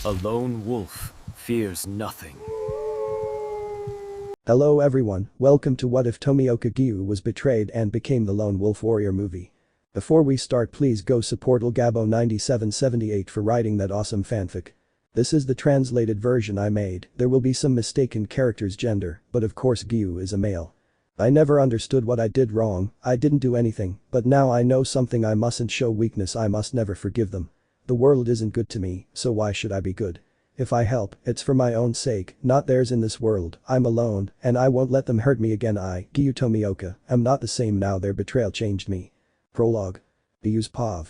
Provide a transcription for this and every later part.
A lone wolf fears nothing. Hello everyone, welcome to What If Tomioka Giyuu Was Betrayed and Became the Lone Wolf Warrior movie. Before we start, please go support Lgabo9778 for writing that awesome fanfic. This is the translated version I made. There will be some mistaken character's gender, but of course Giyuu is a male. I never understood what I did wrong. I didn't do anything, but now I know something. I mustn't show weakness. I must never forgive them. The world isn't good to me, so why should I be good? If I help, it's for my own sake, not theirs. In this world, I'm alone, and I won't let them hurt me again. I, Giyuu Tomioka, am not the same now. Their betrayal changed me. Prologue. Giyuu's POV.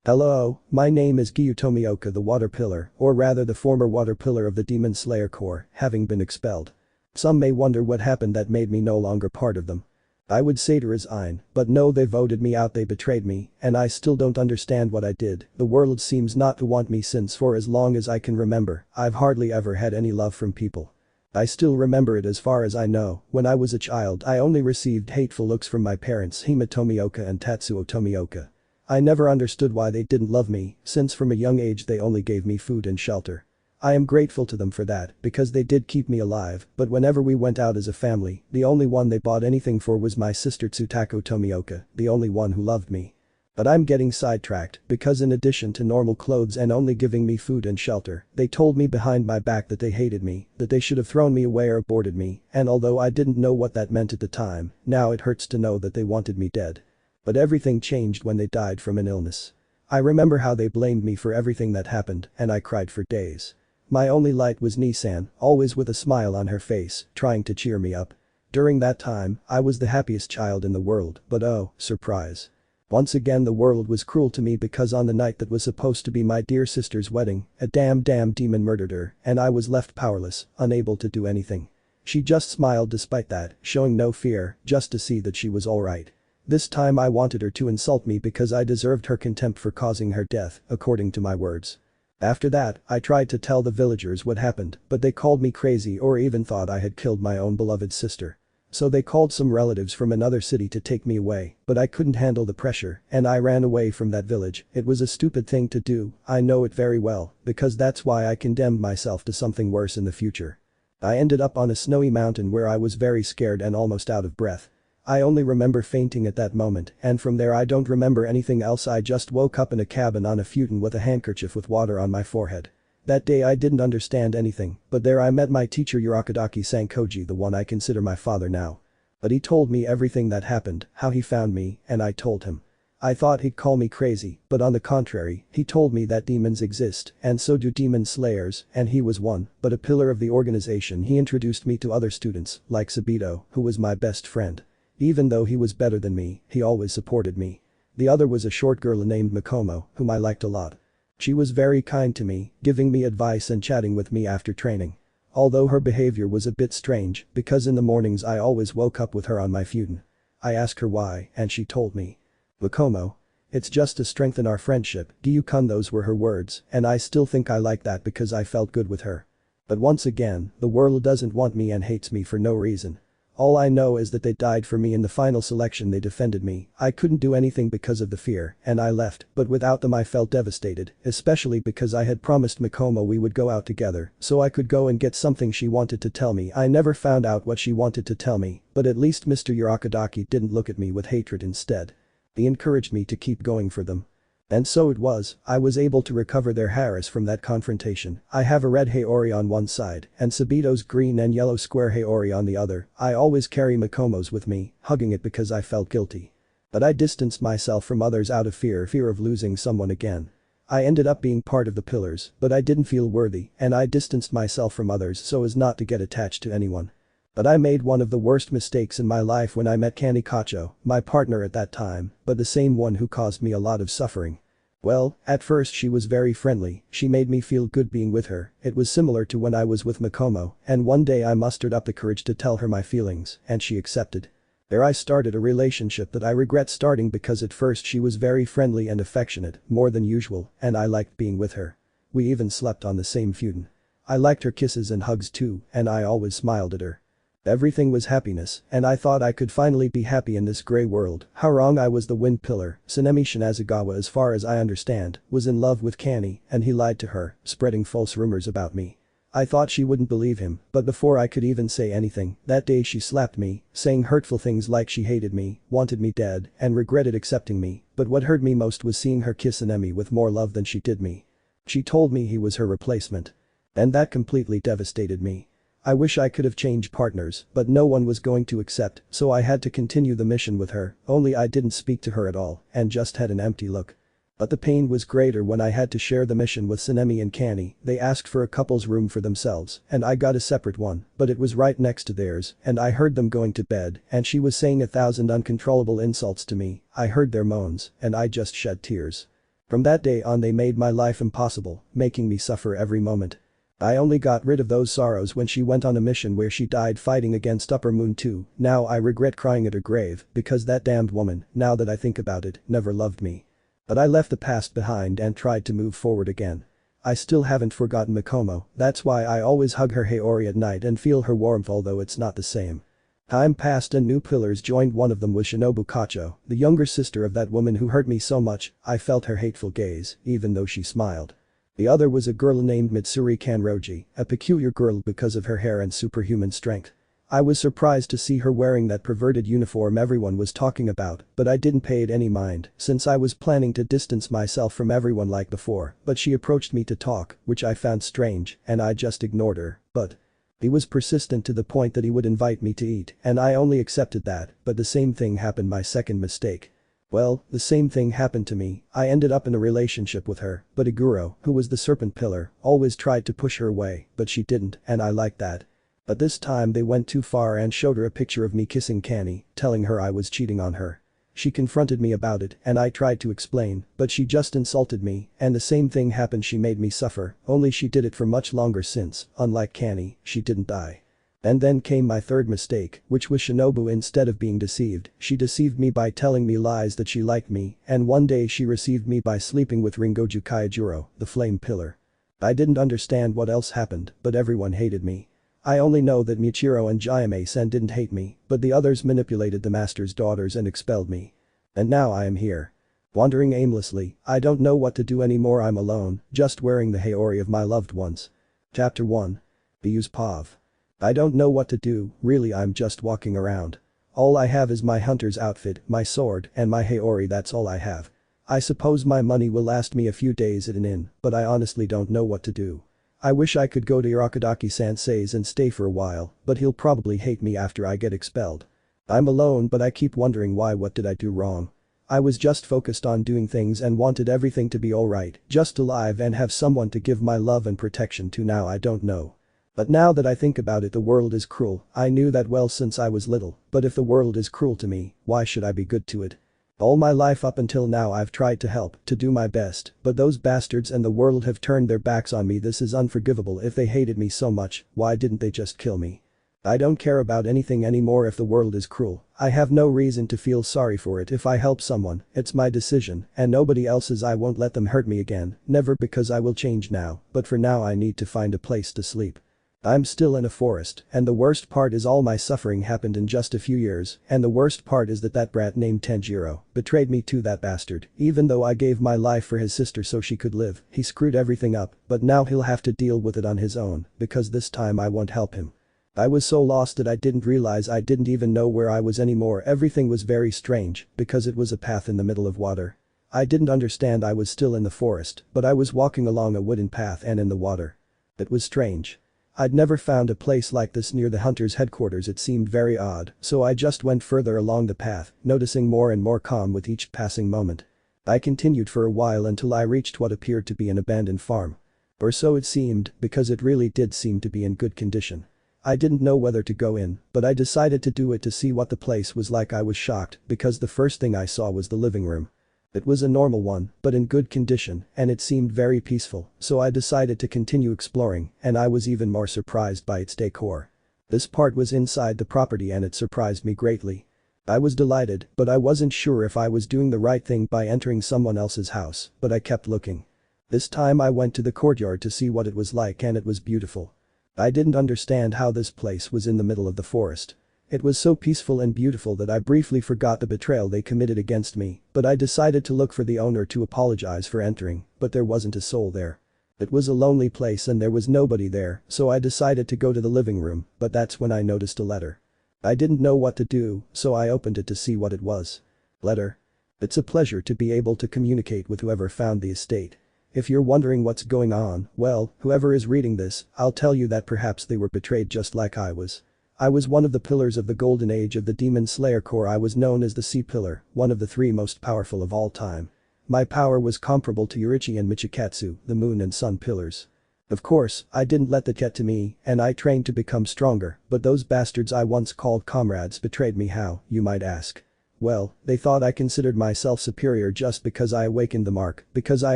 Hello, my name is Giyuu Tomioka, the Water Pillar, or rather the former Water Pillar of the Demon Slayer Corps, having been expelled. Some may wonder what happened that made me no longer part of them. I would say to resign, but no, they voted me out. They betrayed me, and I still don't understand what I did. The world seems not to want me since for as long as I can remember, I've hardly ever had any love from people. I still remember it as far as I know. When I was a child, I only received hateful looks from my parents, Hima Tomioka and Tatsuo Tomioka. I never understood why they didn't love me, since from a young age they only gave me food and shelter. I am grateful to them for that, because they did keep me alive, but whenever we went out as a family, the only one they bought anything for was my sister Tsutako Tomioka, the only one who loved me. But I'm getting sidetracked, because in addition to normal clothes and only giving me food and shelter, they told me behind my back that they hated me, that they should have thrown me away or aborted me, and although I didn't know what that meant at the time, now it hurts to know that they wanted me dead. But everything changed when they died from an illness. I remember how they blamed me for everything that happened, and I cried for days. My only light was Nissan, always with a smile on her face, trying to cheer me up. During that time, I was the happiest child in the world, but oh, surprise. Once again the world was cruel to me because on the night that was supposed to be my dear sister's wedding, a damn demon murdered her, and I was left powerless, unable to do anything. She just smiled despite that, showing no fear, just to see that she was alright. This time I wanted her to insult me because I deserved her contempt for causing her death, according to my words. After that, I tried to tell the villagers what happened, but they called me crazy or even thought I had killed my own beloved sister. So they called some relatives from another city to take me away, but I couldn't handle the pressure, and I ran away from that village. It was a stupid thing to do, I know it very well, because that's why I condemned myself to something worse in the future. I ended up on a snowy mountain where I was very scared and almost out of breath. I only remember fainting at that moment, and from there I don't remember anything else. I just woke up in a cabin on a futon with a handkerchief with water on my forehead. That day I didn't understand anything, but there I met my teacher Urakadaki Sankoji, the one I consider my father now. But he told me everything that happened, how he found me, and I told him. I thought he'd call me crazy, but on the contrary, he told me that demons exist, and so do demon slayers, and he was one, but a pillar of the organization. He introduced me to other students, like Sabito, who was my best friend. Even though he was better than me, he always supported me. The other was a short girl named Mikomo, whom I liked a lot. She was very kind to me, giving me advice and chatting with me after training. Although her behavior was a bit strange, because in the mornings I always woke up with her on my futon. I asked her why, and she told me. Mikomo. It's just to strengthen our friendship, Giyuu-kun. Those were her words, and I still think I like that because I felt good with her. But once again, the world doesn't want me and hates me for no reason. All I know is that they died for me in the final selection. They defended me. I couldn't do anything because of the fear, and I left, but without them I felt devastated, especially because I had promised Mikomo we would go out together, so I could go and get something she wanted to tell me. I never found out what she wanted to tell me, but at least Mr. Urakadaki didn't look at me with hatred. Instead, he encouraged me to keep going for them. And so it was, I was able to recover their Harris from that confrontation. I have a red Haori on one side, and Sabito's green and yellow square Haori on the other. I always carry Mikomo's with me, hugging it because I felt guilty. But I distanced myself from others out of fear of losing someone again. I ended up being part of the pillars, but I didn't feel worthy, and I distanced myself from others so as not to get attached to anyone. But I made one of the worst mistakes in my life when I met Kanikacho, my partner at that time, but the same one who caused me a lot of suffering. Well, at first she was very friendly, she made me feel good being with her. It was similar to when I was with Mikomo, and one day I mustered up the courage to tell her my feelings, and she accepted. There I started a relationship that I regret starting because at first she was very friendly and affectionate, more than usual, and I liked being with her. We even slept on the same futon. I liked her kisses and hugs too, and I always smiled at her. Everything was happiness, and I thought I could finally be happy in this grey world. How wrong I was. The wind pillar, Tsunemi Shinazugawa, as far as I understand, was in love with Kani, and he lied to her, spreading false rumors about me. I thought she wouldn't believe him, but before I could even say anything, that day she slapped me, saying hurtful things like she hated me, wanted me dead, and regretted accepting me, but what hurt me most was seeing her kiss Tsunemi with more love than she did me. She told me he was her replacement. And that completely devastated me. I wish I could have changed partners, but no one was going to accept, so I had to continue the mission with her, only I didn't speak to her at all, and just had an empty look. But the pain was greater when I had to share the mission with Tsunemi and Kani. They asked for a couple's room for themselves, and I got a separate one, but it was right next to theirs, and I heard them going to bed, and she was saying 1,000 uncontrollable insults to me. I heard their moans, and I just shed tears. From that day on they made my life impossible, making me suffer every moment. I only got rid of those sorrows when she went on a mission where she died fighting against Upper Moon 2. Now I regret crying at her grave, because that damned woman, now that I think about it, never loved me. But I left the past behind and tried to move forward again. I still haven't forgotten Mikomo, that's why I always hug her Haori at night and feel her warmth, although it's not the same. Time passed and new pillars joined. One of them was Shinobu Kacho, the younger sister of that woman who hurt me so much. I felt her hateful gaze, even though she smiled. The other was a girl named Mitsuri Kanroji, a peculiar girl because of her hair and superhuman strength. I was surprised to see her wearing that perverted uniform everyone was talking about, but I didn't pay it any mind since I was planning to distance myself from everyone like before, but she approached me to talk, which I found strange, and I just ignored her, but he was persistent to the point that he would invite me to eat, and I only accepted that, but the same thing happened. My second mistake. Well, the same thing happened to me. I ended up in a relationship with her, but Iguro, who was the serpent pillar, always tried to push her away, but she didn't, and I liked that. But this time they went too far and showed her a picture of me kissing Kani, telling her I was cheating on her. She confronted me about it and I tried to explain, but she just insulted me, and the same thing happened. She made me suffer, only she did it for much longer since, unlike Kani, she didn't die. And then came my third mistake, which was Shinobu. Instead of being deceived, she deceived me by telling me lies that she liked me, and one day she received me by sleeping with Ringoju Kaijuro, the flame pillar. I didn't understand what else happened, but everyone hated me. I only know that Michiro and Jayame-san didn't hate me, but the others manipulated the master's daughters and expelled me. And now I am here. Wandering aimlessly, I don't know what to do anymore. I'm alone, just wearing the Haori of my loved ones. Chapter 1. Biyu's Pav. I don't know what to do, really. I'm just walking around. All I have is my hunter's outfit, my sword, and my Haori. That's all I have. I suppose my money will last me a few days at an inn, but I honestly don't know what to do. I wish I could go to Irakadaki-sensei's and stay for a while, but he'll probably hate me after I get expelled. I'm alone, but I keep wondering why. What did I do wrong? I was just focused on doing things and wanted everything to be alright, just alive and have someone to give my love and protection to. Now I don't know. But now that I think about it, the world is cruel. I knew that well since I was little, but if the world is cruel to me, why should I be good to it? All my life up until now I've tried to help, to do my best, but those bastards and the world have turned their backs on me. This is unforgivable. If they hated me so much, why didn't they just kill me? I don't care about anything anymore. If the world is cruel, I have no reason to feel sorry for it. If I help someone, it's my decision and nobody else's. I won't let them hurt me again, never, because I will change now, but for now I need to find a place to sleep. I'm still in a forest, and the worst part is all my suffering happened in just a few years, and the worst part is that brat named Tanjiro betrayed me to that bastard. Even though I gave my life for his sister so she could live, he screwed everything up, but now he'll have to deal with it on his own, because this time I won't help him. I was so lost that I didn't realize I didn't even know where I was anymore. Everything was very strange, because it was a path in the middle of water. I didn't understand I was still in the forest, but I was walking along a wooden path and in the water. It was strange. I'd never found a place like this near the hunter's headquarters. It seemed very odd, so I just went further along the path, noticing more and more calm with each passing moment. I continued for a while until I reached what appeared to be an abandoned farm. Or so it seemed, because it really did seem to be in good condition. I didn't know whether to go in, but I decided to do it to see what the place was like. I was shocked, because the first thing I saw was the living room. It was a normal one, but in good condition, and it seemed very peaceful, so I decided to continue exploring, and I was even more surprised by its decor. This part was inside the property and it surprised me greatly. I was delighted, but I wasn't sure if I was doing the right thing by entering someone else's house, but I kept looking. This time I went to the courtyard to see what it was like, and it was beautiful. I didn't understand how this place was in the middle of the forest. It was so peaceful and beautiful that I briefly forgot the betrayal they committed against me, but I decided to look for the owner to apologize for entering, but there wasn't a soul there. It was a lonely place and there was nobody there, so I decided to go to the living room, but that's when I noticed a letter. I didn't know what to do, so I opened it to see what it was. Letter. It's a pleasure to be able to communicate with whoever found the estate. If you're wondering what's going on, well, whoever is reading this, I'll tell you that perhaps they were betrayed just like I was. I was one of the pillars of the golden age of the Demon Slayer Corps. I was known as the Sea Pillar, one of the 3 most powerful of all time. My power was comparable to Yoriichi and Michikatsu, the Moon and Sun pillars. Of course, I didn't let that get to me, and I trained to become stronger, but those bastards I once called comrades betrayed me. How, you might ask? Well, they thought I considered myself superior just because I awakened the mark, because I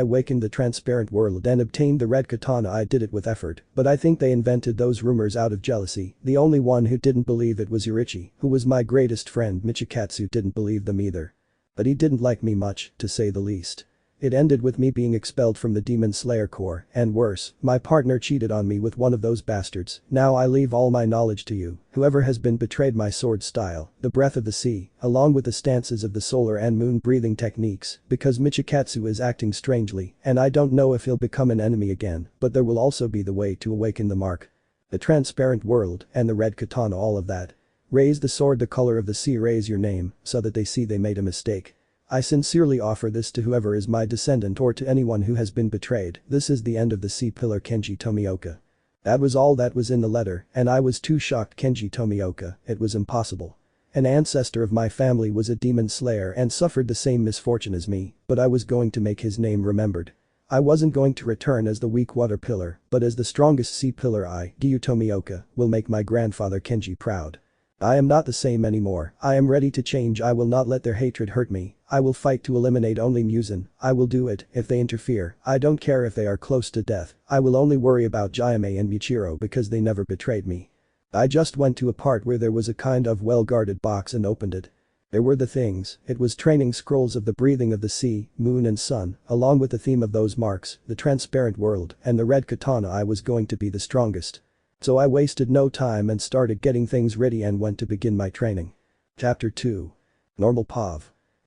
awakened the transparent world and obtained the red katana. I did it with effort, but I think they invented those rumors out of jealousy. The only one who didn't believe it was Yoriichi, who was my greatest friend. Michikatsu didn't believe them either. But he didn't like me much, to say the least. It ended with me being expelled from the Demon Slayer Corps, and worse, my partner cheated on me with one of those bastards. Now I leave all my knowledge to you, whoever has been betrayed. My sword style, the breath of the sea, along with the stances of the solar and moon breathing techniques, because Michikatsu is acting strangely, and I don't know if he'll become an enemy again, but there will also be the way to awaken the mark. The transparent world, and the red katana, all of that. Raise the sword the color of the sea, raise your name, so that they see they made a mistake. I sincerely offer this to whoever is my descendant or to anyone who has been betrayed. This is the end of the Sea Pillar Kenji Tomioka. That was all that was in the letter, and I was too shocked. Kenji Tomioka, it was impossible. An ancestor of my family was a demon slayer and suffered the same misfortune as me, but I was going to make his name remembered. I wasn't going to return as the weak water pillar, but as the strongest sea pillar. I, Giyuu Tomioka, will make my grandfather Kenji proud. I am not the same anymore. I am ready to change. I will not let their hatred hurt me. I will fight to eliminate only Muzan. I will do it if they interfere. I don't care if they are close to death. I will only worry about Jayame and Michiro because they never betrayed me. I just went to a part where there was a kind of well-guarded box and opened it. There were the things. It was training scrolls of the breathing of the sea, moon and sun, along with the theme of those marks, the transparent world, and the red katana. I was going to be the strongest. So I wasted no time and started getting things ready and went to begin my training. Chapter 2. Normal POV.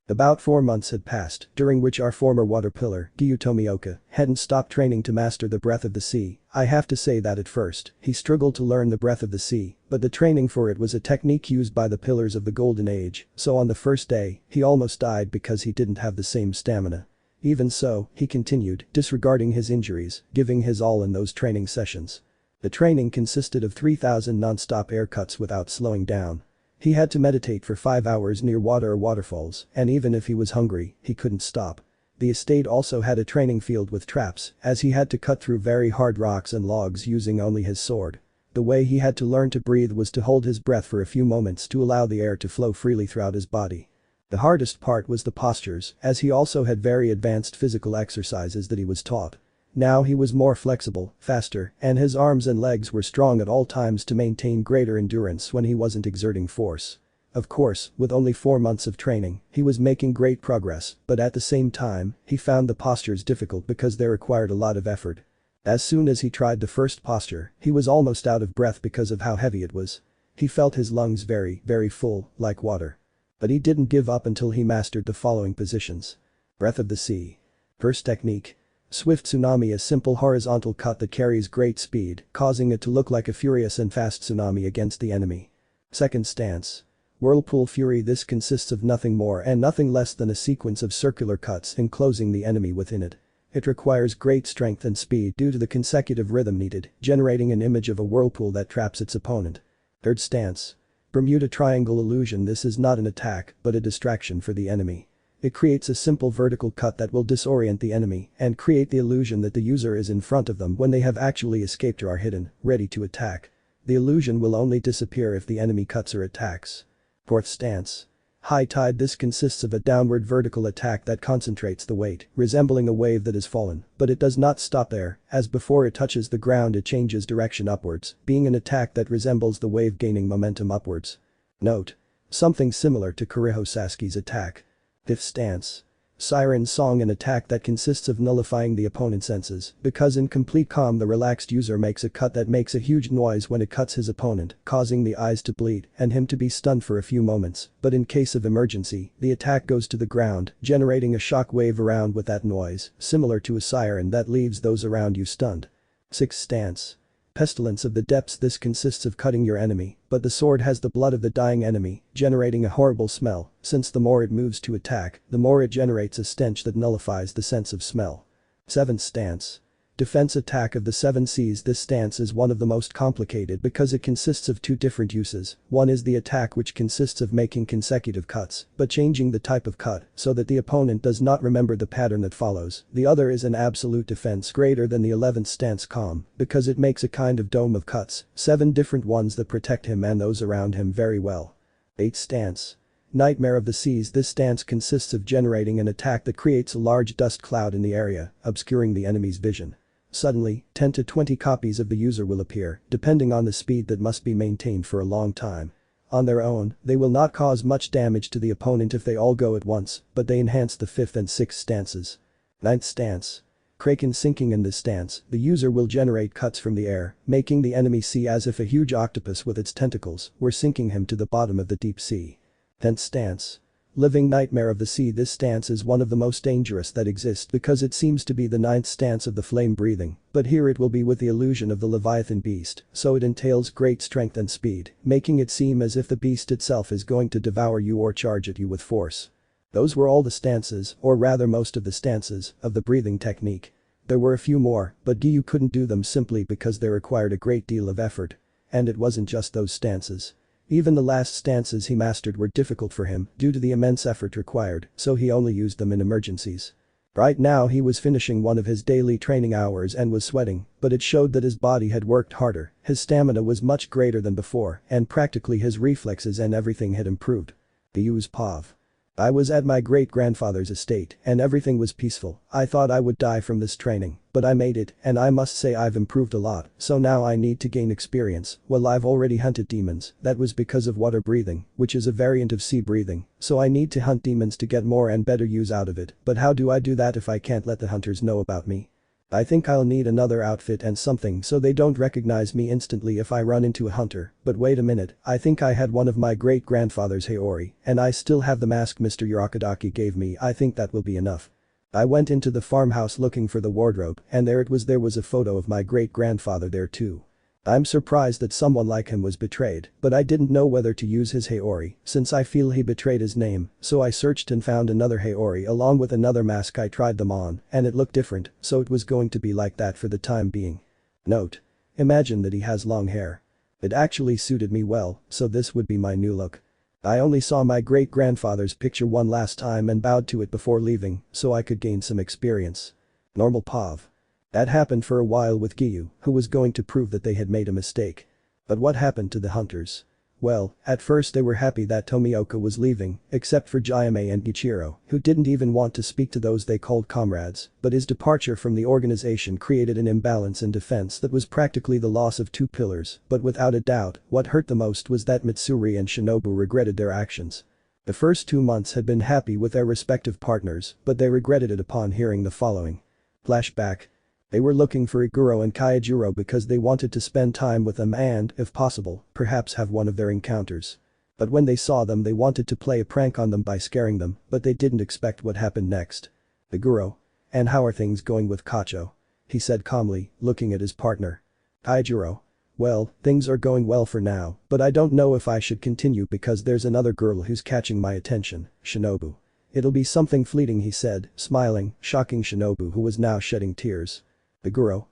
About 4 months had passed, during which our former water pillar, Giyuu Tomioka, hadn't stopped training to master the breath of the sea. I have to say that at first, he struggled to learn the breath of the sea, but the training for it was a technique used by the pillars of the golden age, so on the first day, he almost died because he didn't have the same stamina. Even so, he continued, disregarding his injuries, giving his all in those training sessions. The training consisted of 3,000 non-stop air cuts without slowing down. He had to meditate for 5 hours near water or waterfalls, and even if he was hungry, he couldn't stop. The estate also had a training field with traps, as he had to cut through very hard rocks and logs using only his sword. The way he had to learn to breathe was to hold his breath for a few moments to allow the air to flow freely throughout his body. The hardest part was the postures, as he also had very advanced physical exercises that he was taught. Now he was more flexible, faster, and his arms and legs were strong at all times to maintain greater endurance when he wasn't exerting force. Of course, with only 4 months of training, he was making great progress, but at the same time, he found the postures difficult because they required a lot of effort. As soon as he tried the first posture, he was almost out of breath because of how heavy it was. He felt his lungs very, very full, like water. But he didn't give up until he mastered the following positions. Breath of the sea. First technique. Swift tsunami, a simple horizontal cut that carries great speed, causing it to look like a furious and fast tsunami against the enemy. Second stance. Whirlpool fury. This consists of nothing more and nothing less than a sequence of circular cuts enclosing the enemy within it. It requires great strength and speed due to the consecutive rhythm needed, generating an image of a whirlpool that traps its opponent. Third stance. Bermuda Triangle illusion. This is not an attack, but a distraction for the enemy. It creates a simple vertical cut that will disorient the enemy and create the illusion that the user is in front of them when they have actually escaped or are hidden, ready to attack. The illusion will only disappear if the enemy cuts or attacks. Fourth stance. High tide. This consists of a downward vertical attack that concentrates the weight, resembling a wave that has fallen, but it does not stop there, as before it touches the ground it changes direction upwards, being an attack that resembles the wave gaining momentum upwards. Note. Something similar to Kuriho Sasuke's attack. Fifth stance. Siren Song, an attack that consists of nullifying the opponent's senses, because in complete calm the relaxed user makes a cut that makes a huge noise when it cuts his opponent, causing the eyes to bleed and him to be stunned for a few moments, but in case of emergency, the attack goes to the ground, generating a shock wave around with that noise, similar to a siren that leaves those around you stunned. 6. Stance. Pestilence of the Depths. This consists of cutting your enemy, but the sword has the blood of the dying enemy, generating a horrible smell, since the more it moves to attack, the more it generates a stench that nullifies the sense of smell. 7. Stance. Defense attack of the 7 Cs. This stance is one of the most complicated because it consists of 2 different uses. One is the attack, which consists of making consecutive cuts, but changing the type of cut so that the opponent does not remember the pattern that follows. The other is an absolute defense greater than the 11th stance, calm, because it makes a kind of dome of cuts, 7 different ones that protect him and those around him very well. 8. Stance. Nightmare of the Seas. This stance consists of generating an attack that creates a large dust cloud in the area, obscuring the enemy's vision. Suddenly, 10 to 20 copies of the user will appear, depending on the speed that must be maintained for a long time. On their own, they will not cause much damage to the opponent if they all go at once, but they enhance the 5th and 6th stances. 9th stance. Kraken sinking. In this stance, the user will generate cuts from the air, making the enemy see as if a huge octopus with its tentacles were sinking him to the bottom of the deep sea. 10th stance. Living Nightmare of the Sea. This stance is one of the most dangerous that exist because it seems to be the 9th stance of the flame breathing, but here it will be with the illusion of the Leviathan beast, so it entails great strength and speed, making it seem as if the beast itself is going to devour you or charge at you with force. Those were all the stances, or rather most of the stances, of the breathing technique. There were a few more, but Giyuu couldn't do them simply because they required a great deal of effort. And it wasn't just those stances. Even the last stances he mastered were difficult for him due to the immense effort required, so he only used them in emergencies. Right now he was finishing one of his daily training hours and was sweating, but it showed that his body had worked harder, his stamina was much greater than before, and practically his reflexes and everything had improved. Giyuu's POV. I was at my great-grandfather's estate and everything was peaceful. I thought I would die from this training, but I made it and I must say I've improved a lot, so now I need to gain experience. Well, I've already hunted demons, that was because of water breathing, which is a variant of sea breathing, so I need to hunt demons to get more and better use out of it, but how do I do that if I can't let the hunters know about me? I think I'll need another outfit and something so they don't recognize me instantly if I run into a hunter, but wait a minute, I think I had one of my great-grandfather's Haori, and I still have the mask Mr. Urakadaki gave me. I think that will be enough. I went into the farmhouse looking for the wardrobe, and there was a photo of my great-grandfather there too. I'm surprised that someone like him was betrayed, but I didn't know whether to use his Haori, since I feel he betrayed his name, so I searched and found another Haori along with another mask. I tried them on, and it looked different, so it was going to be like that for the time being. Note. Imagine that he has long hair. It actually suited me well, so this would be my new look. I only saw my great-grandfather's picture one last time and bowed to it before leaving, so I could gain some experience. Normal POV. That happened for a while with Giyuu, who was going to prove that they had made a mistake. But what happened to the hunters? Well, at first they were happy that Tomioka was leaving, except for Jayame and Gichiro, who didn't even want to speak to those they called comrades, but his departure from the organization created an imbalance in defense that was practically the loss of 2 pillars, but without a doubt, what hurt the most was that Mitsuri and Shinobu regretted their actions. The first 2 months had been happy with their respective partners, but they regretted it upon hearing the following. Flashback. They were looking for Iguro and Kaijiro because they wanted to spend time with them and, if possible, perhaps have one of their encounters. But when they saw them they wanted to play a prank on them by scaring them, but they didn't expect what happened next. Iguro. And how are things going with Kacho? He said calmly, looking at his partner. Kaijiro. Well, things are going well for now, but I don't know if I should continue because there's another girl who's catching my attention, Shinobu. It'll be something fleeting, he said, smiling, shocking Shinobu, who was now shedding tears. Iguro.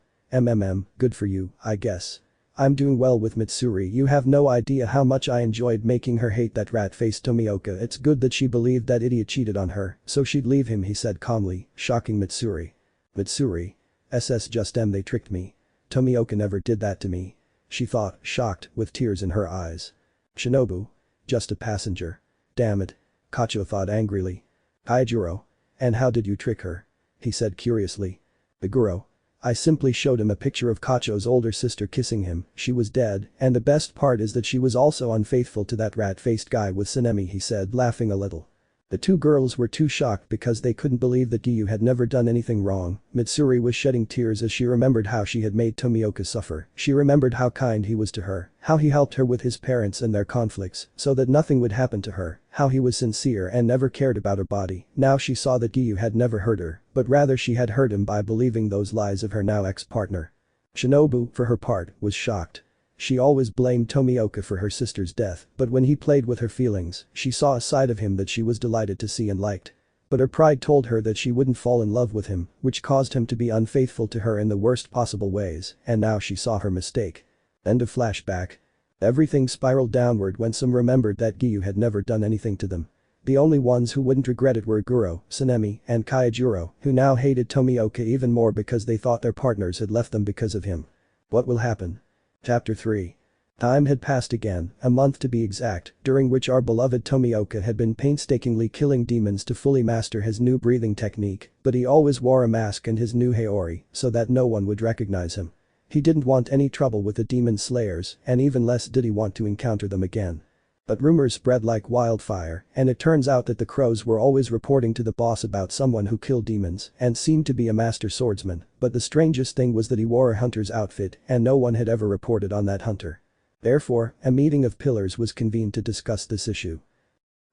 Good for you, I guess. I'm doing well with Mitsuri. You have no idea how much I enjoyed making her hate that rat-faced Tomioka. It's good that she believed that idiot cheated on her, so she'd leave him, he said calmly, shocking Mitsuri. Mitsuri. They tricked me. Tomioka never did that to me. She thought, shocked, with tears in her eyes. Shinobu. Just a passenger. Damn it. Kacho thought angrily. Kaijiro. And how did you trick her? He said curiously. Iguro. I simply showed him a picture of Kacho's older sister kissing him. She was dead, and the best part is that she was also unfaithful to that rat-faced guy with Tsunemi, he said, laughing a little. The two girls were too shocked because they couldn't believe that Giyuu had never done anything wrong. Mitsuri was shedding tears as she remembered how she had made Tomioka suffer. She remembered how kind he was to her, how he helped her with his parents and their conflicts so that nothing would happen to her, how he was sincere and never cared about her body. Now she saw that Giyuu had never hurt her, but rather she had hurt him by believing those lies of her now ex-partner. Shinobu, for her part, was shocked. She always blamed Tomioka for her sister's death, but when he played with her feelings, she saw a side of him that she was delighted to see and liked. But her pride told her that she wouldn't fall in love with him, which caused him to be unfaithful to her in the worst possible ways, and now she saw her mistake. End of flashback. Everything spiraled downward when some remembered that Giyuu had never done anything to them. The only ones who wouldn't regret it were Guro, Sanemi, and Kaijuro, who now hated Tomioka even more because they thought their partners had left them because of him. What will happen? Chapter 3. Time had passed again, a month to be exact, during which our beloved Tomioka had been painstakingly killing demons to fully master his new breathing technique, but he always wore a mask and his new haori so that no one would recognize him. He didn't want any trouble with the demon slayers, and even less did he want to encounter them again. But rumors spread like wildfire, and it turns out that the crows were always reporting to the boss about someone who killed demons and seemed to be a master swordsman, but the strangest thing was that he wore a hunter's outfit and no one had ever reported on that hunter. Therefore, a meeting of pillars was convened to discuss this issue.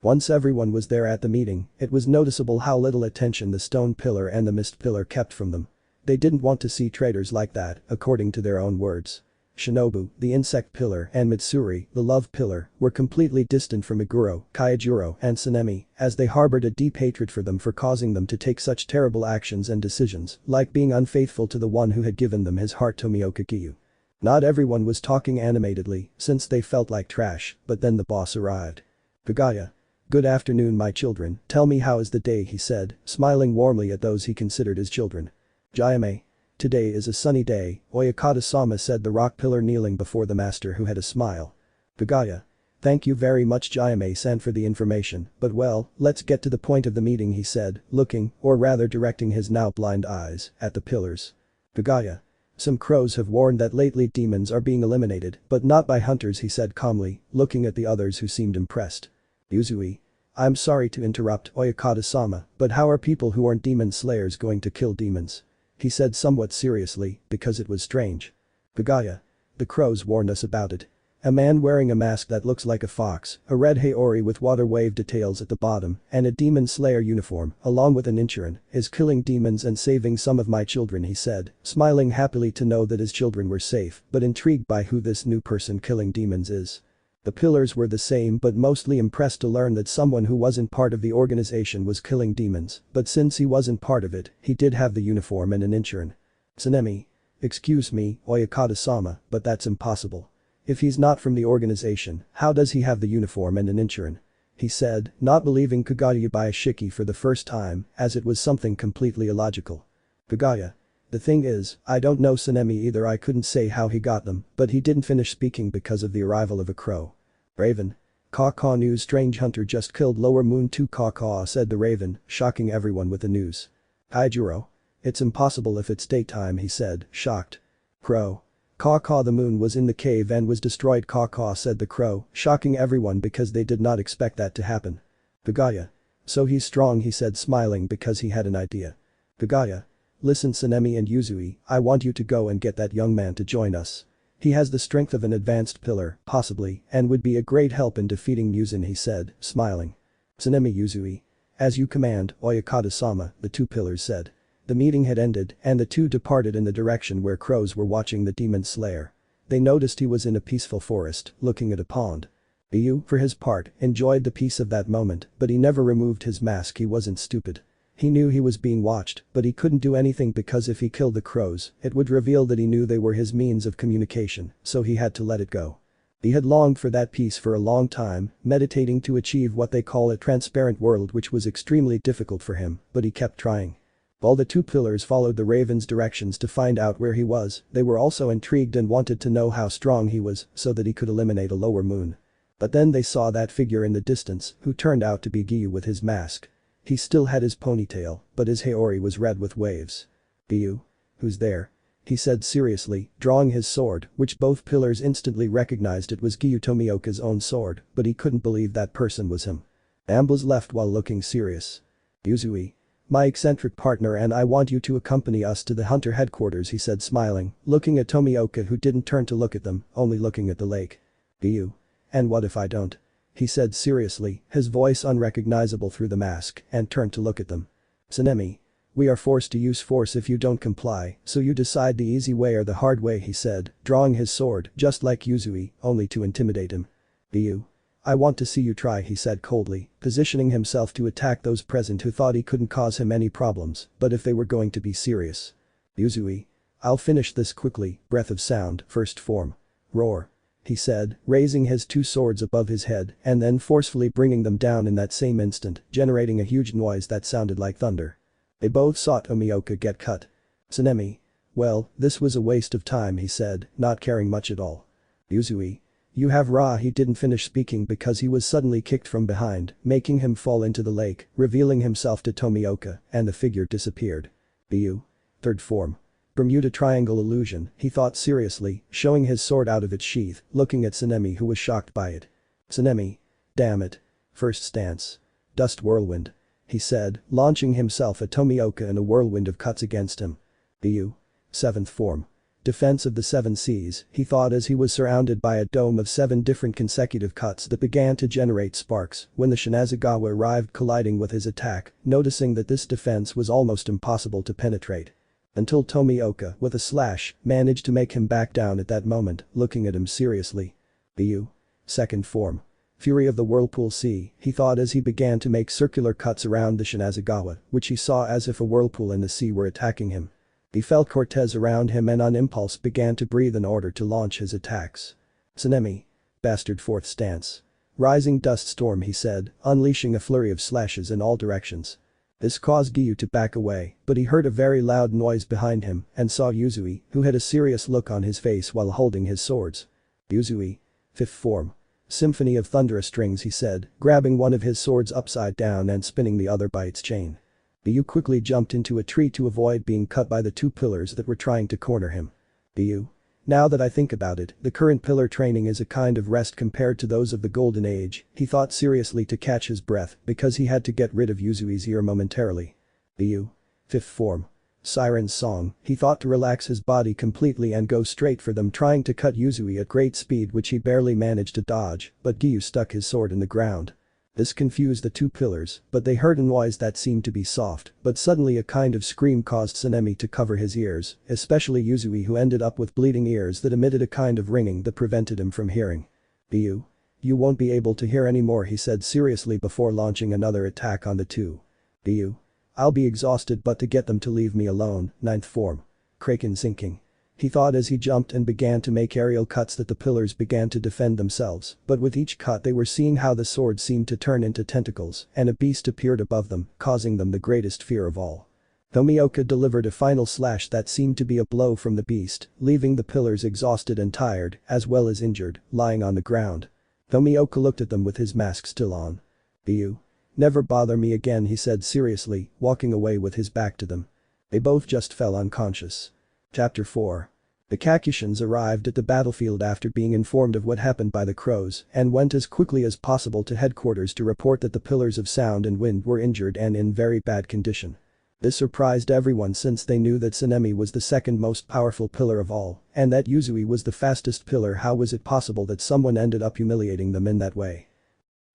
Once everyone was there at the meeting, it was noticeable how little attention the stone pillar and the mist pillar kept from them. They didn't want to see traitors like that, according to their own words. Shinobu, the insect pillar, and Mitsuri, the love pillar, were completely distant from Iguro, Kaijuro, and Sanemi, as they harbored a deep hatred for them for causing them to take such terrible actions and decisions, like being unfaithful to the one who had given them his heart, Tomioka Giyuu. Not everyone was talking animatedly, since they felt like trash, but then the boss arrived. Kagaya. Good afternoon my children, tell me how is the day, he said, smiling warmly at those he considered his children. Jayame. Today is a sunny day, Oyakata-sama said the rock pillar kneeling before the master who had a smile. Kagaya. Thank you very much Jayame-san for the information, but well, let's get to the point of the meeting he said, looking, or rather directing his now blind eyes, at the pillars. Kagaya. Some crows have warned that lately demons are being eliminated, but not by hunters he said calmly, looking at the others who seemed impressed. Yuzui. I'm sorry to interrupt Oyakata-sama, but how are people who aren't demon slayers going to kill demons? He said somewhat seriously, because it was strange. Kagaya. The crows warned us about it. A man wearing a mask that looks like a fox, a red haori with water wave details at the bottom, and a demon slayer uniform, along with an Inchurin, is killing demons and saving some of my children he said, smiling happily to know that his children were safe, but intrigued by who this new person killing demons is. The pillars were the same but mostly impressed to learn that someone who wasn't part of the organization was killing demons, but since he wasn't part of it, he did have the uniform and an Inchurin. Sanemi. Excuse me, Oyakata-sama, but that's impossible. If he's not from the organization, how does he have the uniform and an Inchurin? He said, not believing Kagaya Bayashiki for the first time, as it was something completely illogical. Kagaya. The thing is, I don't know Sanemi either I couldn't say how he got them, but he didn't finish speaking because of the arrival of a crow. Raven. Caw-caw news strange hunter just killed Lower Moon 2 caw-caw said the raven, shocking everyone with the news. Kaijuro. It's impossible if it's daytime he said, shocked. Crow. Caw-caw the moon was in the cave and was destroyed caw-caw said the crow, shocking everyone because they did not expect that to happen. Kagaya. So he's strong he said smiling because he had an idea. Kagaya. Listen Sanemi and Yuzui, I want you to go and get that young man to join us. He has the strength of an advanced pillar, possibly, and would be a great help in defeating Muzan he said, smiling. Sanemi Yuzui. As you command, Oyakata-sama, the two pillars said. The meeting had ended and the two departed in the direction where crows were watching the demon slayer. They noticed he was in a peaceful forest, looking at a pond. Giyuu, for his part, enjoyed the peace of that moment, but he never removed his mask he wasn't stupid. He knew he was being watched, but he couldn't do anything because if he killed the crows, it would reveal that he knew they were his means of communication, so he had to let it go. He had longed for that peace for a long time, meditating to achieve what they call a transparent world which was extremely difficult for him, but he kept trying. While the two pillars followed the raven's directions to find out where he was, they were also intrigued and wanted to know how strong he was so that he could eliminate a lower moon. But then they saw that figure in the distance, who turned out to be Giyuu with his mask. He still had his ponytail, but his haori was red with waves. Giyuu? Who's there? He said seriously, drawing his sword, which both pillars instantly recognized it was Giyuu Tomioka's own sword, but he couldn't believe that person was him. Amblas left while looking serious. Yuzui. My eccentric partner and I want you to accompany us to the hunter headquarters, he said smiling, looking at Tomioka who didn't turn to look at them, only looking at the lake. Giyuu. And what if I don't? He said seriously, his voice unrecognizable through the mask, and turned to look at them. Tsunemi. We are forced to use force if you don't comply, so you decide the easy way or the hard way, he said, drawing his sword, just like Yuzui, only to intimidate him. Giyuu. I want to see you try, he said coldly, positioning himself to attack those present who thought he couldn't cause him any problems, but if they were going to be serious. Yuzui. I'll finish this quickly, breath of sound, first form. Roar. He said, raising his two swords above his head and then forcefully bringing them down in that same instant, generating a huge noise that sounded like thunder. They both saw Tomioka get cut. Tsunemi. Well, this was a waste of time, he said, not caring much at all. Yuzui. You have Ra. He didn't finish speaking because he was suddenly kicked from behind, making him fall into the lake, revealing himself to Tomioka, and the figure disappeared. Giyuu. Third form. Bermuda Triangle illusion, he thought seriously, showing his sword out of its sheath, looking at Tsunemi who was shocked by it. Tsunemi. Damn it. First stance. Dust whirlwind. He said, launching himself at Tomioka in a whirlwind of cuts against him. Giyuu. Seventh form. Defense of the seven seas, he thought as he was surrounded by a dome of 7 different consecutive cuts that began to generate sparks when the Shinazagawa arrived, colliding with his attack, noticing that this defense was almost impossible to penetrate. Until Tomioka, with a slash, managed to make him back down at that moment, looking at him seriously. Giyuu. Second form. Fury of the Whirlpool Sea, he thought as he began to make circular cuts around the Shinazagawa, which he saw as if a whirlpool in the sea were attacking him. He felt Cortez around him and on impulse began to breathe in order to launch his attacks. Tsunemi. Bastard fourth stance. Rising dust storm, he said, unleashing a flurry of slashes in all directions. This caused Giyuu to back away, but he heard a very loud noise behind him and saw Yuzui, who had a serious look on his face while holding his swords. Yuzui. Fifth form. Symphony of thunderous strings, he said, grabbing one of his swords upside down and spinning the other by its chain. Giyuu quickly jumped into a tree to avoid being cut by the 2 pillars that were trying to corner him. Giyuu. Now that I think about it, the current pillar training is a kind of rest compared to those of the Golden Age, he thought seriously to catch his breath because he had to get rid of Yuzui's ear momentarily. Giyuu. Fifth form. Siren's song, he thought to relax his body completely and go straight for them, trying to cut Yuzui at great speed, which he barely managed to dodge, but Giyuu stuck his sword in the ground. This confused the 2 pillars, but they heard a noise that seemed to be soft, but suddenly a kind of scream caused Tsunemi to cover his ears, especially Yuzui, who ended up with bleeding ears that emitted a kind of ringing that prevented him from hearing. Giyuu. You won't be able to hear anymore, he said seriously before launching another attack on the 2. Giyuu. I'll be exhausted, but to get them to leave me alone. Ninth form. Kraken sinking. He thought as he jumped and began to make aerial cuts that the pillars began to defend themselves, but with each cut they were seeing how the sword seemed to turn into tentacles and a beast appeared above them, causing them the greatest fear of all. Tomioka delivered a final slash that seemed to be a blow from the beast, leaving the pillars exhausted and tired, as well as injured, lying on the ground. Tomioka looked at them with his mask still on. Giyuu. Never bother me again, he said seriously, walking away with his back to them. They both just fell unconscious. Chapter 4. The Kakushins arrived at the battlefield after being informed of what happened by the crows and went as quickly as possible to headquarters to report that the pillars of sound and wind were injured and in very bad condition. This surprised everyone since they knew that Tsunemi was the second most powerful pillar of all, and that Yuzui was the fastest pillar. How was it possible that someone ended up humiliating them in that way?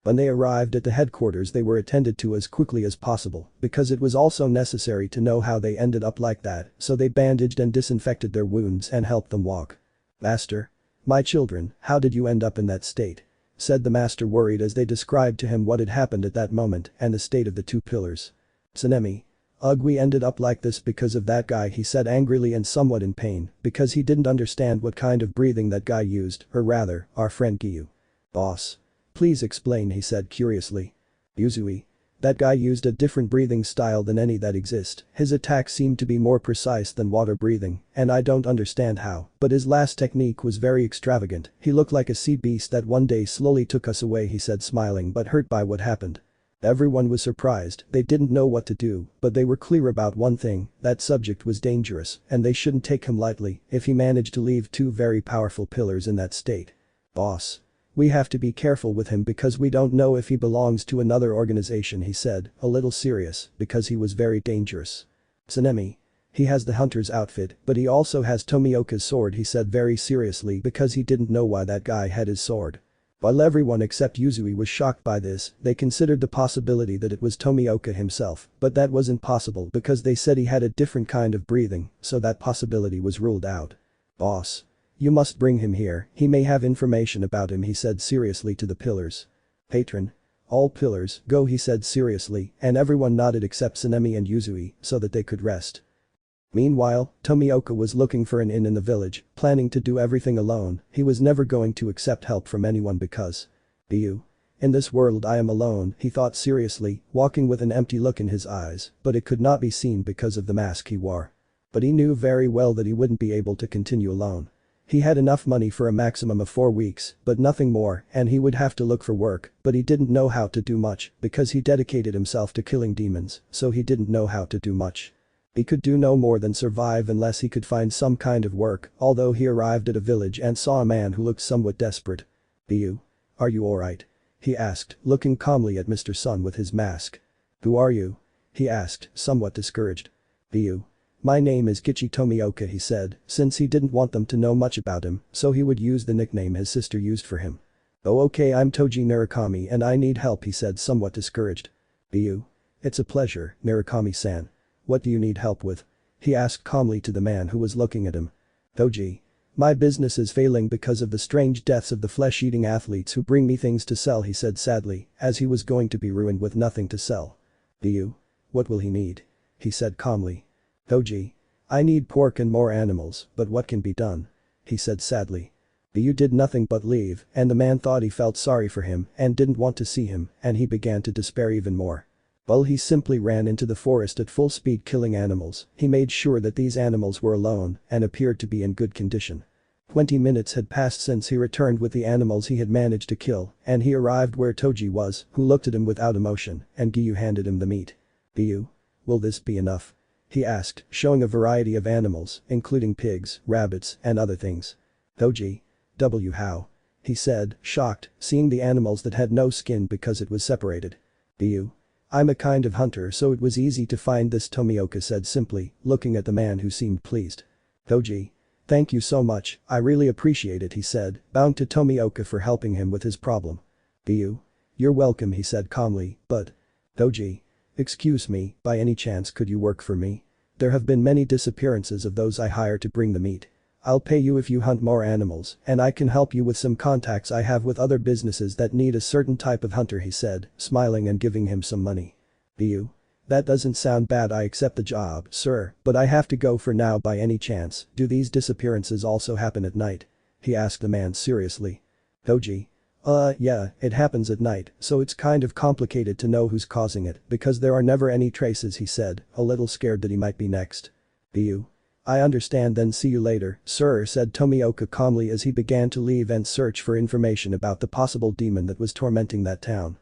When they arrived at the headquarters they were attended to as quickly as possible, because it was also necessary to know how they ended up like that, so they bandaged and disinfected their wounds and helped them walk. Master. My children, how did you end up in that state? Said the master, worried as they described to him what had happened at that moment and the state of the 2 pillars. Tsunemi. Ugh, we ended up like this because of that guy, he said angrily and somewhat in pain, because he didn't understand what kind of breathing that guy used, or rather, our friend Giyuu. Boss. Please explain, he said curiously. Yuzui. That guy used a different breathing style than any that exist. His attack seemed to be more precise than water breathing, and I don't understand how, but his last technique was very extravagant. He looked like a sea beast that one day slowly took us away, he said, smiling but hurt by what happened. Everyone was surprised, they didn't know what to do, but they were clear about one thing, that subject was dangerous, and they shouldn't take him lightly if he managed to leave 2 very powerful pillars in that state. Boss. We have to be careful with him because we don't know if he belongs to another organization, he said, a little serious, because he was very dangerous. Tsunemi. He has the hunter's outfit, but he also has Tomioka's sword, he said very seriously because he didn't know why that guy had his sword. While everyone except Yuzui was shocked by this, they considered the possibility that it was Tomioka himself, but that wasn't possible because they said he had a different kind of breathing, so that possibility was ruled out. Boss. You must bring him here, he may have information about him, he said seriously to the pillars. Patron. All pillars, go, he said seriously, and everyone nodded except Tsunemi and Yuzui, so that they could rest. Meanwhile, Tomioka was looking for an inn in the village, planning to do everything alone. He was never going to accept help from anyone because. Giyuu. In this world I am alone, he thought seriously, walking with an empty look in his eyes, but it could not be seen because of the mask he wore. But he knew very well that he wouldn't be able to continue alone. He had enough money for a maximum of 4 weeks, but nothing more, and he would have to look for work, but he didn't know how to do much because he dedicated himself to killing demons, so he didn't know how to do much. He could do no more than survive unless he could find some kind of work, although he arrived at a village and saw a man who looked somewhat desperate. Giyuu. Are you alright? He asked, looking calmly at Mr. Sun with his mask. Who are you? He asked, somewhat discouraged. Giyuu. My name is Gichi Tomioka, he said, since he didn't want them to know much about him, so he would use the nickname his sister used for him. Oh okay, I'm Toji Narukami and I need help, he said somewhat discouraged. Giyuu. It's a pleasure, Narukami-san. What do you need help with? He asked calmly to the man who was looking at him. Toji. My business is failing because of the strange deaths of the flesh-eating athletes who bring me things to sell, he said sadly, as he was going to be ruined with nothing to sell. Giyuu. What will he need? He said calmly. Toji. I need pork and more animals, but what can be done? He said sadly. Giyuu did nothing but leave, and the man thought he felt sorry for him and didn't want to see him, and he began to despair even more. Well, he simply ran into the forest at full speed killing animals. He made sure that these animals were alone and appeared to be in good condition. 20 minutes had passed since he returned with the animals he had managed to kill, and he arrived where Toji was, who looked at him without emotion, and Giyuu handed him the meat. Giyuu. Will this be enough? He asked, showing a variety of animals, including pigs, rabbits, and other things. Toji. How? He said, shocked, seeing the animals that had no skin because it was separated. Giyuu. I'm a kind of hunter, so it was easy to find this, Tomioka said simply, looking at the man who seemed pleased. Toji. Thank you so much, I really appreciate it, he said, bowing to Tomioka for helping him with his problem. Giyuu. You're welcome, he said calmly, but. Toji. Excuse me, by any chance could you work for me? There have been many disappearances of those I hire to bring the meat. I'll pay you if you hunt more animals, and I can help you with some contacts I have with other businesses that need a certain type of hunter, he said, smiling and giving him some money. Giyuu. That doesn't sound bad, I accept the job, sir, but I have to go for now. By any chance, do these disappearances also happen at night? He asked the man seriously. Toji. Yeah, it happens at night, so it's kind of complicated to know who's causing it because there are never any traces, he said, a little scared that he might be next. Giyuu. I understand, then see you later, sir, said Tomioka calmly as he began to leave and search for information about the possible demon that was tormenting that town.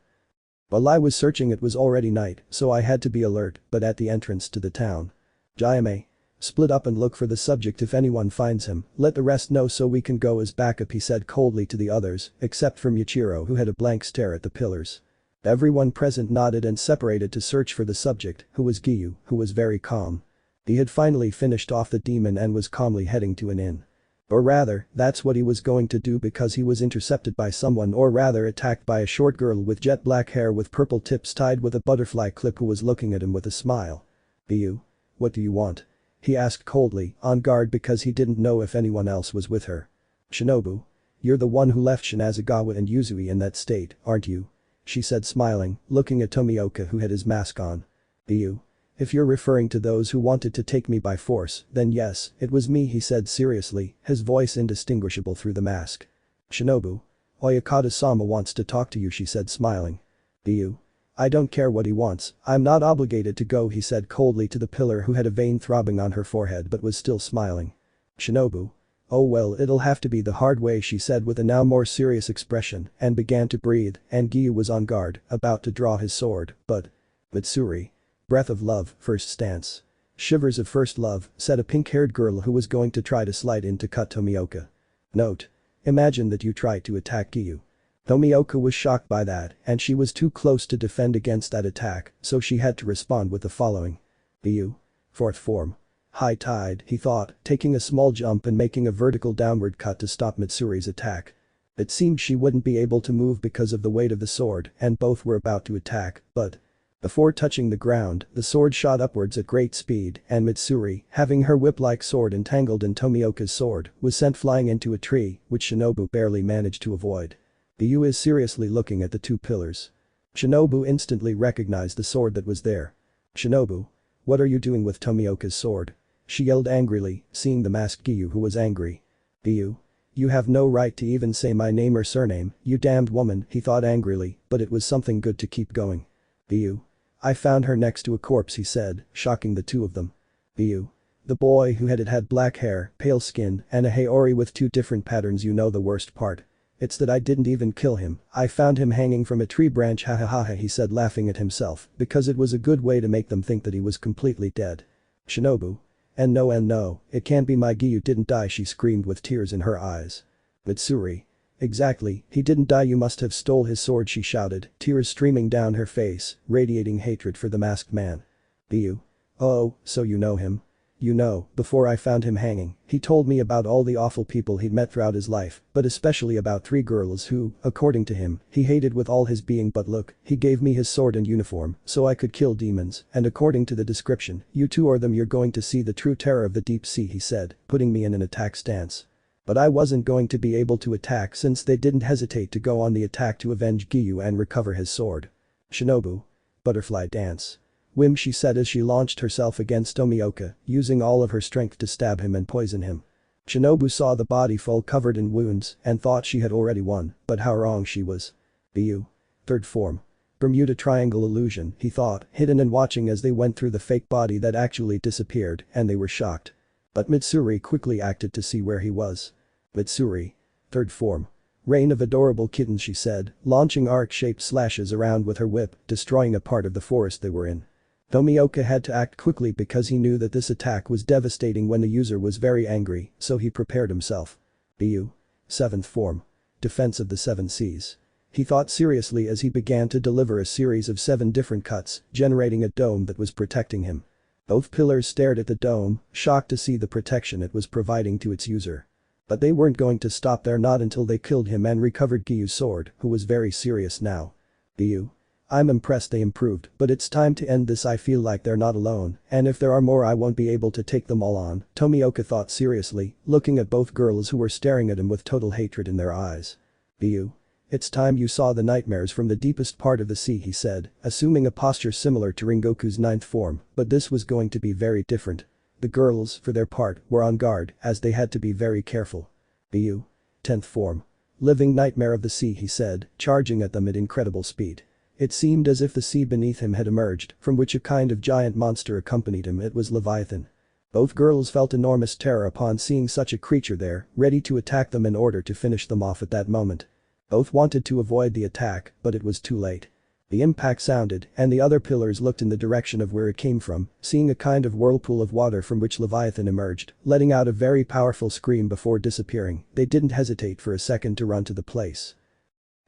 While I was searching it was already night, so I had to be alert, but at the entrance to the town. Jayame. Split up and look for the subject. If anyone finds him, let the rest know so we can go as backup, he said coldly to the others, except for Michiro, who had a blank stare at the pillars. Everyone present nodded and separated to search for the subject, who was Giyuu, who was very calm. He had finally finished off the demon and was calmly heading to an inn. Or rather, that's what he was going to do because he was intercepted by someone, or rather attacked by a short girl with jet black hair with purple tips tied with a butterfly clip who was looking at him with a smile. Giyuu. What do you want? He asked coldly, on guard because he didn't know if anyone else was with her. Shinobu. You're the one who left Shinazagawa and Yuzui in that state, aren't you? She said smiling, looking at Tomioka who had his mask on. Giyuu. If you're referring to those who wanted to take me by force, then yes, it was me, he said seriously, his voice indistinguishable through the mask. Shinobu. Oyakata-sama wants to talk to you, she said smiling. Giyuu. I don't care what he wants, I'm not obligated to go, he said coldly to the pillar who had a vein throbbing on her forehead but was still smiling. Shinobu. Oh well, it'll have to be the hard way, she said with a now more serious expression and began to breathe, and Giyuu was on guard, about to draw his sword, but. Mitsuri. Breath of love, first stance. Shivers of first love, said a pink-haired girl who was going to try to slide in to cut Tomioka. Note. Imagine that you try to attack Giyuu. Tomioka was shocked by that, and she was too close to defend against that attack, so she had to respond with the following. Giyuu. Fourth form. High tide, he thought, taking a small jump and making a vertical downward cut to stop Mitsuri's attack. It seemed she wouldn't be able to move because of the weight of the sword, and both were about to attack, but before touching the ground, the sword shot upwards at great speed, and Mitsuri, having her whip-like sword entangled in Tomioka's sword, was sent flying into a tree, which Shinobu barely managed to avoid. Giyuu is seriously looking at the two pillars. Shinobu instantly recognized the sword that was there. Shinobu. What are you doing with Tomioka's sword? She yelled angrily, seeing the masked Giyuu who was angry. Giyuu. You have no right to even say my name or surname, you damned woman, he thought angrily, but it was something good to keep going. Giyuu. I found her next to a corpse, he said, shocking the two of them. Giyuu. The boy who had black hair, pale skin, and a haori with two different patterns. You know the worst part. It's that I didn't even kill him, I found him hanging from a tree branch, ha ha ha ha, he said, laughing at himself, because it was a good way to make them think that he was completely dead. Shinobu. And no, it can't be, my Giyuu didn't die, she screamed with tears in her eyes. Mitsuri. Exactly, he didn't die, you must have stole his sword, she shouted, tears streaming down her face, radiating hatred for the masked man. Giyuu. Oh, so you know him? You know, before I found him hanging, he told me about all the awful people he'd met throughout his life, but especially about 3 girls who, according to him, he hated with all his being, but look, he gave me his sword and uniform, so I could kill demons, and according to the description, you 2 are them, you're going to see the true terror of the deep sea, he said, putting me in an attack stance. But I wasn't going to be able to attack since they didn't hesitate to go on the attack to avenge Giyuu and recover his sword. Shinobu. Butterfly dance. Whim, she said as she launched herself against Tomioka, using all of her strength to stab him and poison him. Shinobu saw the body full covered in wounds and thought she had already won, but how wrong she was. Giyuu. Third form. Bermuda Triangle illusion, he thought, hidden and watching as they went through the fake body that actually disappeared, and they were shocked. But Mitsuri quickly acted to see where he was. Mitsuri. Third form. Reign of adorable kittens, she said, launching arc-shaped slashes around with her whip, destroying a part of the forest they were in. Tomioka had to act quickly because he knew that this attack was devastating when the user was very angry, so he prepared himself. Giyuu. Seventh form. Defense of the 7 seas. He thought seriously as he began to deliver a series of 7 different cuts, generating a dome that was protecting him. Both pillars stared at the dome, shocked to see the protection it was providing to its user. But they weren't going to stop there, not until they killed him and recovered Giyuu's sword, who was very serious now. Giyuu. I'm impressed they improved, but it's time to end this. I feel like they're not alone, and if there are more I won't be able to take them all on, Tomioka thought seriously, looking at both girls who were staring at him with total hatred in their eyes. Giyuu. It's time you saw the nightmares from the deepest part of the sea, he said, assuming a posture similar to Rengoku's 9th form, but this was going to be very different. The girls, for their part, were on guard, as they had to be very careful. Giyuu. 10th form. Living nightmare of the sea, he said, charging at them at incredible speed. It seemed as if the sea beneath him had emerged, from which a kind of giant monster accompanied him. It was Leviathan. Both girls felt enormous terror upon seeing such a creature there, ready to attack them in order to finish them off at that moment. Both wanted to avoid the attack, but it was too late. The impact sounded, and the other pillars looked in the direction of where it came from, seeing a kind of whirlpool of water from which Leviathan emerged, letting out a very powerful scream before disappearing. They didn't hesitate for a second to run to the place.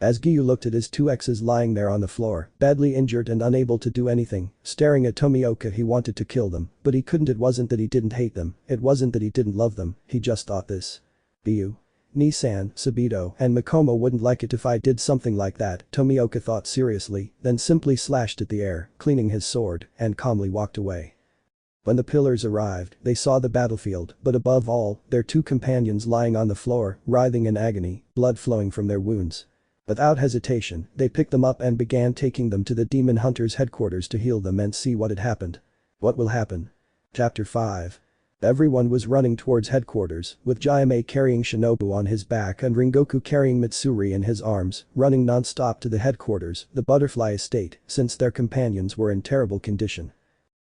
As Giyuu looked at his 2 exes lying there on the floor, badly injured and unable to do anything, staring at Tomioka, he wanted to kill them, but he couldn't. It wasn't that he didn't hate them, it wasn't that he didn't love them, he just thought this. Giyuu. Nissan, Sabito, and Mikomo wouldn't like it if I did something like that, Tomioka thought seriously, then simply slashed at the air, cleaning his sword, and calmly walked away. When the pillars arrived, they saw the battlefield, but above all, their 2 companions lying on the floor, writhing in agony, blood flowing from their wounds. Without hesitation, they picked them up and began taking them to the demon hunters' headquarters to heal them and see what had happened. What will happen? Chapter 5. Everyone was running towards headquarters, with Jaime carrying Shinobu on his back and Rengoku carrying Mitsuri in his arms, running non-stop to the headquarters, the butterfly estate, since their companions were in terrible condition.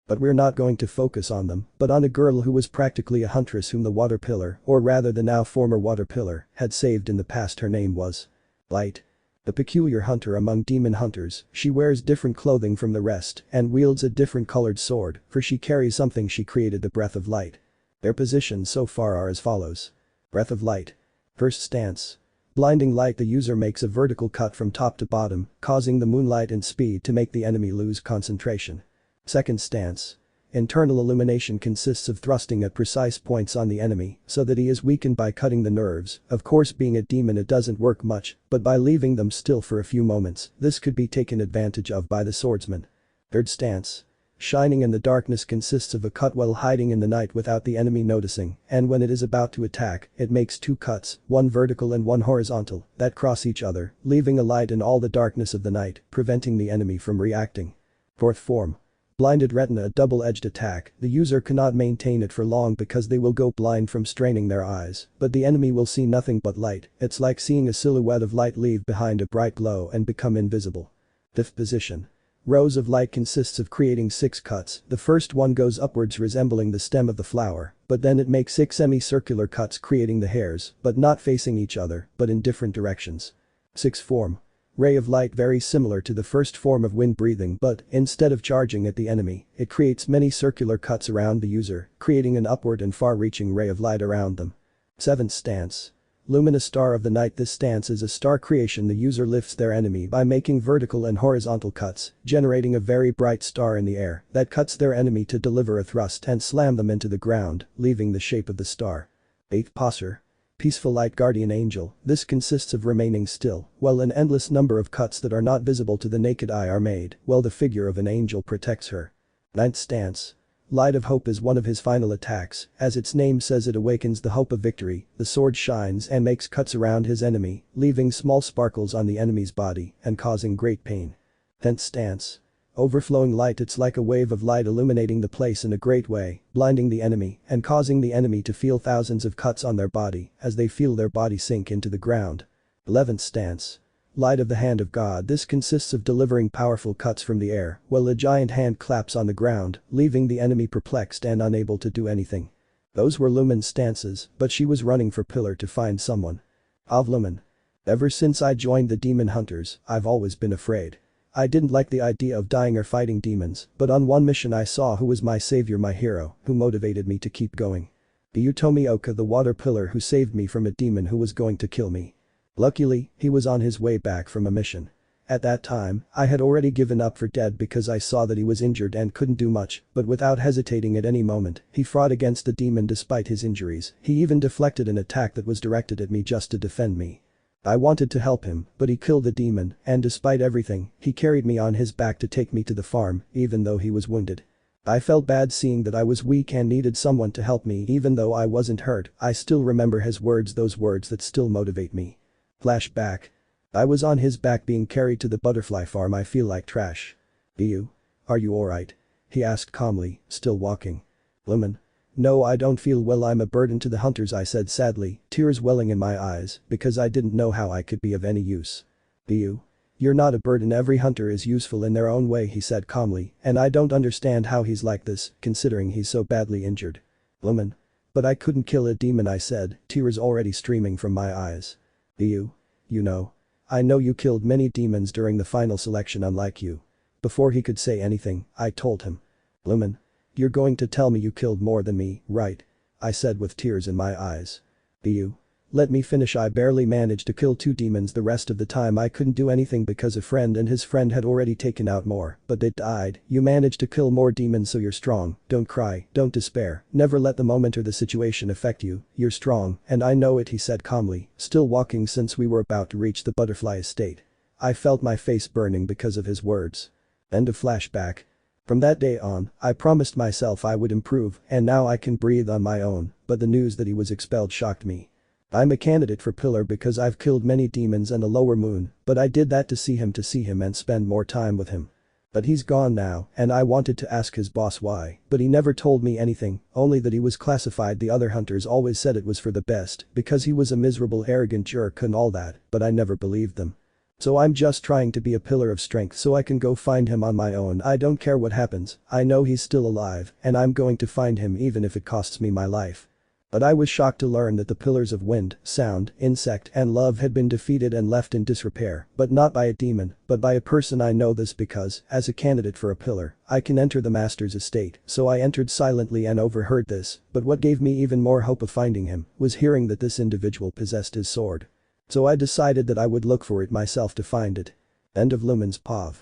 But we're not going to focus on them, but on a girl who was practically a huntress whom the water pillar, or rather the now former water pillar, had saved in the past. Her name was Light. The peculiar hunter among demon hunters, she wears different clothing from the rest and wields a different colored sword, for she carries something she created, the Breath of Light. Their positions so far are as follows. Breath of Light. First stance. Blinding light, the user makes a vertical cut from top to bottom, causing the moonlight and speed to make the enemy lose concentration. Second stance. Internal illumination consists of thrusting at precise points on the enemy so that he is weakened by cutting the nerves. Of course, being a demon it doesn't work much, but by leaving them still for a few moments, this could be taken advantage of by the swordsman. Third stance. Shining in the darkness consists of a cut while hiding in the night without the enemy noticing, and when it is about to attack, it makes two cuts, one vertical and one horizontal, that cross each other, leaving a light in all the darkness of the night, preventing the enemy from reacting. Fourth form. Blinded retina, a double-edged attack. The user cannot maintain it for long because they will go blind from straining their eyes, but the enemy will see nothing but light. It's like seeing a silhouette of light leave behind a bright glow and become invisible. Fifth position. Rows of light consists of creating 6 cuts. The first one goes upwards resembling the stem of the flower, but then it makes 6 semicircular cuts creating the hairs, but not facing each other, but in different directions. Sixth form. Ray of light, very similar to the first form of wind breathing, but instead of charging at the enemy, it creates many circular cuts around the user, creating an upward and far-reaching ray of light around them. Seventh stance. Luminous star of the night. This stance is a star creation. The user lifts their enemy by making vertical and horizontal cuts, generating a very bright star in the air that cuts their enemy to deliver a thrust and slam them into the ground, leaving the shape of the star. Eighth posture. Peaceful light, guardian angel. This consists of remaining still, while an endless number of cuts that are not visible to the naked eye are made, while the figure of an angel protects her. Ninth stance. Light of hope is one of his final attacks. As its name says, it awakens the hope of victory. The sword shines and makes cuts around his enemy, leaving small sparkles on the enemy's body and causing great pain. 10th stance. Overflowing light. It's like a wave of light illuminating the place in a great way, blinding the enemy and causing the enemy to feel thousands of cuts on their body as they feel their body sink into the ground. 11th stance. Light of the hand of God. This consists of delivering powerful cuts from the air while a giant hand claps on the ground, leaving the enemy perplexed and unable to do anything. Those were Lumen's stances, but she was running for Pillar to find someone. Of Lumen. Ever since I joined the demon hunters, I've always been afraid. I didn't like the idea of dying or fighting demons, but on one mission I saw who was my savior, my hero, who motivated me to keep going. Giyuu Tomioka, the water pillar who saved me from a demon who was going to kill me. Luckily, he was on his way back from a mission. At that time, I had already given up for dead because I saw that he was injured and couldn't do much, but without hesitating at any moment, he fought against the demon despite his injuries. He even deflected an attack that was directed at me just to defend me. I wanted to help him, but he killed the demon, and despite everything, he carried me on his back to take me to the farm, even though he was wounded. I felt bad seeing that I was weak and needed someone to help me. Even though I wasn't hurt, I still remember his words, those words that still motivate me. Flashback. I was on his back being carried to the butterfly farm. I feel like trash. Giyuu. Are you alright? He asked calmly, still walking. Lumen. No, I don't feel well. I'm a burden to the hunters, I said sadly, tears welling in my eyes, because I didn't know how I could be of any use. Giyuu. You're not a burden. Every hunter is useful in their own way, he said calmly, and I don't understand how he's like this, considering he's so badly injured. Lumen. But I couldn't kill a demon, I said, tears already streaming from my eyes. Giyuu. You know. I know you killed many demons during the final selection, unlike you. Before he could say anything, I told him. Lumen. You're going to tell me you killed more than me, right? I said with tears in my eyes. Giyuu. Let me finish. I barely managed to kill 2 demons. The rest of the time I couldn't do anything because a friend and his friend had already taken out more, but they died. You managed to kill more demons, so you're strong. Don't cry, don't despair, never let the moment or the situation affect you. You're strong, and I know it, he said calmly, still walking since we were about to reach the butterfly estate. I felt my face burning because of his words. End of flashback. From that day on, I promised myself I would improve, and now I can breathe on my own, but the news that he was expelled shocked me. I'm a candidate for Pillar because I've killed many demons and a lower moon, but I did that to see him and spend more time with him. But he's gone now, and I wanted to ask his boss why, but he never told me anything, only that he was classified. The other hunters always said it was for the best, because he was a miserable, arrogant jerk and all that, but I never believed them. So I'm just trying to be a pillar of strength so I can go find him on my own. I don't care what happens, I know he's still alive, and I'm going to find him even if it costs me my life. But I was shocked to learn that the pillars of wind, sound, insect, and love had been defeated and left in disrepair, but not by a demon, but by a person. I know this because, as a candidate for a pillar, I can enter the master's estate, so I entered silently and overheard this, but what gave me even more hope of finding him was hearing that this individual possessed his sword. So I decided that I would look for it myself to find it. End of Lumen's POV.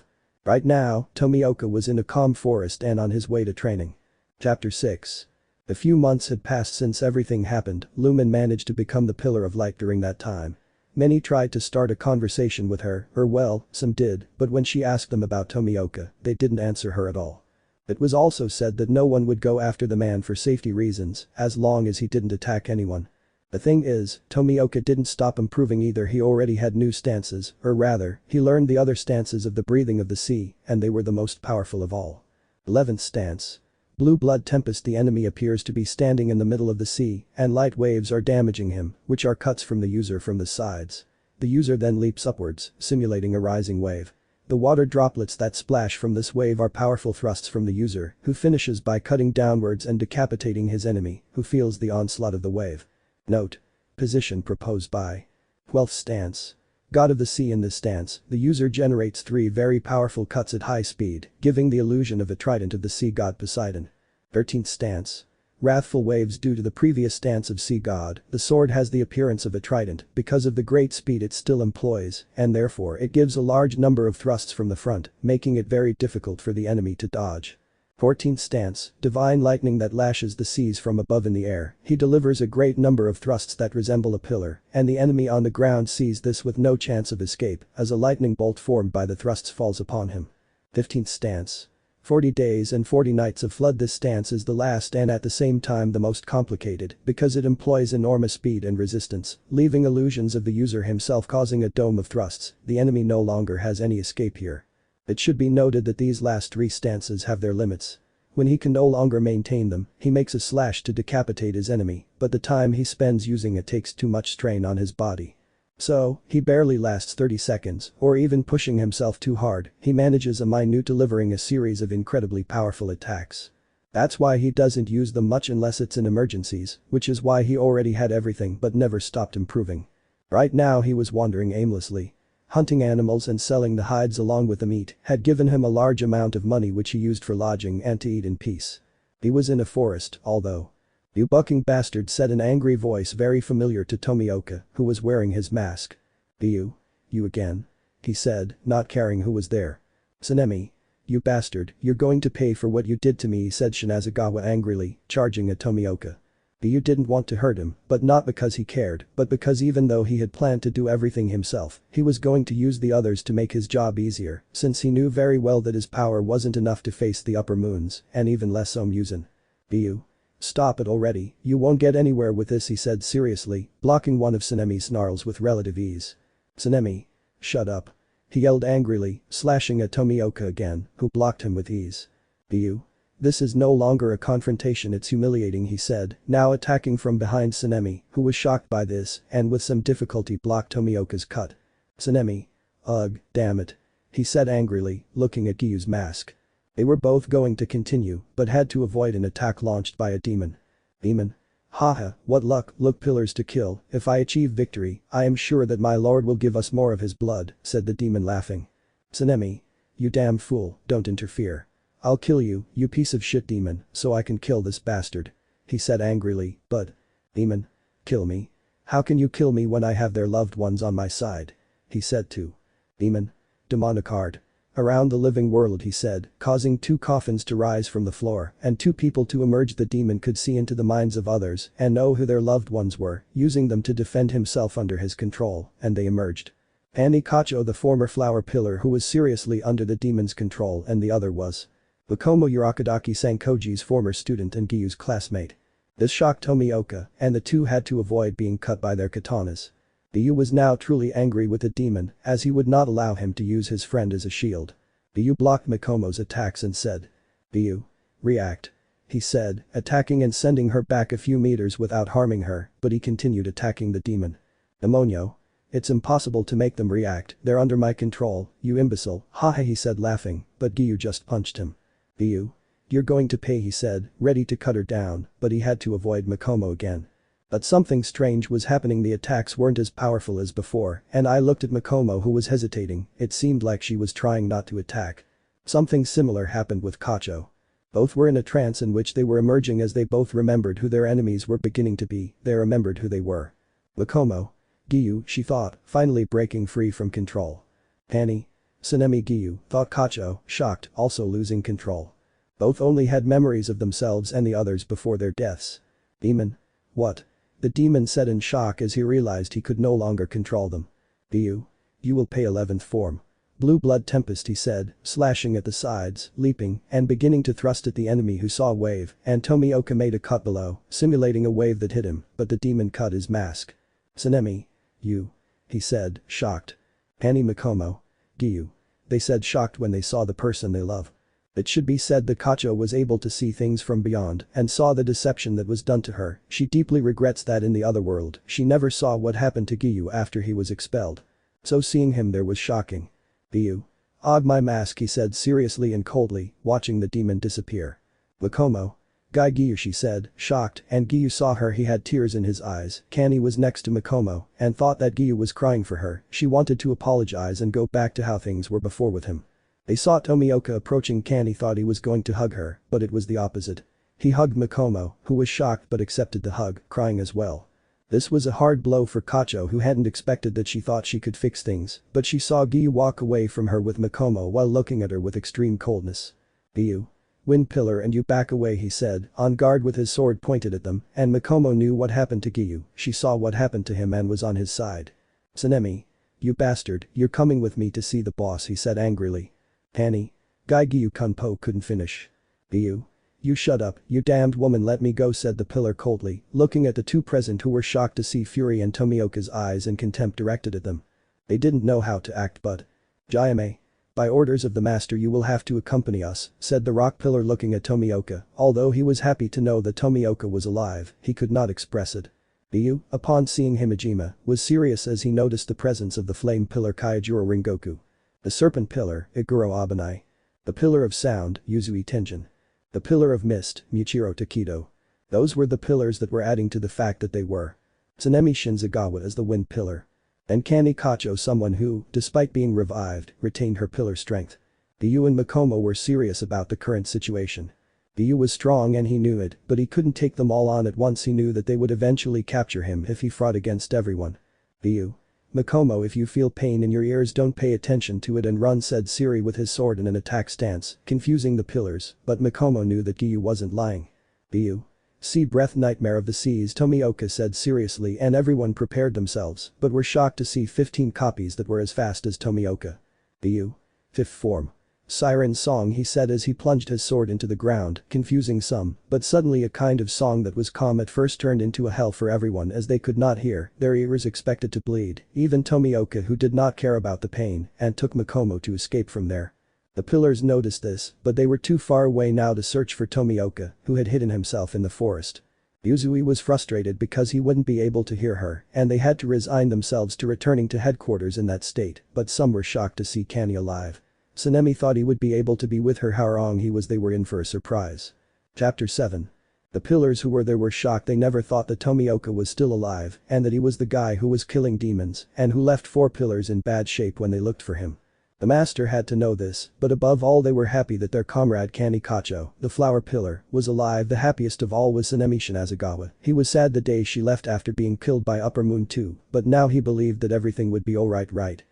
Right now, Tomioka was in a calm forest and on his way to training. Chapter 6. A few months had passed since everything happened. Lumen managed to become the pillar of light during that time. Many tried to start a conversation with her, or well, some did, but when she asked them about Tomioka, they didn't answer her at all. It was also said that no one would go after the man for safety reasons, as long as he didn't attack anyone. The thing is, Tomioka didn't stop improving either. He already had new stances, or rather, he learned the other stances of the breathing of the sea, and they were the most powerful of all. 11th stance. Blue Blood Tempest. The enemy appears to be standing in the middle of the sea, and light waves are damaging him, which are cuts from the user from the sides. The user then leaps upwards, simulating a rising wave. The water droplets that splash from this wave are powerful thrusts from the user, who finishes by cutting downwards and decapitating his enemy, who feels the onslaught of the wave. Note. Position proposed by 12th stance. God of the Sea. In this stance, the user generates 3 very powerful cuts at high speed, giving the illusion of a trident of the sea god Poseidon. 13th stance. Wrathful waves. Due to the previous stance of sea god, the sword has the appearance of a trident because of the great speed it still employs, and therefore it gives a large number of thrusts from the front, making it very difficult for the enemy to dodge. 14th stance. Divine lightning that lashes the seas from above in the air. He delivers a great number of thrusts that resemble a pillar, and the enemy on the ground sees this with no chance of escape, as a lightning bolt formed by the thrusts falls upon him. 15th stance. 40 days and 40 nights of flood. This stance is the last and at the same time the most complicated, because it employs enormous speed and resistance, leaving illusions of the user himself causing a dome of thrusts. The enemy no longer has any escape here. It should be noted that these last 3 stances have their limits. When he can no longer maintain them, he makes a slash to decapitate his enemy, but the time he spends using it takes too much strain on his body. So, he barely lasts 30 seconds, or even pushing himself too hard, he manages a minute delivering a series of incredibly powerful attacks. That's why he doesn't use them much unless it's in emergencies, which is why he already had everything but never stopped improving. Right now he was wandering aimlessly. Hunting animals and selling the hides along with the meat had given him a large amount of money which he used for lodging and to eat in peace. He was in a forest, although. "You bucking bastard," said an angry voice very familiar to Tomioka, who was wearing his mask. "You again?" he said, not caring who was there. "Tsunemi. You bastard, you're going to pay for what you did to me," said Shinazagawa angrily, charging at Tomioka. Giyuu didn't want to hurt him, but not because he cared, but because even though he had planned to do everything himself, he was going to use the others to make his job easier, since he knew very well that his power wasn't enough to face the upper moons, and even less so Muzan. "Giyuu. Stop it already, you won't get anywhere with this," he said seriously, blocking one of Tsunemi's snarls with relative ease. "Tsunemi. Shut up," he yelled angrily, slashing at Tomioka again, who blocked him with ease. "Giyuu. This is no longer a confrontation, it's humiliating," he said, now attacking from behind Tsunemi, who was shocked by this and with some difficulty blocked Tomioka's cut. "Tsunemi. Ugh, damn it," he said angrily, looking at Giyuu's mask. They were both going to continue, but had to avoid an attack launched by a demon. "Demon? Haha, what luck, look, pillars to kill, if I achieve victory, I am sure that my lord will give us more of his blood," said the demon laughing. "Tsunemi. You damn fool, don't interfere. I'll kill you, you piece of shit demon, so I can kill this bastard," he said angrily, but. "Demon? Kill me? How can you kill me when I have their loved ones on my side?" he said to. "Demon? Demonic heart. Around the living world," he said, causing 2 coffins to rise from the floor and 2 people to emerge. The demon could see into the minds of others and know who their loved ones were, using them to defend himself under his control, and they emerged. Annie Kacho, the former flower pillar who was seriously under the demon's control, and the other was Makomo Urakadaki, Sankoji's former student and Giyuu's classmate. This shocked Tomioka, and the 2 had to avoid being cut by their katanas. Giyuu was now truly angry with the demon, as he would not allow him to use his friend as a shield. Giyuu blocked Makomo's attacks and said. "Giyuu. React," he said, attacking and sending her back a few meters without harming her, but he continued attacking the demon. "Demonio. It's impossible to make them react, they're under my control, you imbecile, haha," he said laughing, but Giyuu just punched him. "Giyuu. You're going to pay," he said, ready to cut her down, but he had to avoid Makomo again. But something strange was happening. The attacks weren't as powerful as before, and I looked at Makomo, who was hesitating. It seemed like she was trying not to attack. Something similar happened with Kacho. Both were in a trance in which they were emerging as they both remembered who their enemies were beginning to be. They remembered who they were. "Makomo. Giyuu, she thought, finally breaking free from control. Annie. Tsunemi Giyuu, thought Kacho, shocked, also losing control. Both only had memories of themselves and the others before their deaths. Demon? What? The demon said in shock as he realized he could no longer control them. Giyuu? You will pay 11th form. Blue blood tempest, he said, slashing at the sides, leaping, and beginning to thrust at the enemy who saw a wave, and Tomioka made a cut below, simulating a wave that hit him, but the demon cut his mask. Tsunemi. You. He said, shocked. Annie Mikomo. Giyuu. They said shocked when they saw the person they love. It should be said that Kacho was able to see things from beyond and saw the deception that was done to her. She deeply regrets that in the other world, she never saw what happened to Giyuu after he was expelled. So seeing him there was shocking. Giyuu. Og my mask, he said seriously and coldly, watching the demon disappear. Mikomo. Guy Giyuu, she said, shocked, and Giyuu saw her. He had tears in his eyes. Kanny was next to Mikomo and thought that Giyuu was crying for her. She wanted to apologize and go back to how things were before with him. They saw Tomioka approaching. Kanny thought he was going to hug her, but it was the opposite. He hugged Mikomo, who was shocked but accepted the hug, crying as well. This was a hard blow for Kacho, who hadn't expected that. She thought she could fix things, but she saw Giyuu walk away from her with Mikomo while looking at her with extreme coldness. Giyuu. Wind pillar and you back away, he said, on guard with his sword pointed at them, and Mikomo knew what happened to Giyuu. She saw what happened to him and was on his side. Tsunemi. You bastard, you're coming with me to see the boss, he said angrily. Annie. Guy Giyuu Kunpo couldn't finish. Giyuu. You shut up, you damned woman, let me go, said the pillar coldly, looking at the two present who were shocked to see fury in Tomioka's eyes and contempt directed at them. They didn't know how to act but. Jayame. By orders of the master you will have to accompany us, said the rock pillar looking at Tomioka. Although he was happy to know that Tomioka was alive, he could not express it. Giyuu, upon seeing Himejima, was serious as he noticed the presence of the flame pillar Kaijuro Ringoku. The serpent pillar, Iguro Abanai. The pillar of sound, Yuzui Tenjin. The pillar of mist, Muichiro Takedo. Those were the pillars that were adding to the fact that they were. Tsunemi Shinzagawa as the wind pillar. And Kanny Kacho, someone who, despite being revived, retained her pillar strength. Giyuu and Mikomo were serious about the current situation. Giyuu was strong and he knew it, but he couldn't take them all on at once. He knew that they would eventually capture him if he fought against everyone. Giyuu. Mikomo, if you feel pain in your ears don't pay attention to it and run, said Siri with his sword in an attack stance, confusing the pillars, but Mikomo knew that Giyuu wasn't lying. Giyuu. Sea breath nightmare of the seas, Tomioka said seriously, and everyone prepared themselves but were shocked to see 15 copies that were as fast as Tomioka. Giyuu. Fifth form. Siren song, he said as he plunged his sword into the ground, confusing some, but suddenly a kind of song that was calm at first turned into a hell for everyone as they could not hear, their ears expected to bleed, even Tomioka who did not care about the pain and took Mikomo to escape from there. The pillars noticed this, but they were too far away now to search for Tomioka, who had hidden himself in the forest. Yuzui was frustrated because he wouldn't be able to hear her, and they had to resign themselves to returning to headquarters in that state, but some were shocked to see Kanny alive. Tsunemi thought he would be able to be with her. How wrong he was. They were in for a surprise. Chapter 7. The pillars who were there were shocked. They never thought that Tomioka was still alive and that he was the guy who was killing demons and who left 4 pillars in bad shape when they looked for him. The master had to know this, but above all they were happy that their comrade Kanny Kacho, the flower pillar, was alive. The happiest of all was Tsunemi Shinazagawa. He was sad the day she left after being killed by Upper Moon too, but now he believed that everything would be alright.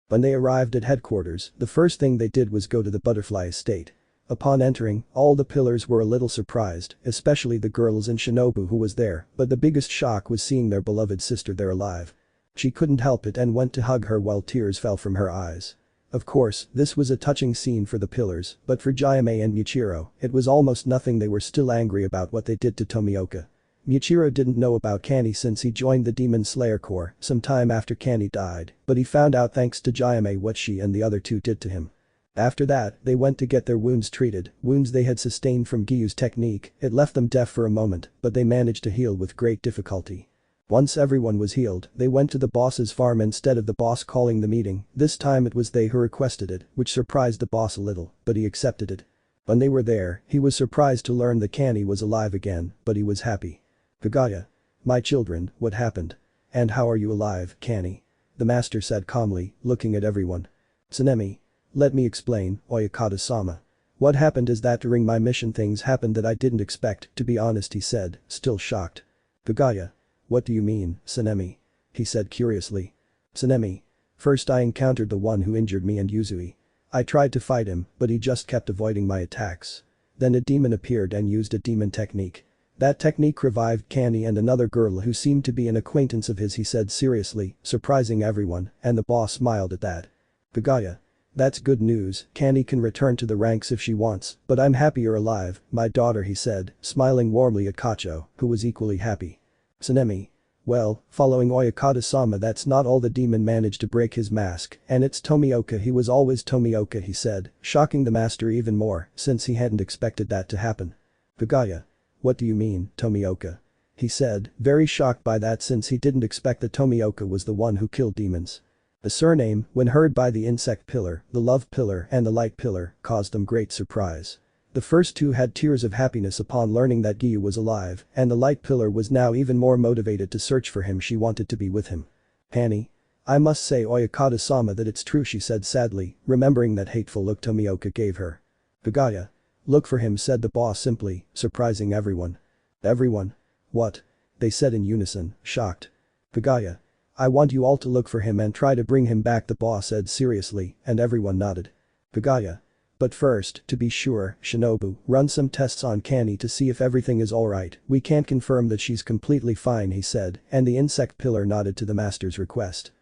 When they arrived at headquarters, the first thing they did was go to the butterfly estate. Upon entering, all the pillars were a little surprised, especially the girls and Shinobu who was there, but the biggest shock was seeing their beloved sister there alive. She couldn't help it and went to hug her while tears fell from her eyes. Of course, this was a touching scene for the pillars, but for Jayame and Muichiro, it was almost nothing. They were still angry about what they did to Tomioka. Muichiro didn't know about Kanny since he joined the Demon Slayer Corps some time after Kanny died, but he found out thanks to Jayame what she and the other two did to him. After that, they went to get their wounds treated, wounds they had sustained from Giyuu's technique. It left them deaf for a moment, but they managed to heal with great difficulty. Once everyone was healed, they went to the boss's farm instead of the boss calling the meeting. This time it was they who requested it, which surprised the boss a little, but he accepted it. When they were there, he was surprised to learn that Kanny was alive again, but he was happy. Kagaya. My children, what happened? And how are you alive, Kanny? The master said calmly, looking at everyone. Tsunemi. Let me explain, Oyakata-sama. What happened is that during my mission things happened that I didn't expect, to be honest, he said, still shocked. Kagaya. What do you mean, Tsunemi? he said curiously. Tsunemi. First I encountered the one who injured me and Yuzui. I tried to fight him, but he just kept avoiding my attacks. Then a demon appeared and used a demon technique. That technique revived Kani and another girl who seemed to be an acquaintance of his, he said seriously, surprising everyone, and the boss smiled at that. Pagaya. That's good news, Kani can return to the ranks if she wants, but I'm happy you're alive, my daughter, he said, smiling warmly at Kacho, who was equally happy. Tsunemi. Well, following Oyakata-sama, that's not all. The demon managed to break his mask, and it's Tomioka. He was always Tomioka, he said, shocking the master even more, since he hadn't expected that to happen. Pagaya. What do you mean, Tomioka? He said, very shocked by that since he didn't expect that Tomioka was the one who killed demons. The surname, when heard by the insect pillar, the love pillar and the light pillar, caused them great surprise. The first two had tears of happiness upon learning that Giyuu was alive, and the light pillar was now even more motivated to search for him. She wanted to be with him. Annie. I must say, Oyakata-sama, that it's true, she said sadly, remembering that hateful look Tomioka gave her. Pagaya. Look for him, said the boss simply, surprising everyone. Everyone? What? They said in unison, shocked. Pagaya. I want you all to look for him and try to bring him back, the boss said seriously, and everyone nodded. Pagaya. But first, to be sure, Shinobu, run some tests on Kani to see if everything is alright. We can't confirm that she's completely fine, he said, and the insect pillar nodded to the master's request.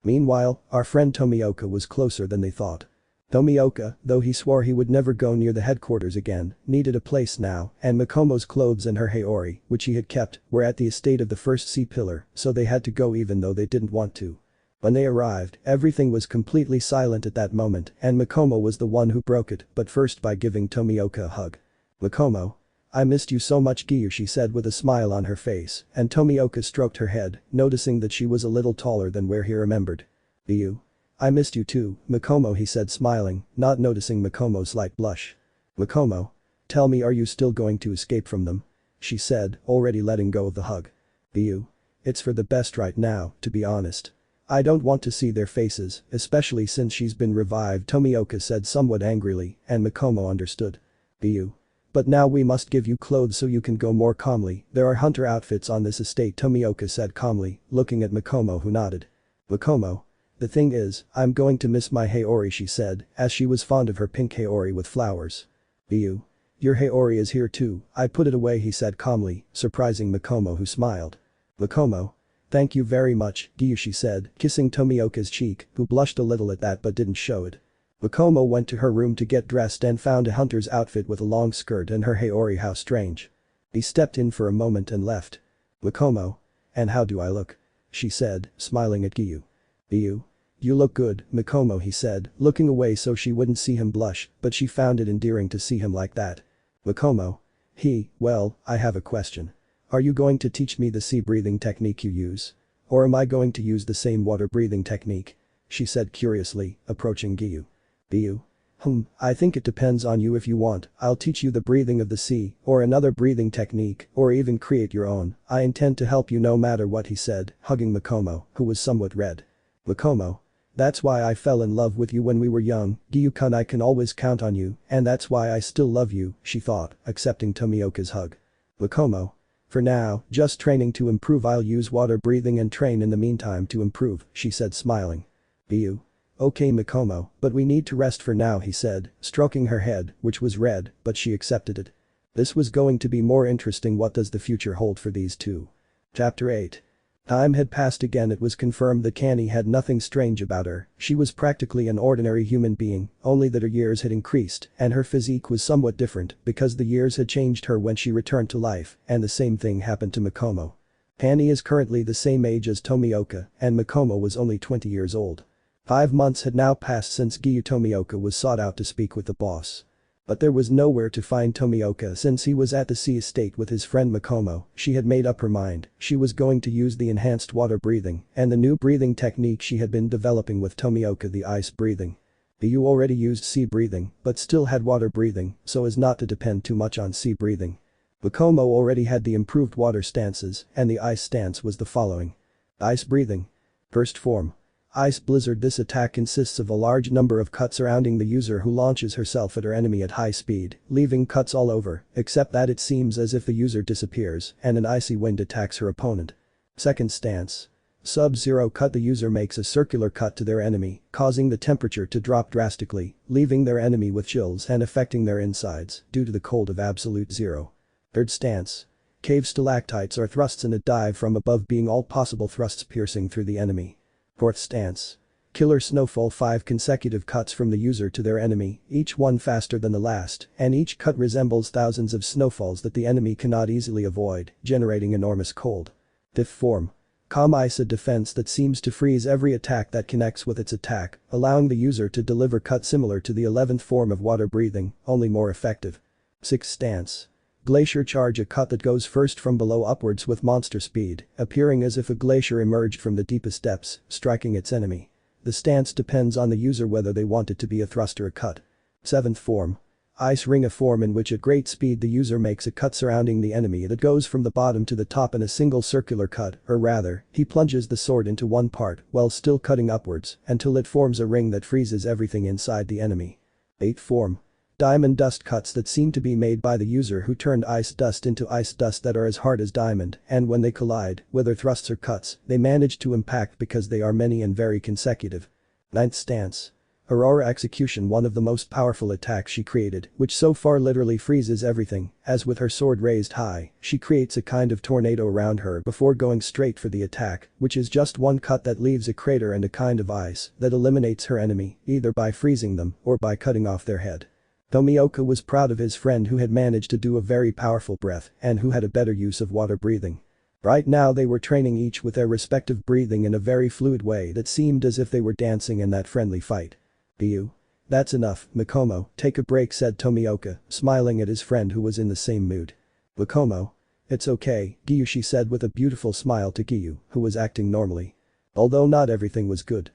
Meanwhile, our friend Tomioka was closer than they thought. Tomioka, though he swore he would never go near the headquarters again, needed a place now, and Mikomo's clothes and her haori, which he had kept, were at the estate of the first sea pillar, so they had to go even though they didn't want to. When they arrived, everything was completely silent at that moment, and Mikomo was the one who broke it, but first by giving Tomioka a hug. Mikomo. I missed you so much, Giyuu, she said with a smile on her face, and Tomioka stroked her head, noticing that she was a little taller than where he remembered. Giyuu. I missed you too, Mikomo, he said smiling, not noticing Mikomo's slight blush. Mikomo. Tell me, are you still going to escape from them? She said, already letting go of the hug. Giyuu. It's for the best right now, to be honest. I don't want to see their faces, especially since she's been revived, Tomioka said somewhat angrily, and Mikomo understood. Giyuu. But now we must give you clothes so you can go more calmly. There are hunter outfits on this estate, Tomioka said calmly, looking at Mikomo, who nodded. Mikomo. The thing is, I'm going to miss my haori, she said, as she was fond of her pink haori with flowers. Giyuu. Your haori is here too, I put it away, he said calmly, surprising Mikomo, who smiled. Mikomo. Thank you very much, Giyuu, she said, kissing Tomioka's cheek, who blushed a little at that but didn't show it. Mikomo went to her room to get dressed and found a hunter's outfit with a long skirt and her haori. How strange. He stepped in for a moment and left. Mikomo. And how do I look? She said, smiling at Giyuu. Giyuu. You look good, Mikomo, he said, looking away so she wouldn't see him blush, but she found it endearing to see him like that. Mikomo. Well, I have a question. Are you going to teach me the sea breathing technique you use? Or am I going to use the same water breathing technique? She said curiously, approaching Giyuu. Giyuu. I think it depends on you. If you want, I'll teach you the breathing of the sea, or another breathing technique, or even create your own. I intend to help you no matter what, he said, hugging Mikomo, who was somewhat red. Mikomo. That's why I fell in love with you when we were young, Giyuu-kun, I can always count on you, and that's why I still love you, she thought, accepting Tomioka's hug. Mikomo. For now, just training to improve. I'll use water breathing and train in the meantime to improve, she said smiling. Giyuu. Okay Mikomo, but we need to rest for now, he said, stroking her head, which was red, but she accepted it. This was going to be more interesting. What does the future hold for these two? Chapter 8. Time had passed again. It was confirmed that Kani had nothing strange about her. She was practically an ordinary human being, only that her years had increased, and her physique was somewhat different because the years had changed her when she returned to life, and the same thing happened to Mikomo. Kani is currently the same age as Tomioka, and Mikomo was only 20 years old. 5 months had now passed since Giyuu. Tomioka was sought out to speak with the boss. But there was nowhere to find Tomioka since he was at the sea estate with his friend Mikomo. She had made up her mind, she was going to use the enhanced water breathing and the new breathing technique she had been developing with Tomioka, the ice breathing. Giyuu already used sea breathing but still had water breathing so as not to depend too much on sea breathing. Mikomo already had the improved water stances and the ice stance was the following. Ice breathing. First form. Ice Blizzard. This attack consists of a large number of cuts surrounding the user who launches herself at her enemy at high speed, leaving cuts all over, except that it seems as if the user disappears and an icy wind attacks her opponent. Second stance. Sub-zero cut. The user makes a circular cut to their enemy, causing the temperature to drop drastically, leaving their enemy with chills and affecting their insides due to the cold of absolute zero. Third stance. Cave stalactites are thrusts in a dive from above, being all possible thrusts piercing through the enemy. Fourth stance. Killer snowfall. 5 consecutive cuts from the user to their enemy, each one faster than the last, and each cut resembles thousands of snowfalls that the enemy cannot easily avoid, generating enormous cold. Fifth form. Calm ice. A defense that seems to freeze every attack that connects with its attack, allowing the user to deliver cut similar to the 11th form of water breathing, only more effective. Sixth stance. Glacier charge. A cut that goes first from below upwards with monster speed, appearing as if a glacier emerged from the deepest depths, striking its enemy. The stance depends on the user whether they want it to be a thrust or a cut. Seventh form. Ice ring. A form in which at great speed the user makes a cut surrounding the enemy that goes from the bottom to the top in a single circular cut, or rather, he plunges the sword into one part while still cutting upwards until it forms a ring that freezes everything inside the enemy. Eighth form. Diamond dust. Cuts that seem to be made by the user who turned ice dust into ice dust that are as hard as diamond, and when they collide, whether thrusts or cuts, they manage to impact because they are many and very consecutive. Ninth stance. Aurora execution. One of the most powerful attacks she created, which so far literally freezes everything, as with her sword raised high, she creates a kind of tornado around her before going straight for the attack, which is just one cut that leaves a crater and a kind of ice that eliminates her enemy, either by freezing them or by cutting off their head. Tomioka was proud of his friend who had managed to do a very powerful breath and who had a better use of water breathing. Right now they were training each with their respective breathing in a very fluid way that seemed as if they were dancing in that friendly fight. Giyuu. That's enough, Mikomo, take a break, said Tomioka, smiling at his friend who was in the same mood. Mikomo. It's okay, Giyuu, she said with a beautiful smile to Giyuu, who was acting normally. Although not everything was good.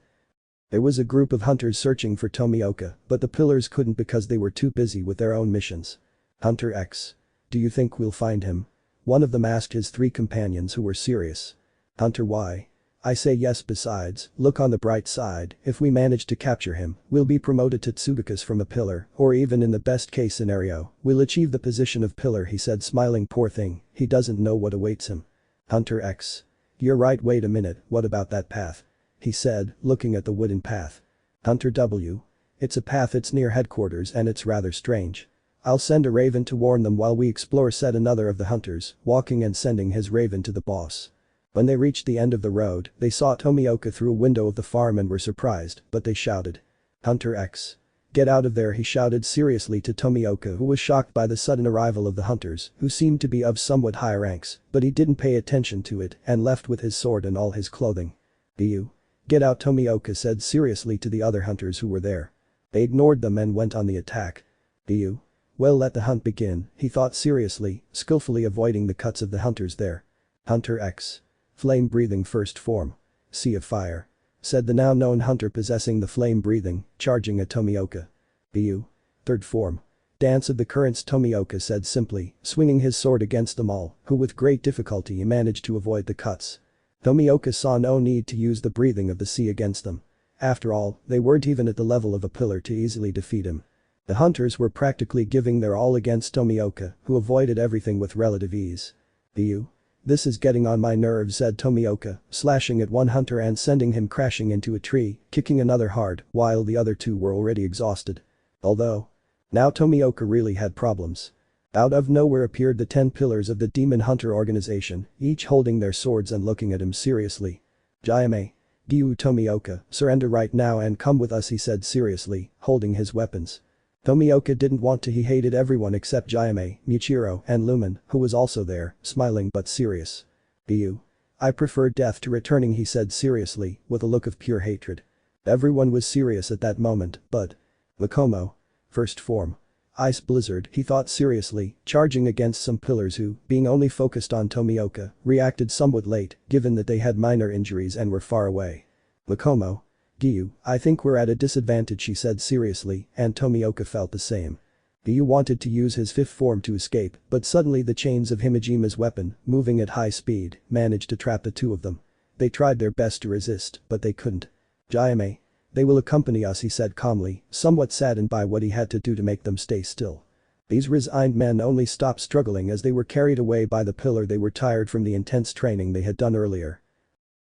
There was a group of hunters searching for Tomioka, but the pillars couldn't because they were too busy with their own missions. Hunter X. Do you think we'll find him? One of them asked his 3 companions who were serious. Hunter Y. I say yes. Besides, look on the bright side, if we manage to capture him, we'll be promoted to Tsugakas from a pillar, or even in the best case scenario, we'll achieve the position of pillar, he said, smiling. Poor thing, he doesn't know what awaits him. Hunter X. You're right. Wait a minute, what about that path? He said, looking at the wooden path. Hunter W. It's a path, it's near headquarters and it's rather strange. I'll send a raven to warn them while we explore, said another of the hunters, walking and sending his raven to the boss. When they reached the end of the road, they saw Tomioka through a window of the farm and were surprised, but they shouted. Hunter X. Get out of there, he shouted seriously to Tomioka, who was shocked by the sudden arrival of the hunters, who seemed to be of somewhat high ranks, but he didn't pay attention to it and left with his sword and all his clothing. Giyuu. Get out, Tomioka said seriously to the other hunters who were there. They ignored them and went on the attack. Giyuu. Well, let the hunt begin, he thought seriously, skillfully avoiding the cuts of the hunters there. Hunter X. Flame breathing. First form. Sea of fire. Said the now known hunter possessing the flame breathing, charging at Tomioka. Giyuu. Third form. Dance of the currents, Tomioka said simply, swinging his sword against them all, who with great difficulty managed to avoid the cuts. Tomioka saw no need to use the breathing of the sea against them. After all, they weren't even at the level of a pillar to easily defeat him. The hunters were practically giving their all against Tomioka, who avoided everything with relative ease. Giyuu. This is getting on my nerves, said Tomioka, slashing at one hunter and sending him crashing into a tree, kicking another hard, while the other 2 were already exhausted. Although. Now Tomioka really had problems. Out of nowhere appeared the 10 pillars of the Demon Hunter organization, each holding their swords and looking at him seriously. Jayame. Giyuu. Tomioka, surrender right now and come with us, he said seriously, holding his weapons. Tomioka didn't want to. He hated everyone except Jayame, Michiro, and Lumen, who was also there, smiling but serious. Giyuu. I prefer death to returning, he said seriously, with a look of pure hatred. Everyone was serious at that moment, but. Mikomo. First form. Ice blizzard, he thought seriously, charging against some pillars who, being only focused on Tomioka, reacted somewhat late, given that they had minor injuries and were far away. Mikomo. Giyuu, I think we're at a disadvantage, she said seriously, and Tomioka felt the same. Giyuu wanted to use his 5th form to escape, but suddenly the chains of Himejima's weapon, moving at high speed, managed to trap the 2 of them. They tried their best to resist, but they couldn't. Jayame. They will accompany us, he said calmly, somewhat saddened by what he had to do to make them stay still. These resigned men only stopped struggling as they were carried away by the pillar. They were tired from the intense training they had done earlier.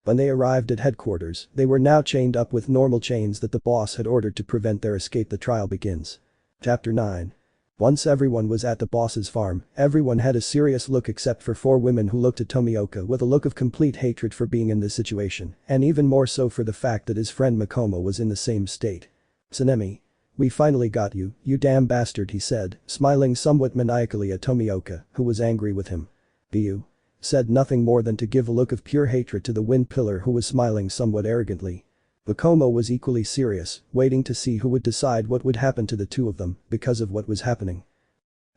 When they arrived at headquarters, they were now chained up with normal chains that the boss had ordered to prevent their escape. The trial begins. Chapter 9. Once everyone was at the boss's farm, everyone had a serious look except for 4 women who looked at Tomioka with a look of complete hatred for being in this situation, and even more so for the fact that his friend Makomo was in the same state. "Tsunemi. We finally got you, you damn bastard," he said, smiling somewhat maniacally at Tomioka, who was angry with him. Giyuu said nothing more than to give a look of pure hatred to the wind pillar, who was smiling somewhat arrogantly. Makomo was equally serious, waiting to see who would decide what would happen to the two of them because of what was happening.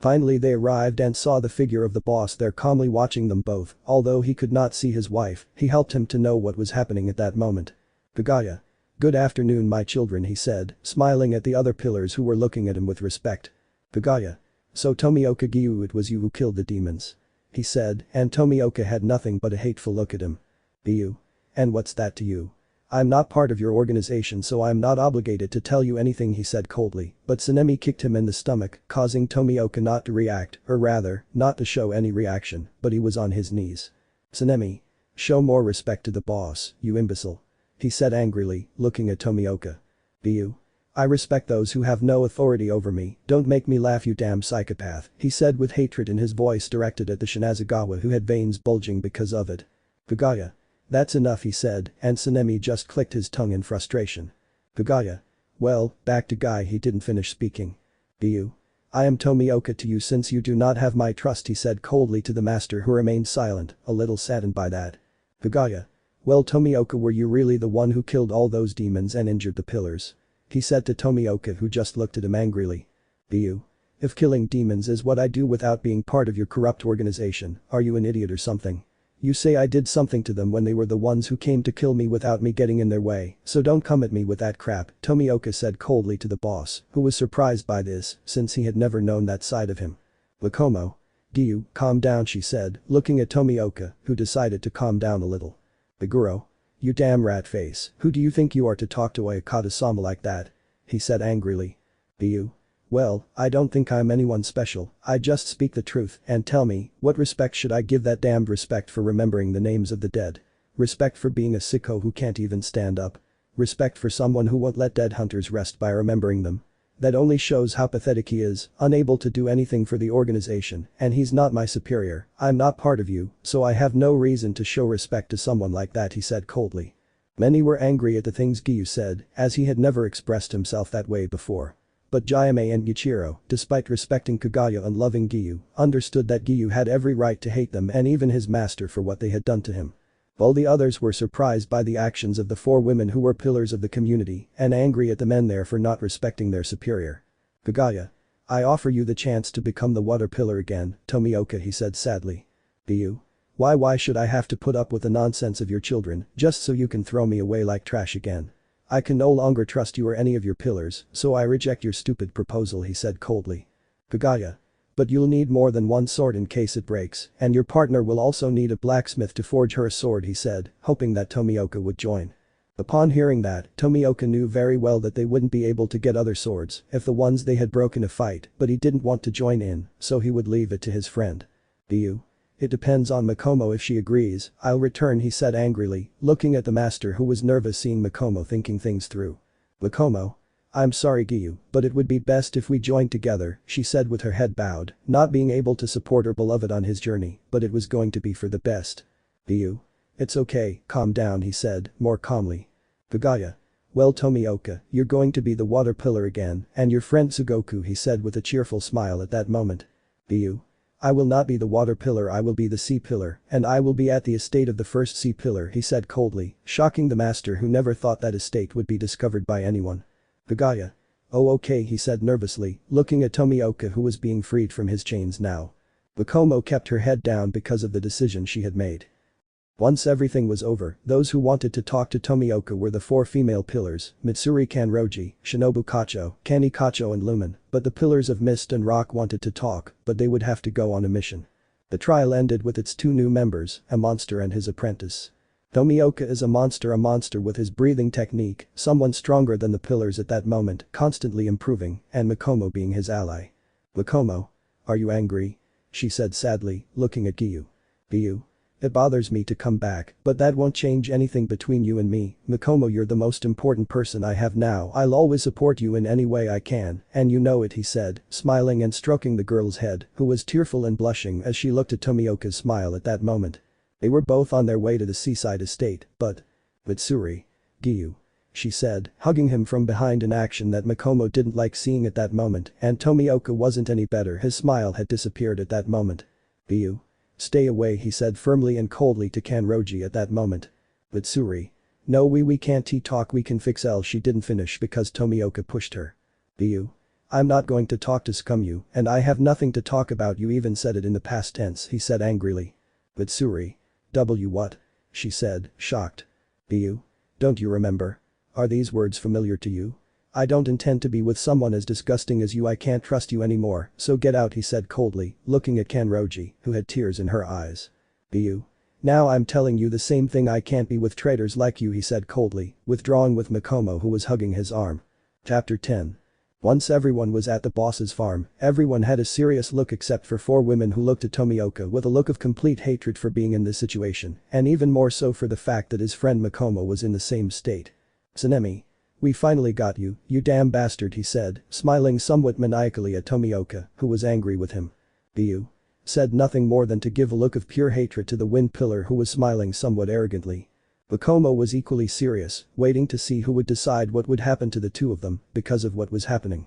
Finally they arrived and saw the figure of the boss there calmly watching them both. Although he could not see his wife, he helped him to know what was happening at that moment. "Kaguya. Good afternoon, my children," he said, smiling at the other pillars who were looking at him with respect. "Kaguya. So Tomioka Giyuu, it was you who killed the demons," he said, and Tomioka had nothing but a hateful look at him. "Giyuu. And what's that to you? I'm not part of your organization, so I'm not obligated to tell you anything," he said coldly, but Tsunemi kicked him in the stomach, causing Tomioka not to react, or rather, not to show any reaction, but he was on his knees. "Tsunemi. Show more respect to the boss, you imbecile," he said angrily, looking at Tomioka. "Giyuu. I respect those who have no authority over me, don't make me laugh, you damn psychopath," he said with hatred in his voice directed at the Shinazagawa, who had veins bulging because of it. "Kaguya. That's enough," he said, and Tsunemi just clicked his tongue in frustration. "Kaguya. Well, back to Guy." He didn't finish speaking. "Giyuu. I am Tomioka to you since you do not have my trust," he said coldly to the master, who remained silent, a little saddened by that. "Kaguya. Well, Tomioka, were you really the one who killed all those demons and injured the pillars?" he said to Tomioka, who just looked at him angrily. "Giyuu. If killing demons is what I do without being part of your corrupt organization, are you an idiot or something? You say I did something to them when they were the ones who came to kill me without me getting in their way, so don't come at me with that crap," Tomioka said coldly to the boss, who was surprised by this since he had never known that side of him. "Makomo. Giyuu, calm down," she said, looking at Tomioka, who decided to calm down a little. "Meguro. You damn rat face, who do you think you are to talk to Oyakata-sama like that?" he said angrily. "Giyuu. Well, I don't think I'm anyone special, I just speak the truth, and tell me, what respect should I give that damned respect for remembering the names of the dead? Respect for being a sicko who can't even stand up? Respect for someone who won't let dead hunters rest by remembering them? That only shows how pathetic he is, unable to do anything for the organization, and he's not my superior, I'm not part of you, so I have no reason to show respect to someone like that," he said coldly. Many were angry at the things Giyuu said, as he had never expressed himself that way before. But Jayame and Gichiro, despite respecting Kaguya and loving Giyuu, understood that Giyuu had every right to hate them and even his master for what they had done to him. While the others were surprised by the actions of the 4 women who were pillars of the community and angry at the men there for not respecting their superior. "Kaguya. I offer you the chance to become the water pillar again, Tomioka," he said sadly. "Giyuu. Why should I have to put up with the nonsense of your children just so you can throw me away like trash again? I can no longer trust you or any of your pillars, so I reject your stupid proposal," he said coldly. "Kaguya. But you'll need more than one sword in case it breaks, and your partner will also need a blacksmith to forge her a sword," he said, hoping that Tomioka would join. Upon hearing that, Tomioka knew very well that they wouldn't be able to get other swords if the ones they had broke in a fight, but he didn't want to join in, so he would leave it to his friend. "Giyuu. It depends on Makomo if she agrees, I'll return," he said angrily, looking at the master, who was nervous seeing Makomo thinking things through. "Makomo. I'm sorry, Giyuu, but it would be best if we joined together," she said with her head bowed, not being able to support her beloved on his journey, but it was going to be for the best. "Giyuu. It's okay, calm down," he said, more calmly. "Kaguya. Well, Tomioka, you're going to be the water pillar again, and your friend Sugoku," he said with a cheerful smile at that moment. "Giyuu. I will not be the water pillar, I will be the sea pillar, and I will be at the estate of the first sea pillar," he said coldly, shocking the master, who never thought that estate would be discovered by anyone. "Kaguya. Oh, okay," he said nervously, looking at Tomioka, who was being freed from his chains now. Makomo kept her head down because of the decision she had made. Once everything was over, those who wanted to talk to Tomioka were the 4 female pillars, Mitsuri Kanroji, Shinobu Kacho, Kani Kacho and Lumen, but the pillars of Mist and Rock wanted to talk, but they would have to go on a mission. The trial ended with its 2 new members, a monster and his apprentice. Tomioka is a monster with his breathing technique, someone stronger than the pillars at that moment, constantly improving, and Makomo being his ally. "Makomo. Are you angry?" she said sadly, looking at Giyuu. "Giyuu. It bothers me to come back, but that won't change anything between you and me. Mikomo, you're the most important person I have now. I'll always support you in any way I can, and you know it," he said, smiling and stroking the girl's head, who was tearful and blushing as she looked at Tomioka's smile at that moment. They were both on their way to the seaside estate, but Mitsuri. Giyuu. She said, hugging him from behind, an action that Mikomo didn't like seeing at that moment, and Tomioka wasn't any better. His smile had disappeared at that moment. Giyuu. Stay away, he said firmly and coldly to Kanroji at that moment. Mitsuri. No, we can't talk, we can fix L. She didn't finish because Tomioka pushed her. Giyuu. I'm not going to talk to Skumyu, and I have nothing to talk about. You even said it in the past tense, he said angrily. Mitsuri. What? She said, shocked. Giyuu. Don't you remember? Are these words familiar to you? I don't intend to be with someone as disgusting as you. I can't trust you anymore, so get out, he said coldly, looking at Kanroji, who had tears in her eyes. Giyuu. Now I'm telling you the same thing, I can't be with traitors like you, he said coldly, withdrawing with Mikomo, who was hugging his arm. Chapter 10. Once everyone was at the boss's farm, everyone had a serious look except for 4 women who looked at Tomioka with a look of complete hatred for being in this situation, and even more so for the fact that his friend Mikomo was in the same state. Tsunemi. We finally got you, you damn bastard, he said, smiling somewhat maniacally at Tomioka, who was angry with him. Giyuu. Said nothing more than to give a look of pure hatred to the wind pillar, who was smiling somewhat arrogantly. Mikomo was equally serious, waiting to see who would decide what would happen to the two of them because of what was happening.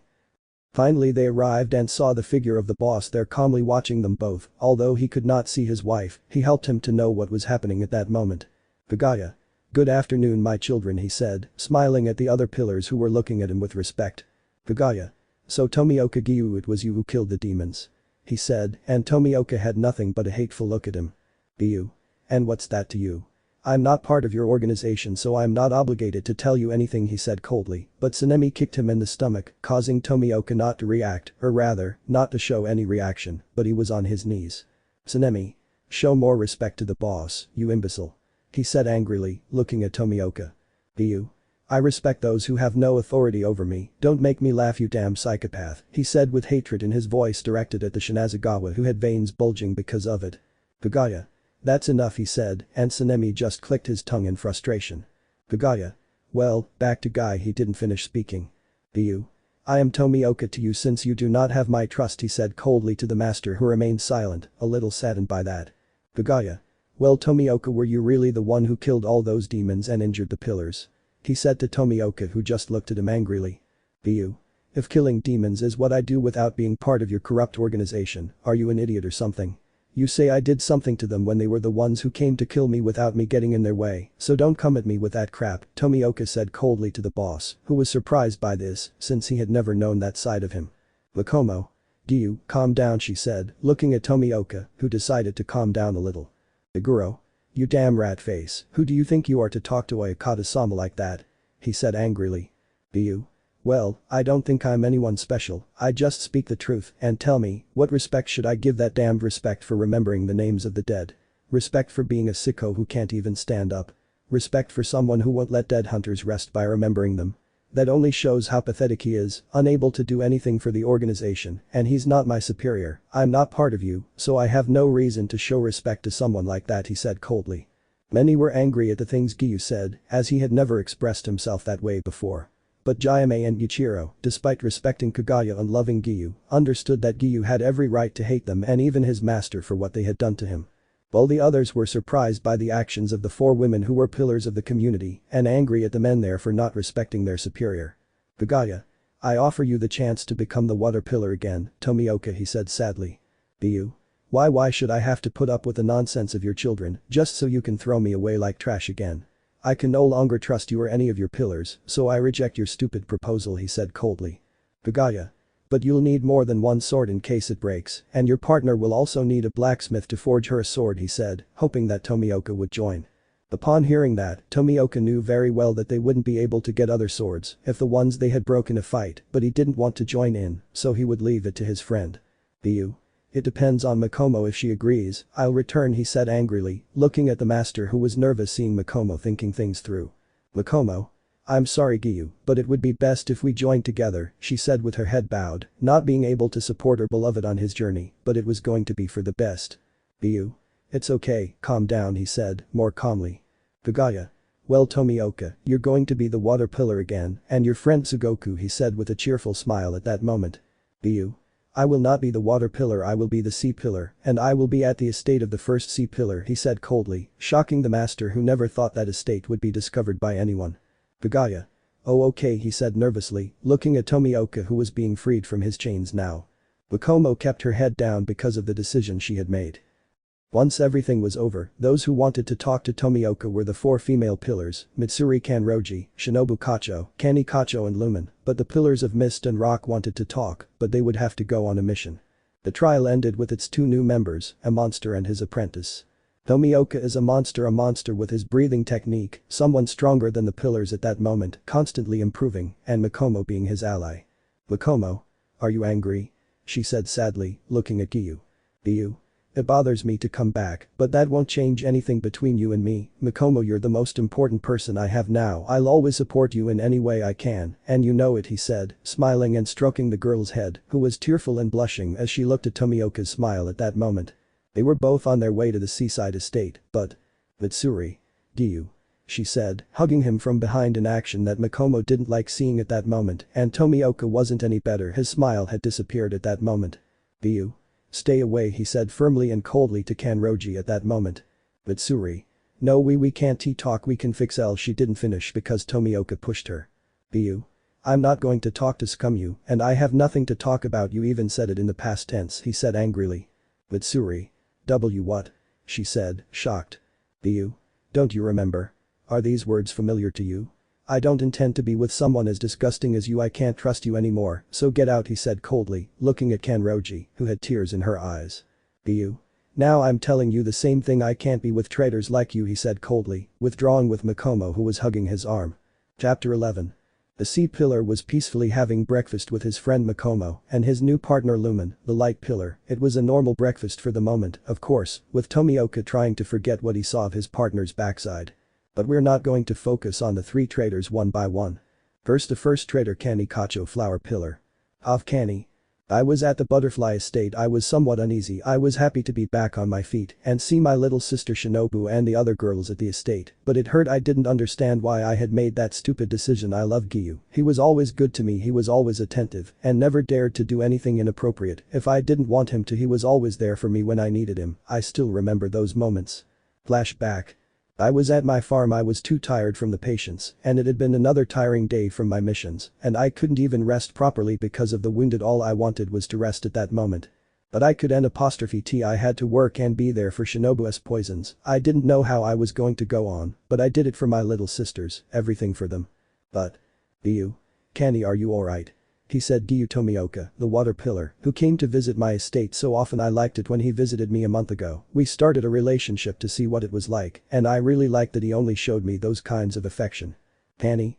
Finally they arrived and saw the figure of the boss there calmly watching them both. Although he could not see his wife, he helped him to know what was happening at that moment. Kagaya. Good afternoon, my children, he said, smiling at the other pillars who were looking at him with respect. Kagaya. So Tomioka Giyuu, it was you who killed the demons? He said, and Tomioka had nothing but a hateful look at him. Giyuu. And what's that to you? I'm not part of your organization, so I'm not obligated to tell you anything, he said coldly, but Tsunemi kicked him in the stomach, causing Tomioka not to react, or rather, not to show any reaction, but he was on his knees. Tsunemi. Show more respect to the boss, you imbecile. He said angrily, looking at Tomioka. Giyuu. I respect those who have no authority over me, don't make me laugh, you damn psychopath, he said with hatred in his voice directed at the Shinazagawa, who had veins bulging because of it. Kagaya. That's enough, he said, and Tsunemi just clicked his tongue in frustration. Kagaya. Well, back to Guy, he didn't finish speaking. Giyuu. I am Tomioka to you since you do not have my trust, he said coldly to the master, who remained silent, a little saddened by that. Kagaya. Well, Tomioka, were you really the one who killed all those demons and injured the pillars? He said to Tomioka, who just looked at him angrily. Giyuu. If killing demons is what I do without being part of your corrupt organization, are you an idiot or something? You say I did something to them when they were the ones who came to kill me without me getting in their way, so don't come at me with that crap, Tomioka said coldly to the boss, who was surprised by this, since he had never known that side of him. Mikomo. Giyuu, calm down, she said, looking at Tomioka, who decided to calm down a little. Iguro. You damn rat face, who do you think you are to talk to Oyakata-sama like that? He said angrily. Giyuu. Well, I don't think I'm anyone special, I just speak the truth, and tell me, what respect should I give that damned respect for remembering the names of the dead? Respect for being a sicko who can't even stand up? Respect for someone who won't let dead hunters rest by remembering them? That only shows how pathetic he is, unable to do anything for the organization, and he's not my superior, I'm not part of you, so I have no reason to show respect to someone like that, he said coldly. Many were angry at the things Giyuu said, as he had never expressed himself that way before. But Jayame and Ichiro, despite respecting Kagaya and loving Giyuu, understood that Giyuu had every right to hate them and even his master for what they had done to him. While the others were surprised by the actions of the 4 women who were pillars of the community and angry at the men there for not respecting their superior. Kagaya. I offer you the chance to become the water pillar again, Tomioka, he said sadly. Giyuu. Why should I have to put up with the nonsense of your children just so you can throw me away like trash again? I can no longer trust you or any of your pillars, so I reject your stupid proposal, he said coldly. Kagaya. But you'll need more than one sword in case it breaks, and your partner will also need a blacksmith to forge her a sword, he said, hoping that Tomioka would join. Upon hearing that, Tomioka knew very well that they wouldn't be able to get other swords if the ones they had broke in a fight, but he didn't want to join in, so he would leave it to his friend. Giyuu. It depends on Mikomo if she agrees, I'll return, he said angrily, looking at the master who was nervous seeing Mikomo thinking things through. Mikomo. I'm sorry, Giyuu, but it would be best if we joined together, she said with her head bowed, not being able to support her beloved on his journey, but it was going to be for the best. Giyuu. It's okay, calm down he said, more calmly. Kagaya. Well Tomioka, you're going to be the water pillar again, and your friend Sugoku he said with a cheerful smile at that moment. Giyuu. I will not be the water pillar I will be the sea pillar, and I will be at the estate of the first sea pillar he said coldly, shocking the master who never thought that estate would be discovered by anyone. Kagaya. Oh okay he said nervously, looking at Tomioka who was being freed from his chains now. Mikomo kept her head down because of the decision she had made. Once everything was over, those who wanted to talk to Tomioka were the four female pillars, Mitsuri Kanroji, Shinobu Kacho, Kani Kacho and Lumen, but the pillars of Mist and Rock wanted to talk, but they would have to go on a mission. The trial ended with its two new members, a monster and his apprentice. Tomioka is a monster with his breathing technique, someone stronger than the pillars at that moment, constantly improving, and Mikomo being his ally. Mikomo? Are you angry? She said sadly, looking at Giyuu. Giyuu? It bothers me to come back, but that won't change anything between you and me, Mikomo you're the most important person I have now I'll always support you in any way I can, and you know it he said, smiling and stroking the girl's head, who was tearful and blushing as she looked at Tomioka's smile at that moment. They were both on their way to the seaside estate, but… Mitsuri. Giyuu. She said, hugging him from behind in action that Mikomo didn't like seeing at that moment, and Tomioka wasn't any better his smile had disappeared at that moment. Giyuu. Stay away he said firmly and coldly to Kanroji at that moment. Mitsuri. No we can't talk we can fix L she didn't finish because Tomioka pushed her. Giyuu. I'm not going to talk to Scumyu, and I have nothing to talk about you even said it in the past tense he said angrily. Mitsuri. What? She said, shocked. Giyuu. Don't you remember? Are these words familiar to you? I don't intend to be with someone as disgusting as you I can't trust you anymore, so get out he said coldly, looking at Kanroji, who had tears in her eyes. Giyuu. Now I'm telling you the same thing I can't be with traitors like you he said coldly, withdrawing with Mikomo who was hugging his arm. Chapter 11. The sea pillar was peacefully having breakfast with his friend Mikomo and his new partner Lumen, the light pillar. It was a normal breakfast for the moment, of course, with Tomioka trying to forget what he saw of his partner's backside. But we're not going to focus on the three traitors one by one. First the first traitor Kani Kacho flower pillar. Of Kani. I was at the butterfly estate I was somewhat uneasy I was happy to be back on my feet and see my little sister Shinobu and the other girls at the estate, but it hurt I didn't understand why I had made that stupid decision I love Giyuu, he was always good to me he was always attentive and never dared to do anything inappropriate if I didn't want him to he was always there for me when I needed him, I still remember those moments. Flashback. I was at my farm I was too tired from the patients and it had been another tiring day from my missions and I couldn't even rest properly because of the wounded all I wanted was to rest at that moment. But I could T I had to work and be there for Shinobu's poisons, I didn't know how I was going to go on, but I did it for my little sisters, everything for them. But… Giyuu. Kani are you alright? He said Giyuu Tomioka, the water pillar, who came to visit my estate so often I liked it when he visited me a month ago, we started a relationship to see what it was like and I really liked that he only showed me those kinds of affection. Kani.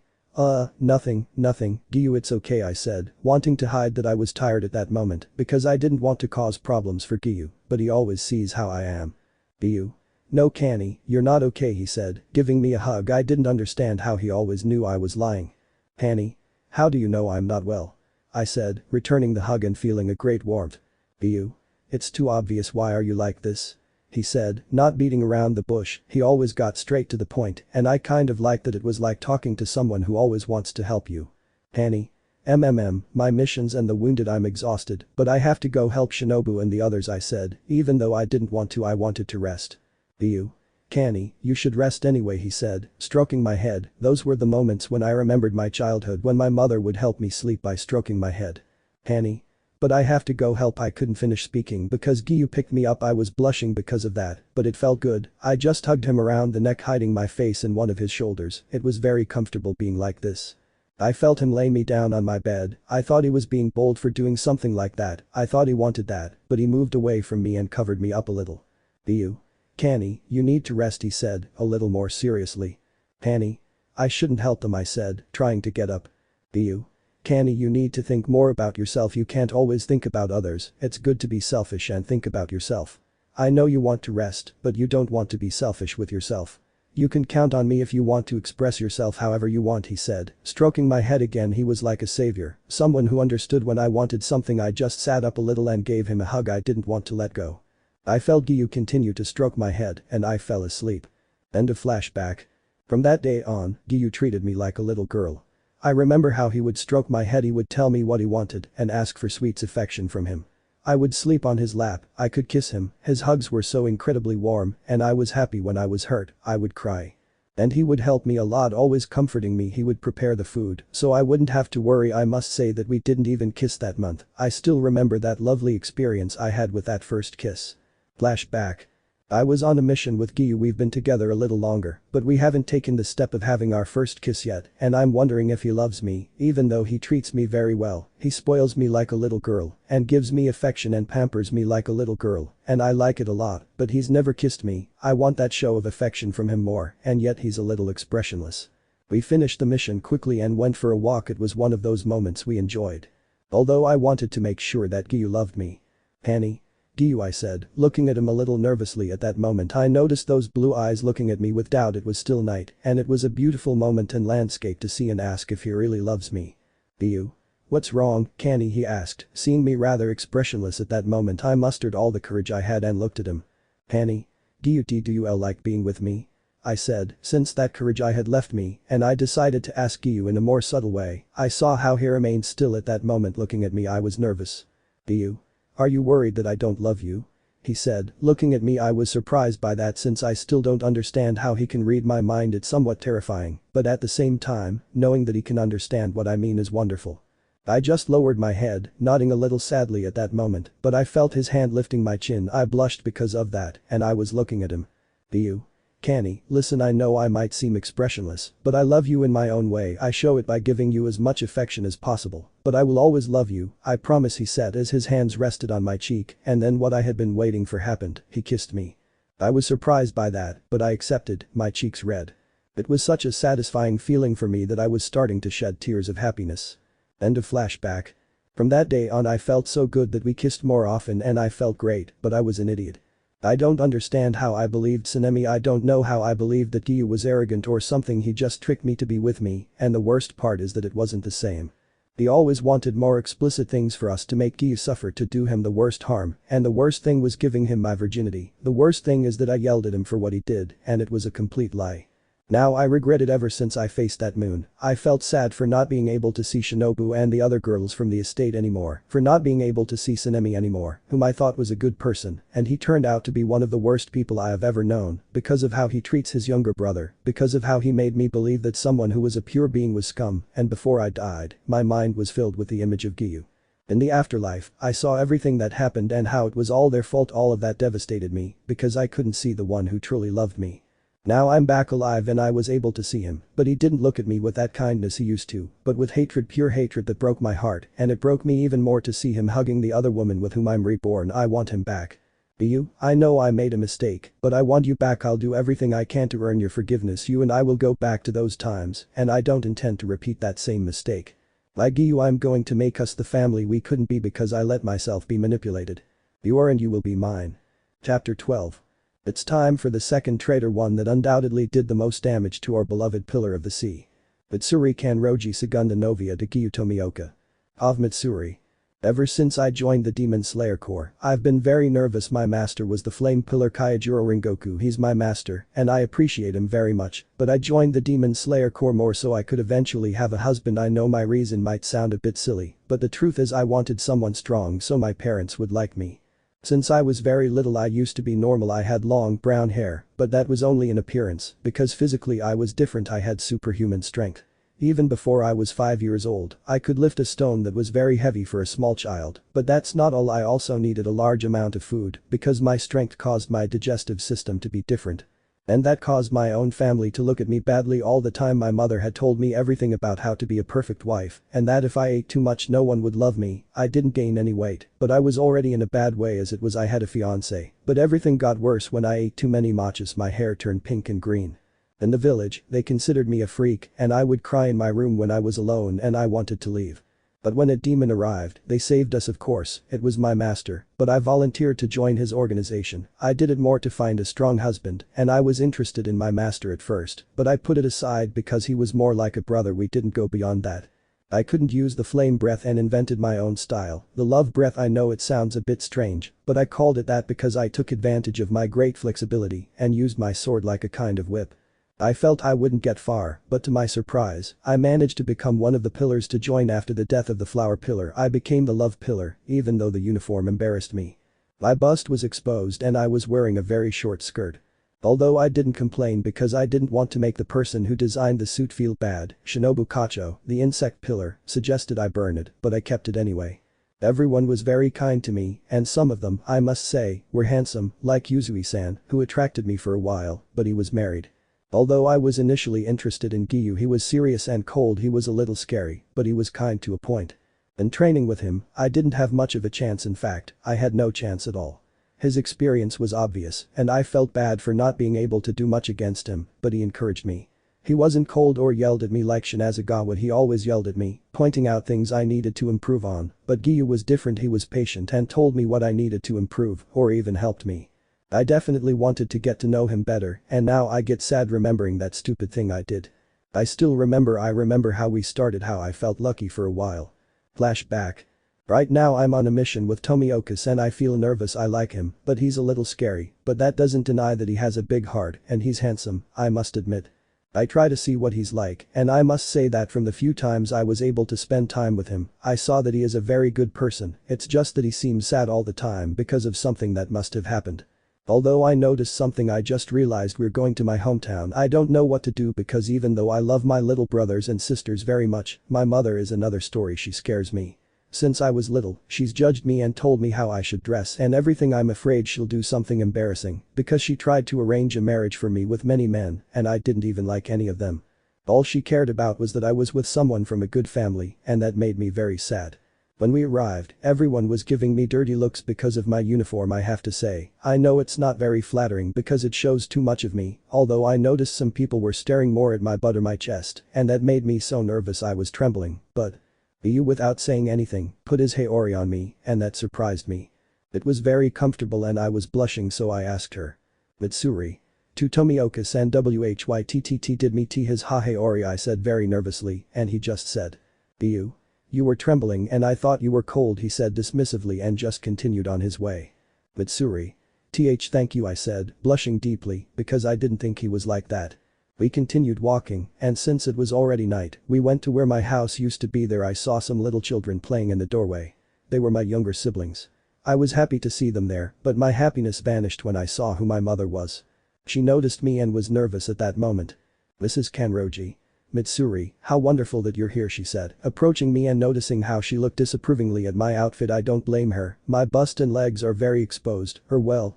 Nothing, Giyuu it's okay I said, wanting to hide that I was tired at that moment because I didn't want to cause problems for Giyuu, but he always sees how I am. Giyuu. No Kani, you're not okay he said, giving me a hug I didn't understand how he always knew I was lying. Kani. How do you know I'm not well? I said, returning the hug and feeling a great warmth. Giyuu. It's too obvious why are you like this? He said, not beating around the bush, he always got straight to the point and I kind of liked that it was like talking to someone who always wants to help you. Kani. My missions and the wounded I'm exhausted, but I have to go help Shinobu and the others I said, even though I didn't want to I wanted to rest. Giyuu. Kani, you should rest anyway he said, stroking my head, those were the moments when I remembered my childhood when my mother would help me sleep by stroking my head. Kani. But I have to go help I couldn't finish speaking because Giyuu picked me up I was blushing because of that, but it felt good, I just hugged him around the neck hiding my face in one of his shoulders, it was very comfortable being like this. I felt him lay me down on my bed, I thought he was being bold for doing something like that, I thought he wanted that, but he moved away from me and covered me up a little. Giyuu. Kani, you need to rest he said, a little more seriously. Kani. I shouldn't help them I said, trying to get up. Giyuu. Kani you need to think more about yourself you can't always think about others, it's good to be selfish and think about yourself. I know you want to rest, but you don't want to be selfish with yourself. You can count on me if you want to express yourself however you want he said, stroking my head again he was like a savior, someone who understood when I wanted something I just sat up a little and gave him a hug I didn't want to let go. I felt Giyuu continue to stroke my head and I fell asleep. End of flashback. From that day on, Giyuu treated me like a little girl. I remember how he would stroke my head, he would tell me what he wanted and ask for sweet affection from him. I would sleep on his lap, I could kiss him, his hugs were so incredibly warm and I was happy. When I was hurt, I would cry. And he would help me a lot, always comforting me. He would prepare the food so I wouldn't have to worry. I must say that we didn't even kiss that month. I still remember that lovely experience I had with that first kiss. Flashback. I was on a mission with Giyuu. We've been together a little longer, but we haven't taken the step of having our first kiss yet, and I'm wondering if he loves me, even though he treats me very well. He spoils me like a little girl and gives me affection and pampers me like a little girl, and I like it a lot, but he's never kissed me. I want that show of affection from him more, and yet he's a little expressionless. We finished the mission quickly and went for a walk. It was one of those moments we enjoyed. Although I wanted to make sure that Giyuu loved me. Annie. Giyuu, I said, looking at him a little nervously. At that moment I noticed those blue eyes looking at me with doubt. It was still night and it was a beautiful moment and landscape to see and ask if he really loves me. Giyuu? What's wrong, Kenny? He asked, seeing me rather expressionless at that moment. I mustered all the courage I had and looked at him. Annie? Giyuu, do you like being with me? I said, since that courage I had left me, and I decided to ask Giyuu in a more subtle way. I saw how he remained still at that moment looking at me. I was nervous. Giyuu? Are you worried that I don't love you? He said, looking at me. I was surprised by that since I still don't understand how he can read my mind. It's somewhat terrifying, but at the same time, knowing that he can understand what I mean is wonderful. I just lowered my head, nodding a little sadly at that moment, but I felt his hand lifting my chin. I blushed because of that, and I was looking at him. Giyuu? Kenny, listen, I know I might seem expressionless, but I love you in my own way. I show it by giving you as much affection as possible, but I will always love you, I promise, he said as his hands rested on my cheek, and then what I had been waiting for happened. He kissed me. I was surprised by that, but I accepted, my cheeks red. It was such a satisfying feeling for me that I was starting to shed tears of happiness. End of flashback. From that day on I felt so good that we kissed more often and I felt great, but I was an idiot. I don't understand how I believed Tsunemi. I don't know how I believed that Giyuu was arrogant or something. He just tricked me to be with me, and the worst part is that it wasn't the same. He always wanted more explicit things for us to make Giyuu suffer, to do him the worst harm, and the worst thing was giving him my virginity. The worst thing is that I yelled at him for what he did, and it was a complete lie. Now I regret it ever since I faced that moon. I felt sad for not being able to see Shinobu and the other girls from the estate anymore, for not being able to see Tsunemi anymore, whom I thought was a good person, and he turned out to be one of the worst people I have ever known, because of how he treats his younger brother, because of how he made me believe that someone who was a pure being was scum, and before I died, my mind was filled with the image of Giyuu. In the afterlife, I saw everything that happened and how it was all their fault. All of that devastated me, because I couldn't see the one who truly loved me. Now I'm back alive and I was able to see him, but he didn't look at me with that kindness he used to, but with hatred, pure hatred that broke my heart, and it broke me even more to see him hugging the other woman with whom I'm reborn. I want him back. Giyuu, I know I made a mistake, but I want you back. I'll do everything I can to earn your forgiveness. You and I will go back to those times, and I don't intend to repeat that same mistake. Like Giyuu, I'm going to make us the family we couldn't be because I let myself be manipulated. You are and you will be mine. Chapter 12. It's time for the second traitor, one that undoubtedly did the most damage to our beloved Pillar of the Sea. Mitsuri Kanroji Segunda Novia de Giyuu Tomioka. Of Mitsuri. Ever since I joined the Demon Slayer Corps, I've been very nervous. My master was the Flame Pillar Kaijuro Ringoku. He's my master, and I appreciate him very much, but I joined the Demon Slayer Corps more so I could eventually have a husband. I know my reason might sound a bit silly, but the truth is I wanted someone strong so my parents would like me. Since I was very little I used to be normal. I had long brown hair, but that was only in appearance, because physically I was different. I had superhuman strength. Even before I was 5 years old, I could lift a stone that was very heavy for a small child, but that's not all. I also needed a large amount of food, because my strength caused my digestive system to be different. And that caused my own family to look at me badly all the time. My mother had told me everything about how to be a perfect wife, and that if I ate too much no one would love me. I didn't gain any weight, but I was already in a bad way as it was. I had a fiancé, but everything got worse when I ate too many matchas. My hair turned pink and green. In the village, they considered me a freak, and I would cry in my room when I was alone and I wanted to leave. But when a demon arrived, they saved us. Of course, it was my master, but I volunteered to join his organization. I did it more to find a strong husband, and I was interested in my master at first, but I put it aside because he was more like a brother. We didn't go beyond that. I couldn't use the flame breath and invented my own style, the love breath. I know it sounds a bit strange, but I called it that because I took advantage of my great flexibility and used my sword like a kind of whip. I felt I wouldn't get far, but to my surprise, I managed to become one of the pillars to join. After the death of the flower pillar, I became the love pillar, even though the uniform embarrassed me. My bust was exposed and I was wearing a very short skirt. Although I didn't complain because I didn't want to make the person who designed the suit feel bad, Shinobu Kacho, the insect pillar, suggested I burn it, but I kept it anyway. Everyone was very kind to me, and some of them, I must say, were handsome, like Yuzui-san, who attracted me for a while, but he was married. Although I was initially interested in Giyuu, he was serious and cold. He was a little scary, but he was kind to a point. In training with him, I didn't have much of a chance. In fact, I had no chance at all. His experience was obvious, and I felt bad for not being able to do much against him, but he encouraged me. He wasn't cold or yelled at me like Shinazagawa. He always yelled at me, pointing out things I needed to improve on, but Giyuu was different. He was patient and told me what I needed to improve, or even helped me. I definitely wanted to get to know him better, and now I get sad remembering that stupid thing I did. I remember how we started, how I felt lucky for a while. Flashback. Right now I'm on a mission with Tomioka-san. I feel nervous. I like him, but he's a little scary, but that doesn't deny that he has a big heart and he's handsome, I must admit. I try to see what he's like, and I must say that from the few times I was able to spend time with him, I saw that he is a very good person. It's just that he seems sad all the time because of something that must have happened. Although I noticed something, I just realized we're going to my hometown. I don't know what to do because even though I love my little brothers and sisters very much, my mother is another story. She scares me. Since I was little, she's judged me and told me how I should dress and everything. I'm afraid she'll do something embarrassing because she tried to arrange a marriage for me with many men and I didn't even like any of them. All she cared about was that I was with someone from a good family, and that made me very sad. When we arrived, everyone was giving me dirty looks because of my uniform. I have to say, I know it's not very flattering because it shows too much of me, although I noticed some people were staring more at my butt or my chest, and that made me so nervous I was trembling, but Giyuu, without saying anything, put his haori on me, and that surprised me. It was very comfortable and I was blushing, so I asked her. Mitsuri. To Tomioka-san, whytt did me tea his haori, I said very nervously, and he just said. Giyuu. You were trembling and I thought you were cold, he said dismissively and just continued on his way. Mitsuri. Thank you, I said, blushing deeply, because I didn't think he was like that. We continued walking, and since it was already night, we went to where my house used to be. There I saw some little children playing in the doorway. They were my younger siblings. I was happy to see them there, but my happiness vanished when I saw who my mother was. She noticed me and was nervous at that moment. Mrs. Kanroji. Mitsuri, how wonderful that you're here, she said, approaching me and noticing how she looked disapprovingly at my outfit. I don't blame her. My bust and legs are very exposed,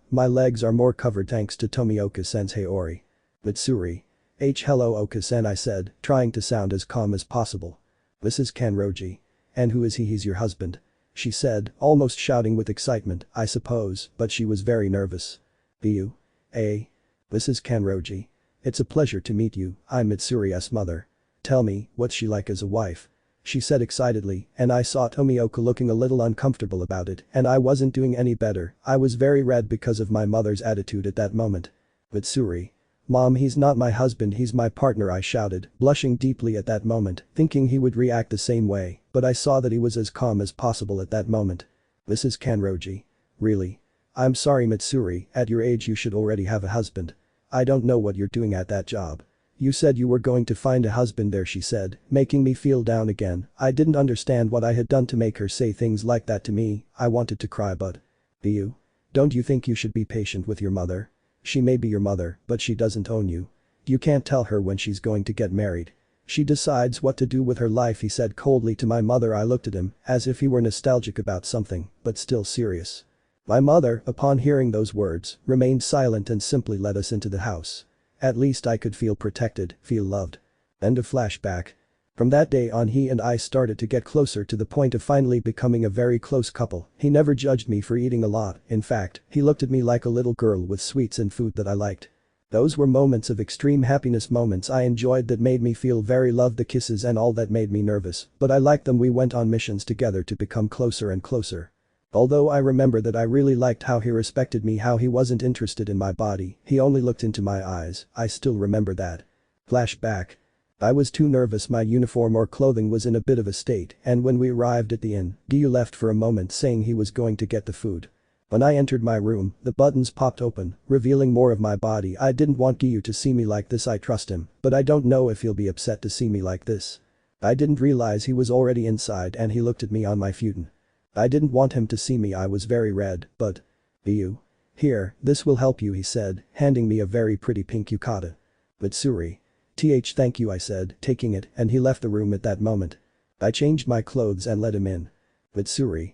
my legs are more covered thanks to Tomioka-san's haori. Mitsuri. Hello Oka-san, I said, trying to sound as calm as possible. Mrs. Kanroji. And who is he? He's your husband. She said, almost shouting with excitement, I suppose, but she was very nervous. Giyuu. Mrs. Kanroji. It's a pleasure to meet you, I'm Mitsuri's mother. Tell me, what's she like as a wife? She said excitedly, and I saw Tomioka looking a little uncomfortable about it, and I wasn't doing any better. I was very red because of my mother's attitude at that moment. Mitsuri. Mom, he's not my husband, he's my partner, I shouted, blushing deeply at that moment, thinking he would react the same way, but I saw that he was as calm as possible at that moment. Mrs. Kanroji. Really? I'm sorry Mitsuri, at your age you should already have a husband. I don't know what you're doing at that job. You said you were going to find a husband there, she said, making me feel down again. I didn't understand what I had done to make her say things like that to me. I wanted to cry, but. Giyuu. Don't you think you should be patient with your mother? She may be your mother, but she doesn't own you. You can't tell her when she's going to get married. She decides what to do with her life, he said coldly to my mother. I looked at him, as if he were nostalgic about something, but still serious. My mother, upon hearing those words, remained silent and simply led us into the house. At least I could feel protected, feel loved. End of flashback. From that day on, he and I started to get closer to the point of finally becoming a very close couple. He never judged me for eating a lot. In fact, he looked at me like a little girl with sweets and food that I liked. Those were moments of extreme happiness, moments I enjoyed that made me feel very loved, the kisses and all that made me nervous, but I liked them. We went on missions together to become closer and closer. Although I remember that I really liked how he respected me, how he wasn't interested in my body, he only looked into my eyes, I still remember that. Flashback. I was too nervous, my uniform or clothing was in a bit of a state, and when we arrived at the inn, Giyuu left for a moment saying he was going to get the food. When I entered my room, the buttons popped open, revealing more of my body. I didn't want Giyuu to see me like this, I trust him, but I don't know if he'll be upset to see me like this. I didn't realize he was already inside and he looked at me on my futon. I didn't want him to see me, I was very red, but… Giyuu. Here, this will help you, he said, handing me a very pretty pink yukata. Mitsuri. Thank you, I said, taking it, and he left the room at that moment. I changed my clothes and let him in. Mitsuri.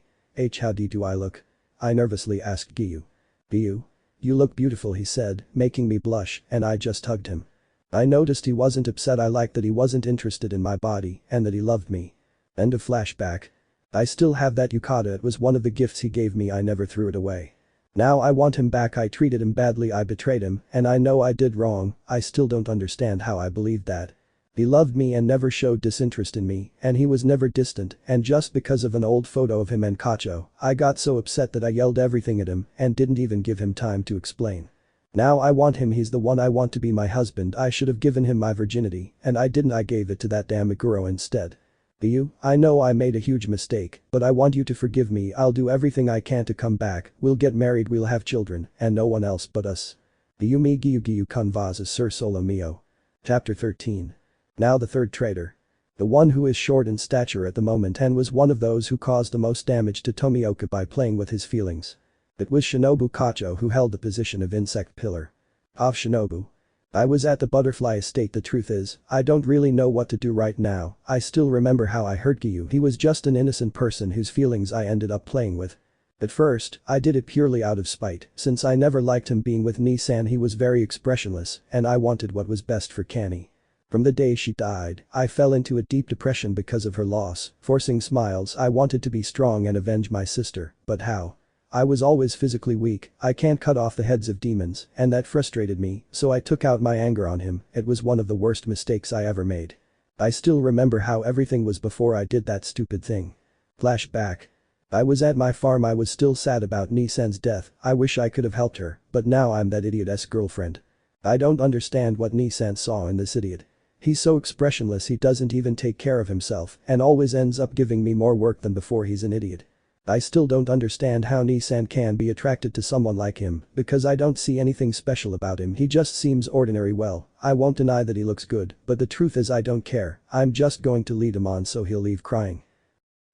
How do I look? I nervously asked Giyuu. Giyuu? You look beautiful, he said, making me blush, and I just hugged him. I noticed he wasn't upset. I liked that he wasn't interested in my body and that he loved me. End of flashback. I still have that yukata, it was one of the gifts he gave me, I never threw it away. Now I want him back. I treated him badly, I betrayed him, and I know I did wrong. I still don't understand how I believed that. He loved me and never showed disinterest in me, and he was never distant, and just because of an old photo of him and Kacho, I got so upset that I yelled everything at him and didn't even give him time to explain. Now I want him, he's the one I want to be my husband. I should have given him my virginity, and I didn't, I gave it to that damn Meguro instead. Giyuu, I know I made a huge mistake, but I want you to forgive me. I'll do everything I can to come back, we'll get married, we'll have children, and no one else but us. Giyuu me Giyuu con vas a ser solo mio. Chapter 13. Now the third traitor. The one who is short in stature at the moment and was one of those who caused the most damage to Tomioka by playing with his feelings. It was Shinobu Kacho who held the position of insect pillar. Of Shinobu. I was at the butterfly estate. The truth is, I don't really know what to do right now. I still remember how I hurt Giyuu. He was just an innocent person whose feelings I ended up playing with. At first, I did it purely out of spite, since I never liked him being with Nissan. He was very expressionless, and I wanted what was best for Kani. From the day she died, I fell into a deep depression because of her loss, forcing smiles. I wanted to be strong and avenge my sister, but how? I was always physically weak, I can't cut off the heads of demons, and that frustrated me, so I took out my anger on him. It was one of the worst mistakes I ever made. I still remember how everything was before I did that stupid thing. Flashback. I was at my farm. I was still sad about Nissan's death. I wish I could have helped her, but now I'm that idiot's girlfriend. I don't understand what Nissan saw in this idiot. He's so expressionless, he doesn't even take care of himself and always ends up giving me more work than before. He's an idiot. I still don't understand how Nissan can be attracted to someone like him, because I don't see anything special about him. He just seems ordinary. Well, I won't deny that he looks good, but the truth is I don't care. I'm just going to lead him on so he'll leave crying.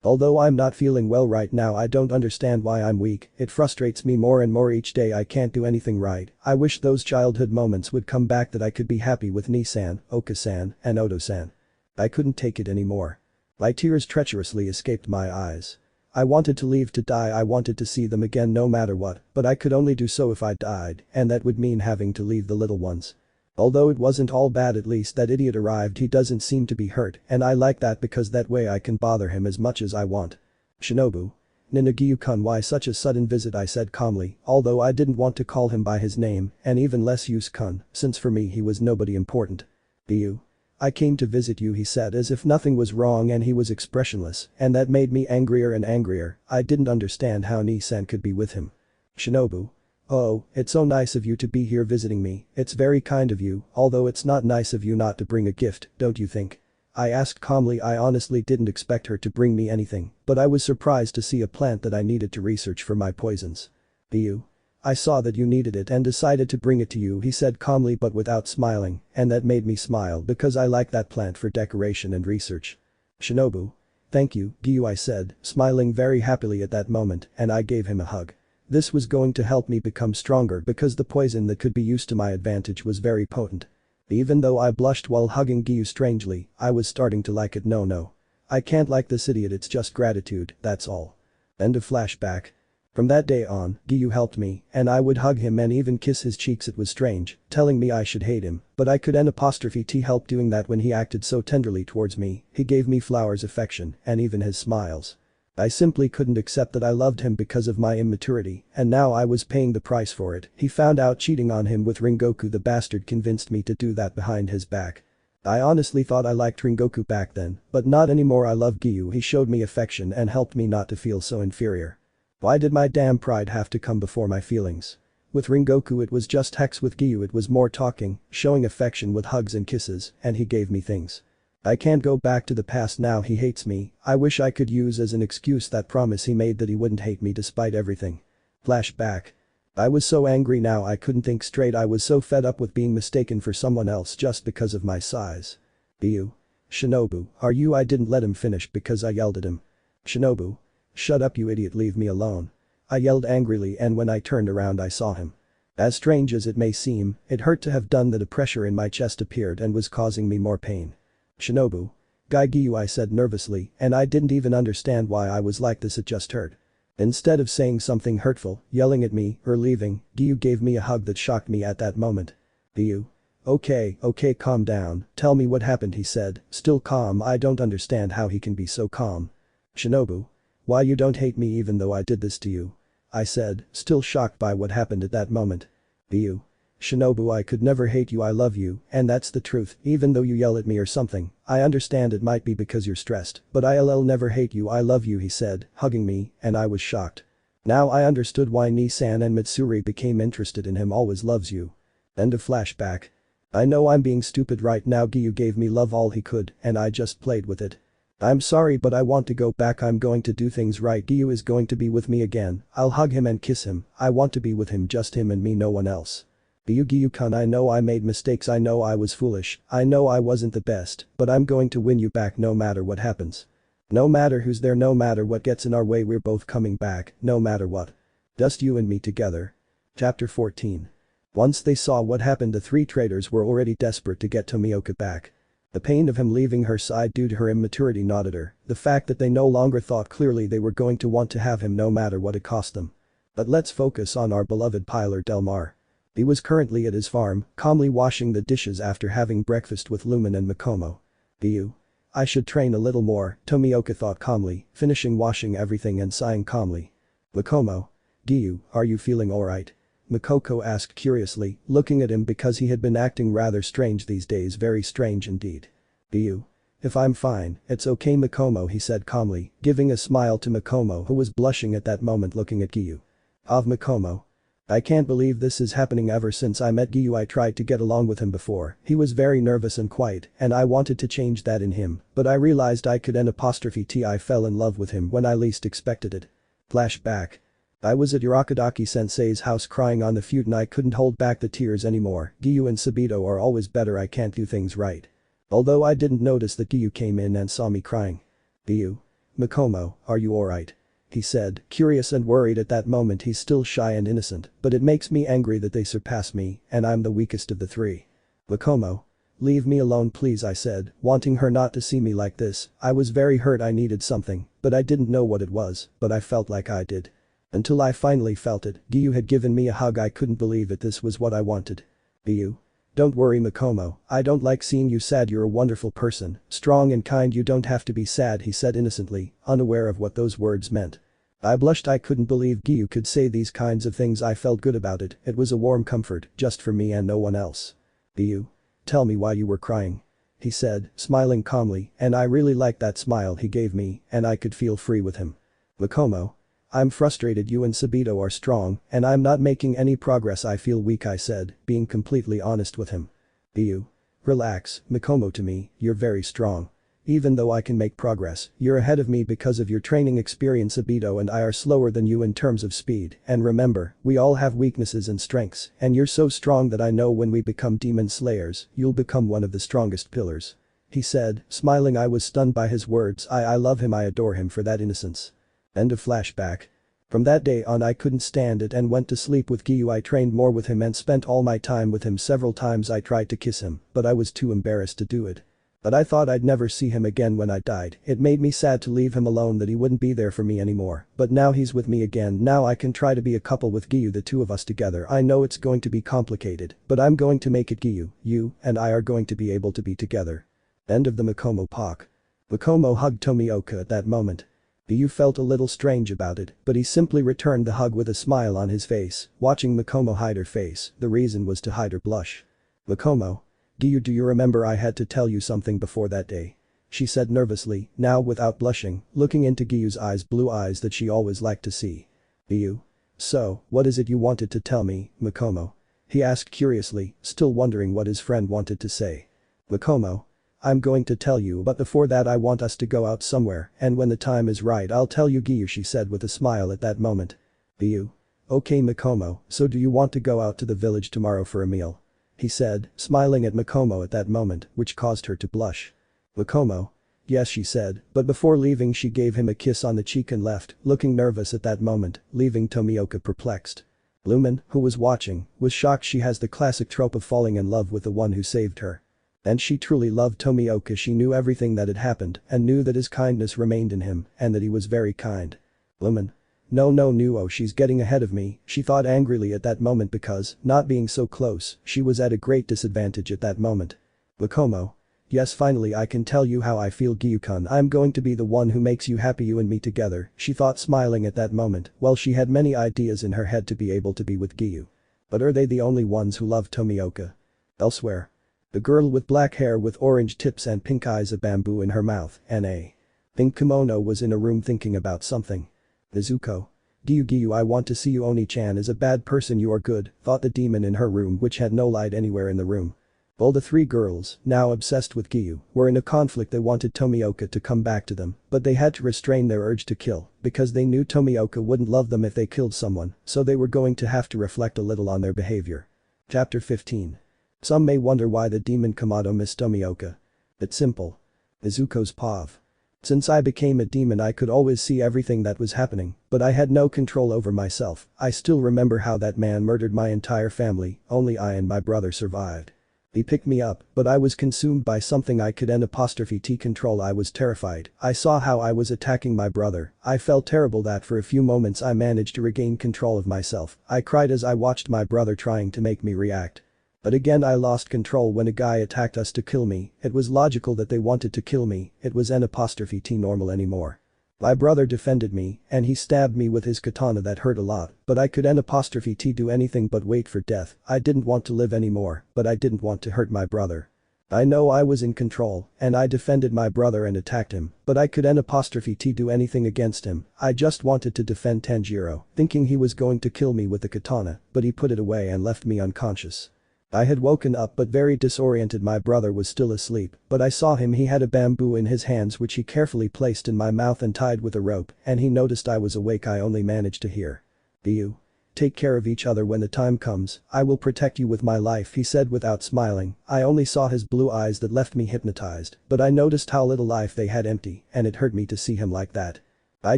Although I'm not feeling well right now, I don't understand why I'm weak. It frustrates me more and more each day. I can't do anything right. I wish those childhood moments would come back, that I could be happy with Nissan, Oka-san, and Oto-san. I couldn't take it anymore. My tears treacherously escaped my eyes. I wanted to leave to die. I wanted to see them again no matter what, but I could only do so if I died, and that would mean having to leave the little ones. Although it wasn't all bad, at least that idiot arrived. He doesn't seem to be hurt, and I like that because that way I can bother him as much as I want. Shinobu. Giyuu-kun, why such a sudden visit, I said calmly, although I didn't want to call him by his name, and even less use-kun, since for me he was nobody important. Giyuu. I came to visit you, he said as if nothing was wrong, and he was expressionless, and that made me angrier and angrier. I didn't understand how Nissan could be with him. Shinobu. Oh, it's so nice of you to be here visiting me. It's very kind of you, although it's not nice of you not to bring a gift, don't you think? I asked calmly. I honestly didn't expect her to bring me anything, but I was surprised to see a plant that I needed to research for my poisons. Giyuu. I saw that you needed it and decided to bring it to you, he said calmly but without smiling, and that made me smile because I like that plant for decoration and research. Shinobu. Thank you, Giyuu, I said, smiling very happily at that moment, and I gave him a hug. This was going to help me become stronger because the poison that could be used to my advantage was very potent. Even though I blushed while hugging Giyuu strangely, I was starting to like it. No. I can't like this idiot, it's just gratitude, that's all. End of flashback. From that day on, Giyuu helped me, and I would hug him and even kiss his cheeks. It was strange, telling me I should hate him, but I could N''T help doing that when he acted so tenderly towards me. He gave me flowers, affection, and even his smiles. I simply couldn't accept that I loved him because of my immaturity, and now I was paying the price for it. He found out cheating on him with Ringoku. The bastard convinced me to do that behind his back. I honestly thought I liked Ringoku back then, but not anymore. I love Giyuu. He showed me affection and helped me not to feel so inferior. Why did my damn pride have to come before my feelings? With Ringoku it was just hex, with Giyuu it was more talking, showing affection with hugs and kisses, and he gave me things. I can't go back to the past now, he hates me. I wish I could use as an excuse that promise he made that he wouldn't hate me despite everything. Flashback. I was so angry now I couldn't think straight. I was so fed up with being mistaken for someone else just because of my size. Giyuu. Shinobu, are you? I didn't let him finish because I yelled at him. Shinobu. Shut up you idiot, leave me alone. I yelled angrily, and when I turned around I saw him. As strange as it may seem, it hurt to have done that. A pressure in my chest appeared and was causing me more pain. Shinobu. Giyuu, I said nervously, and I didn't even understand why I was like this, it just hurt. Instead of saying something hurtful, yelling at me, or leaving, Giyuu gave me a hug that shocked me at that moment. Giyuu. Okay, calm down, tell me what happened, he said, still calm. I don't understand how he can be so calm. Shinobu. Why you don't hate me even though I did this to you? I said, still shocked by what happened at that moment. Giyuu. Shinobu, I could never hate you, I love you, and that's the truth, even though you yell at me or something. I understand it might be because you're stressed, but I'll never hate you, I love you, he said, hugging me, and I was shocked. Now I understood why Nissan and Mitsuri became interested in him. Always loves you. End of flashback. I know I'm being stupid right now. Giyuu gave me love all he could, and I just played with it. I'm sorry but I want to go back. I'm going to do things right. Giyuu is going to be with me again. I'll hug him and kiss him. I want to be with him, just him and me, no one else. Giyuu-kun, I know I made mistakes, I know I was foolish, I know I wasn't the best, but I'm going to win you back no matter what happens. No matter who's there, no matter what gets in our way, we're both coming back, no matter what. Just you and me together. Chapter 14. Once they saw what happened, the three traitors were already desperate to get Tomioka back. The pain of him leaving her side due to her immaturity knotted her, the fact that they no longer thought clearly, they were going to want to have him no matter what it cost them. But let's focus on our beloved Pilar Del Mar. He was currently at his farm, calmly washing the dishes after having breakfast with Lumen and Mikomo. Giyuu. I should train a little more, Tomioka thought calmly, finishing washing everything and sighing calmly. Mikomo. Giyuu, are you feeling alright? Mikoko asked curiously, looking at him because he had been acting rather strange these days, very strange indeed. Giyuu. If I'm fine, it's okay Mikomo, he said calmly, giving a smile to Mikomo, who was blushing at that moment looking at Giyuu. Of Mikomo. I can't believe this is happening. Ever since I met Giyuu I tried to get along with him before. He was very nervous and quiet, and I wanted to change that in him, but I realized I could. I fell in love with him when I least expected it. Flashback. I was at Urakadaki sensei's house crying on the futon. I couldn't hold back the tears anymore. Giyuu and Sabito are always better. I can't do things right. Although I didn't notice that Giyuu came in and saw me crying. Giyuu. Mikomo, are you alright? He said, curious and worried at that moment. He's still shy and innocent, but it makes me angry that they surpass me, and I'm the weakest of the three. Mikomo. Leave me alone please, I said, wanting her not to see me like this. I was very hurt. I needed something, but I didn't know what it was, but I felt like I did. Until I finally felt it. Giyuu had given me a hug. I couldn't believe it. This was what I wanted. Giyuu. Don't worry Mikomo, I don't like seeing you sad. You're a wonderful person, strong and kind. You don't have to be sad, he said innocently, unaware of what those words meant. I blushed. I couldn't believe Giyuu could say these kinds of things. I felt good about it. It was a warm comfort, just for me and no one else. Giyuu. Tell me why you were crying. He said, smiling calmly, and I really liked that smile he gave me, and I could feel free with him. Mikomo. I'm frustrated. You and Sabito are strong, and I'm not making any progress. I feel weak, I said, being completely honest with him. Giyuu. Relax, Mikomo, to me, you're very strong. Even though I can make progress, you're ahead of me because of your training experience. Sabito and I are slower than you in terms of speed, and remember, we all have weaknesses and strengths, and you're so strong that I know when we become demon slayers, you'll become one of the strongest pillars. He said, smiling. I was stunned by his words. I love him. I adore him for that innocence. End of flashback. From that day on I couldn't stand it and went to sleep with Giyuu. I trained more with him and spent all my time with him. Several times I tried to kiss him, but I was too embarrassed to do it. But I thought I'd never see him again when I died. It made me sad to leave him alone, that he wouldn't be there for me anymore, but now he's with me again. Now I can try to be a couple with Giyuu, the two of us together. I know it's going to be complicated, but I'm going to make it. Giyuu, you and I are going to be able to be together. End of the Mikomo Pak. Mikomo hugged Tomioka at that moment. Giyuu felt a little strange about it, but he simply returned the hug with a smile on his face, watching Mikomo hide her face. The reason was to hide her blush. Mikomo. Giyuu, do you remember I had to tell you something before that day? She said nervously, now without blushing, looking into Giyuu's eyes, blue eyes that she always liked to see. Giyuu. "So, what is it you wanted to tell me, Makomo?" he asked curiously, still wondering what his friend wanted to say. "Makomo. I'm going to tell you, but before that I want us to go out somewhere, and when the time is right I'll tell you," Giyuu, she said with a smile at that moment. "Giyuu. Okay Makomo, so do you want to go out to the village tomorrow for a meal?" he said, smiling at Makomo at that moment, which caused her to blush. "Makomo. Yes," she said, but before leaving she gave him a kiss on the cheek and left, looking nervous at that moment, leaving Tomioka perplexed. Lumen, who was watching, was shocked. She has the classic trope of falling in love with the one who saved her. And she truly loved Tomioka. She knew everything that had happened and knew that his kindness remained in him and that he was very kind. Lumen. No, she's getting ahead of me, she thought angrily at that moment because, not being so close, she was at a great disadvantage at that moment. Makomo. Yes, finally I can tell you how I feel, Giyuu-kun. I'm going to be the one who makes you happy, you and me together, she thought, smiling at that moment. Well, she had many ideas in her head to be able to be with Giyuu. But are they the only ones who love Tomioka? Elsewhere. The girl with black hair with orange tips and pink eyes, a bamboo in her mouth, and a pink kimono, was in a room thinking about something. Nezuko. Giyuu, I want to see you. Oni-chan is a bad person, you are good, thought the demon in her room, which had no light anywhere in the room. Well, the three girls, now obsessed with Giyuu, were in a conflict. They wanted Tomioka to come back to them, but they had to restrain their urge to kill, because they knew Tomioka wouldn't love them if they killed someone, so they were going to have to reflect a little on their behavior. Chapter 15. Some may wonder why the demon Kamado missed Tomioka. It's simple. Nezuko's POV. Since I became a demon I could always see everything that was happening, but I had no control over myself. I still remember how that man murdered my entire family, only I and my brother survived. He picked me up, but I was consumed by something I could N''T control. I was terrified. I saw how I was attacking my brother. I felt terrible that for a few moments I managed to regain control of myself. I cried as I watched my brother trying to make me react. But again I lost control when a guy attacked us to kill me. It was logical that they wanted to kill me. It was N''T normal anymore. My brother defended me, and he stabbed me with his katana. That hurt a lot, but I could N''T do anything but wait for death. I didn't want to live anymore, but I didn't want to hurt my brother. I know I was in control, and I defended my brother and attacked him, but I could N''T do anything against him. I just wanted to defend Tanjiro, thinking he was going to kill me with the katana, but he put it away and left me unconscious. I had woken up but very disoriented. My brother was still asleep, but I saw him. He had a bamboo in his hands which he carefully placed in my mouth and tied with a rope, and he noticed I was awake. I only managed to hear. "Giyuu. Take care of each other when the time comes. I will protect you with my life," he said without smiling. I only saw his blue eyes that left me hypnotized, but I noticed how little life they had, empty, and it hurt me to see him like that. I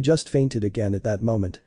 just fainted again at that moment.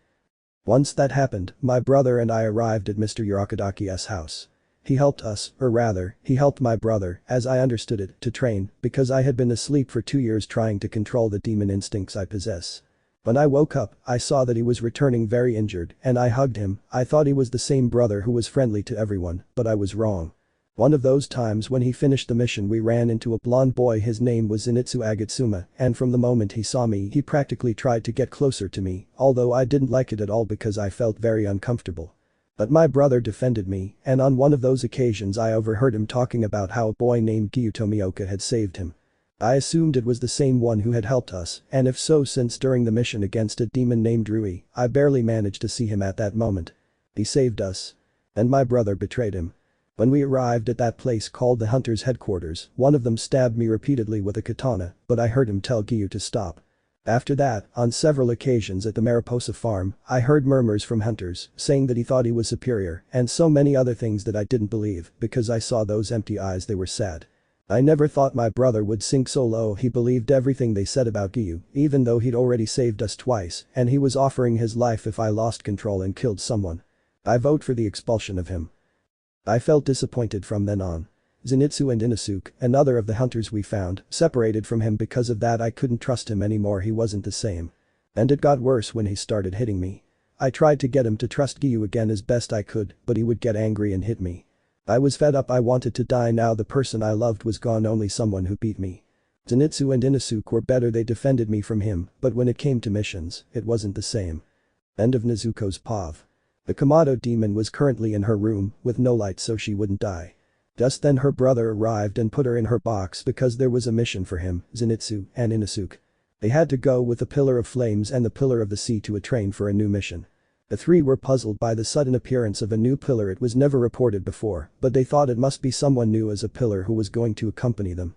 Once that happened, my brother and I arrived at Mr. Urakadaki's house. He helped us, or rather, he helped my brother, as I understood it, to train, because I had been asleep for 2 years trying to control the demon instincts I possess. When I woke up, I saw that he was returning very injured, and I hugged him. I thought he was the same brother who was friendly to everyone, but I was wrong. One of those times when he finished the mission we ran into a blonde boy. His name was Zenitsu Agatsuma, and from the moment he saw me he practically tried to get closer to me, although I didn't like it at all because I felt very uncomfortable. But my brother defended me, and on one of those occasions I overheard him talking about how a boy named Giyuu Tomioka had saved him. I assumed it was the same one who had helped us, and if so, since during the mission against a demon named Rui, I barely managed to see him at that moment. He saved us. And my brother betrayed him. When we arrived at that place called the Hunter's headquarters, one of them stabbed me repeatedly with a katana, but I heard him tell Giyuu to stop. After that, on several occasions at the Mariposa farm, I heard murmurs from hunters, saying that he thought he was superior, and so many other things that I didn't believe, because I saw those empty eyes. They were sad. I never thought my brother would sink so low. He believed everything they said about Giyuu, even though he'd already saved us twice, and he was offering his life if I lost control and killed someone. I vote for the expulsion of him. I felt disappointed from then on. Zenitsu and Inosuke, another of the hunters we found, separated from him because of that. I couldn't trust him anymore. He wasn't the same. And it got worse when he started hitting me. I tried to get him to trust Giyuu again as best I could, but he would get angry and hit me. I was fed up. I wanted to die now. The person I loved was gone, only someone who beat me. Zenitsu and Inosuke were better. They defended me from him, but when it came to missions, it wasn't the same. End of Nezuko's POV. The Kamado demon was currently in her room, with no light so she wouldn't die. Just then her brother arrived and put her in her box because there was a mission for him, Zenitsu, and Inosuke. They had to go with the Pillar of Flames and the Pillar of the Sea to a train for a new mission. The three were puzzled by the sudden appearance of a new pillar. It was never reported before, but they thought it must be someone new as a pillar who was going to accompany them.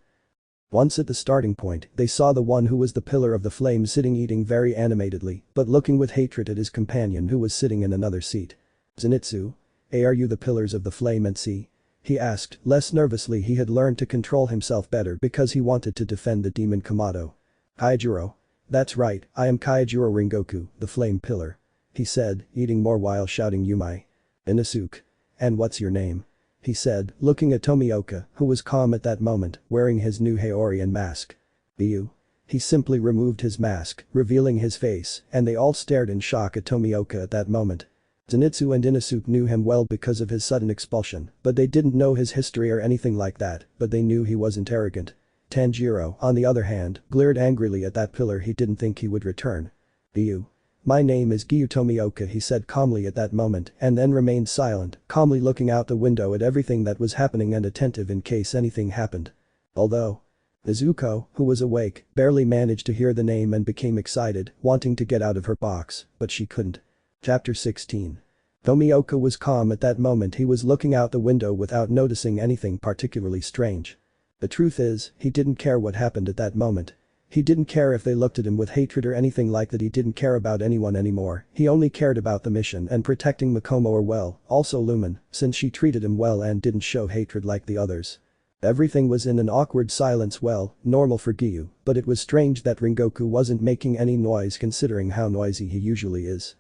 Once at the starting point, they saw the one who was the pillar of the flame sitting eating very animatedly, but looking with hatred at his companion who was sitting in another seat. Zenitsu? Are you the pillars of the flame and sea? He asked, less nervously. He had learned to control himself better because he wanted to defend the demon Kamado. Kaijiro? That's right, I am Kaijiro Rengoku, the flame pillar. He said, eating more while shouting Yumai. Inosuke. And what's your name? He said, looking at Tomioka, who was calm at that moment, wearing his new Haorian mask. Giyuu? He simply removed his mask, revealing his face, and they all stared in shock at Tomioka at that moment. Zenitsu and Inosuke knew him well because of his sudden expulsion, but they didn't know his history or anything like that, but they knew he wasn't arrogant. Tanjiro, on the other hand, glared angrily at that pillar. He didn't think he would return. Giyuu? My name is Giyuu Tomioka, he said calmly at that moment and then remained silent, calmly looking out the window at everything that was happening and attentive in case anything happened. Although Nezuko, who was awake, barely managed to hear the name and became excited, wanting to get out of her box, but she couldn't. Chapter 16. Tomioka was calm at that moment. He was looking out the window without noticing anything particularly strange. The truth is, he didn't care what happened at that moment. He didn't care if they looked at him with hatred or anything like that. He didn't care about anyone anymore. He only cared about the mission and protecting Makomo, or well, also Lumen, since she treated him well and didn't show hatred like the others. Everything was in an awkward silence, well, normal for Giyuu, but it was strange that Rengoku wasn't making any noise considering how noisy he usually is.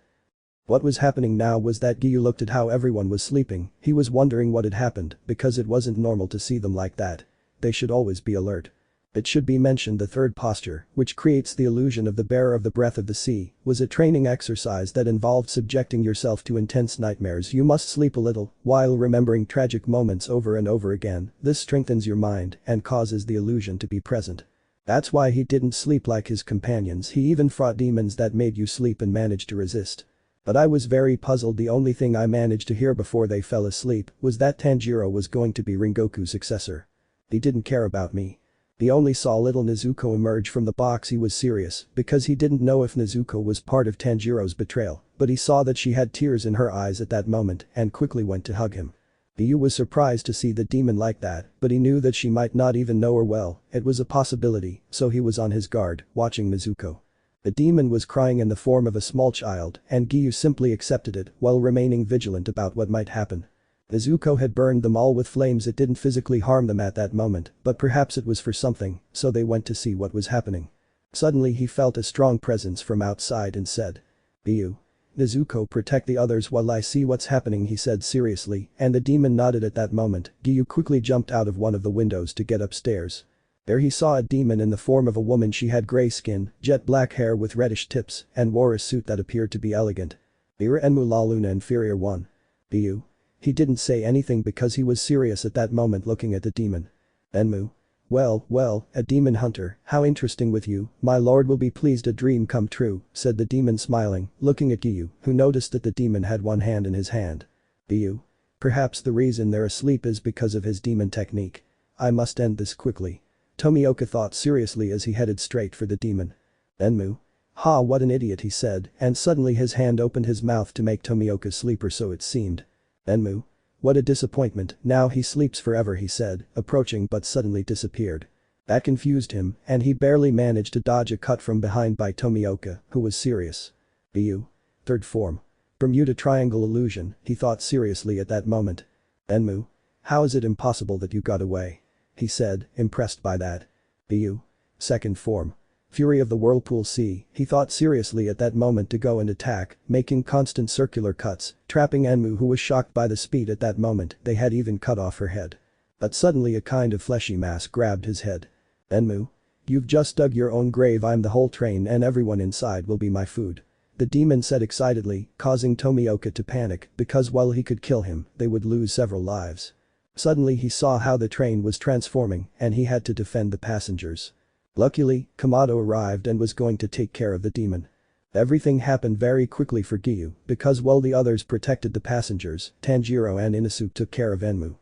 What was happening now was that Giyuu looked at how everyone was sleeping. He was wondering what had happened because it wasn't normal to see them like that. They should always be alert. It should be mentioned the third posture, which creates the illusion of the bearer of the breath of the sea, was a training exercise that involved subjecting yourself to intense nightmares. You must sleep a little, while remembering tragic moments over and over again. This strengthens your mind and causes the illusion to be present. That's why he didn't sleep like his companions. He even fought demons that made you sleep and managed to resist. But I was very puzzled. The only thing I managed to hear before they fell asleep was that Tanjiro was going to be Rengoku's successor. He didn't care about me. He only saw little Nezuko emerge from the box. He was serious because he didn't know if Nezuko was part of Tanjiro's betrayal, but he saw that she had tears in her eyes at that moment and quickly went to hug him. Giyuu was surprised to see the demon like that, but he knew that she might not even know her well. It was a possibility, so he was on his guard, watching Nezuko. The demon was crying in the form of a small child, and Giyuu simply accepted it while remaining vigilant about what might happen. Nezuko had burned them all with flames. It didn't physically harm them at that moment, but perhaps it was for something, so they went to see what was happening. Suddenly he felt a strong presence from outside and said, Giyuu. Nezuko, protect the others while I see what's happening, he said seriously, and the demon nodded at that moment. Giyuu quickly jumped out of one of the windows to get upstairs. There he saw a demon in the form of a woman. She had grey skin, jet black hair with reddish tips, and wore a suit that appeared to be elegant. Ira Enmu La Luna Inferior 1. Giyuu. He didn't say anything because he was serious at that moment, looking at the demon. Enmu. Well, a demon hunter, how interesting with you, my lord will be pleased. A dream come true, said the demon smiling, looking at Giyuu, who noticed that the demon had one hand in his hand. Giyuu. Perhaps the reason they're asleep is because of his demon technique. I must end this quickly. Tomioka thought seriously as he headed straight for the demon. Enmu. Ha, what an idiot, he said, and suddenly his hand opened his mouth to make Tomioka sleep, or so it seemed. Enmu. What a disappointment, now he sleeps forever, he said, approaching but suddenly disappeared. That confused him, and he barely managed to dodge a cut from behind by Tomioka, who was serious. Giyuu. Third form. Bermuda Triangle illusion, he thought seriously at that moment. Enmu. How is it impossible that you got away? He said, impressed by that. Giyuu. Second form. Fury of the Whirlpool Sea, he thought seriously at that moment to go and attack, making constant circular cuts, trapping Enmu, who was shocked by the speed at that moment. They had even cut off her head. But suddenly a kind of fleshy mass grabbed his head. Enmu. You've just dug your own grave. I'm the whole train and everyone inside will be my food. The demon said excitedly, causing Tomioka to panic because while he could kill him, they would lose several lives. Suddenly he saw how the train was transforming and he had to defend the passengers. Luckily, Kamado arrived and was going to take care of the demon. Everything happened very quickly for Giyuu because while the others protected the passengers, Tanjiro and Inosuke took care of Enmu.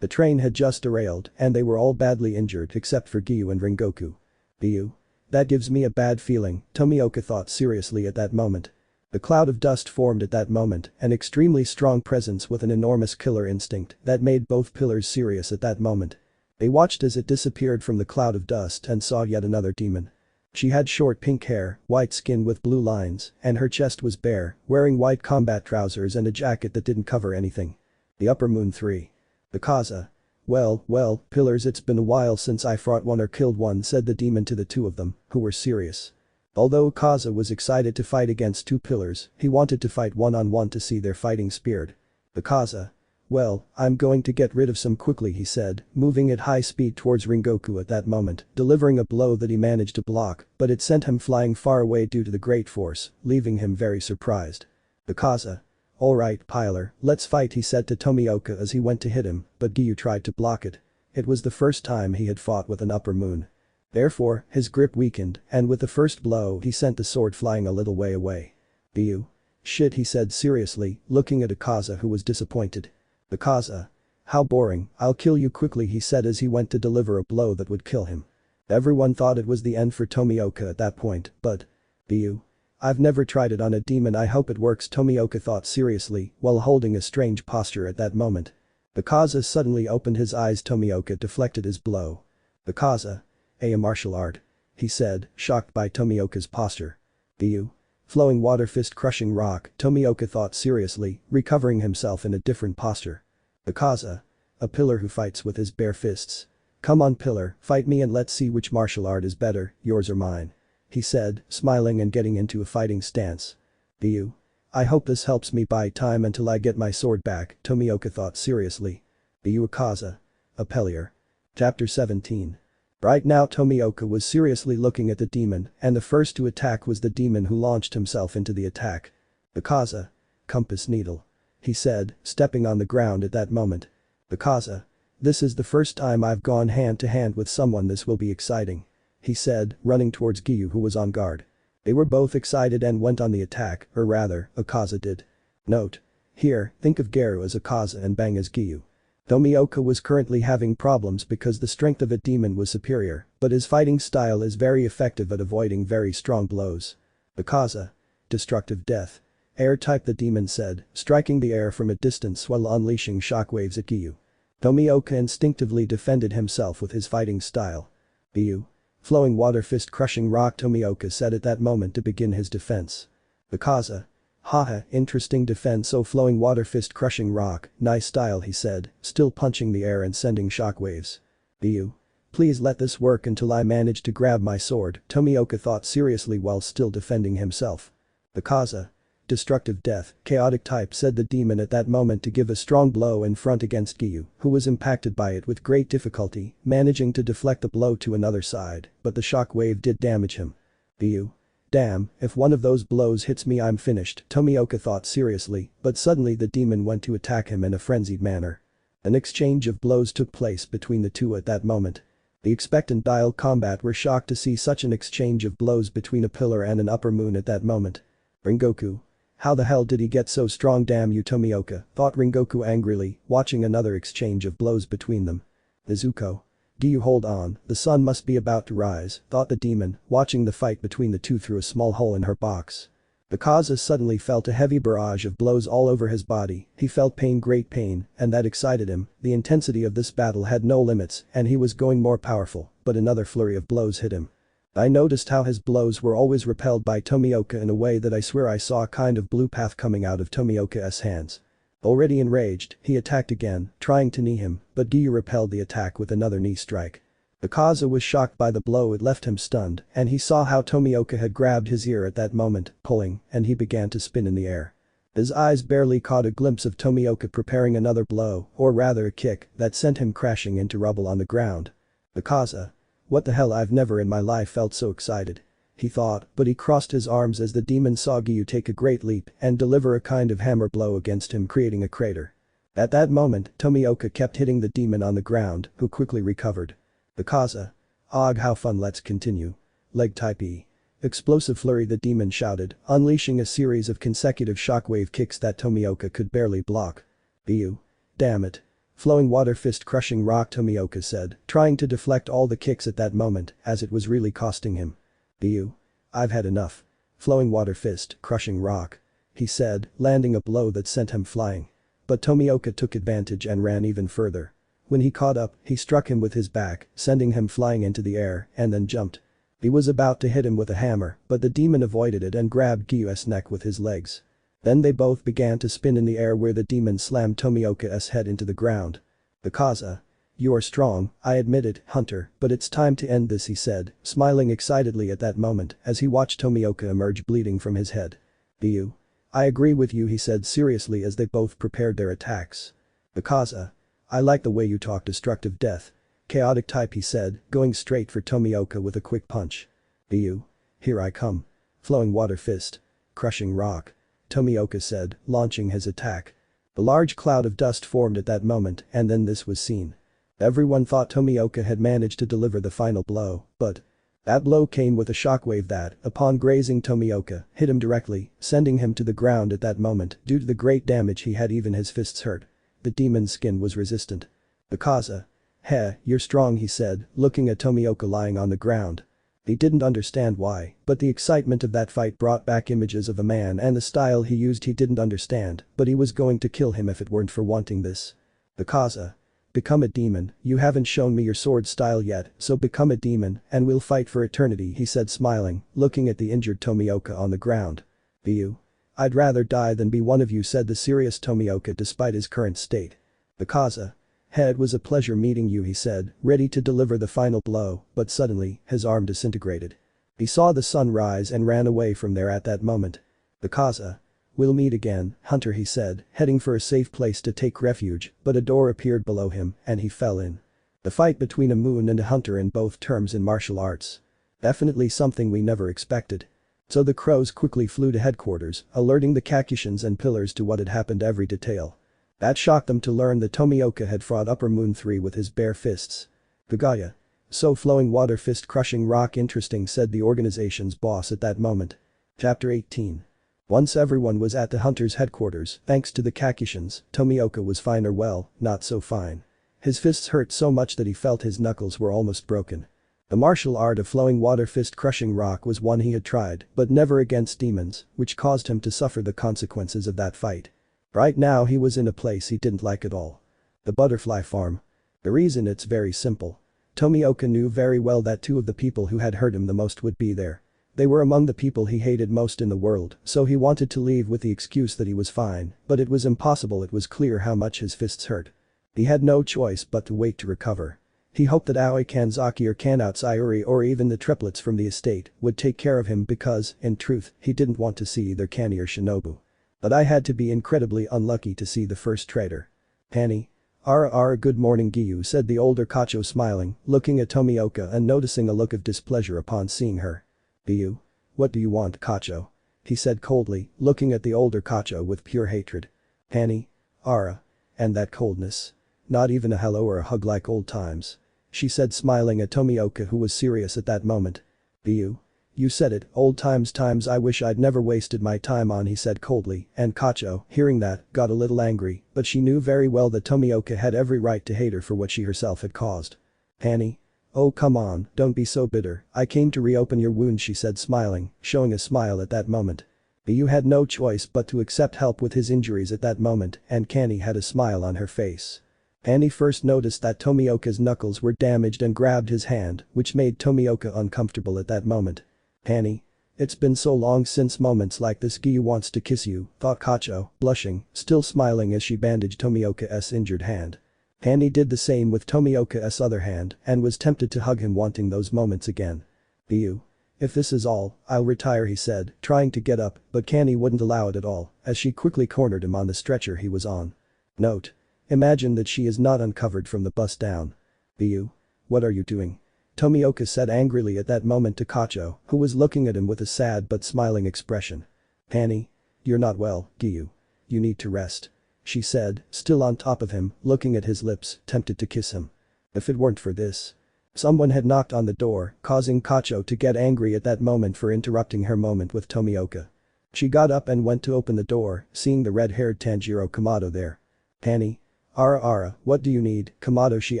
The train had just derailed and they were all badly injured except for Giyuu and Rengoku. Giyuu. That gives me a bad feeling, Tomioka thought seriously at that moment. The cloud of dust formed at that moment, an extremely strong presence with an enormous killer instinct that made both pillars serious at that moment. They watched as it disappeared from the cloud of dust and saw yet another demon. She had short pink hair, white skin with blue lines, and her chest was bare, wearing white combat trousers and a jacket that didn't cover anything. The Upper Moon 3. The Kaza. Well, pillars, it's been a while since I fought one or killed one, said the demon to the two of them, who were serious. Although Kaza was excited to fight against two pillars, he wanted to fight one-on-one to see their fighting spirit. The Kaza. Well, I'm going to get rid of some quickly, he said, moving at high speed towards Rengoku at that moment, delivering a blow that he managed to block, but it sent him flying far away due to the great force, leaving him very surprised. The Kaza. Alright, Piler, let's fight, he said to Tomioka as he went to hit him, but Giyuu tried to block it. It was the first time he had fought with an upper moon. Therefore, his grip weakened, and with the first blow he sent the sword flying a little way away. Giyuu. Shit, he said seriously, looking at Akaza who was disappointed. The Kaza. How boring, I'll kill you quickly, he said as he went to deliver a blow that would kill him. Everyone thought it was the end for Tomioka at that point, but. Giyuu. I've never tried it on a demon, I hope it works, Tomioka thought seriously while holding a strange posture at that moment. The Kaza suddenly opened his eyes. Tomioka deflected his blow. The Kaza. A martial art. He said, shocked by Tomioka's posture. Giyuu. Flowing water fist crushing rock, Tomioka thought seriously, recovering himself in a different posture. The Kaza. A pillar who fights with his bare fists. Come on pillar, fight me and let's see which martial art is better, yours or mine. He said, smiling and getting into a fighting stance. Giyuu. I hope this helps me buy time until I get my sword back, Tomioka thought seriously. Giyuu Kaza. A pillar. Chapter 17. Right now Tomioka was seriously looking at the demon, and the first to attack was the demon who launched himself into the attack. The Kaza. Compass needle. He said, stepping on the ground at that moment. The Kaza. This is the first time I've gone hand to hand with someone, this will be exciting. He said, running towards Giyuu who was on guard. They were both excited and went on the attack, or rather, Akaza did. Note. Here, think of Giyuu as Akaza and Bang as Giyuu. Tomioka was currently having problems because the strength of a demon was superior, but his fighting style is very effective at avoiding very strong blows. Akaza. Destructive death. Air type, the demon said, striking the air from a distance while unleashing shockwaves at Giyuu. Tomioka instinctively defended himself with his fighting style. Giyuu. Flowing water fist crushing rock, Tomioka said at that moment to begin his defense. The Kaza. Haha, interesting defense, so flowing water fist crushing rock, nice style, he said, still punching the air and sending shockwaves. Giyuu. Please let this work until I manage to grab my sword, Tomioka thought seriously while still defending himself. The Kaza. Destructive death, chaotic type, said the demon at that moment to give a strong blow in front against Giyuu, who was impacted by it with great difficulty, managing to deflect the blow to another side, but the shockwave did damage him. Giyuu. Damn, if one of those blows hits me I'm finished, Tomioka thought seriously, but suddenly the demon went to attack him in a frenzied manner. An exchange of blows took place between the two at that moment. The expectant Dial Combat were shocked to see such an exchange of blows between a pillar and an upper moon at that moment. Rengoku. How the hell did he get so strong, damn you, Tomioka, thought Rengoku angrily, watching another exchange of blows between them. Nezuko. Giyuu, hold on, the sun must be about to rise, thought the demon, watching the fight between the two through a small hole in her box. The Kaza suddenly felt a heavy barrage of blows all over his body, he felt pain, great pain, and that excited him. The intensity of this battle had no limits and he was going more powerful, but another flurry of blows hit him. I noticed how his blows were always repelled by Tomioka in a way that I swear I saw a kind of blue path coming out of Tomioka's hands. Already enraged, he attacked again, trying to knee him, but Giyuu repelled the attack with another knee strike. The Kaza was shocked by the blow, it left him stunned, and he saw how Tomioka had grabbed his ear at that moment, pulling, and he began to spin in the air. His eyes barely caught a glimpse of Tomioka preparing another blow, or rather a kick, that sent him crashing into rubble on the ground. The Kaza. What the hell, I've never in my life felt so excited. He thought, but he crossed his arms as the demon saw Giyuu take a great leap and deliver a kind of hammer blow against him, creating a crater. At that moment, Tomioka kept hitting the demon on the ground, who quickly recovered. The Kaza. Og, how fun, let's continue. Leg type E. Explosive flurry, the demon shouted, unleashing a series of consecutive shockwave kicks that Tomioka could barely block. Giyuu. Damn it. Flowing water fist crushing rock, Tomioka said, trying to deflect all the kicks at that moment, as it was really costing him. Giyuu. I've had enough. Flowing water fist, crushing rock. he said, landing a blow that sent him flying. But Tomioka took advantage and ran even further. When he caught up, he struck him with his back, sending him flying into the air, and then jumped. He was about to hit him with a hammer, but the demon avoided it and grabbed Giyuu's neck with his legs. Then they both began to spin in the air where the demon slammed Tomioka's head into the ground. "Bakaza. You are strong, I admit it, Hunter, but it's time to end this," he said, smiling excitedly at that moment as he watched Tomioka emerge bleeding from his head. "Giyuu. I agree with you," he said seriously as they both prepared their attacks. "Bakaza. I like the way you talk destructive death. Chaotic type," he said, going straight for Tomioka with a quick punch. "Giyuu. Here I come. Flowing water fist. Crushing rock," Tomioka said, launching his attack. A large cloud of dust formed at that moment and then this was seen. Everyone thought Tomioka had managed to deliver the final blow, but that blow came with a shockwave that, upon grazing Tomioka, hit him directly, sending him to the ground at that moment due to the great damage he had. Even his fists hurt. The demon's skin was resistant. "Bakaza. Heh, you're strong," he said, looking at Tomioka lying on the ground. He didn't understand why, but the excitement of that fight brought back images of a man and the style he used he didn't understand, but he was going to kill him if it weren't for wanting this. "Bakaza. Become a demon, you haven't shown me your sword style yet, so become a demon and we'll fight for eternity," he said smiling, looking at the injured Tomioka on the ground. "Giyuu. I'd rather die than be one of you," said the serious Tomioka despite his current state. "Bakaza. It was a pleasure meeting you," he said, ready to deliver the final blow, but suddenly, his arm disintegrated. He saw the sun rise and ran away from there at that moment. "Bakaza. We'll meet again, Hunter," he said, heading for a safe place to take refuge, but a door appeared below him and he fell in. The fight between a moon and a hunter in both terms in martial arts. Definitely something we never expected. So the crows quickly flew to headquarters, alerting the Kakushins and pillars to what had happened every detail. That shocked them to learn that Tomioka had fought Upper Moon 3 with his bare fists. "Gagaya. So flowing water fist crushing rock interesting," said the organization's boss at that moment. Chapter 18. Once everyone was at the hunter's headquarters, thanks to the Kakushins, Tomioka was fine or well, not so fine. His fists hurt so much that he felt his knuckles were almost broken. The martial art of flowing water fist crushing rock was one he had tried, but never against demons, which caused him to suffer the consequences of that fight. Right now he was in a place he didn't like at all. The butterfly farm. The reason it's very simple. Tomioka knew very well that two of the people who had hurt him the most would be there. They were among the people he hated most in the world, so he wanted to leave with the excuse that he was fine, but it was impossible. It was clear how much his fists hurt. He had no choice but to wait to recover. He hoped that Aoi Kanzaki or Kanouts Sayuri or even the triplets from the estate would take care of him because, in truth, he didn't want to see either Kani or Shinobu. But I had to be incredibly unlucky to see the first traitor. "Pani. Ara good morning Giyuu," said the older Kacho smiling, looking at Tomioka and noticing a look of displeasure upon seeing her. "Giyuu. What do you want, Kacho?" he said coldly, looking at the older Kacho with pure hatred. "Pani. Ara. And that coldness. Not even a hello or a hug like old times," she said smiling at Tomioka who was serious at that moment. "Giyuu. You said it, old times I wish I'd never wasted my time on," he said coldly, and Kacho, hearing that, got a little angry, but she knew very well that Tomioka had every right to hate her for what she herself had caused. "Pani. Oh come on, don't be so bitter, I came to reopen your wound," she said smiling, showing a smile at that moment. Giyuu had no choice but to accept help with his injuries at that moment and Kani had a smile on her face. Pani first noticed that Tomioka's knuckles were damaged and grabbed his hand, which made Tomioka uncomfortable at that moment. "Pani. It's been so long since moments like this Giyuu wants to kiss you," thought Kacho, blushing, still smiling as she bandaged Tomioka's injured hand. Pani did the same with Tomioka's other hand and was tempted to hug him wanting those moments again. "Giyuu. If this is all, I'll retire," he said, trying to get up, but Kani wouldn't allow it at all, as she quickly cornered him on the stretcher he was on. Note. Imagine that she is not uncovered from the bust down. "Giyuu. What are you doing?" Tomioka said angrily at that moment to Kacho, who was looking at him with a sad but smiling expression. "Pani. You're not well, Giyuu. You need to rest," she said, still on top of him, looking at his lips, tempted to kiss him. If it weren't for this. Someone had knocked on the door, causing Kacho to get angry at that moment for interrupting her moment with Tomioka. She got up and went to open the door, seeing the red-haired Tanjiro Kamado there. "Pani. Ara, what do you need, Kamado?" she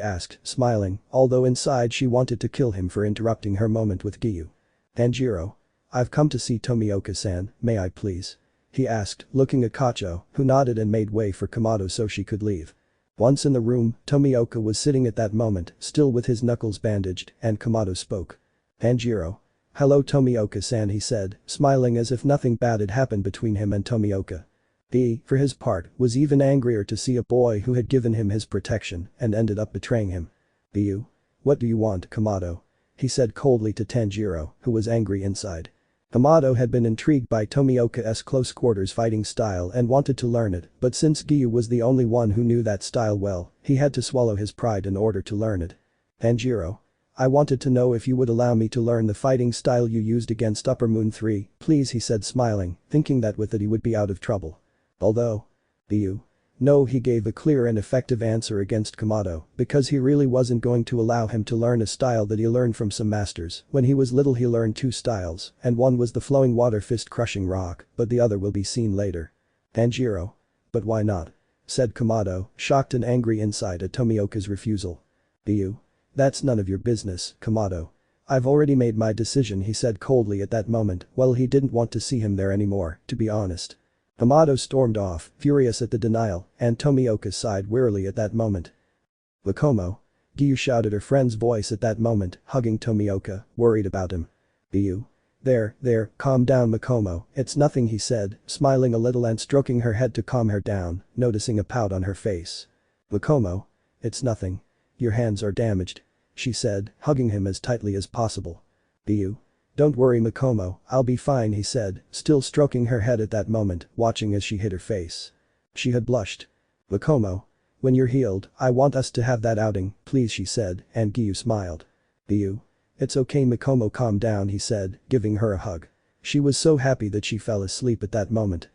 asked, smiling, although inside she wanted to kill him for interrupting her moment with Giyuu. "Tanjiro. I've come to see Tomioka-san, may I please?" he asked, looking at Kacho, who nodded and made way for Kamado so she could leave. Once in the room, Tomioka was sitting at that moment, still with his knuckles bandaged, and Kamado spoke. Tanjiro. Hello Tomioka-san, he said, smiling as if nothing bad had happened between him and Tomioka. He, for his part, was even angrier to see a boy who had given him his protection and ended up betraying him. Giyuu? What do you want, Kamado? He said coldly to Tanjiro, who was angry inside. Kamado had been intrigued by Tomioka's close quarters fighting style and wanted to learn it, but since Giyuu was the only one who knew that style well, he had to swallow his pride in order to learn it. Tanjiro. I wanted to know if you would allow me to learn the fighting style you used against Upper Moon 3, please, he said smiling, thinking that with it he would be out of trouble. Although. Giyuu. No, he gave a clear and effective answer against Kamado, because he really wasn't going to allow him to learn a style that he learned from some masters. When he was little he learned two styles, and one was the flowing water fist crushing rock, but the other will be seen later. Tanjiro. But why not? Said Kamado, shocked and angry inside at Tomioka's refusal. Giyuu. That's none of your business, Kamado. I've already made my decision, he said coldly at that moment. Well, he didn't want to see him there anymore, to be honest. Kamado stormed off, furious at the denial, and Tomioka sighed wearily at that moment. Wakomo. Giyuu shouted her friend's voice at that moment, hugging Tomioka, worried about him. Giyuu. There, calm down Makomo, it's nothing, he said, smiling a little and stroking her head to calm her down, noticing a pout on her face. Makomo. It's nothing. Your hands are damaged. She said, hugging him as tightly as possible. Giyuu. Don't worry Makomo, I'll be fine, he said, still stroking her head at that moment, watching as she hid her face. She had blushed. Makomo. When you're healed, I want us to have that outing, please, she said, and Giyuu smiled. Giyuu. It's okay Makomo, calm down, he said, giving her a hug. She was so happy that she fell asleep at that moment.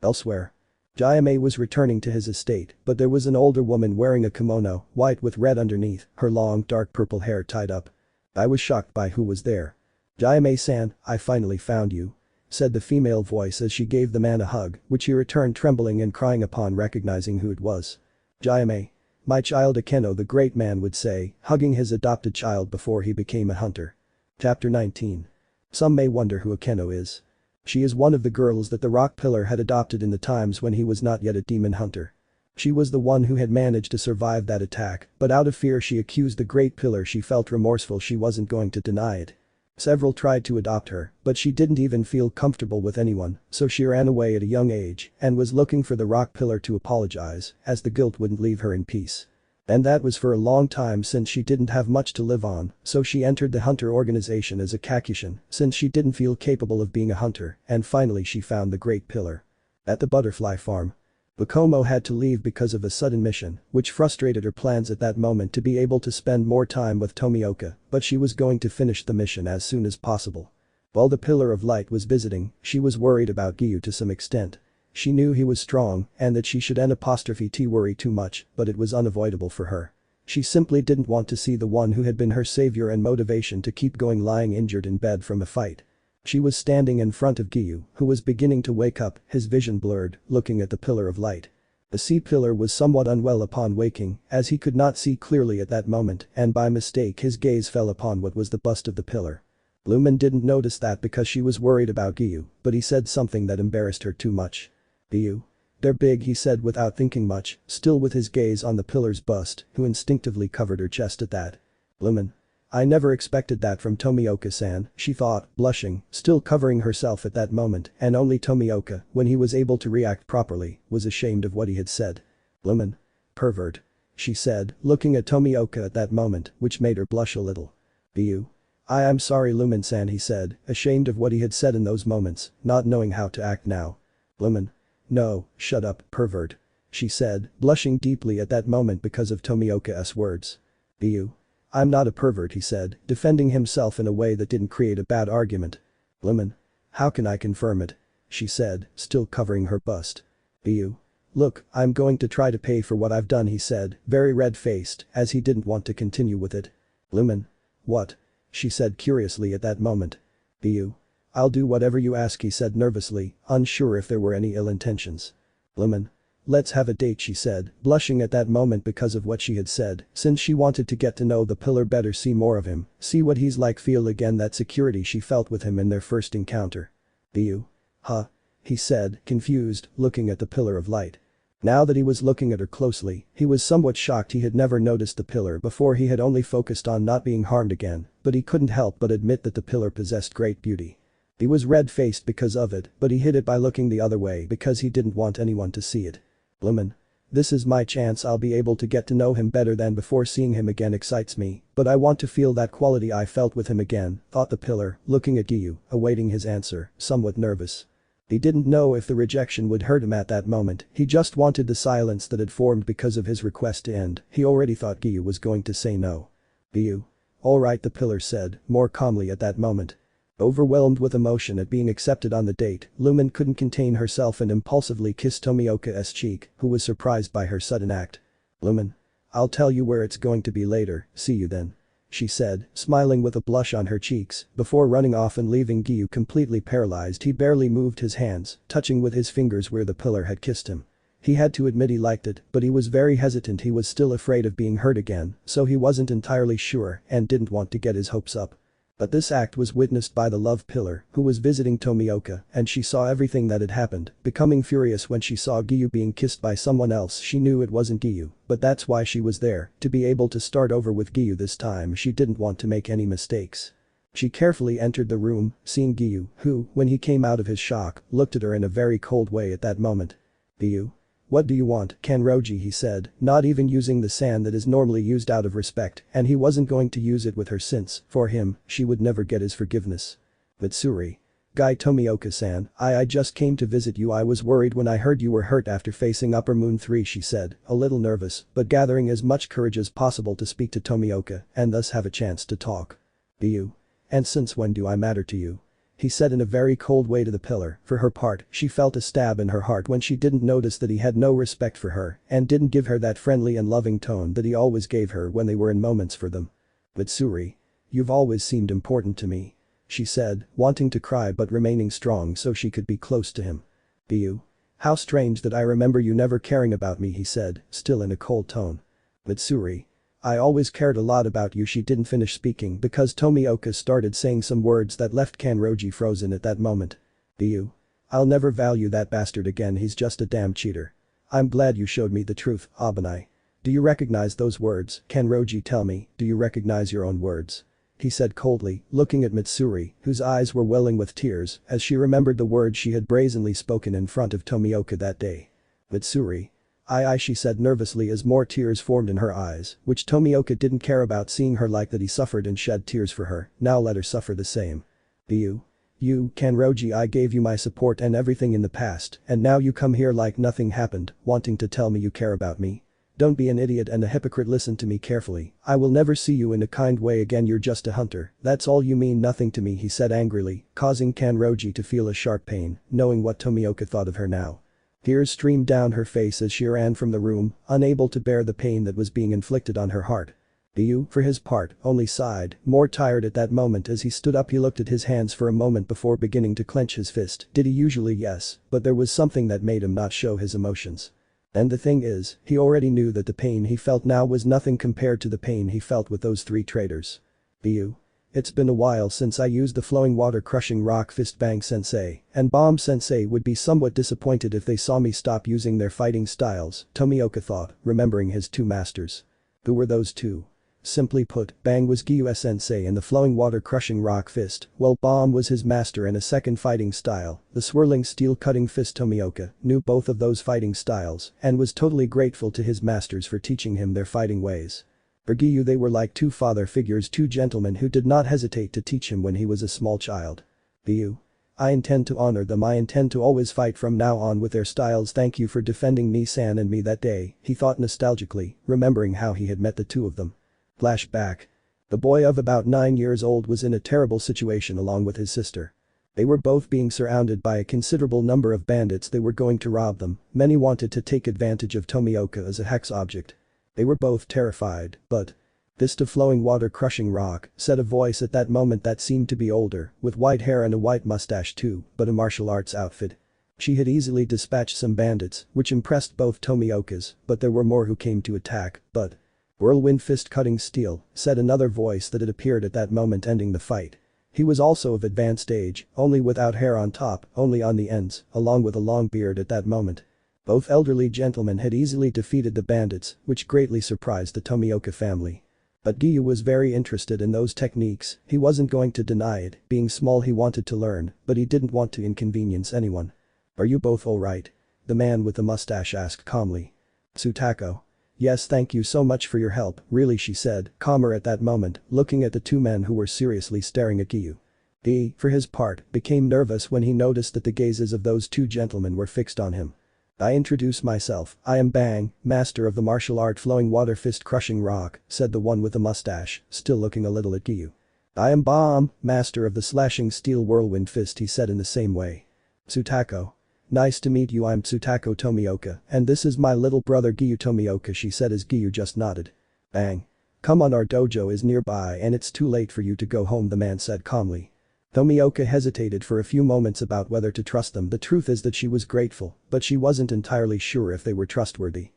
Elsewhere. Jayame was returning to his estate, but there was an older woman wearing a kimono, white with red underneath, her long dark purple hair tied up. I was shocked by who was there. Jayame-san, I finally found you. Said the female voice as she gave the man a hug, which he returned trembling and crying upon recognizing who it was. Jayame. My child Akeno, the great man would say, hugging his adopted child before he became a hunter. Chapter 19. Some may wonder who Akeno is. She is one of the girls that the rock pillar had adopted in the times when he was not yet a demon hunter. She was the one who had managed to survive that attack, but out of fear she accused the great pillar. She felt remorseful, she wasn't going to deny it. Several tried to adopt her, but she didn't even feel comfortable with anyone, so she ran away at a young age and was looking for the rock pillar to apologize, as the guilt wouldn't leave her in peace. And that was for a long time since she didn't have much to live on, so she entered the hunter organization as a Kakushin since she didn't feel capable of being a hunter, and finally she found the great pillar. At the butterfly farm. Bakomo had to leave because of a sudden mission, which frustrated her plans at that moment to be able to spend more time with Tomioka, but she was going to finish the mission as soon as possible. While the Pillar of Light was visiting, she was worried about Giyuu to some extent. She knew he was strong and that she should N''T worry too much, but it was unavoidable for her. She simply didn't want to see the one who had been her savior and motivation to keep going lying injured in bed from a fight. She was standing in front of Giyuu, who was beginning to wake up, his vision blurred, looking at the Pillar of Light. The sea pillar was somewhat unwell upon waking, as he could not see clearly at that moment, and by mistake his gaze fell upon what was the bust of the pillar. Lumen didn't notice that because she was worried about Giyuu, but he said something that embarrassed her too much. Giyuu. They're big, he said without thinking much, still with his gaze on the pillar's bust, who instinctively covered her chest at that. Lumen. I never expected that from Tomioka-san, she thought, blushing, still covering herself at that moment, and only Tomioka, when he was able to react properly, was ashamed of what he had said. Lumen. Pervert. She said, looking at Tomioka at that moment, which made her blush a little. Giyuu. I am sorry Lumen-san, he said, ashamed of what he had said in those moments, not knowing how to act now. Lumen. No, shut up, pervert. She said, blushing deeply at that moment because of Tomioka's words. Giyuu. I'm not a pervert, he said, defending himself in a way that didn't create a bad argument. Lumen. How can I confirm it? She said, still covering her bust. Giyuu. Look, I'm going to try to pay for what I've done, he said, very red-faced, as he didn't want to continue with it. Lumen. What? She said curiously at that moment. Giyuu. I'll do whatever you ask, he said nervously, unsure if there were any ill intentions. Lumen. Let's have a date, she said, blushing at that moment because of what she had said, since she wanted to get to know the pillar better, see more of him, see what he's like, feel again that security she felt with him in their first encounter. Giyuu. Huh? he said, confused, looking at the pillar of light. Now that he was looking at her closely, he was somewhat shocked he had never noticed the pillar before. He had only focused on not being harmed again, but he couldn't help but admit that the pillar possessed great beauty. He was red-faced because of it, but he hid it by looking the other way because he didn't want anyone to see it. Lumen. This is my chance. I'll be able to get to know him better than before. Seeing him again excites me, but I want to feel that quality I felt with him again, thought the pillar, looking at Giyuu, awaiting his answer, somewhat nervous. He didn't know if the rejection would hurt him at that moment, he just wanted the silence that had formed because of his request to end. He already thought Giyuu was going to say no. Giyuu. Alright, the pillar said, more calmly at that moment. Overwhelmed with emotion at being accepted on the date, Lumen couldn't contain herself and impulsively kissed Tomioka's cheek, who was surprised by her sudden act. Lumen. I'll tell you where it's going to be later, see you then. She said, smiling with a blush on her cheeks, before running off and leaving Giyuu completely paralyzed. He barely moved his hands, touching with his fingers where the pillar had kissed him. He had to admit he liked it, but he was very hesitant. He was still afraid of being hurt again, so he wasn't entirely sure and didn't want to get his hopes up. But this act was witnessed by the love pillar, who was visiting Tomioka, and she saw everything that had happened, becoming furious when she saw Giyuu being kissed by someone else. She knew it wasn't Giyuu, but that's why she was there, to be able to start over with Giyuu this time. She didn't want to make any mistakes. She carefully entered the room, seeing Giyuu, who, when he came out of his shock, looked at her in a very cold way at that moment. Giyuu? What do you want, Kanroji, he said, not even using the san that is normally used out of respect, and he wasn't going to use it with her since, for him, she would never get his forgiveness. Mitsuri. Guy Tomioka-san, I just came to visit you. I was worried when I heard you were hurt after facing Upper Moon 3, she said, a little nervous, but gathering as much courage as possible to speak to Tomioka and thus have a chance to talk. Giyuu. And since when do I matter to you? He said in a very cold way to the pillar. For her part, she felt a stab in her heart when she didn't notice that he had no respect for her and didn't give her that friendly and loving tone that he always gave her when they were in moments for them. Mitsuri. You've always seemed important to me. She said, wanting to cry but remaining strong so she could be close to him. Giyuu. How strange that I remember you never caring about me, he said, still in a cold tone. Mitsuri. I always cared a lot about you. She didn't finish speaking because Tomioka started saying some words that left Kanroji frozen at that moment. Giyuu. I'll never value that bastard again. He's just a damn cheater. I'm glad you showed me the truth, Abanai. Do you recognize those words, Kanroji? Tell me, do you recognize your own words? He said coldly, looking at Mitsuri, whose eyes were welling with tears as she remembered the words she had brazenly spoken in front of Tomioka that day. Mitsuri. Aye, she said nervously as more tears formed in her eyes, which Tomioka didn't care about seeing her like that. He suffered and shed tears for her, now let her suffer the same. Giyuu. You, Kanroji, I gave you my support and everything in the past, and now you come here like nothing happened, wanting to tell me you care about me? Don't be an idiot and a hypocrite. Listen to me carefully. I will never see you in a kind way again. You're just a hunter. That's all. You mean nothing to me, he said angrily, causing Kanroji to feel a sharp pain, knowing what Tomioka thought of her now. Tears streamed down her face as she ran from the room, unable to bear the pain that was being inflicted on her heart. Giyuu, for his part, only sighed, more tired at that moment. As he stood up, he looked at his hands for a moment before beginning to clench his fist. Did he usually? Yes, but there was something that made him not show his emotions. And the thing is, he already knew that the pain he felt now was nothing compared to the pain he felt with those 3 traitors. Giyuu. It's been a while since I used the flowing water crushing rock fist. Bang sensei and Bomb sensei would be somewhat disappointed if they saw me stop using their fighting styles, Tomioka thought, remembering his 2 masters. Who were those 2? Simply put, Bang was Giyuu sensei and the flowing water crushing rock fist, while Bomb was his master and a second fighting style, the swirling steel cutting fist. Tomioka knew both of those fighting styles and was totally grateful to his masters for teaching him their fighting ways. For Giyuu, they were like 2 father figures, 2 gentlemen who did not hesitate to teach him when he was a small child. Giyuu. I intend to honor them. I intend to always fight from now on with their styles. Thank you for defending Ni-san and me that day, he thought nostalgically, remembering how he had met the 2 of them. Flashback. The boy of about 9 years old was in a terrible situation along with his sister. They were both being surrounded by a considerable number of bandits. They were going to rob them. Many wanted to take advantage of Tomioka as a hex object. They were both terrified, but "Fist of flowing water crushing rock," said a voice at that moment that seemed to be older, with white hair and a white mustache too, but a martial arts outfit. She had easily dispatched some bandits, which impressed both Tomiokas, but there were more who came to attack, but "Whirlwind fist cutting steel," said another voice that had appeared at that moment, ending the fight. He was also of advanced age, only without hair on top, only on the ends, along with a long beard at that moment. Both elderly gentlemen had easily defeated the bandits, which greatly surprised the Tomioka family. But Giyuu was very interested in those techniques, he wasn't going to deny it, being small he wanted to learn, but he didn't want to inconvenience anyone. "Are you both alright?" the man with the mustache asked calmly. Tsutako. "Yes, thank you so much for your help, really," she said, calmer at that moment, looking at the two men who were seriously staring at Giyuu. He, for his part, became nervous when he noticed that the gazes of those two gentlemen were fixed on him. "I introduce myself, I am Bang, master of the martial art flowing water fist crushing rock," said the one with the mustache, still looking a little at Giyuu. "I am Bomb, master of the slashing steel whirlwind fist," he said in the same way. Tsutako. "Nice to meet you, I'm Tsutako Tomioka, and this is my little brother Giyuu Tomioka," she said as Giyuu just nodded. "Bang. Come on, our dojo is nearby and it's too late for you to go home," the man said calmly. Tomioka hesitated for a few moments about whether to trust them. The truth is that she was grateful, but she wasn't entirely sure if they were trustworthy.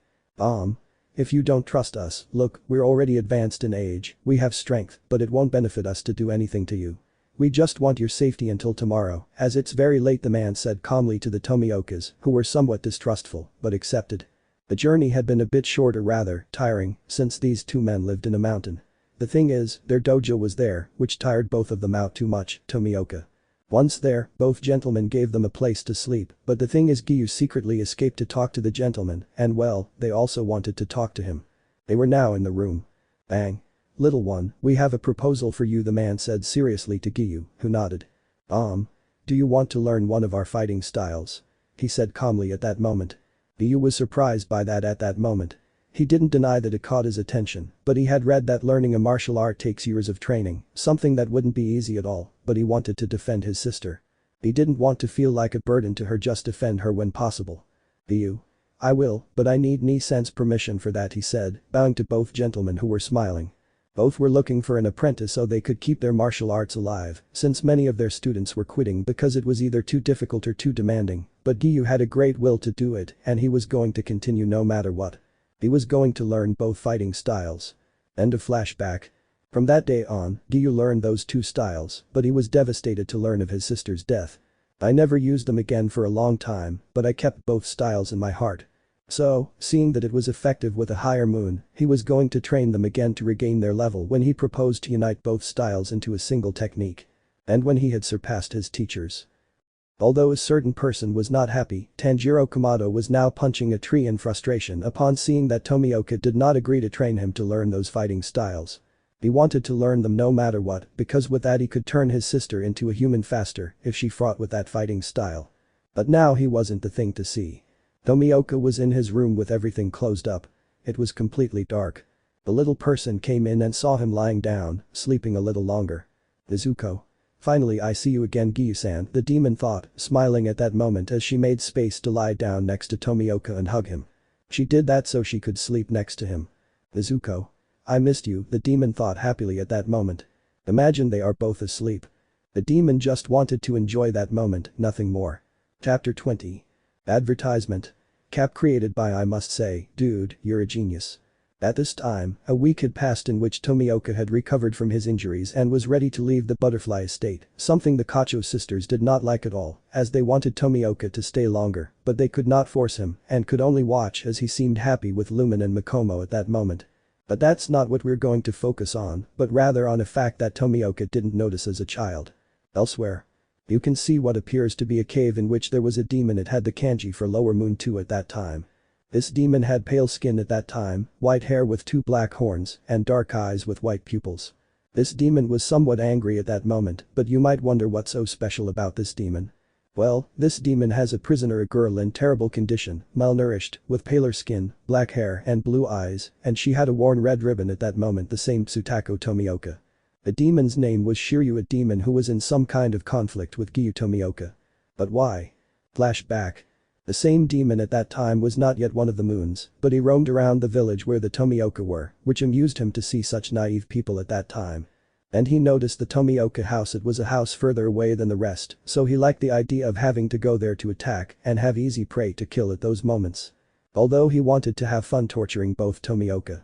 If you don't trust us, look, we're already advanced in age, we have strength, but it won't benefit us to do anything to you. We just want your safety until tomorrow, as it's very late," the man said calmly to the Tomiokas, who were somewhat distrustful, but accepted. The journey had been a bit short or rather, tiring, since these two men lived in a mountain. The thing is, their dojo was there, which tired both of them out too much, Tomioka. Once there, both gentlemen gave them a place to sleep, but the thing is Giyuu secretly escaped to talk to the gentleman, and well, they also wanted to talk to him. They were now in the room. Bang. "Little one, we have a proposal for you," the man said seriously to Giyuu, who nodded. Do you want to learn one of our fighting styles?" he said calmly at that moment. Giyuu was surprised by that at that moment. He didn't deny that it caught his attention, but he had read that learning a martial art takes years of training, something that wouldn't be easy at all, but he wanted to defend his sister. He didn't want to feel like a burden to her, just defend her when possible. "Giyuu. I will, but I need Ni-san's permission for that," he said, bowing to both gentlemen who were smiling. Both were looking for an apprentice so they could keep their martial arts alive, since many of their students were quitting because it was either too difficult or too demanding, but Giyuu had a great will to do it and he was going to continue no matter what. He was going to learn both fighting styles. End of flashback. From that day on, Giyuu learned those two styles, but he was devastated to learn of his sister's death. "I never used them again for a long time, but I kept both styles in my heart." So, seeing that it was effective with a higher moon, he was going to train them again to regain their level when he proposed to unite both styles into a single technique. And when he had surpassed his teachers. Although a certain person was not happy, Tanjiro Kamado was now punching a tree in frustration upon seeing that Tomioka did not agree to train him to learn those fighting styles. He wanted to learn them no matter what, because with that he could turn his sister into a human faster if she fought with that fighting style. But now he wasn't the thing to see. Tomioka was in his room with everything closed up. It was completely dark. The little person came in and saw him lying down, sleeping a little longer. "Izuko. Finally I see you again, Giyuu-san," the demon thought, smiling at that moment as she made space to lie down next to Tomioka and hug him. She did that so she could sleep next to him. "Izuko. I missed you," the demon thought happily at that moment. Imagine they are both asleep. The demon just wanted to enjoy that moment, nothing more. Chapter 20. Advertisement. Cap created by I must say, dude, you're a genius. At this time, a week had passed in which Tomioka had recovered from his injuries and was ready to leave the butterfly estate, something the Kacho sisters did not like at all, as they wanted Tomioka to stay longer, but they could not force him and could only watch as he seemed happy with Lumen and Mikomo at that moment. But that's not what we're going to focus on, but rather on a fact that Tomioka didn't notice as a child. Elsewhere. You can see what appears to be a cave in which there was a demon. It had the kanji for Lower Moon 2 at that time. This demon had pale skin at that time, white hair with 2 black horns, and dark eyes with white pupils. This demon was somewhat angry at that moment, but you might wonder what's so special about this demon. Well, this demon has a prisoner, a girl in terrible condition, malnourished, with paler skin, black hair and blue eyes, and she had a worn red ribbon at that moment, the same Tsutako Tomioka. The demon's name was Shiryu, a demon who was in some kind of conflict with Giyuu Tomioka. But why? Flashback. The same demon at that time was not yet one of the moons, but he roamed around the village where the Tomioka were, which amused him to see such naive people at that time. And he noticed the Tomioka house. It was a house further away than the rest, so he liked the idea of having to go there to attack and have easy prey to kill at those moments. Although he wanted to have fun torturing both Tomioka.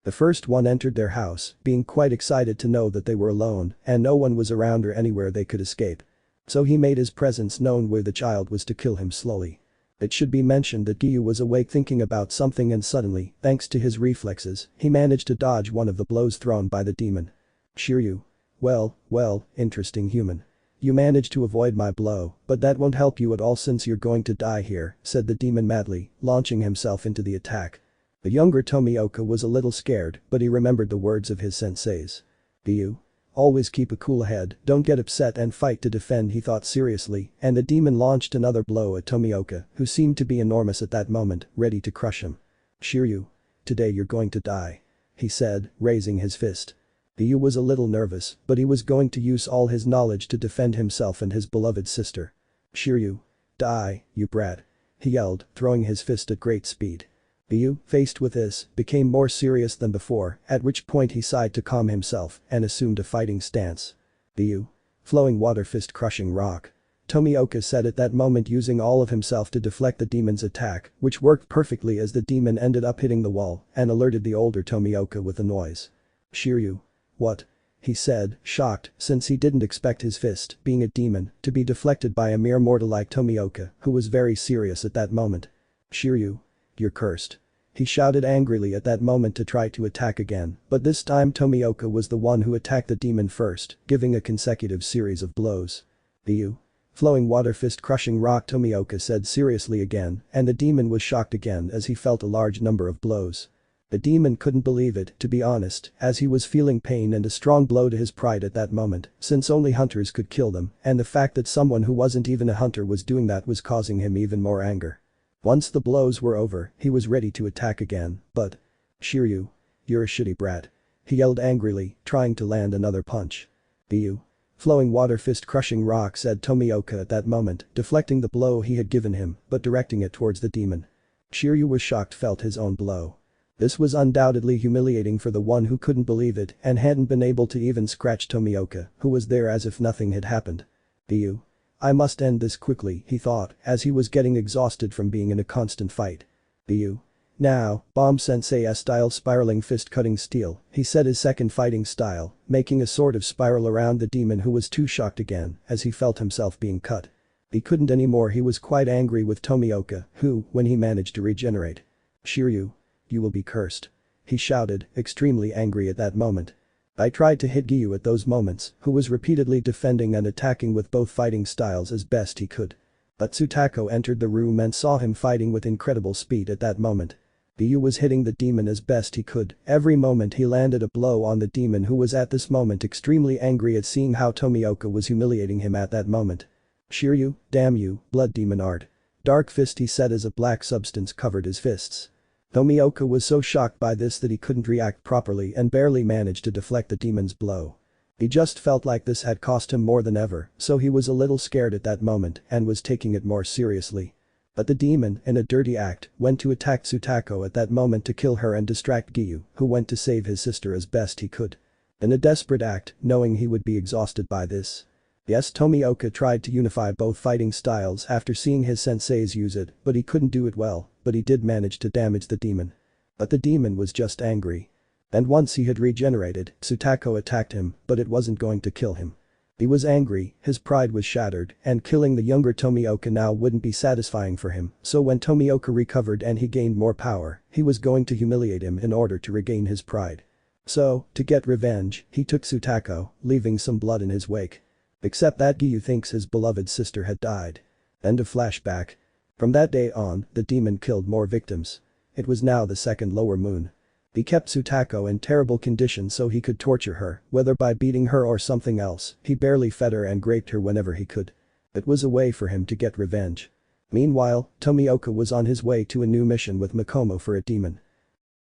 The first one entered their house, being quite excited to know that they were alone and no one was around or anywhere they could escape. So he made his presence known where the child was to kill him slowly. It should be mentioned that Giyuu was awake thinking about something and suddenly, thanks to his reflexes, he managed to dodge one of the blows thrown by the demon. Shiryu. Well, interesting human. You managed to avoid my blow, but that won't help you at all since you're going to die here, said the demon madly, launching himself into the attack. The younger Tomioka was a little scared, but he remembered the words of his senseis. Giyuu. Always keep a cool head, don't get upset and fight to defend, he thought seriously, and the demon launched another blow at Tomioka, who seemed to be enormous at that moment, ready to crush him. Shiryu. Today you're going to die. He said, raising his fist. Giyuu was a little nervous, but he was going to use all his knowledge to defend himself and his beloved sister. Shiryu. Die, you brat. He yelled, throwing his fist at great speed. Giyuu, faced with this, became more serious than before, at which point he sighed to calm himself and assumed a fighting stance. Giyuu. Flowing water fist crushing rock. Tomioka said at that moment, using all of himself to deflect the demon's attack, which worked perfectly as the demon ended up hitting the wall and alerted the older Tomioka with a noise. Shiryu. What? He said, shocked, since he didn't expect his fist, being a demon, to be deflected by a mere mortal like Tomioka, who was very serious at that moment. Shiryu. You're cursed. He shouted angrily at that moment to try to attack again, but this time Tomioka was the one who attacked the demon first, giving a consecutive series of blows. Giyuu. Flowing water fist crushing rock, Tomioka said seriously again, and the demon was shocked again as he felt a large number of blows. The demon couldn't believe it, to be honest, as he was feeling pain and a strong blow to his pride at that moment, since only hunters could kill them, and the fact that someone who wasn't even a hunter was doing that was causing him even more anger. Once the blows were over, he was ready to attack again, but… Shiryu. You're a shitty brat. He yelled angrily, trying to land another punch. Giyuu. Flowing water fist crushing rock, said Tomioka at that moment, deflecting the blow he had given him, but directing it towards the demon. Shiryu was shocked, felt his own blow. This was undoubtedly humiliating for the one who couldn't believe it and hadn't been able to even scratch Tomioka, who was there as if nothing had happened. Giyuu. I must end this quickly, he thought, as he was getting exhausted from being in a constant fight. Giyuu. Now, Bomb Sensei style spiraling fist cutting steel, he said, his second fighting style, making a sort of spiral around the demon, who was too shocked again as he felt himself being cut. He couldn't anymore. He was quite angry with Tomioka, who, when he managed to regenerate. Shiryu. You will be cursed. He shouted, extremely angry at that moment. I tried to hit Giyuu at those moments, who was repeatedly defending and attacking with both fighting styles as best he could. But Tsutako entered the room and saw him fighting with incredible speed at that moment. Giyuu was hitting the demon as best he could. Every moment he landed a blow on the demon, who was at this moment extremely angry at seeing how Tomioka was humiliating him at that moment. Shiryu, damn you, blood demon art. Dark fist, he said as a black substance covered his fists. Tomioka was so shocked by this that he couldn't react properly and barely managed to deflect the demon's blow. He just felt like this had cost him more than ever, so he was a little scared at that moment and was taking it more seriously. But the demon, in a dirty act, went to attack Tsutako at that moment to kill her and distract Giyuu, who went to save his sister as best he could. In a desperate act, knowing he would be exhausted by this. Yes, Tomioka tried to unify both fighting styles after seeing his senseis use it, but he couldn't do it well, but he did manage to damage the demon. But the demon was just angry. And once he had regenerated, Tsutako attacked him, but it wasn't going to kill him. He was angry, his pride was shattered, and killing the younger Tomioka now wouldn't be satisfying for him, so when Tomioka recovered and he gained more power, he was going to humiliate him in order to regain his pride. So, to get revenge, he took Tsutako, leaving some blood in his wake. Except that Giyuu thinks his beloved sister had died. End of flashback. From that day on, the demon killed more victims. It was now the second lower moon. He kept Tsutako in terrible condition so he could torture her, whether by beating her or something else. He barely fed her and raped her whenever he could. It was a way for him to get revenge. Meanwhile, Tomioka was on his way to a new mission with Mikomo for a demon.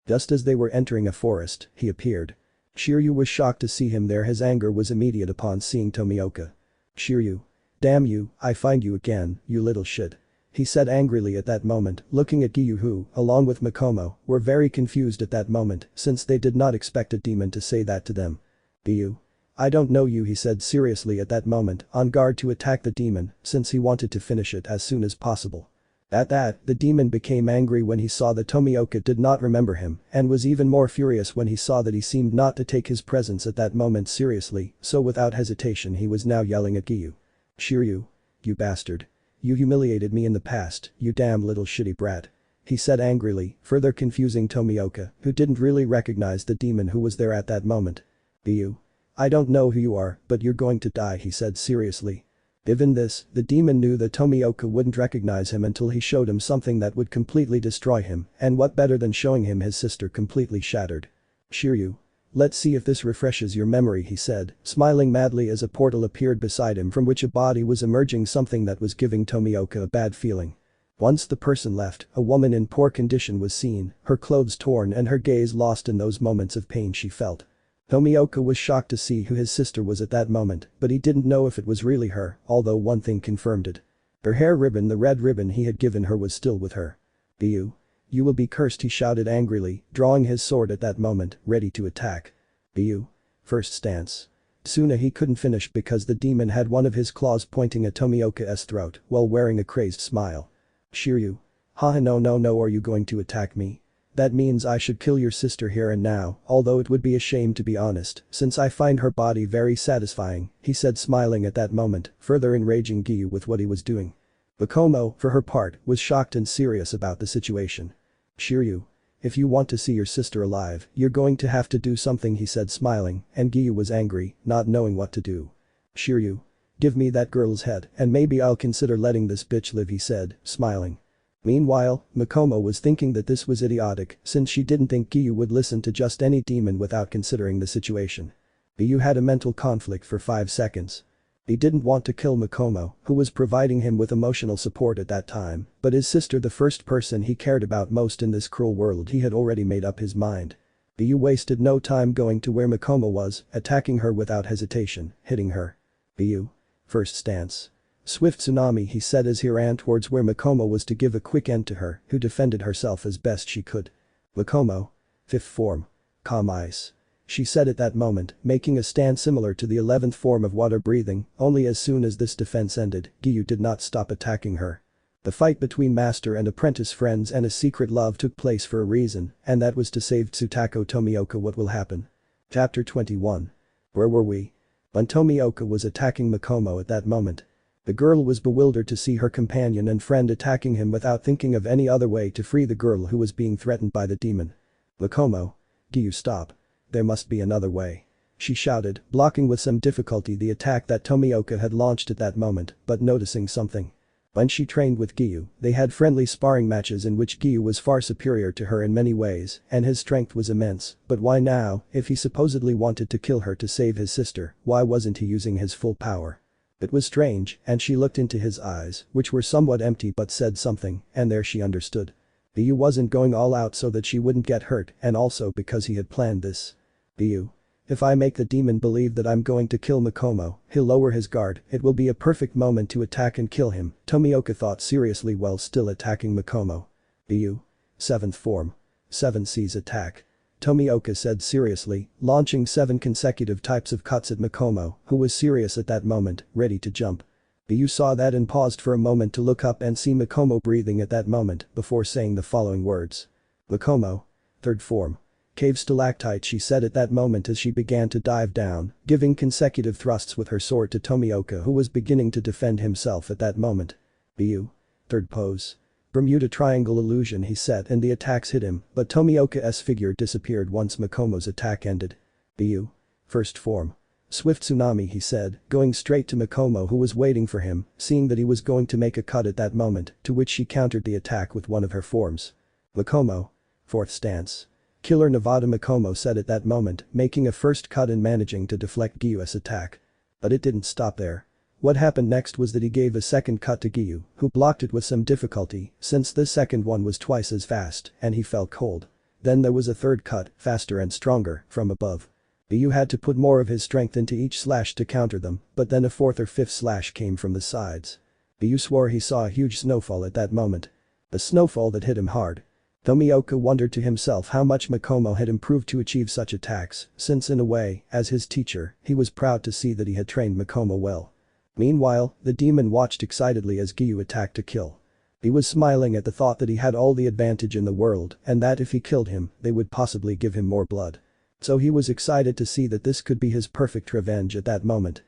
Just as they were entering a forest, he appeared. Shiryu was shocked to see him there. His anger was immediate upon seeing Tomioka. Shiryu. Damn you, I find you again, you little shit. He said angrily at that moment, looking at Giyuu, who, along with Mikomo, were very confused at that moment since they did not expect a demon to say that to them. Giyuu. I don't know you, he said seriously at that moment, on guard to attack the demon since he wanted to finish it as soon as possible. At that, the demon became angry when he saw that Tomioka did not remember him and was even more furious when he saw that he seemed not to take his presence at that moment seriously, so without hesitation he was now yelling at Giyuu. "Shiryu. You bastard. You humiliated me in the past, you damn little shitty brat," he said angrily, further confusing Tomioka, who didn't really recognize the demon who was there at that moment. "Giyuu. I don't know who you are, but you're going to die," he said seriously. Given this, the demon knew that Tomioka wouldn't recognize him until he showed him something that would completely destroy him, and what better than showing him his sister completely shattered. "Shiryu. Let's see if this refreshes your memory," he said, smiling madly as a portal appeared beside him from which a body was emerging, something that was giving Tomioka a bad feeling. Once the person left, a woman in poor condition was seen, her clothes torn and her gaze lost in those moments of pain she felt. Tomioka was shocked to see who his sister was at that moment, but he didn't know if it was really her, although one thing confirmed it. Her hair ribbon, the red ribbon he had given her, was still with her. "Giyuu. You will be cursed," he shouted angrily, drawing his sword at that moment, ready to attack. "Giyuu. First stance." Sooner he couldn't finish because the demon had one of his claws pointing at Tomioka's throat while wearing a crazed smile. "Shiryu. Haha, no, are you going to attack me? That means I should kill your sister here and now, although it would be a shame to be honest, since I find her body very satisfying," he said smiling at that moment, further enraging Giyuu with what he was doing. Mikomo, for her part, was shocked and serious about the situation. "Shiryu. If you want to see your sister alive, you're going to have to do something," he said smiling, and Giyuu was angry, not knowing what to do. "Shiryu. Give me that girl's head and maybe I'll consider letting this bitch live," he said, smiling. Meanwhile, Mikomo was thinking that this was idiotic since she didn't think Giyuu would listen to just any demon without considering the situation. Giyuu had a mental conflict for 5 seconds. He didn't want to kill Mikomo, who was providing him with emotional support at that time, but his sister, the first person he cared about most in this cruel world, he had already made up his mind. Giyuu wasted no time going to where Mikomo was, attacking her without hesitation, hitting her. "Giyuu. First stance." "Swift tsunami," he said as he ran towards where Mikomo was to give a quick end to her, who defended herself as best she could. "Mikomo. Fifth form. Calm ice," she said at that moment, making a stand similar to the 11th form of water breathing. Only as soon as this defense ended, Giyuu did not stop attacking her. The fight between master and apprentice friends and a secret love took place for a reason, and that was to save Tsutako Tomioka. What will happen? Chapter 21. Where were we? When Tomioka was attacking Mikomo at that moment, the girl was bewildered to see her companion and friend attacking him without thinking of any other way to free the girl who was being threatened by the demon. "Mikomo. Giyuu, stop. There must be another way," she shouted, blocking with some difficulty the attack that Tomioka had launched at that moment, but noticing something. When she trained with Giyuu, they had friendly sparring matches in which Giyuu was far superior to her in many ways, and his strength was immense, but why now, if he supposedly wanted to kill her to save his sister, why wasn't he using his full power? It was strange, and she looked into his eyes, which were somewhat empty but said something, and there she understood. Giyuu wasn't going all out so that she wouldn't get hurt, and also because he had planned this. "Giyuu. If I make the demon believe that I'm going to kill Mikomo, he'll lower his guard, it will be a perfect moment to attack and kill him," Tomioka thought seriously while still attacking Mikomo. "Giyuu. 7th form. 7 Seas attack," Tomioka said seriously, launching 7 consecutive types of cuts at Mikomo, who was serious at that moment, ready to jump. Giyuu saw that and paused for a moment to look up and see Mikomo breathing at that moment before saying the following words. "Mikomo. 3rd form. Cave stalactite," she said at that moment as she began to dive down, giving consecutive thrusts with her sword to Tomioka, who was beginning to defend himself at that moment. "Giyuu. 3rd pose. Bermuda Triangle illusion," he said, and the attacks hit him, but Tomioka's figure disappeared once Mikomo's attack ended. "Giyuu. 1st form. Swift tsunami," he said, going straight to Mikomo, who was waiting for him, seeing that he was going to make a cut at that moment, to which she countered the attack with one of her forms. "Mikomo. 4th stance. Killer Nevada," Mikomo said at that moment, making a first cut and managing to deflect Giyuu's attack. But it didn't stop there. What happened next was that he gave a second cut to Giyuu, who blocked it with some difficulty, since this second one was twice as fast, and he felt cold. Then there was a third cut, faster and stronger, from above. Giyuu had to put more of his strength into each slash to counter them, but then a 4th or 5th slash came from the sides. Giyuu swore he saw a huge snowfall at that moment. A snowfall that hit him hard. Tomioka wondered to himself how much Mikomo had improved to achieve such attacks, since in a way, as his teacher, he was proud to see that he had trained Mikomo well. Meanwhile, the demon watched excitedly as Giyuu attacked to kill. He was smiling at the thought that he had all the advantage in the world and that if he killed him, they would possibly give him more blood. So he was excited to see that this could be his perfect revenge at that moment.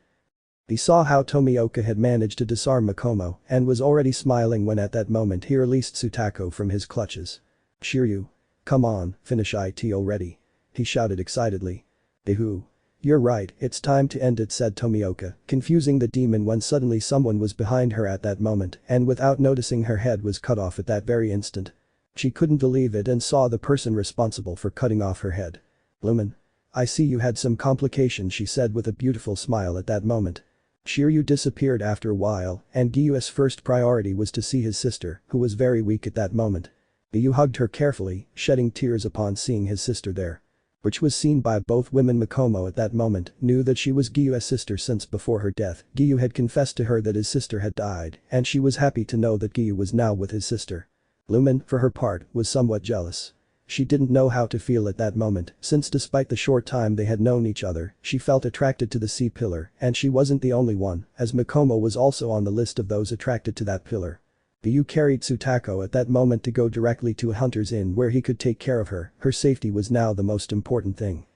He saw how Tomioka had managed to disarm Mikomo and was already smiling when at that moment he released Tsutako from his clutches. "Shiryu. Come on, finish it already," he shouted excitedly. "Ehoo. You're right, it's time to end it," said Tomioka, confusing the demon when suddenly someone was behind her at that moment and without noticing her head was cut off at that very instant. She couldn't believe it and saw the person responsible for cutting off her head. "Lumen. I see you had some complications," she said with a beautiful smile at that moment. Shiryu disappeared after a while and Giyuu's first priority was to see his sister, who was very weak at that moment. Giyuu hugged her carefully, shedding tears upon seeing his sister there. Which was seen by both women. Mikomo at that moment knew that she was Giyuu's sister since before her death. Giyuu had confessed to her that his sister had died and she was happy to know that Giyuu was now with his sister. Lumen, for her part, was somewhat jealous. She didn't know how to feel at that moment since despite the short time they had known each other, she felt attracted to the sea pillar and she wasn't the only one as Mikomo was also on the list of those attracted to that pillar. Giyuu carried Tsutako at that moment to go directly to a hunter's inn where he could take care of her, her safety was now the most important thing.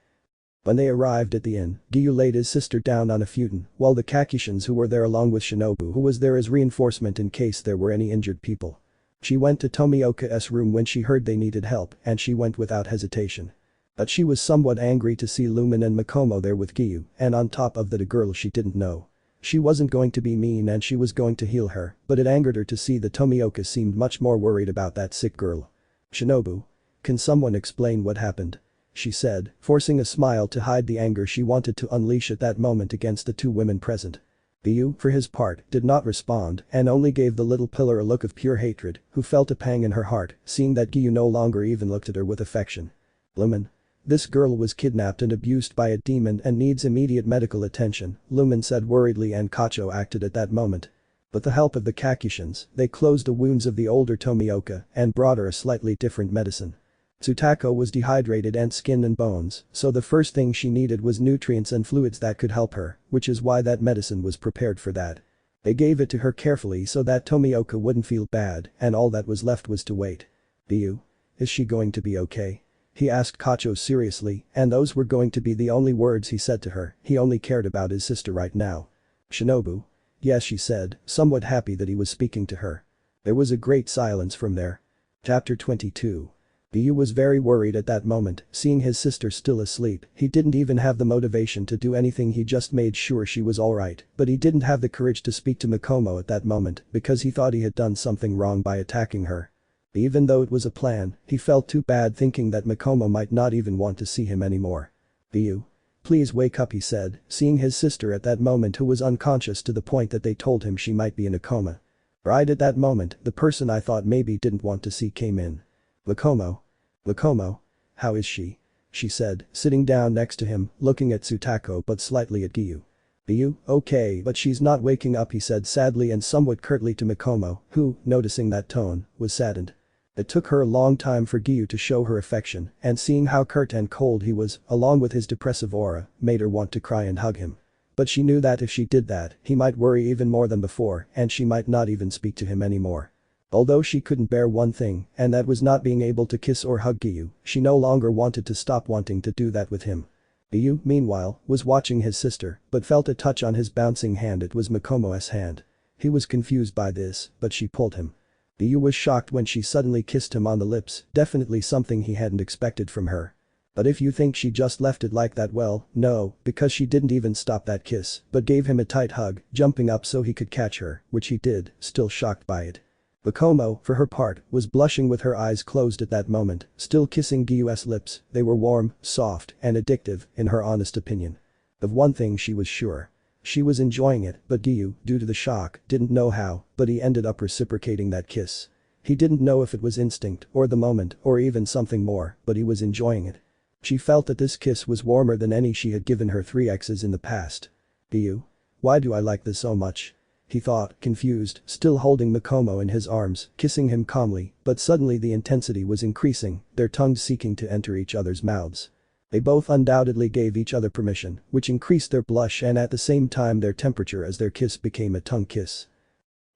When they arrived at the inn, Giyuu laid his sister down on a futon while the Kakushins who were there along with Shinobu who was there as reinforcement in case there were any injured people. She went to Tomioka's room when she heard they needed help and she went without hesitation. But she was somewhat angry to see Lumen and Mikomo there with Giyuu and on top of that a girl she didn't know. She wasn't going to be mean and she was going to heal her, but it angered her to see that Tomioka seemed much more worried about that sick girl. "Shinobu. Can someone explain what happened?" she said, forcing a smile to hide the anger she wanted to unleash at that moment against the two women present. Giyuu, for his part, did not respond and only gave the little pillar a look of pure hatred, who felt a pang in her heart, seeing that Giyuu no longer even looked at her with affection. "Lumen. This girl was kidnapped and abused by a demon and needs immediate medical attention," Lumen said worriedly and Kacho acted at that moment. With the help of the Kakushins, they closed the wounds of the older Tomioka and brought her a slightly different medicine. Tsutako was dehydrated and skin and bones, so the first thing she needed was nutrients and fluids that could help her, which is why that medicine was prepared for that. They gave it to her carefully so that Tomioka wouldn't feel bad and all that was left was to wait. "Giyuu. Is she going to be okay?" he asked Kacho seriously and those were going to be the only words he said to her, he only cared about his sister right now. "Shinobu." "Yes," she said, somewhat happy that he was speaking to her. There was a great silence from there. Chapter 22. Giyuu was very worried at that moment, seeing his sister still asleep, he didn't even have the motivation to do anything he just made sure she was alright, but he didn't have the courage to speak to Mikomo at that moment because he thought he had done something wrong by attacking her. Even though it was a plan, he felt too bad thinking that Mikomo might not even want to see him anymore. "Giyuu. Please wake up," he said, seeing his sister at that moment who was unconscious to the point that they told him she might be in a coma. Right at that moment, the person I thought maybe didn't want to see came in. "Mikomo. Mikomo. How is she?" she said, sitting down next to him, looking at Tsutako but slightly at Giyuu. "Giyuu, okay but she's not waking up," he said sadly and somewhat curtly to Mikomo, who, noticing that tone, was saddened. It took her a long time for Giyuu to show her affection and seeing how curt and cold he was, along with his depressive aura, made her want to cry and hug him. But she knew that if she did that, he might worry even more than before and she might not even speak to him anymore. Although she couldn't bear one thing, and that was not being able to kiss or hug Giyuu, she no longer wanted to stop wanting to do that with him. Giyuu, meanwhile, was watching his sister, but felt a touch on his bouncing hand. It was Mikomo's hand. He was confused by this, but she pulled him. Giyuu was shocked when she suddenly kissed him on the lips, definitely something he hadn't expected from her. But if you think she just left it like that, well, no, because she didn't even stop that kiss, but gave him a tight hug, jumping up so he could catch her, which he did, still shocked by it. Mikomo, for her part, was blushing with her eyes closed at that moment, still kissing Giyuu's lips, they were warm, soft, and addictive, in her honest opinion. Of one thing she was sure. She was enjoying it, but Giyuu, due to the shock, didn't know how, but he ended up reciprocating that kiss. He didn't know if it was instinct, or the moment, or even something more, but he was enjoying it. She felt that this kiss was warmer than any she had given her 3 exes in the past. "Giyuu. Why do I like this so much?" he thought, confused, still holding Mikomo in his arms, kissing him calmly, but suddenly the intensity was increasing, their tongues seeking to enter each other's mouths. They both undoubtedly gave each other permission, which increased their blush and at the same time their temperature as their kiss became a tongue kiss.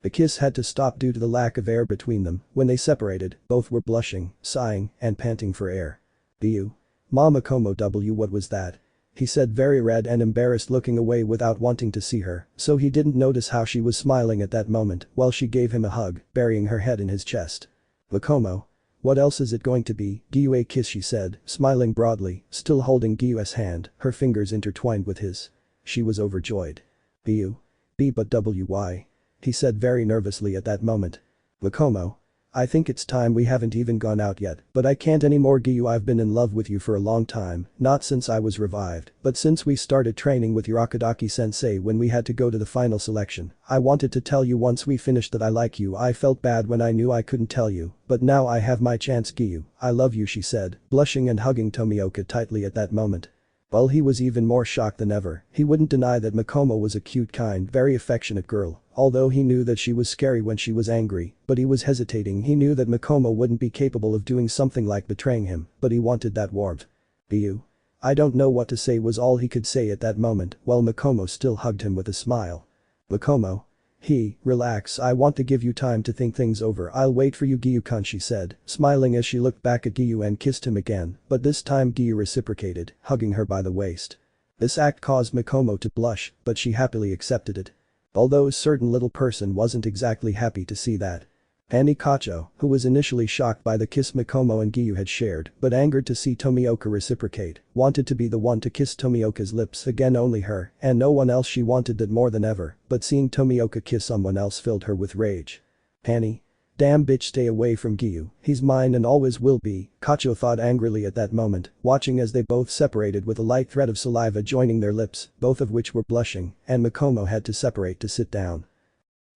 The kiss had to stop due to the lack of air between them. When they separated, both were blushing, sighing, and panting for air. Giyuu. Mama Como W, what was that? He said, very red and embarrassed, looking away without wanting to see her, so he didn't notice how she was smiling at that moment while she gave him a hug, burying her head in his chest. Makomo. What else is it going to be? Giyuu, a kiss, she said, smiling broadly, still holding Giyuu's hand, her fingers intertwined with his. She was overjoyed. Giyuu. B but why? He said very nervously at that moment. Makomo. I think it's time. We haven't even gone out yet, but I can't anymore, Giyuu. I've been in love with you for a long time, not since I was revived, but since we started training with your Akadaki-sensei when we had to go to the final selection. I wanted to tell you once we finished that I like you. I felt bad when I knew I couldn't tell you, but now I have my chance, Giyuu. I love you, she said, blushing and hugging Tomioka tightly at that moment. Well, he was even more shocked than ever. He wouldn't deny that Makomo was a cute, kind, very affectionate girl, although he knew that she was scary when she was angry, but he was hesitating. He knew that Makomo wouldn't be capable of doing something like betraying him, but he wanted that warmth. Giyuu. I don't know what to say, was all he could say at that moment, while Makomo still hugged him with a smile. Makomo. Relax, I want to give you time to think things over. I'll wait for you, Giyuu-kun, she said, smiling as she looked back at Giyuu and kissed him again, but this time Giyuu reciprocated, hugging her by the waist. This act caused Makomo to blush, but she happily accepted it. Although a certain little person wasn't exactly happy to see that. Annie Kacho, who was initially shocked by the kiss Makomo and Giyuu had shared, but angered to see Tomioka reciprocate, wanted to be the one to kiss Tomioka's lips again, only her, and no one else. She wanted that more than ever, but seeing Tomioka kiss someone else filled her with rage. Annie. Damn bitch, stay away from Giyuu, he's mine and always will be, Kacho thought angrily at that moment, watching as they both separated with a light thread of saliva joining their lips, both of which were blushing, and Makomo had to separate to sit down.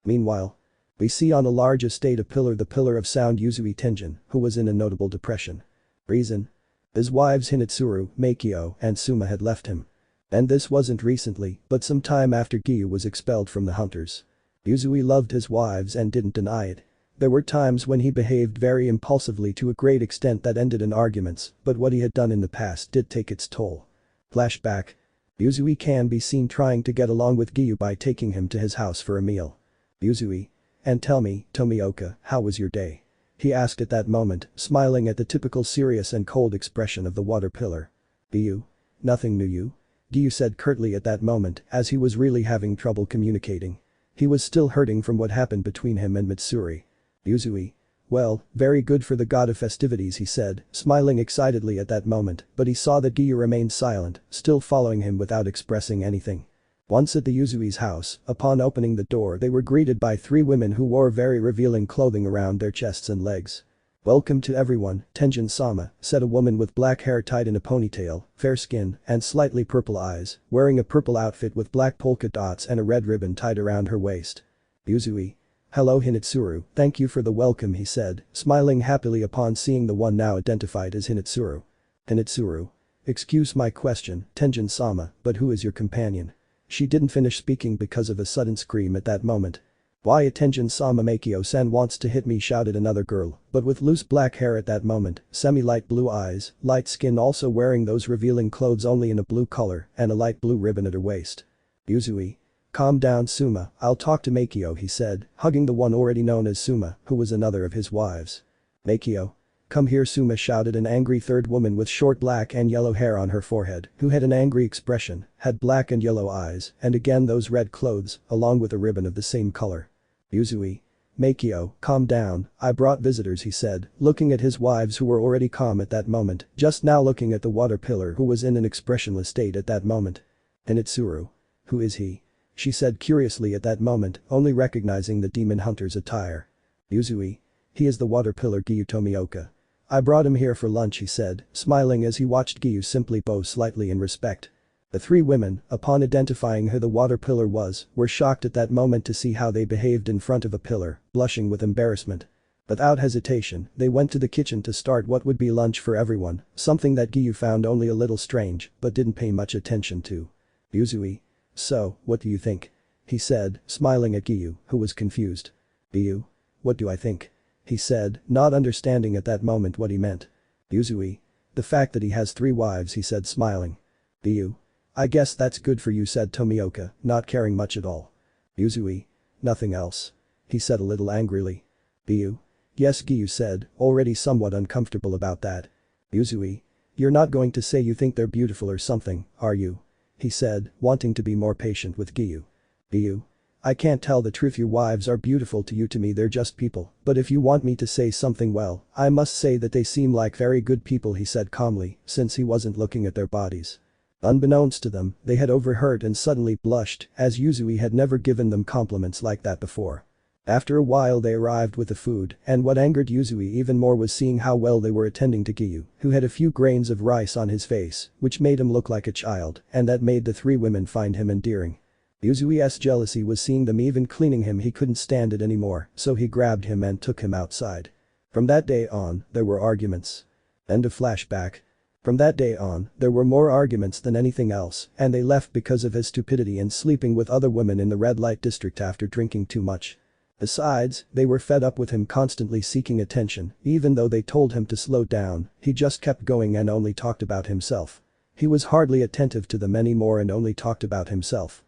Meanwhile, we see on a large estate a pillar, the pillar of sound, Yuzui Tenjin, who was in a notable depression. Reason? His wives Hinetsuru, Meikyo, and Suma had left him. And this wasn't recently, but some time after Giyuu was expelled from the hunters. Yuzui loved his wives and didn't deny it. There were times when he behaved very impulsively to a great extent that ended in arguments, but what he had done in the past did take its toll. Flashback. Yuzui can be seen trying to get along with Giyuu by taking him to his house for a meal. Yuzui. And tell me, Tomioka, how was your day? He asked at that moment, smiling at the typical serious and cold expression of the water pillar. Giyuu. Nothing new. Giyuu said curtly at that moment, as he was really having trouble communicating. He was still hurting from what happened between him and Mitsuri. Yuzui. Well, very good for the god of festivities, he said, smiling excitedly at that moment, but he saw that Giyuu remained silent, still following him without expressing anything. Once at the Yuzui's house, upon opening the door they were greeted by three women who wore very revealing clothing around their chests and legs. Welcome to everyone, Tenjin-sama, said a woman with black hair tied in a ponytail, fair skin, and slightly purple eyes, wearing a purple outfit with black polka dots and a red ribbon tied around her waist. Yuzui. Hello Hinetsuru, thank you for the welcome, he said, smiling happily upon seeing the one now identified as Hinetsuru. Hinetsuru. Excuse my question, Tenjin-sama, but who is your companion? She didn't finish speaking because of a sudden scream at that moment. Why, Tenjin-sama, Meikyo-san wants to hit me, shouted another girl, but with loose black hair at that moment, semi-light blue eyes, light skin, also wearing those revealing clothes only in a blue color, and a light blue ribbon at her waist. Yuzui. Calm down, Suma, I'll talk to Meikyo, he said, hugging the one already known as Suma, who was another of his wives. Meikyo. Come here, Suma, shouted an angry third woman with short black and yellow hair on her forehead, who had an angry expression, had black and yellow eyes, and again those red clothes, along with a ribbon of the same color. Yuzui. Meikyo, calm down, I brought visitors, he said, looking at his wives who were already calm at that moment, just now looking at the water pillar who was in an expressionless state at that moment. Hinetsuru. Who is he? She said curiously at that moment, only recognizing the demon hunter's attire. Yuzui. He is the water pillar Giyuu Tomioka. I brought him here for lunch, he said, smiling as he watched Giyuu simply bow slightly in respect. The three women, upon identifying who the water pillar was, were shocked at that moment to see how they behaved in front of a pillar, blushing with embarrassment. Without hesitation, they went to the kitchen to start what would be lunch for everyone, something that Giyuu found only a little strange, but didn't pay much attention to. Yuzui. So, what do you think? He said, smiling at Giyuu, who was confused. Giyuu. What do I think? He said, not understanding at that moment what he meant. Yuzui. The fact that he has three wives, he said, smiling. Giyuu. I guess that's good for you, said Tomioka, not caring much at all. Yuzui. Nothing else. he said a little angrily. Giyuu? Yes, Giyuu said, already somewhat uncomfortable about that. Yuzui? You're not going to say you think they're beautiful or something, are you? He said, wanting to be more patient with Giyuu. Giyuu? I can't tell the truth, your wives are beautiful to me, they're just people, but if you want me to say something, well, I must say that they seem like very good people, he said calmly, since he wasn't looking at their bodies. Unbeknownst to them, they had overheard and suddenly blushed, as Yuzui had never given them compliments like that before. After a while they arrived with the food, and what angered Yuzui even more was seeing how well they were attending to Giyuu, who had a few grains of rice on his face, which made him look like a child, and that made the three women find him endearing. Yuzui's jealousy was seeing them even cleaning him, he couldn't stand it anymore, so he grabbed him and took him outside. From that day on, there were arguments. End of flashback. From that day on, there were more arguments than anything else, and they left because of his stupidity and sleeping with other women in the red light district after drinking too much. Besides, they were fed up with him constantly seeking attention, even though they told him to slow down, he just kept going and only talked about himself. He was hardly attentive to them anymore and only talked about himself.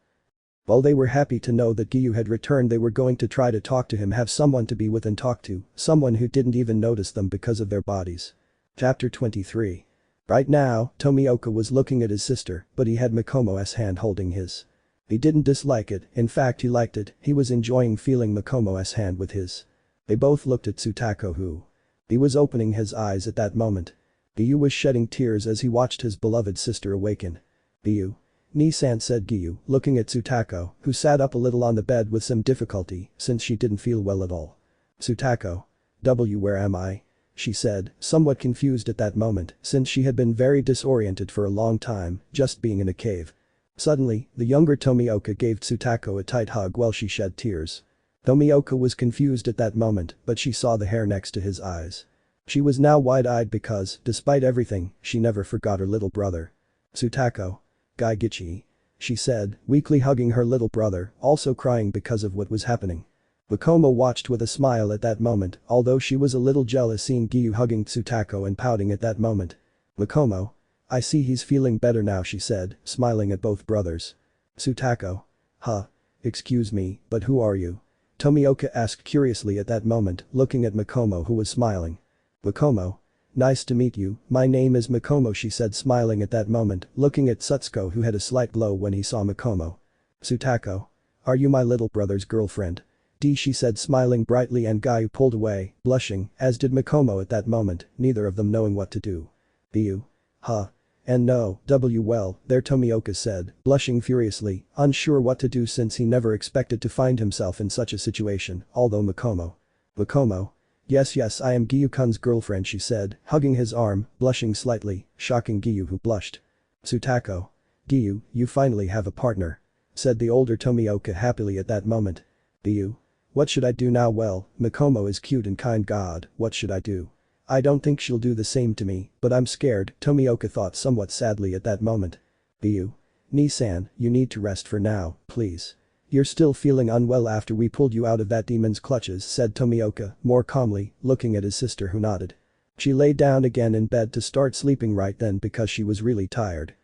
While they were happy to know that Giyuu had returned, they were going to try to talk to him, have someone to be with and talk to, someone who didn't even notice them because of their bodies. Chapter 23. Right now, Tomioka was looking at his sister, but he had Makomo's hand holding his. He didn't dislike it, in fact he liked it, he was enjoying feeling Makomo's hand with his. They both looked at Tsutako, who. He was opening his eyes at that moment. Giyuu was shedding tears as he watched his beloved sister awaken. Giyuu? Nissan, said Giyuu, looking at Tsutako, who sat up a little on the bed with some difficulty, since she didn't feel well at all. Tsutako. Where am I? She said, somewhat confused at that moment, since she had been very disoriented for a long time, just being in a cave. Suddenly, the younger Tomioka gave Tsutako a tight hug while she shed tears. Tomioka was confused at that moment, but she saw the hair next to his eyes. She was now wide-eyed because, despite everything, she never forgot her little brother. Tsutako. Giyuu, she said, weakly hugging her little brother, also crying because of what was happening. Makomo watched with a smile at that moment, although she was a little jealous seeing Giyuu hugging Tsutako and pouting at that moment. Makomo. I see he's feeling better now, she said, smiling at both brothers. Tsutako. Huh? Excuse me, but who are you? Tomioka asked curiously at that moment, looking at Makomo, who was smiling. Makomo. Nice to meet you, my name is Makomo, she said, smiling at that moment, looking at Tsutsuko, who had a slight glow when he saw Makomo. Tsutako. Are you my little brother's girlfriend? She said, smiling brightly, and Giyuu pulled away, blushing, as did Makomo at that moment, neither of them knowing what to do. Giyuu. Huh? And no, well, there, Tomioka said, blushing furiously, unsure what to do since he never expected to find himself in such a situation, although Makomo. Makomo. Yes, I am Giyuu-kun's girlfriend, she said, hugging his arm, blushing slightly, shocking Giyuu, who blushed. Tsutako. Giyuu, you finally have a partner. Said the older Tomioka happily at that moment. Giyuu. What should I do now? Well, Makomo is cute and kind, God, what should I do? I don't think she'll do the same to me, but I'm scared, Tomioka thought somewhat sadly at that moment. Giyuu. Nissan, you need to rest for now, please. You're still feeling unwell after we pulled you out of that demon's clutches, said Tomioka, more calmly, looking at his sister, who nodded. She lay down again in bed to start sleeping right then because she was really tired.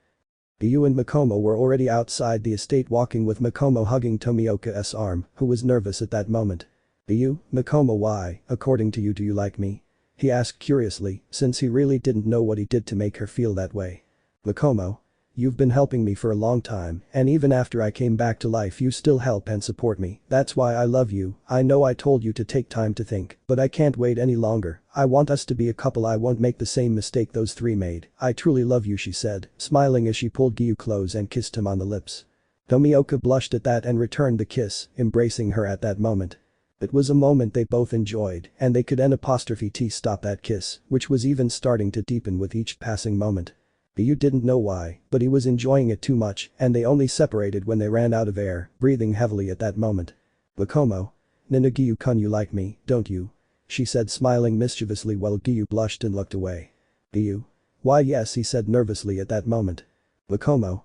Giyuu and Makomo were already outside the estate, walking with Makomo hugging Tomioka's arm, who was nervous at that moment. Giyuu, Makomo, why, according to you, do you like me? He asked curiously, since he really didn't know what he did to make her feel that way. Makomo. You've been helping me for a long time, and even after I came back to life you still help and support me, that's why I love you. I know I told you to take time to think, but I can't wait any longer. I want us to be a couple, I won't make the same mistake those three made. I truly love you, she said, smiling as she pulled Giyuu close and kissed him on the lips. Tomioka blushed at that and returned the kiss, embracing her at that moment. It was a moment they both enjoyed, and they could stop that kiss, which was even starting to deepen with each passing moment. Giyuu didn't know why, but he was enjoying it too much, and they only separated when they ran out of air, breathing heavily at that moment. Makomo. Nina, Giyuu-kun, you like me, don't you? She said, smiling mischievously while Giyuu blushed and looked away. Giyuu. Why yes, he said nervously at that moment. Makomo.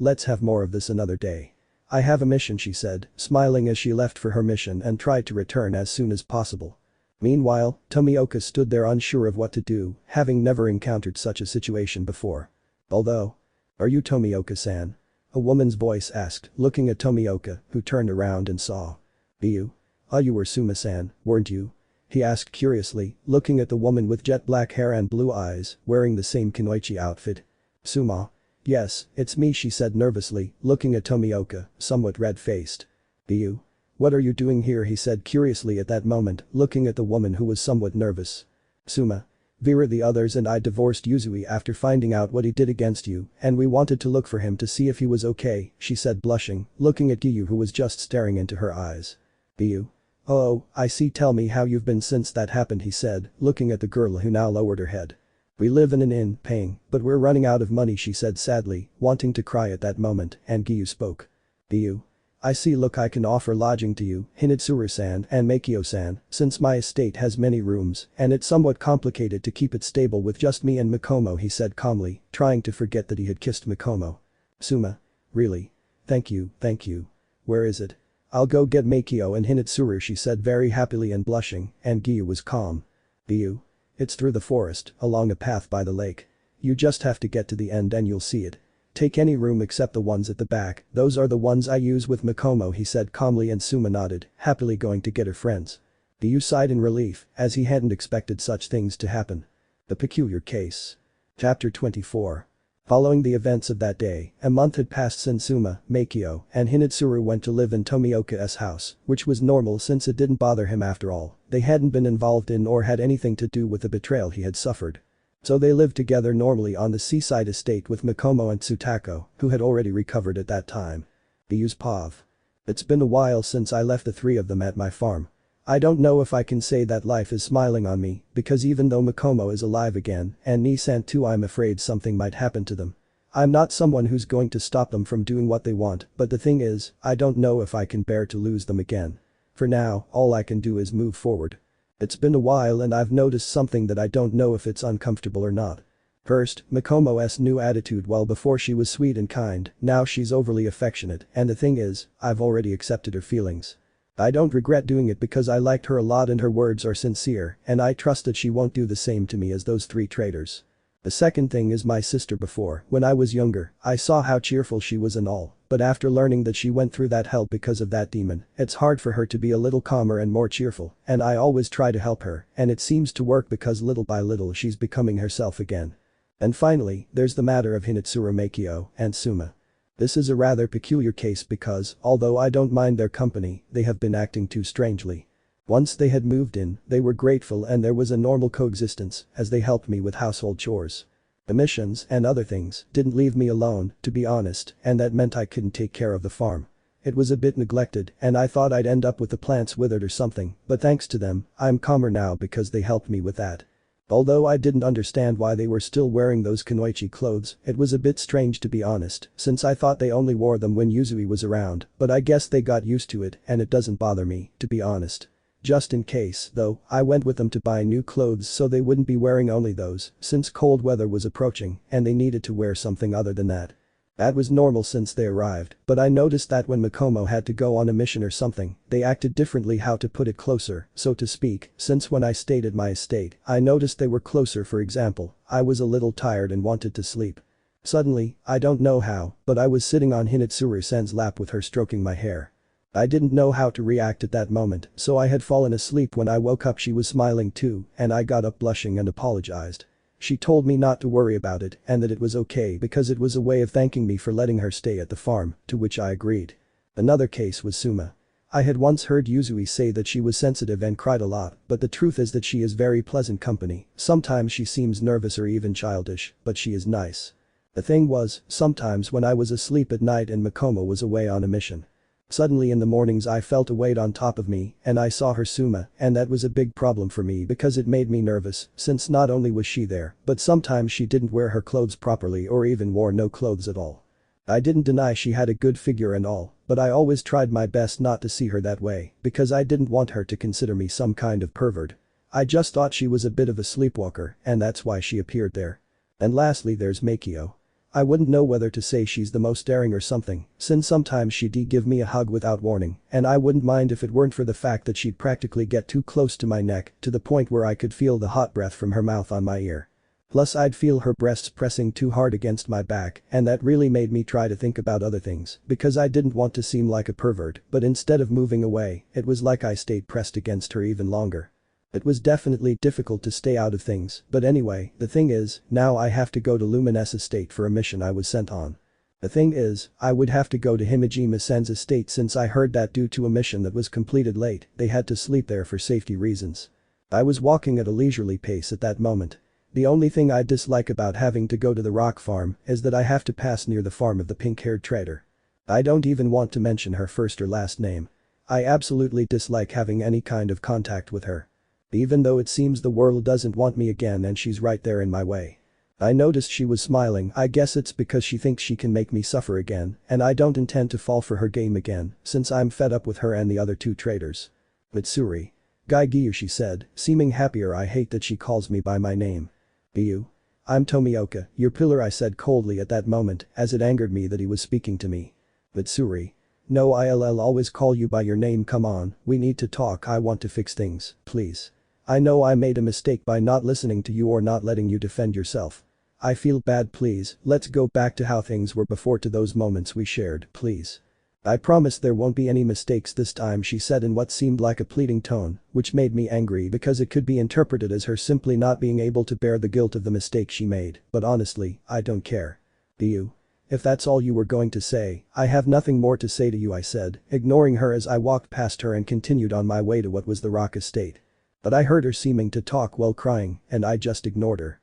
Let's have more of this another day. I have a mission, she said, smiling as she left for her mission and tried to return as soon as possible. Meanwhile, Tomioka stood there unsure of what to do, having never encountered such a situation before. Although. Are you Tomioka-san? A woman's voice asked, looking at Tomioka, who turned around and saw. Giyuu. "Oh, you were Suma-san, weren't you?" he asked curiously, looking at the woman with jet black hair and blue eyes, wearing the same kunoichi outfit. "Suma? Yes, it's me," she said nervously, looking at Tomioka, somewhat red-faced. "Giyuu? What are you doing here?" he said curiously at that moment, looking at the woman who was somewhat nervous. "Suma. Vera, the others and I divorced Yuzui after finding out what he did against you, and we wanted to look for him to see if he was okay," she said blushing, looking at Giyuu who was just staring into her eyes. "Giyuu? Oh, I see, tell me how you've been since that happened," he said, looking at the girl who now lowered her head. "We live in an inn, paying, but we're running out of money," she said sadly, wanting to cry at that moment, and Giyuu spoke. "Giyuu? I see, look, I can offer lodging to you, Hinetsuru-san and Makio-san, since my estate has many rooms and it's somewhat complicated to keep it stable with just me and Mikomo," he said calmly, trying to forget that he had kissed Mikomo. "Suma? Really? Thank you, thank you. Where is it? I'll go get Makio and Hinetsuru," she said very happily and blushing, and Giyuu was calm. "Giyuu? It's through the forest, along a path by the lake. You just have to get to the end and you'll see it. Take any room except the ones at the back, those are the ones I use with Mikomo," he said calmly, and Suma nodded, happily going to get her friends. Giyuu sighed in relief, as he hadn't expected such things to happen. The peculiar case. Chapter 24. Following the events of that day, a month had passed since Suma, Makio, and Hinetsuru went to live in Tomioka's house, which was normal since it didn't bother him after all. They hadn't been involved in or had anything to do with the betrayal he had suffered. So they lived together normally on the seaside estate with Mikomo and Tsutako, who had already recovered at that time. Giyuu's POV. It's been a while since I left the three of them at my farm. I don't know if I can say that life is smiling on me, because even though Mikomo is alive again, and Nisan too, I'm afraid something might happen to them. I'm not someone who's going to stop them from doing what they want, but the thing is, I don't know if I can bear to lose them again. For now, all I can do is move forward. It's been a while and I've noticed something that I don't know if it's uncomfortable or not. First, Mikomo's new attitude, while before she was sweet and kind, now she's overly affectionate, and the thing is, I've already accepted her feelings. I don't regret doing it because I liked her a lot and her words are sincere, and I trust that she won't do the same to me as those three traitors. The second thing is my sister. Before, when I was younger, I saw how cheerful she was and all, but after learning that she went through that hell because of that demon, it's hard for her to be a little calmer and more cheerful, and I always try to help her, and it seems to work because little by little she's becoming herself again. And finally, there's the matter of Hinetsuru, Makio, and Suma. This is a rather peculiar case because, although I don't mind their company, they have been acting too strangely. Once they had moved in, they were grateful and there was a normal coexistence as they helped me with household chores. The missions and other things didn't leave me alone, to be honest, and that meant I couldn't take care of the farm. It was a bit neglected and I thought I'd end up with the plants withered or something, but thanks to them, I'm calmer now because they helped me with that. Although I didn't understand why they were still wearing those kunoichi clothes, it was a bit strange to be honest, since I thought they only wore them when Yuzui was around, but I guess they got used to it and it doesn't bother me, to be honest. Just in case, though, I went with them to buy new clothes so they wouldn't be wearing only those, since cold weather was approaching and they needed to wear something other than that. That was normal since they arrived, but I noticed that when Mikomo had to go on a mission or something, they acted differently, how to put it, closer, so to speak, since when I stayed at my estate, I noticed they were closer. For example, I was a little tired and wanted to sleep. Suddenly, I don't know how, but I was sitting on Hinetsuru-san's lap with her stroking my hair. I didn't know how to react at that moment, so I had fallen asleep. When I woke up she was smiling too, and I got up blushing and apologized. She told me not to worry about it and that it was okay because it was a way of thanking me for letting her stay at the farm, to which I agreed. Another case was Suma. I had once heard Yuzui say that she was sensitive and cried a lot, but the truth is that she is very pleasant company. Sometimes she seems nervous or even childish, but she is nice. The thing was, sometimes when I was asleep at night and Mikomo was away on a mission, suddenly in the mornings I felt a weight on top of me and I saw her, Suma, and that was a big problem for me because it made me nervous since not only was she there, but sometimes she didn't wear her clothes properly or even wore no clothes at all. I didn't deny she had a good figure and all, but I always tried my best not to see her that way because I didn't want her to consider me some kind of pervert. I just thought she was a bit of a sleepwalker and that's why she appeared there. And lastly there's Makio. I wouldn't know whether to say she's the most daring or something, since sometimes she'd give me a hug without warning, and I wouldn't mind if it weren't for the fact that she'd practically get too close to my neck to the point where I could feel the hot breath from her mouth on my ear. Plus I'd feel her breasts pressing too hard against my back, and that really made me try to think about other things, because I didn't want to seem like a pervert, but instead of moving away, it was like I stayed pressed against her even longer. It was definitely difficult to stay out of things, but anyway, the thing is, now I have to go to Luminous estate for a mission I was sent on. The thing is, I would have to go to Himejima-san's estate since I heard that due to a mission that was completed late, they had to sleep there for safety reasons. I was walking at a leisurely pace at that moment. The only thing I dislike about having to go to the rock farm is that I have to pass near the farm of the pink-haired trader. I don't even want to mention her first or last name. I absolutely dislike having any kind of contact with her. Even though it seems the world doesn't want me again and she's right there in my way. I noticed she was smiling. I guess it's because she thinks she can make me suffer again, and I don't intend to fall for her game again, since I'm fed up with her and the other two traders. Mitsuri. Giyuu, she said, seeming happier. I hate that she calls me by my name. Giyuu. I'm Tomioka, your pillar, I said coldly at that moment, as it angered me that he was speaking to me. Mitsuri. No, I'll always call you by your name. Come on, we need to talk. I want to fix things, please. I know I made a mistake by not listening to you or not letting you defend yourself. I feel bad. Please, let's go back to how things were before, to those moments we shared, please. I promise there won't be any mistakes this time, she said in what seemed like a pleading tone, which made me angry because it could be interpreted as her simply not being able to bear the guilt of the mistake she made, but honestly, I don't care. Giyuu. If that's all you were going to say, I have nothing more to say to you, I said, ignoring her as I walked past her and continued on my way to what was the rock estate. But I heard her seeming to talk while crying, and I just ignored her.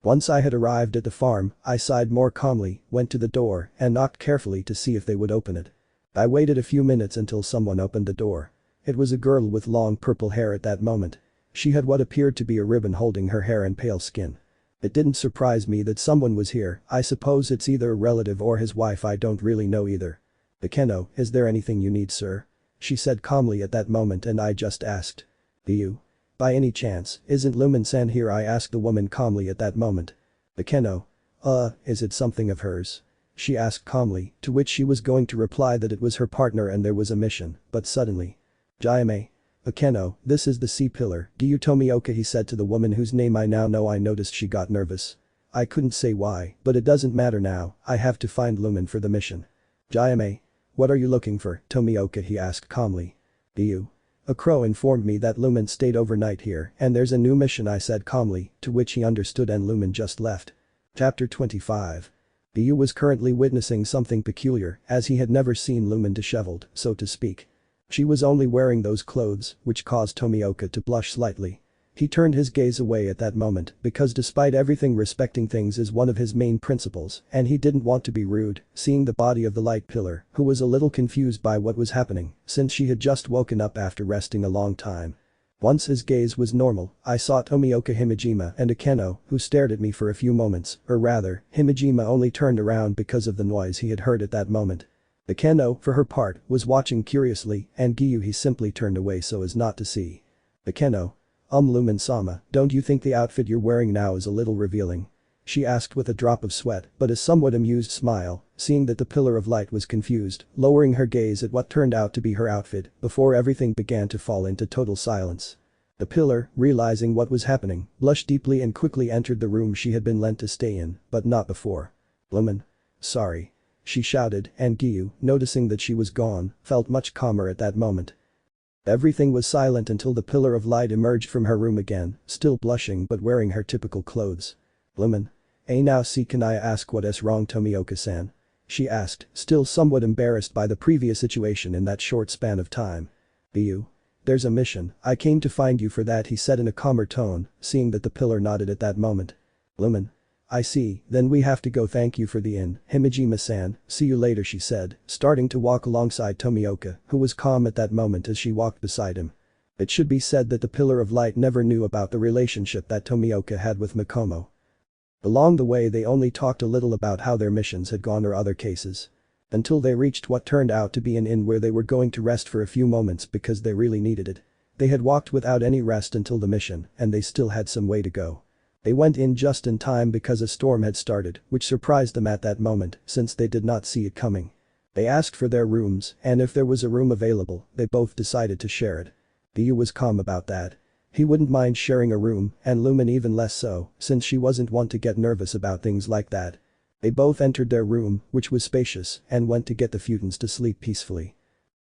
Once I had arrived at the farm, I sighed more calmly, went to the door, and knocked carefully to see if they would open it. I waited a few minutes until someone opened the door. It was a girl with long purple hair at that moment. She had what appeared to be a ribbon holding her hair and pale skin. It didn't surprise me that someone was here. I suppose it's either a relative or his wife, I don't really know either. Ikeno, is there anything you need, sir? She said calmly at that moment, and I just asked. Giyuu. By any chance, isn't Lumen-san here? I asked the woman calmly at that moment. Ikeno. Is it something of hers? She asked calmly, to which she was going to reply that it was her partner and there was a mission, but suddenly. Jaime. Ikeno, this is the C-pillar, Giyuu Tomioka, he said to the woman whose name I now know. I noticed she got nervous. I couldn't say why, but it doesn't matter now, I have to find Lumen for the mission. Jaime. What are you looking for, Tomioka, he asked calmly. Giyuu. A crow informed me that Lumen stayed overnight here and there's a new mission, I said calmly, to which he understood, and Lumen just left. Chapter 25. Giyuu was currently witnessing something peculiar, as he had never seen Lumen disheveled, so to speak. She was only wearing those clothes, which caused Tomioka to blush slightly. He turned his gaze away at that moment because despite everything, respecting things is one of his main principles, and he didn't want to be rude, seeing the body of the light pillar, who was a little confused by what was happening, since she had just woken up after resting a long time. Once his gaze was normal, I saw Tomioka, Himejima, and Ikeno, who stared at me for a few moments, or rather, Himejima only turned around because of the noise he had heard at that moment. Ikeno, for her part, was watching curiously, and Giyuu, he simply turned away so as not to see. Ikeno. Lumen-sama, don't you think the outfit you're wearing now is a little revealing? She asked with a drop of sweat but a somewhat amused smile, seeing that the pillar of light was confused, lowering her gaze at what turned out to be her outfit, before everything began to fall into total silence. The pillar, realizing what was happening, blushed deeply and quickly entered the room she had been lent to stay in, but not before. Lumen. Sorry. She shouted, and Giyuu, noticing that she was gone, felt much calmer at that moment. Everything was silent until the pillar of light emerged from her room again, still blushing but wearing her typical clothes. Lumen. Now see, can I ask what's wrong, Tomioka-san? She asked, still somewhat embarrassed by the previous situation in that short span of time. Giyuu. There's a mission, I came to find you for that, he said in a calmer tone, seeing that the pillar nodded at that moment. Lumen. I see, then we have to go. Thank you for the inn, Himejima-san, see you later, she said, starting to walk alongside Tomioka, who was calm at that moment as she walked beside him. It should be said that the pillar of light never knew about the relationship that Tomioka had with Mikomo. Along the way they only talked a little about how their missions had gone or other cases. Until they reached what turned out to be an inn where they were going to rest for a few moments because they really needed it. They had walked without any rest until the mission, and they still had some way to go. They went in just in time because a storm had started, which surprised them at that moment since they did not see it coming. They asked for their rooms, and if there was a room available, they both decided to share it. Giyuu was calm about that. He wouldn't mind sharing a room, and Lumen even less so, since she wasn't one to get nervous about things like that. They both entered their room, which was spacious, and went to get the Futons to sleep peacefully.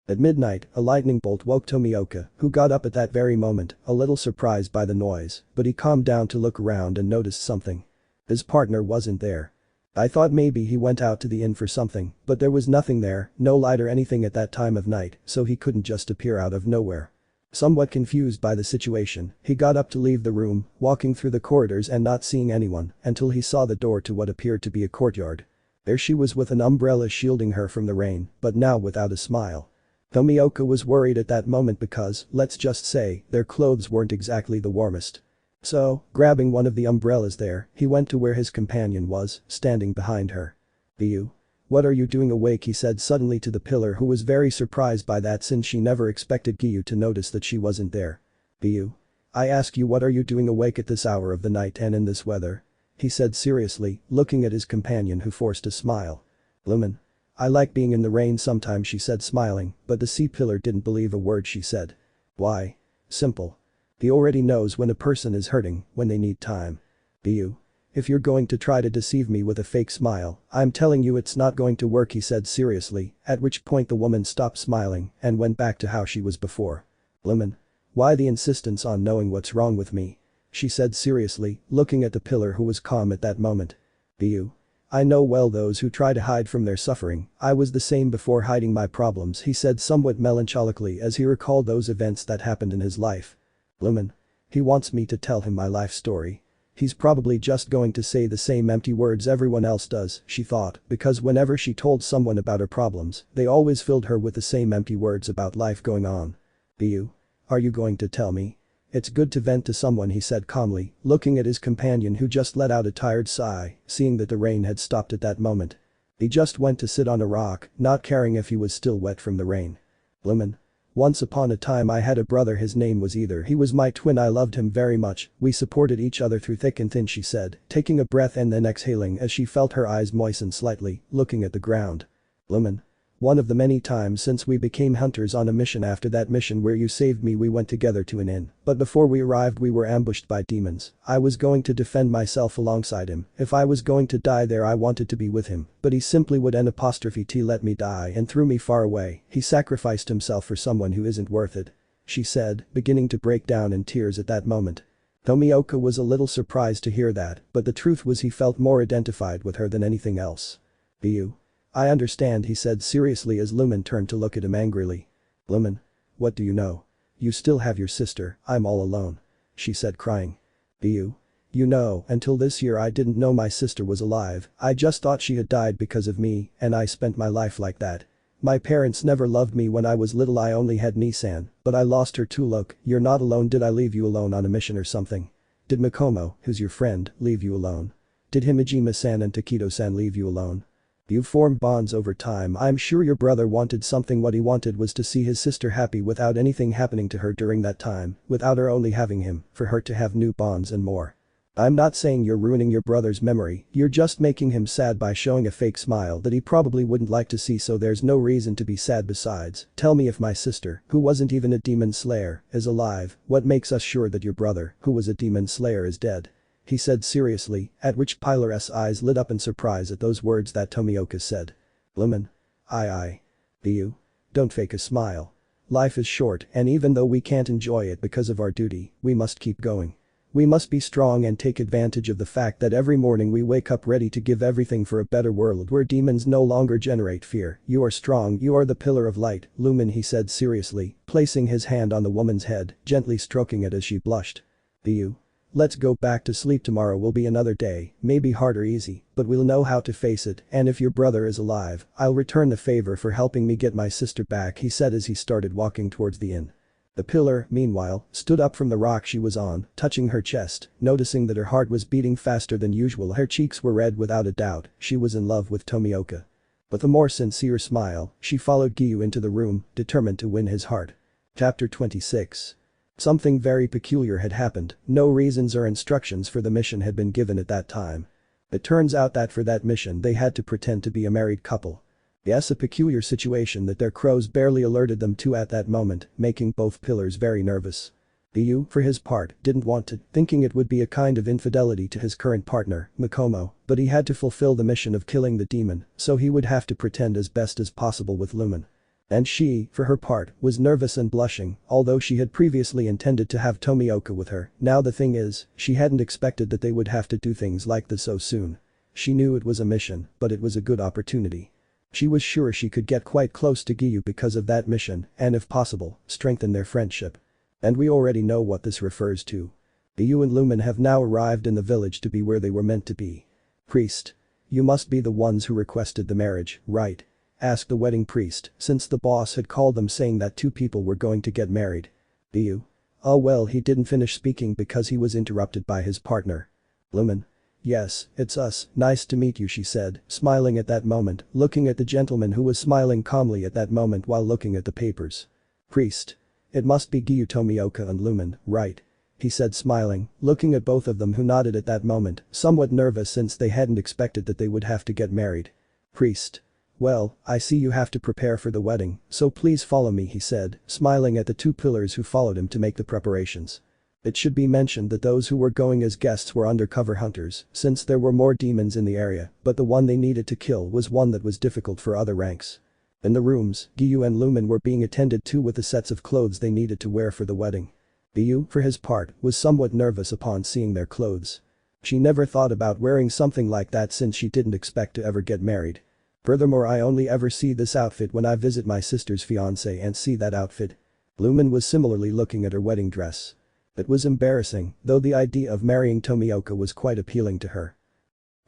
At midnight, a lightning bolt woke Tomioka, who got up at that very moment, a little surprised by the noise, but he calmed down to look around and noticed something. His partner wasn't there. I thought maybe he went out to the inn for something, but there was nothing there, no light or anything at that time of night, so he couldn't just appear out of nowhere. Somewhat confused by the situation, he got up to leave the room, walking through the corridors and not seeing anyone, until he saw the door to what appeared to be a courtyard. There she was with an umbrella shielding her from the rain, but now without a smile. Tomioka was worried at that moment because, let's just say, their clothes weren't exactly the warmest. So, grabbing one of the umbrellas there, he went to where his companion was, standing behind her. Giyuu? What are you doing awake, he said suddenly to the pillar, who was very surprised by that since she never expected Giyuu to notice that she wasn't there. Giyuu? I ask you, what are you doing awake at this hour of the night and in this weather? He said seriously, looking at his companion, who forced a smile. Lumen. I like being in the rain sometimes, she said smiling, but the sea pillar didn't believe a word she said. Why? Simple. He already knows when a person is hurting, when they need time. Giyuu? If you're going to try to deceive me with a fake smile, I'm telling you it's not going to work, he said seriously, at which point the woman stopped smiling and went back to how she was before. Lumen. Why the insistence on knowing what's wrong with me? She said seriously, looking at the pillar, who was calm at that moment. Giyuu? I know well those who try to hide from their suffering. I was the same before hiding my problems, he said somewhat melancholically as he recalled those events that happened in his life. Lumen. He wants me to tell him my life story. He's probably just going to say the same empty words everyone else does, she thought, because whenever she told someone about her problems, they always filled her with the same empty words about life going on. Giyuu? Are you going to tell me? It's good to vent to someone, he said calmly, looking at his companion, who just let out a tired sigh, seeing that the rain had stopped at that moment. He just went to sit on a rock, not caring if he was still wet from the rain. Lumen. Once upon a time I had a brother, his name was Either. He was my twin, I loved him very much, we supported each other through thick and thin, she said, taking a breath and then exhaling as she felt her eyes moisten slightly, looking at the ground. Lumen. One of the many times since we became hunters on a mission. After that mission where you saved me, we went together to an inn, but before we arrived we were ambushed by demons. I was going to defend myself alongside him. If I was going to die there, I wanted to be with him, but he simply would T let me die and threw me far away. He sacrificed himself for someone who isn't worth it, she said, beginning to break down in tears at that moment. Tomioka was a little surprised to hear that, but the truth was he felt more identified with her than anything else. Giyuu? I understand, he said seriously as Lumen turned to look at him angrily. Lumen. What do you know? You still have your sister. I'm all alone, she said crying. Giyuu? You know, until this year I didn't know my sister was alive. I just thought she had died because of me, and I spent my life like that. My parents never loved me when I was little. I only had Nissan, but I lost her too. Look, you're not alone. Did I leave you alone on a mission or something? Did Mikomo, who's your friend, leave you alone? Did Himejima-san and Takedo-san leave you alone? You formed bonds over time. I'm sure your brother wanted something. What he wanted was to see his sister happy without anything happening to her during that time, without her only having him, for her to have new bonds and more. I'm not saying you're ruining your brother's memory, you're just making him sad by showing a fake smile that he probably wouldn't like to see, so there's no reason to be sad. Besides, tell me, if my sister, who wasn't even a demon slayer, is alive, what makes us sure that your brother, who was a demon slayer, is dead? He said seriously, at which Pilar's eyes lit up in surprise at those words that Tomioka said. Lumen. Giyuu? Don't fake a smile. Life is short, and even though we can't enjoy it because of our duty, we must keep going. We must be strong and take advantage of the fact that every morning we wake up ready to give everything for a better world where demons no longer generate fear. You are strong, you are the pillar of light, Lumen, he said seriously, placing his hand on the woman's head, gently stroking it as she blushed. Giyuu? Let's go back to sleep. Tomorrow will be another day, maybe hard or easy, but we'll know how to face it, and if your brother is alive, I'll return the favor for helping me get my sister back, he said as he started walking towards the inn. The pillar, meanwhile, stood up from the rock she was on, touching her chest, noticing that her heart was beating faster than usual. Her cheeks were red. Without a doubt, she was in love with Tomioka. With a more sincere smile, she followed Giyuu into the room, determined to win his heart. Chapter 26. Something very peculiar had happened. No reasons or instructions for the mission had been given at that time. It turns out that for that mission they had to pretend to be a married couple. Yes, a peculiar situation that their crows barely alerted them to at that moment, making both pillars very nervous. Giyuu, for his part, didn't want to, thinking it would be a kind of infidelity to his current partner, Mikomo, but he had to fulfill the mission of killing the demon, so he would have to pretend as best as possible with Lumen. And she, for her part, was nervous and blushing, although she had previously intended to have Tomioka with her. Now the thing is, she hadn't expected that they would have to do things like this so soon. She knew it was a mission, but it was a good opportunity. She was sure she could get quite close to Giyuu because of that mission, and if possible, strengthen their friendship. And we already know what this refers to. Giyuu and Lumen have now arrived in the village to be where they were meant to be. Priest. You must be the ones who requested the marriage, right? Asked the wedding priest, since the boss had called them saying that two people were going to get married. Giyuu. Oh well, he didn't finish speaking because he was interrupted by his partner. Lumen. Yes, it's us, nice to meet you, she said, smiling at that moment, looking at the gentleman who was smiling calmly at that moment while looking at the papers. Priest. It must be Giyuu, Tomioka and Lumen, right? He said, smiling, looking at both of them, who nodded at that moment, somewhat nervous since they hadn't expected that they would have to get married. Priest. Well, I see you have to prepare for the wedding, so please follow me, he said, smiling at the two pillars who followed him to make the preparations. It should be mentioned that those who were going as guests were undercover hunters, since there were more demons in the area, but the one they needed to kill was one that was difficult for other ranks. In the rooms, Giyuu and Lumen were being attended to with the sets of clothes they needed to wear for the wedding. Giyuu, for his part, was somewhat nervous upon seeing their clothes. She never thought about wearing something like that since she didn't expect to ever get married. Furthermore, I only ever see this outfit when I visit my sister's fiancé and see that outfit. Lumen was similarly looking at her wedding dress. It was embarrassing, though the idea of marrying Tomioka was quite appealing to her.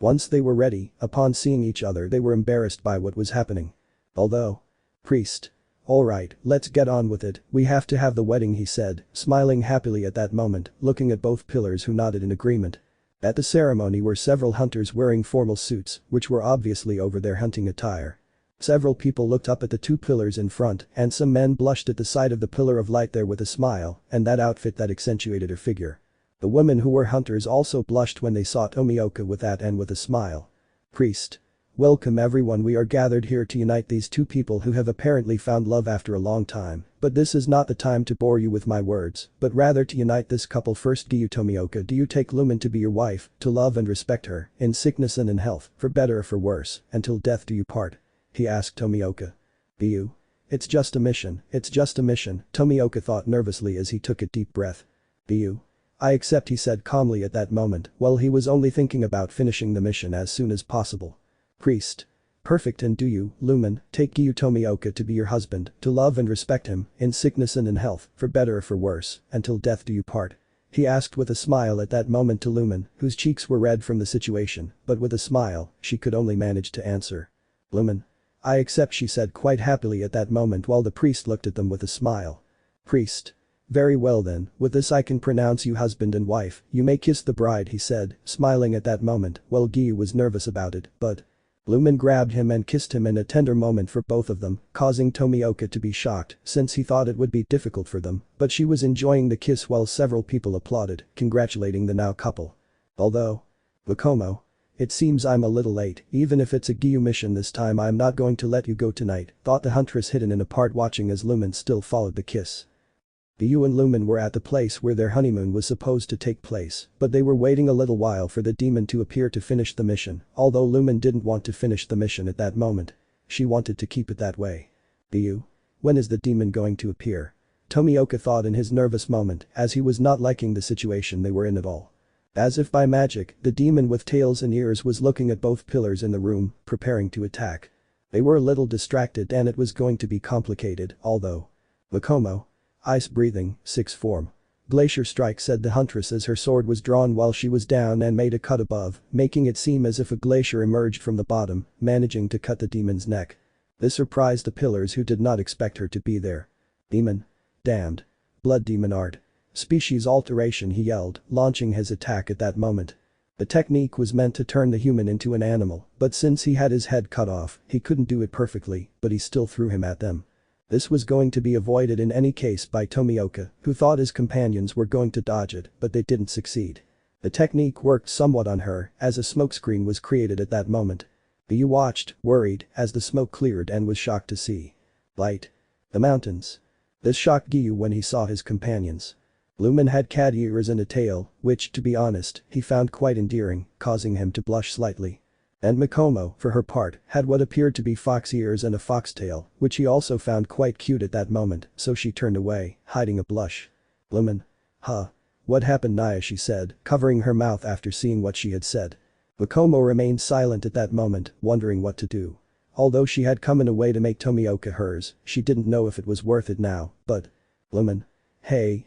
Once they were ready, upon seeing each other they were embarrassed by what was happening. Although. Priest. Alright, let's get on with it, we have to have the wedding, he said, smiling happily at that moment, looking at both pillars who nodded in agreement. At the ceremony were several hunters wearing formal suits, which were obviously over their hunting attire. Several people looked up at the two pillars in front, and some men blushed at the sight of the pillar of light there with a smile, and that outfit that accentuated her figure. The women who were hunters also blushed when they saw Tomioka with that and with a smile. Priest. Welcome everyone, we are gathered here to unite these two people who have apparently found love after a long time, but this is not the time to bore you with my words, but rather to unite this couple first. Giyuu, Tomioka, do you take Lumen to be your wife, to love and respect her, in sickness and in health, for better or for worse, until death do you part? He asked Tomioka. Giyuu. It's just a mission, Tomioka thought nervously as he took a deep breath. Giyuu. I accept, he said calmly at that moment, while he was only thinking about finishing the mission as soon as possible. Priest. Perfect, and do you, Lumen, take Giyuu Tomioka to be your husband, to love and respect him, in sickness and in health, for better or for worse, until death do you part? He asked with a smile at that moment to Lumen, whose cheeks were red from the situation, but with a smile, she could only manage to answer. Lumen. I accept, she said quite happily at that moment while the priest looked at them with a smile. Priest. Very well then, with this I can pronounce you husband and wife, you may kiss the bride, he said, smiling at that moment, while Giyuu was nervous about it, but. Lumen grabbed him and kissed him in a tender moment for both of them, causing Tomioka to be shocked since he thought it would be difficult for them, but she was enjoying the kiss while several people applauded, congratulating the now couple. Although. Mikomo. It seems I'm a little late, even if it's a Giyuu mission this time I'm not going to let you go tonight, thought the huntress hidden in a part watching as Lumen still followed the kiss. Giyuu and Lumen were at the place where their honeymoon was supposed to take place, but they were waiting a little while for the demon to appear to finish the mission, although Lumen didn't want to finish the mission at that moment. She wanted to keep it that way. Giyuu. When is the demon going to appear? Tomioka thought in his nervous moment, as he was not liking the situation they were in at all. As if by magic, the demon with tails and ears was looking at both pillars in the room, preparing to attack. They were a little distracted and it was going to be complicated, although. Mikomo. Ice breathing, 6th form. Glacier strike, said the huntress as her sword was drawn while she was down and made a cut above, making it seem as if a glacier emerged from the bottom, managing to cut the demon's neck. This surprised the pillars who did not expect her to be there. Demon. Damned. Blood demon art. Species alteration, he yelled, launching his attack at that moment. The technique was meant to turn the human into an animal, but since he had his head cut off, he couldn't do it perfectly, but he still threw him at them. This was going to be avoided in any case by Tomioka, who thought his companions were going to dodge it, but they didn't succeed. The technique worked somewhat on her, as a smokescreen was created at that moment. Giyuu watched, worried, as the smoke cleared and was shocked to see light. The mountains. This shocked Giyuu when he saw his companions. Lumen had cat ears and a tail, which, to be honest, he found quite endearing, causing him to blush slightly. And Mikomo, for her part, had what appeared to be fox ears and a foxtail, which he also found quite cute at that moment, so she turned away, hiding a blush. Lumen. Huh. What happened, Naya, she said, covering her mouth after seeing what she had said. Mikomo remained silent at that moment, wondering what to do. Although she had come in a way to make Tomioka hers, she didn't know if it was worth it now, but… Lumen. Hey,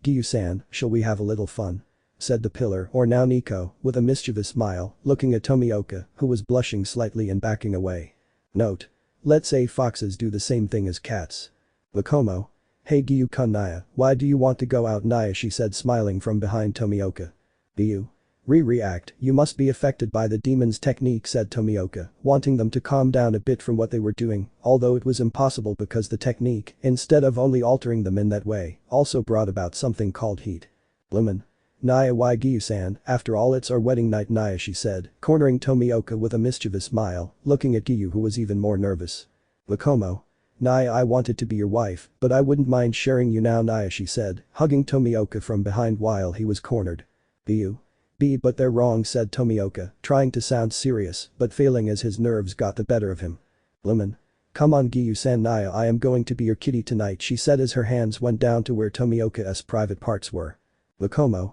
Giyuu-san, shall we have a little fun? Said the pillar, or now Nico, with a mischievous smile, looking at Tomioka, who was blushing slightly and backing away. Note. Let's say foxes do the same thing as cats. Mikomo. Hey Giyuu-kun, Naya, why do you want to go out, Naya, she said, smiling from behind Tomioka. Giyuu. React, you must be affected by the demon's technique, said Tomioka, wanting them to calm down a bit from what they were doing, although it was impossible because the technique, instead of only altering them in that way, also brought about something called heat. Lumen. Naya, why Giyuu-san, after all it's our wedding night, Naya, she said, cornering Tomioka with a mischievous smile, looking at Giyuu, who was even more nervous. Mikomo. Naya, I wanted to be your wife, but I wouldn't mind sharing you now, Naya, she said, hugging Tomioka from behind while he was cornered. Giyuu. But they're wrong, said Tomioka, trying to sound serious, but failing as his nerves got the better of him. Lumen. Come on Giyuu-san, Naya, I am going to be your kitty tonight, she said as her hands went down to where Tomioka's private parts were. Mikomo.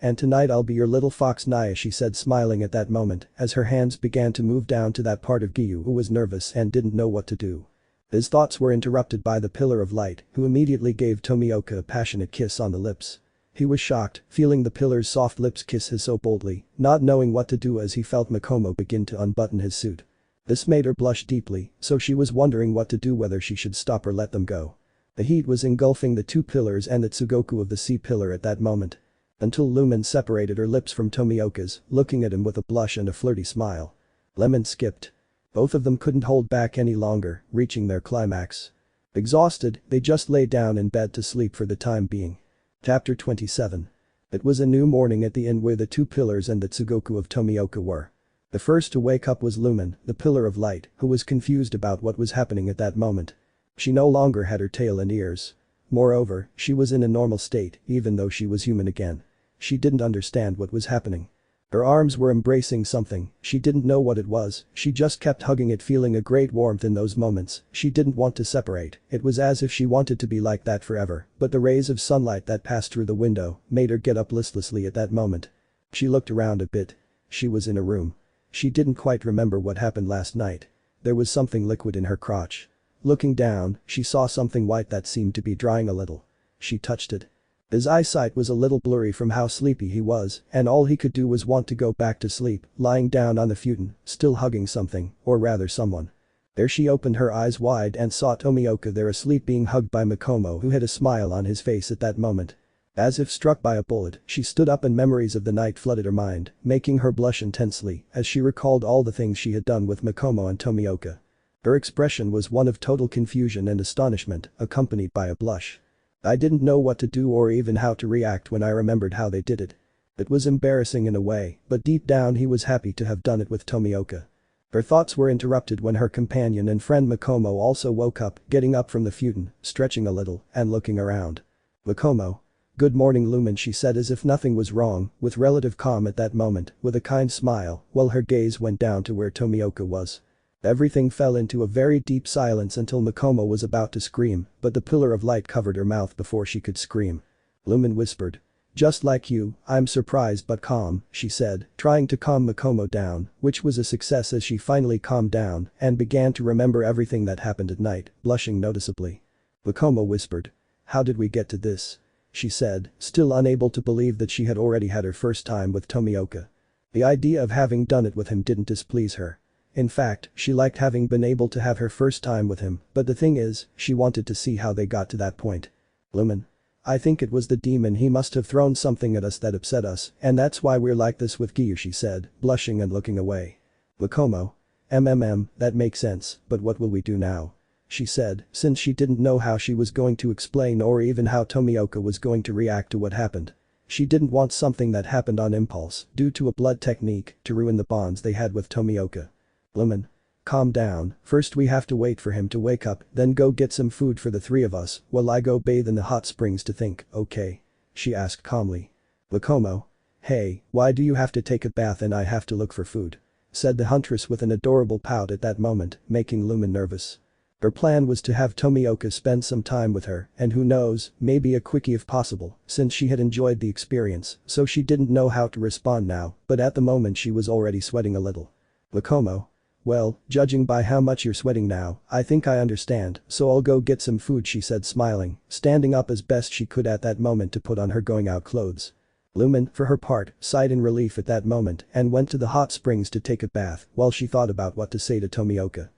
And tonight I'll be your little fox, Naya, she said, smiling at that moment as her hands began to move down to that part of Giyuu who was nervous and didn't know what to do. His thoughts were interrupted by the pillar of light, who immediately gave Tomioka a passionate kiss on the lips. He was shocked, feeling the pillar's soft lips kiss his so boldly, not knowing what to do as he felt Mikomo begin to unbutton his suit. This made her blush deeply, so she was wondering what to do, whether she should stop or let them go. The heat was engulfing the two pillars and the Tsugoku of the sea pillar at that moment. Until Lumen separated her lips from Tomioka's, looking at him with a blush and a flirty smile. Lemon skipped. Both of them couldn't hold back any longer, reaching their climax. Exhausted, they just lay down in bed to sleep for the time being. Chapter 27. It was a new morning at the inn where the two pillars and the Tsugoku of Tomioka were. The first to wake up was Lumen, the pillar of light, who was confused about what was happening at that moment. She no longer had her tail and ears. Moreover, she was in a normal state, even though she was human again. She didn't understand what was happening. Her arms were embracing something, she didn't know what it was, she just kept hugging it, feeling a great warmth in those moments. She didn't want to separate, it was as if she wanted to be like that forever, but the rays of sunlight that passed through the window made her get up listlessly at that moment. She looked around a bit. She was in a room. She didn't quite remember what happened last night. There was something liquid in her crotch. Looking down, she saw something white that seemed to be drying a little. She touched it. His eyesight was a little blurry from how sleepy he was, and all he could do was want to go back to sleep, lying down on the futon, still hugging something, or rather someone. There she opened her eyes wide and saw Tomioka there asleep, being hugged by Mikomo, who had a smile on his face at that moment. As if struck by a bullet, she stood up and memories of the night flooded her mind, making her blush intensely as she recalled all the things she had done with Mikomo and Tomioka. Her expression was one of total confusion and astonishment, accompanied by a blush. I didn't know what to do or even how to react when I remembered how they did it. It was embarrassing in a way, but deep down he was happy to have done it with Tomioka. Her thoughts were interrupted when her companion and friend Mikomo also woke up, getting up from the futon, stretching a little, and looking around. Mikomo. Good morning, Lumen, she said as if nothing was wrong, with relative calm at that moment, with a kind smile, while her gaze went down to where Tomioka was. Everything fell into a very deep silence until Mikomo was about to scream, but the pillar of light covered her mouth before she could scream. Lumen whispered. Just like you, I'm surprised but calm, she said, trying to calm Mikomo down, which was a success as she finally calmed down and began to remember everything that happened at night, blushing noticeably. Mikomo whispered. How did we get to this? She said, still unable to believe that she had already had her first time with Tomioka. The idea of having done it with him didn't displease her. In fact, she liked having been able to have her first time with him, but the thing is, she wanted to see how they got to that point. Lumen. I think it was the demon, he must have thrown something at us that upset us, and that's why we're like this with Giyuu, she said, blushing and looking away. Mikomo. That makes sense, but what will we do now? She said, since she didn't know how she was going to explain or even how Tomioka was going to react to what happened. She didn't want something that happened on impulse, due to a blood technique, to ruin the bonds they had with Tomioka. Lumen. Calm down, first we have to wait for him to wake up, then go get some food for the three of us while I go bathe in the hot springs to think, okay? she asked calmly. Lucomo. Hey, why do you have to take a bath and I have to look for food? Said the huntress with an adorable pout at that moment, making Lumen nervous. Her plan was to have Tomioka spend some time with her, and who knows, maybe a quickie if possible, since she had enjoyed the experience, so she didn't know how to respond now, but at the moment she was already sweating a little. Lucomo. Well, judging by how much you're sweating now, I think I understand, so I'll go get some food, she said smiling, standing up as best she could at that moment to put on her going out clothes. Lumen, for her part, sighed in relief at that moment and went to the hot springs to take a bath while she thought about what to say to Tomioka.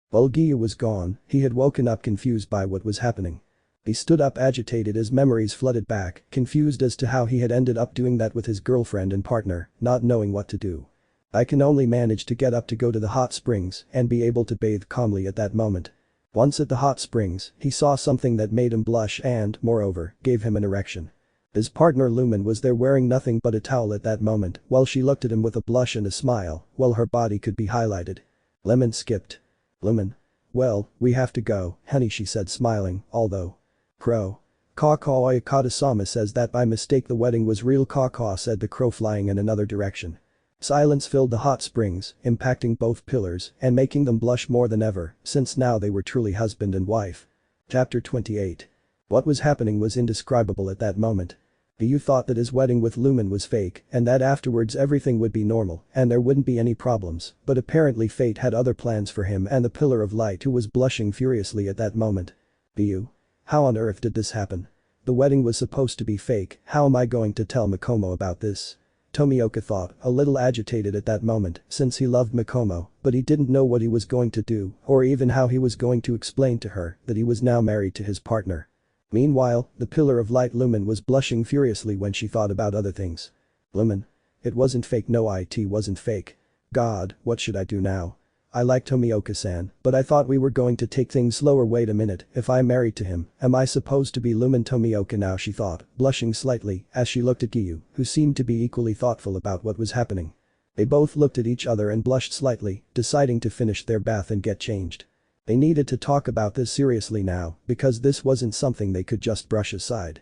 While Giyuu was gone, he had woken up confused by what was happening. He stood up agitated as memories flooded back, confused as to how he had ended up doing that with his girlfriend and partner, not knowing what to do. I can only manage to get up to go to the hot springs and be able to bathe calmly at that moment. Once at the hot springs, he saw something that made him blush and, moreover, gave him an erection. His partner Lumen was there wearing nothing but a towel at that moment while she looked at him with a blush and a smile, while her body could be highlighted. Lemon skipped. Lumen. Well, we have to go, honey, she said smiling, although. Crow. Caw-caw Oyakata-sama says that by mistake the wedding was real, caw-caw, said the crow flying in another direction. Silence filled the hot springs, impacting both pillars and making them blush more than ever, since now they were truly husband and wife. Chapter 28. What was happening was indescribable at that moment. Giyuu thought that his wedding with Lumen was fake and that afterwards everything would be normal and there wouldn't be any problems, but apparently fate had other plans for him and the Pillar of Light, who was blushing furiously at that moment. Giyuu. How on earth did this happen? The wedding was supposed to be fake, how am I going to tell Mikomo about this? Tomioka thought, a little agitated at that moment since he loved Mikomo, but he didn't know what he was going to do or even how he was going to explain to her that he was now married to his partner. Meanwhile, the Pillar of Light Lumen was blushing furiously when she thought about other things. Lumen. It wasn't fake, no it wasn't fake. God, what should I do now? I like Tomioka-san, but I thought we were going to take things slower, wait a minute, if I'm married to him, am I supposed to be Lumen Tomioka now, she thought, blushing slightly as she looked at Giyuu, who seemed to be equally thoughtful about what was happening. They both looked at each other and blushed slightly, deciding to finish their bath and get changed. They needed to talk about this seriously now, because this wasn't something they could just brush aside.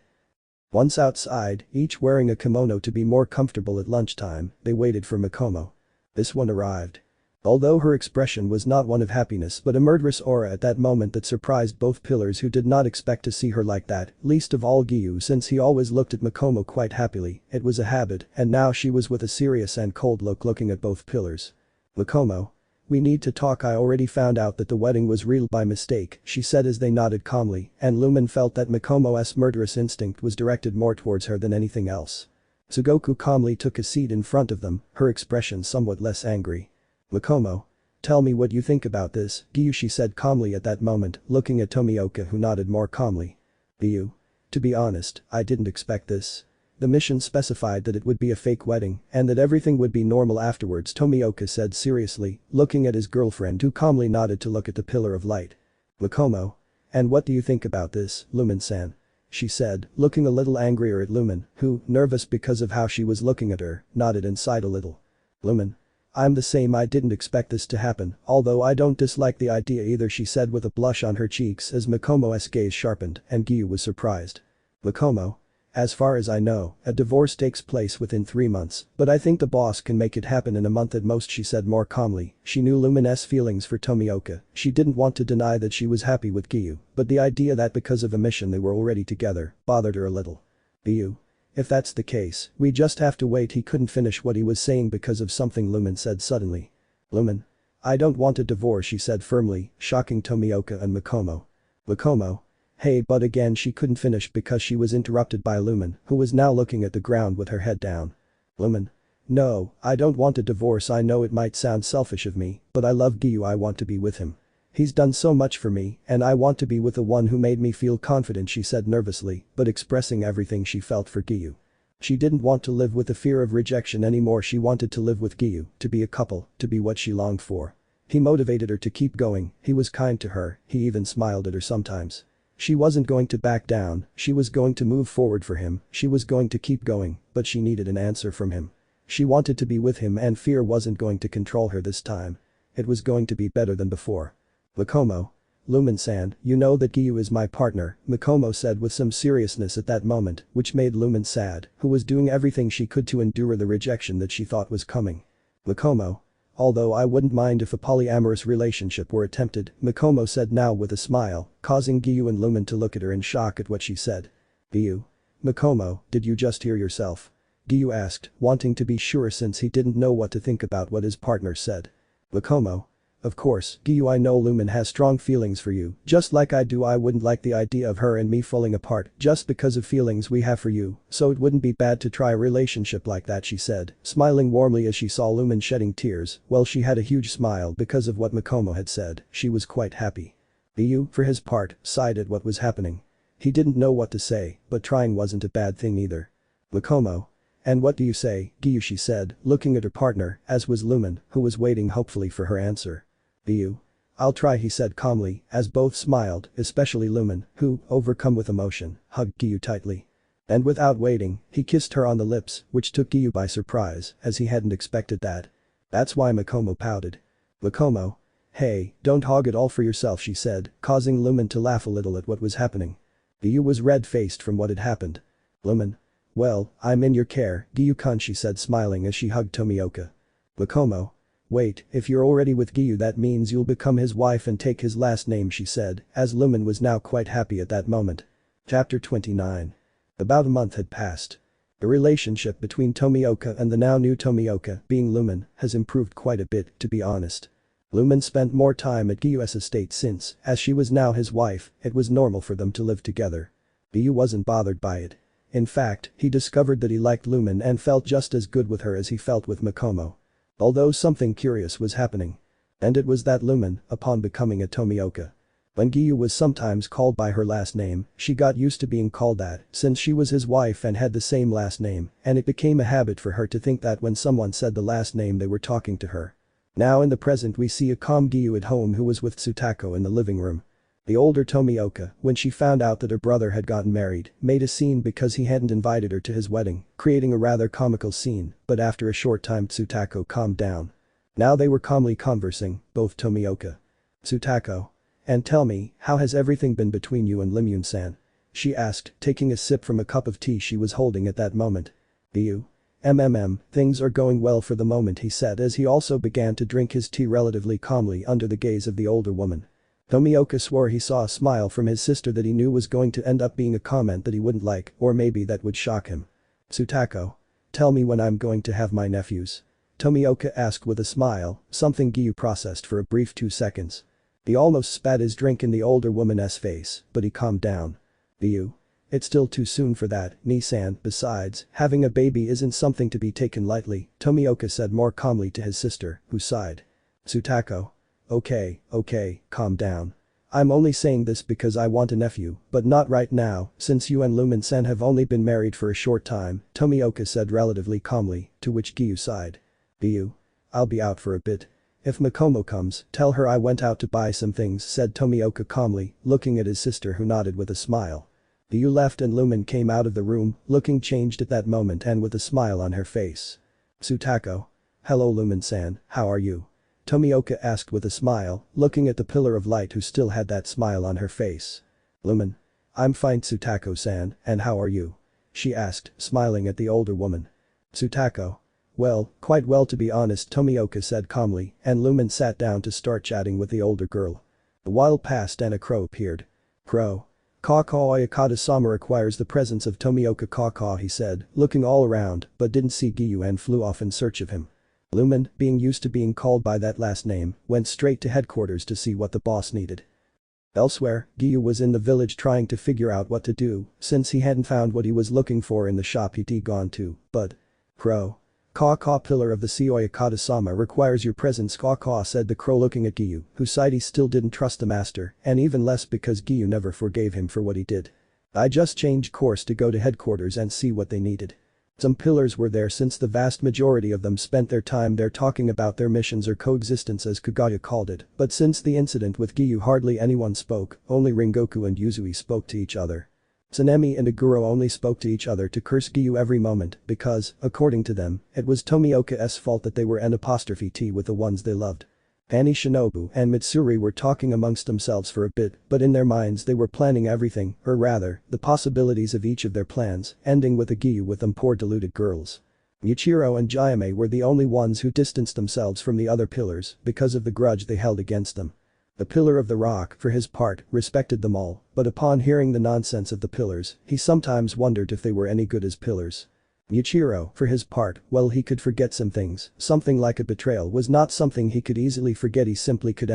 Once outside, each wearing a kimono to be more comfortable at lunchtime, they waited for Mikomo. This one arrived. Although her expression was not one of happiness but a murderous aura at that moment that surprised both pillars, who did not expect to see her like that, least of all Giyuu, since he always looked at Mikomo quite happily, it was a habit, and now she was with a serious and cold look looking at both pillars. Mikomo. We need to talk, I already found out that the wedding was real by mistake, she said as they nodded calmly, and Lumen felt that Mikomo's murderous instinct was directed more towards her than anything else. Sugoku calmly took a seat in front of them, her expression somewhat less angry. Mikomo. Tell me what you think about this, Giyuu, she said calmly at that moment, looking at Tomioka, who nodded more calmly. Giyuu. To be honest, I didn't expect this. The mission specified that it would be a fake wedding and that everything would be normal afterwards, Tomioka said seriously, looking at his girlfriend, who calmly nodded to look at the Pillar of Light. Mikomo. And what do you think about this, Lumen-san? She said, looking a little angrier at Lumen, who, nervous because of how she was looking at her, nodded and sighed a little. Lumen. I'm the same, I didn't expect this to happen, although I don't dislike the idea either, she said with a blush on her cheeks as Mikomo's gaze sharpened and Giyuu was surprised. Mikomo. As far as I know, a divorce takes place within 3 months, but I think the boss can make it happen in a month at most, she said more calmly. She knew Lumen's feelings for Tomioka, she didn't want to deny that she was happy with Giyuu, but the idea that because of a mission they were already together bothered her a little. Giyuu. If that's the case, we just have to wait, he couldn't finish what he was saying because of something Lumen said suddenly. Lumen. I don't want a divorce, she said firmly, shocking Tomioka and Mikomo. Mikomo. Hey, but again she couldn't finish because she was interrupted by Lumen, who was now looking at the ground with her head down. Lumen. No, I don't want a divorce, I know it might sound selfish of me, but I love Giyuu, I want to be with him. He's done so much for me, and I want to be with the one who made me feel confident, she said nervously, but expressing everything she felt for Giyuu. She didn't want to live with the fear of rejection anymore, she wanted to live with Giyuu, to be a couple, to be what she longed for. He motivated her to keep going, he was kind to her, he even smiled at her sometimes. She wasn't going to back down, she was going to move forward for him, she was going to keep going, but she needed an answer from him. She wanted to be with him and fear wasn't going to control her this time. It was going to be better than before. Mikomo. Lumen-san, you know that Giyuu is my partner, Mikomo said with some seriousness at that moment, which made Lumen sad, who was doing everything she could to endure the rejection that she thought was coming. Mikomo. Although I wouldn't mind if a polyamorous relationship were attempted, Mikomo said now with a smile, causing Giyuu and Lumen to look at her in shock at what she said. Giyuu. Mikomo, did you just hear yourself? Giyuu asked, wanting to be sure since he didn't know what to think about what his partner said. Mikomo. Of course, Giyuu, I know Lumen has strong feelings for you, just like I do. I wouldn't like the idea of her and me falling apart just because of feelings we have for you, so it wouldn't be bad to try a relationship like that, she said, smiling warmly as she saw Lumen shedding tears. Well, she had a huge smile because of what Mikomo had said, she was quite happy. Giyuu, for his part, sighed at what was happening. He didn't know what to say, but trying wasn't a bad thing either. Mikomo. And what do you say, Giyuu, she said, looking at her partner, as was Lumen, who was waiting hopefully for her answer. Giyuu. I'll try, he said calmly, as both smiled, especially Lumen, who, overcome with emotion, hugged Giyuu tightly. And without waiting, he kissed her on the lips, which took Giyuu by surprise, as he hadn't expected that. That's why Mikomo pouted. Mikomo. Hey, don't hog it all for yourself, she said, causing Lumen to laugh a little at what was happening. Giyuu was red-faced from what had happened. Lumen. Well, I'm in your care, Giyuu-kun, she said smiling as she hugged Tomioka. Mikomo. Wait, if you're already with Giyuu that means you'll become his wife and take his last name, she said, as Lumen was now quite happy at that moment. Chapter 29. About a month had passed. The relationship between Tomioka and the now new Tomioka, being Lumen, has improved quite a bit, to be honest. Lumen spent more time at Giyuu's estate since, as she was now his wife, it was normal for them to live together. Giyuu wasn't bothered by it. In fact, he discovered that he liked Lumen and felt just as good with her as he felt with Mikomo. Although something curious was happening. And it was that Lumen, upon becoming a Tomioka. When Giyuu was sometimes called by her last name, she got used to being called that since she was his wife and had the same last name, and it became a habit for her to think that when someone said the last name they were talking to her. Now in the present we see a calm Giyuu at home who was with Tsutako in the living room. The older Tomioka, when she found out that her brother had gotten married, made a scene because he hadn't invited her to his wedding, creating a rather comical scene, but after a short time Tsutako calmed down. Now they were calmly conversing, both Tomioka. Tsutako. And tell me, how has everything been between you and Limyun-san? She asked, taking a sip from a cup of tea she was holding at that moment. Giyuu. Things are going well for the moment, he said as he also began to drink his tea relatively calmly under the gaze of the older woman. Tomioka swore he saw a smile from his sister that he knew was going to end up being a comment that he wouldn't like, or maybe that would shock him. Tsutako. Tell me when I'm going to have my nephews. Tomioka asked with a smile, something Giyuu processed for a brief 2 seconds. He almost spat his drink in the older woman's face, but he calmed down. Giyuu. It's still too soon for that, Ni-san, besides, having a baby isn't something to be taken lightly, Tomioka said more calmly to his sister, who sighed. Tsutako. Okay, calm down. I'm only saying this because I want a nephew, but not right now, since you and Lumen-san have only been married for a short time, Tomioka said relatively calmly, to which Giyuu sighed. Giyuu. I'll be out for a bit. If Mikomo comes, tell her I went out to buy some things, said Tomioka calmly, looking at his sister who nodded with a smile. Giyuu left and Lumen came out of the room, looking changed at that moment and with a smile on her face. Tsutako. Hello Lumen-san, how are you? Tomioka asked with a smile, looking at the pillar of light who still had that smile on her face. Lumen. I'm fine Tsutako-san, and how are you? She asked, smiling at the older woman. Tsutako. Well, quite well to be honest, Tomioka said calmly, and Lumen sat down to start chatting with the older girl. A while passed and a crow appeared. Crow. Caw-caw, Oyakata-sama requires the presence of Tomioka. Caw-caw, he said, looking all around, but didn't see Giyuu and flew off in search of him. Lumen, being used to being called by that last name, went straight to headquarters to see what the boss needed. Elsewhere, Giyuu was in the village trying to figure out what to do, since he hadn't found what he was looking for in the shop he'd gone to, but. Crow. Caw-caw, pillar of the sea, Oyakata-sama requires your presence. Caw-caw, said the crow looking at Giyuu, who sighed he still didn't trust the master, and even less because Giyuu never forgave him for what he did. I just changed course to go to headquarters and see what they needed. Some pillars were there since the vast majority of them spent their time there talking about their missions or coexistence as Kagaya called it, but since the incident with Giyuu hardly anyone spoke, only Ringoku and Yuzui spoke to each other. Tsunemi and Aguro only spoke to each other to curse Giyuu every moment because, according to them, it was Tomioka's fault that they were N'T with the ones they loved. Annie Shinobu and Mitsuri were talking amongst themselves for a bit, but in their minds they were planning everything, or rather, the possibilities of each of their plans, ending with a Giyuu with them poor deluded girls. Yuichiro and Jaime were the only ones who distanced themselves from the other pillars because of the grudge they held against them. The pillar of the rock, for his part, respected them all, but upon hearing the nonsense of the pillars, he sometimes wondered if they were any good as pillars. Yuichiro, for his part, well he could forget some things, something like a betrayal was not something he could easily forget, he simply could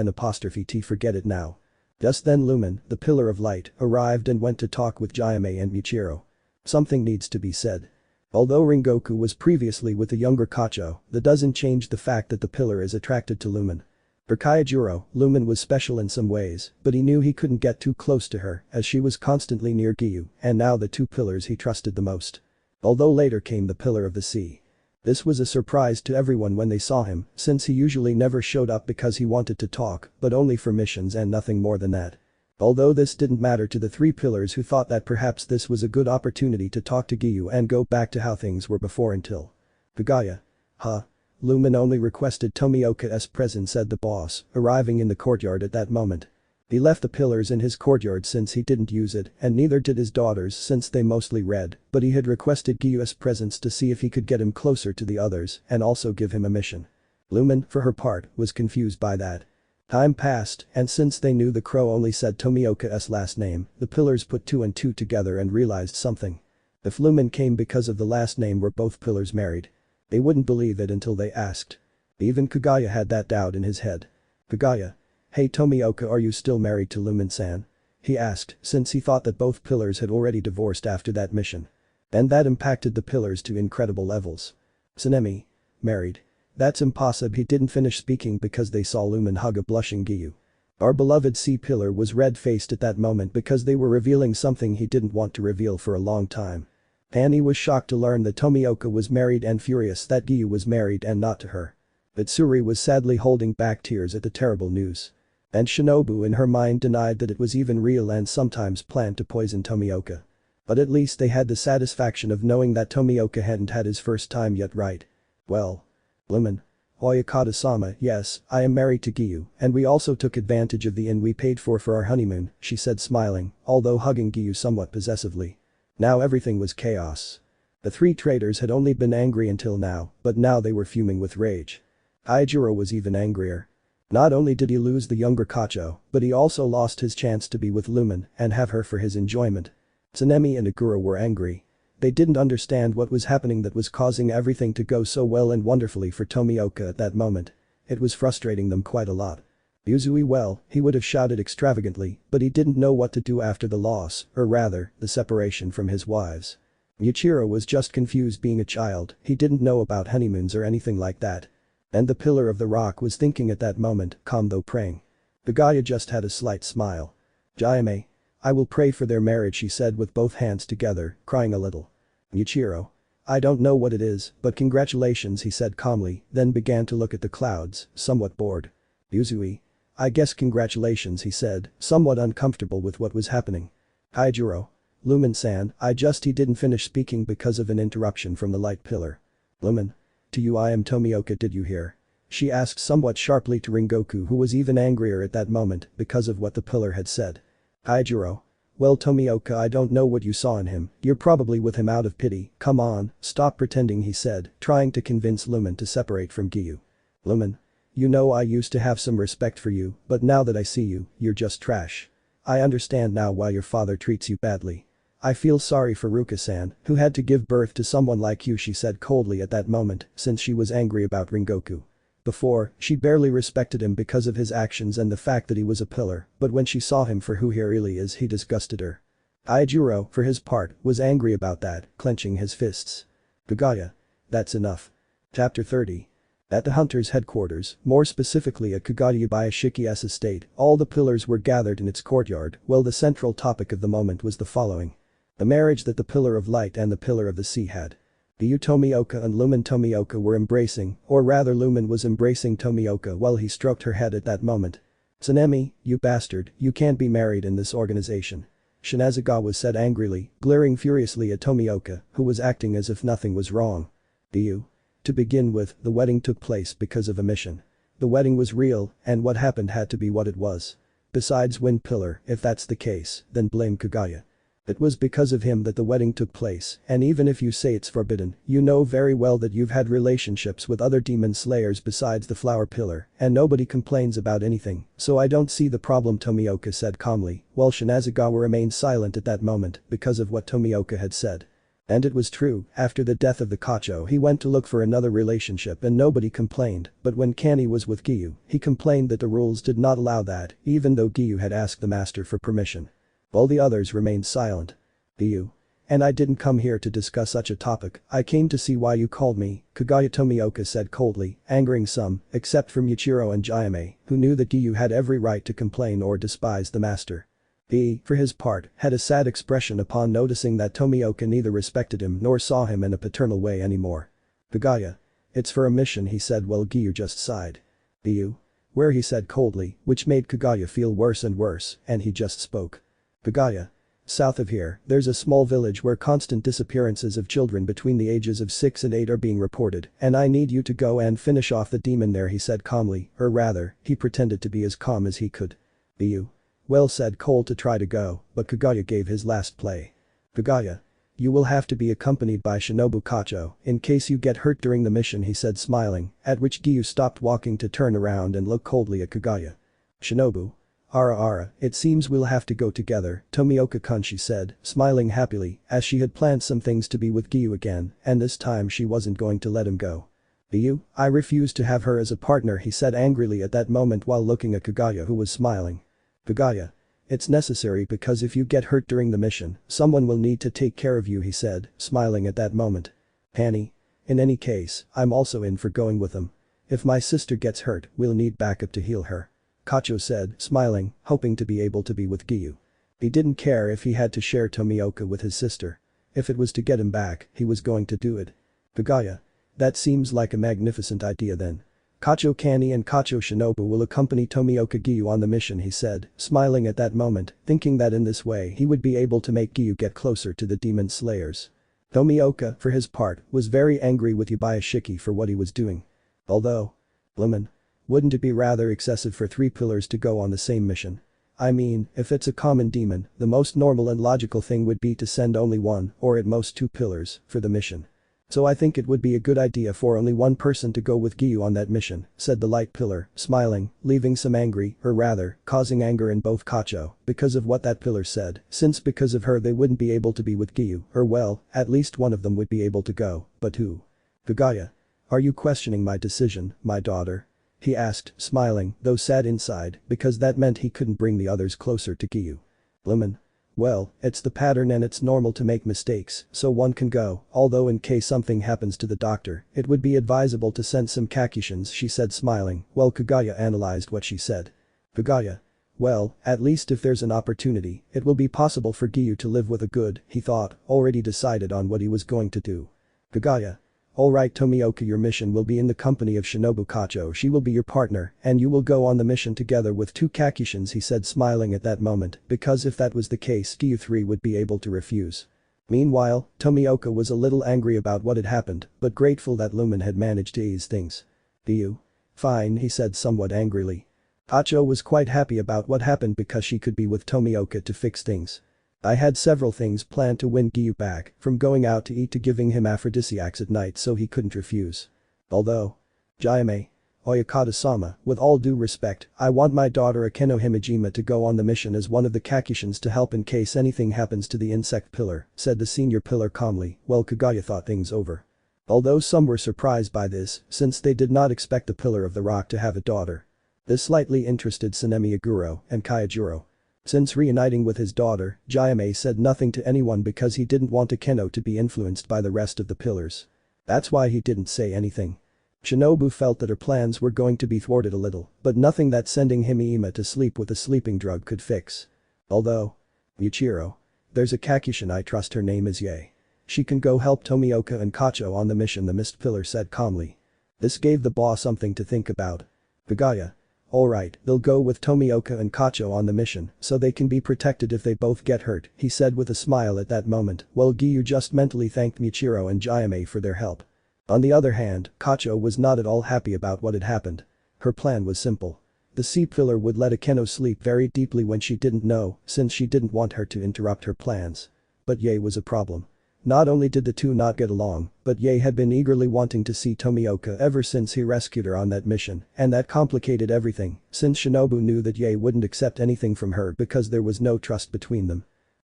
T forget it now. Just then Lumen, the pillar of light, arrived and went to talk with Jaime and Yuichiro. Something needs to be said. Although Rengoku was previously with the younger Kacho, that doesn't change the fact that the pillar is attracted to Lumen. For Kaijuro, Lumen was special in some ways, but he knew he couldn't get too close to her as she was constantly near Giyuu, and now the two pillars he trusted the most. Although later came the pillar of the sea. This was a surprise to everyone when they saw him, since he usually never showed up because he wanted to talk, but only for missions and nothing more than that. Although this didn't matter to the three pillars who thought that perhaps this was a good opportunity to talk to Giyuu and go back to how things were before until. Kagaya. Huh? Lumen only requested Tomioka's presence, said the boss, arriving in the courtyard at that moment. He left the pillars in his courtyard since he didn't use it, and neither did his daughters since they mostly read, but he had requested Giyuu's presence to see if he could get him closer to the others and also give him a mission. Lumen, for her part, was confused by that. Time passed, and since they knew the crow only said Tomioka's last name, the pillars put two and two together and realized something. If Lumen came because of the last name, were both pillars married? They wouldn't believe it until they asked. Even Kagaya had that doubt in his head. Kagaya. Hey Tomioka, are you still married to Lumen-san? He asked, since he thought that both pillars had already divorced after that mission. And that impacted the pillars to incredible levels. Tsunemi. Married. That's impossible. He didn't finish speaking because they saw Lumen hug a blushing Giyuu. Our beloved sea pillar was red-faced at that moment because they were revealing something he didn't want to reveal for a long time. Annie was shocked to learn that Tomioka was married and furious that Giyuu was married and not to her. Mitsuri was sadly holding back tears at the terrible news. And Shinobu in her mind denied that it was even real and sometimes planned to poison Tomioka. But at least they had the satisfaction of knowing that Tomioka hadn't had his first time yet, right? Well. Lumen. Oyakata-sama, yes, I am married to Giyuu, and we also took advantage of the inn we paid for our honeymoon, she said smiling, although hugging Giyuu somewhat possessively. Now everything was chaos. The three traitors had only been angry until now, but now they were fuming with rage. Kaijuro was even angrier. Not only did he lose the younger Kacho, but he also lost his chance to be with Lumen and have her for his enjoyment. Tsunemi and Agura were angry. They didn't understand what was happening that was causing everything to go so well and wonderfully for Tomioka at that moment. It was frustrating them quite a lot. Yuzui, well, he would have shouted extravagantly, but he didn't know what to do after the loss, or rather, the separation from his wives. Yuichiro was just confused being a child, he didn't know about honeymoons or anything like that. And the pillar of the rock was thinking at that moment, calm though praying. Kagaya just had a slight smile. Jaime. I will pray for their marriage, she said with both hands together, crying a little. Yuichiro. I don't know what it is, but congratulations, he said calmly, then began to look at the clouds, somewhat bored. Yuzui. I guess congratulations, he said, somewhat uncomfortable with what was happening. Kaijuro. Lumen-san, he didn't finish speaking because of an interruption from the light pillar. Lumen. To you I am Tomioka, did you hear? She asked somewhat sharply to Rengoku, who was even angrier at that moment because of what the pillar had said. Kaijuro. Well Tomioka, I don't know what you saw in him, you're probably with him out of pity, come on, stop pretending, he said, trying to convince Lumen to separate from Giyuu. Lumen. You know I used to have some respect for you, but now that I see you, you're just trash. I understand now why your father treats you badly. I feel sorry for Ruka-san, who had to give birth to someone like you, she said coldly at that moment, since she was angry about Rengoku. Before, she barely respected him because of his actions and the fact that he was a pillar, but when she saw him for who he really is, he disgusted her. Kaijuro, for his part, was angry about that, clenching his fists. Kagaya. That's enough. Chapter 30. At the hunter's headquarters, more specifically at Kagaya-Bayashiki's estate, all the pillars were gathered in its courtyard, while the central topic of the moment was the following. The marriage that the pillar of light and the pillar of the sea had. Giyuu Tomioka and Lumen Tomioka were embracing, or rather Lumen was embracing Tomioka while he stroked her head at that moment. Tsunemi, you bastard, you can't be married in this organization. Shinazagawa said angrily, glaring furiously at Tomioka, who was acting as if nothing was wrong. Giyuu. To begin with, the wedding took place because of a mission. The wedding was real, and what happened had to be what it was. Besides Wind Pillar, if that's the case, then blame Kaguya. It was because of him that the wedding took place, and even if you say it's forbidden, you know very well that you've had relationships with other demon slayers besides the Flower Pillar, and nobody complains about anything, so I don't see the problem, Tomioka said calmly, while Shinazagawa remained silent at that moment because of what Tomioka had said. And it was true, after the death of the Kacho he went to look for another relationship and nobody complained, but when Kani was with Giyuu, he complained that the rules did not allow that, even though Giyuu had asked the master for permission. All the others remained silent. Giyuu. And I didn't come here to discuss such a topic, I came to see why you called me, Kaguya, Tomioka said coldly, angering some, except for Michiro and Jayame, who knew that Giyuu had every right to complain or despise the master. He, for his part, had a sad expression upon noticing that Tomioka neither respected him nor saw him in a paternal way anymore. Kaguya. It's for a mission, he said while Giyuu just sighed. Giyuu? Where, he said coldly, which made Kaguya feel worse and worse, and he just spoke. Kaguya. South of here, there's a small village where constant disappearances of children between the ages of 6 and 8 are being reported, and I need you to go and finish off the demon there, he said calmly, or rather, he pretended to be as calm as he could. Giyuu. Well, said Cole to try to go, but Kaguya gave his last play. Kaguya. You will have to be accompanied by Shinobu Kacho in case you get hurt during the mission, he said smiling, at which Giyuu stopped walking to turn around and look coldly at Kaguya. Shinobu. Ara, it seems we'll have to go together, Tomioka-kun, she said, smiling happily, as she had planned some things to be with Giyuu again, and this time she wasn't going to let him go. Giyuu? I refuse to have her as a partner, he said angrily at that moment while looking at Kaguya, who was smiling. Kaguya. It's necessary because if you get hurt during the mission, someone will need to take care of you, he said, smiling at that moment. Hanny. In any case, I'm also in for going with them. If my sister gets hurt, we'll need backup to heal her. Kacho said, smiling, hoping to be able to be with Giyuu. He didn't care if he had to share Tomioka with his sister. If it was to get him back, he was going to do it. Kaguya. That seems like a magnificent idea then. Kacho Kani and Kacho Shinobu will accompany Tomioka Giyuu on the mission, he said, smiling at that moment, thinking that in this way he would be able to make Giyuu get closer to the demon slayers. Tomioka, for his part, was very angry with Yubayashiki for what he was doing. Although. Lemon. Wouldn't it be rather excessive for 3 pillars to go on the same mission? I mean, if it's a common demon, the most normal and logical thing would be to send only 1, or at most 2 pillars, for the mission. So I think it would be a good idea for only 1 person to go with Giyuu on that mission, said the light pillar, smiling, leaving some angry, or rather, causing anger in both Kacho, because of what that pillar said, since because of her they wouldn't be able to be with Giyuu, or well, at least one of them would be able to go, but who? Kaguya. Are you questioning my decision, my daughter? He asked, smiling, though sad inside, because that meant he couldn't bring the others closer to Giyuu. Lemon. Well, it's the pattern and it's normal to make mistakes, so one can go, although in case something happens to the doctor, it would be advisable to send some Kakishins, she said smiling, while Kaguya analyzed what she said. Kaguya. Well, at least if there's an opportunity, it will be possible for Giyuu to live with a good, he thought, already decided on what he was going to do. Kaguya. Alright Tomioka, your mission will be in the company of Shinobu Kacho, she will be your partner, and you will go on the mission together with 2 Kakishins, he said smiling at that moment, because if that was the case Giyuu 3 would be able to refuse. Meanwhile, Tomioka was a little angry about what had happened, but grateful that Lumen had managed to ease things. Giyuu? Fine, he said somewhat angrily. Kacho was quite happy about what happened because she could be with Tomioka to fix things. I had several things planned to win Giyuu back, from going out to eat to giving him aphrodisiacs at night so he couldn't refuse. Although. Jayame. Oyakata-sama, with all due respect, I want my daughter Akeno Himejima to go on the mission as one of the Kakishins to help in case anything happens to the insect pillar, said the senior pillar calmly, while Kaguya thought things over. Although some were surprised by this, since they did not expect the pillar of the rock to have a daughter. This slightly interested Sanemi Aguro and Kayajuro. Since reuniting with his daughter, Jayame said nothing to anyone because he didn't want Akeno to be influenced by the rest of the pillars. That's why he didn't say anything. Shinobu felt that her plans were going to be thwarted a little, but nothing that sending Himejima to sleep with a sleeping drug could fix. Although. Yuichiro. There's a Kakishin I trust, her name is Yae. She can go help Tomioka and Kacho on the mission, the mist pillar said calmly. This gave the boss something to think about. Kaguya. Alright, they'll go with Tomioka and Kacho on the mission, so they can be protected if they both get hurt, he said with a smile at that moment, while Giyuu just mentally thanked Michiro and Jayame for their help. On the other hand, Kacho was not at all happy about what had happened. Her plan was simple. The sea pillar would let Akeno sleep very deeply when she didn't know, since she didn't want her to interrupt her plans. But Yae was a problem. Not only did the two not get along, but Yae had been eagerly wanting to see Tomioka ever since he rescued her on that mission, and that complicated everything, since Shinobu knew that Yae wouldn't accept anything from her because there was no trust between them.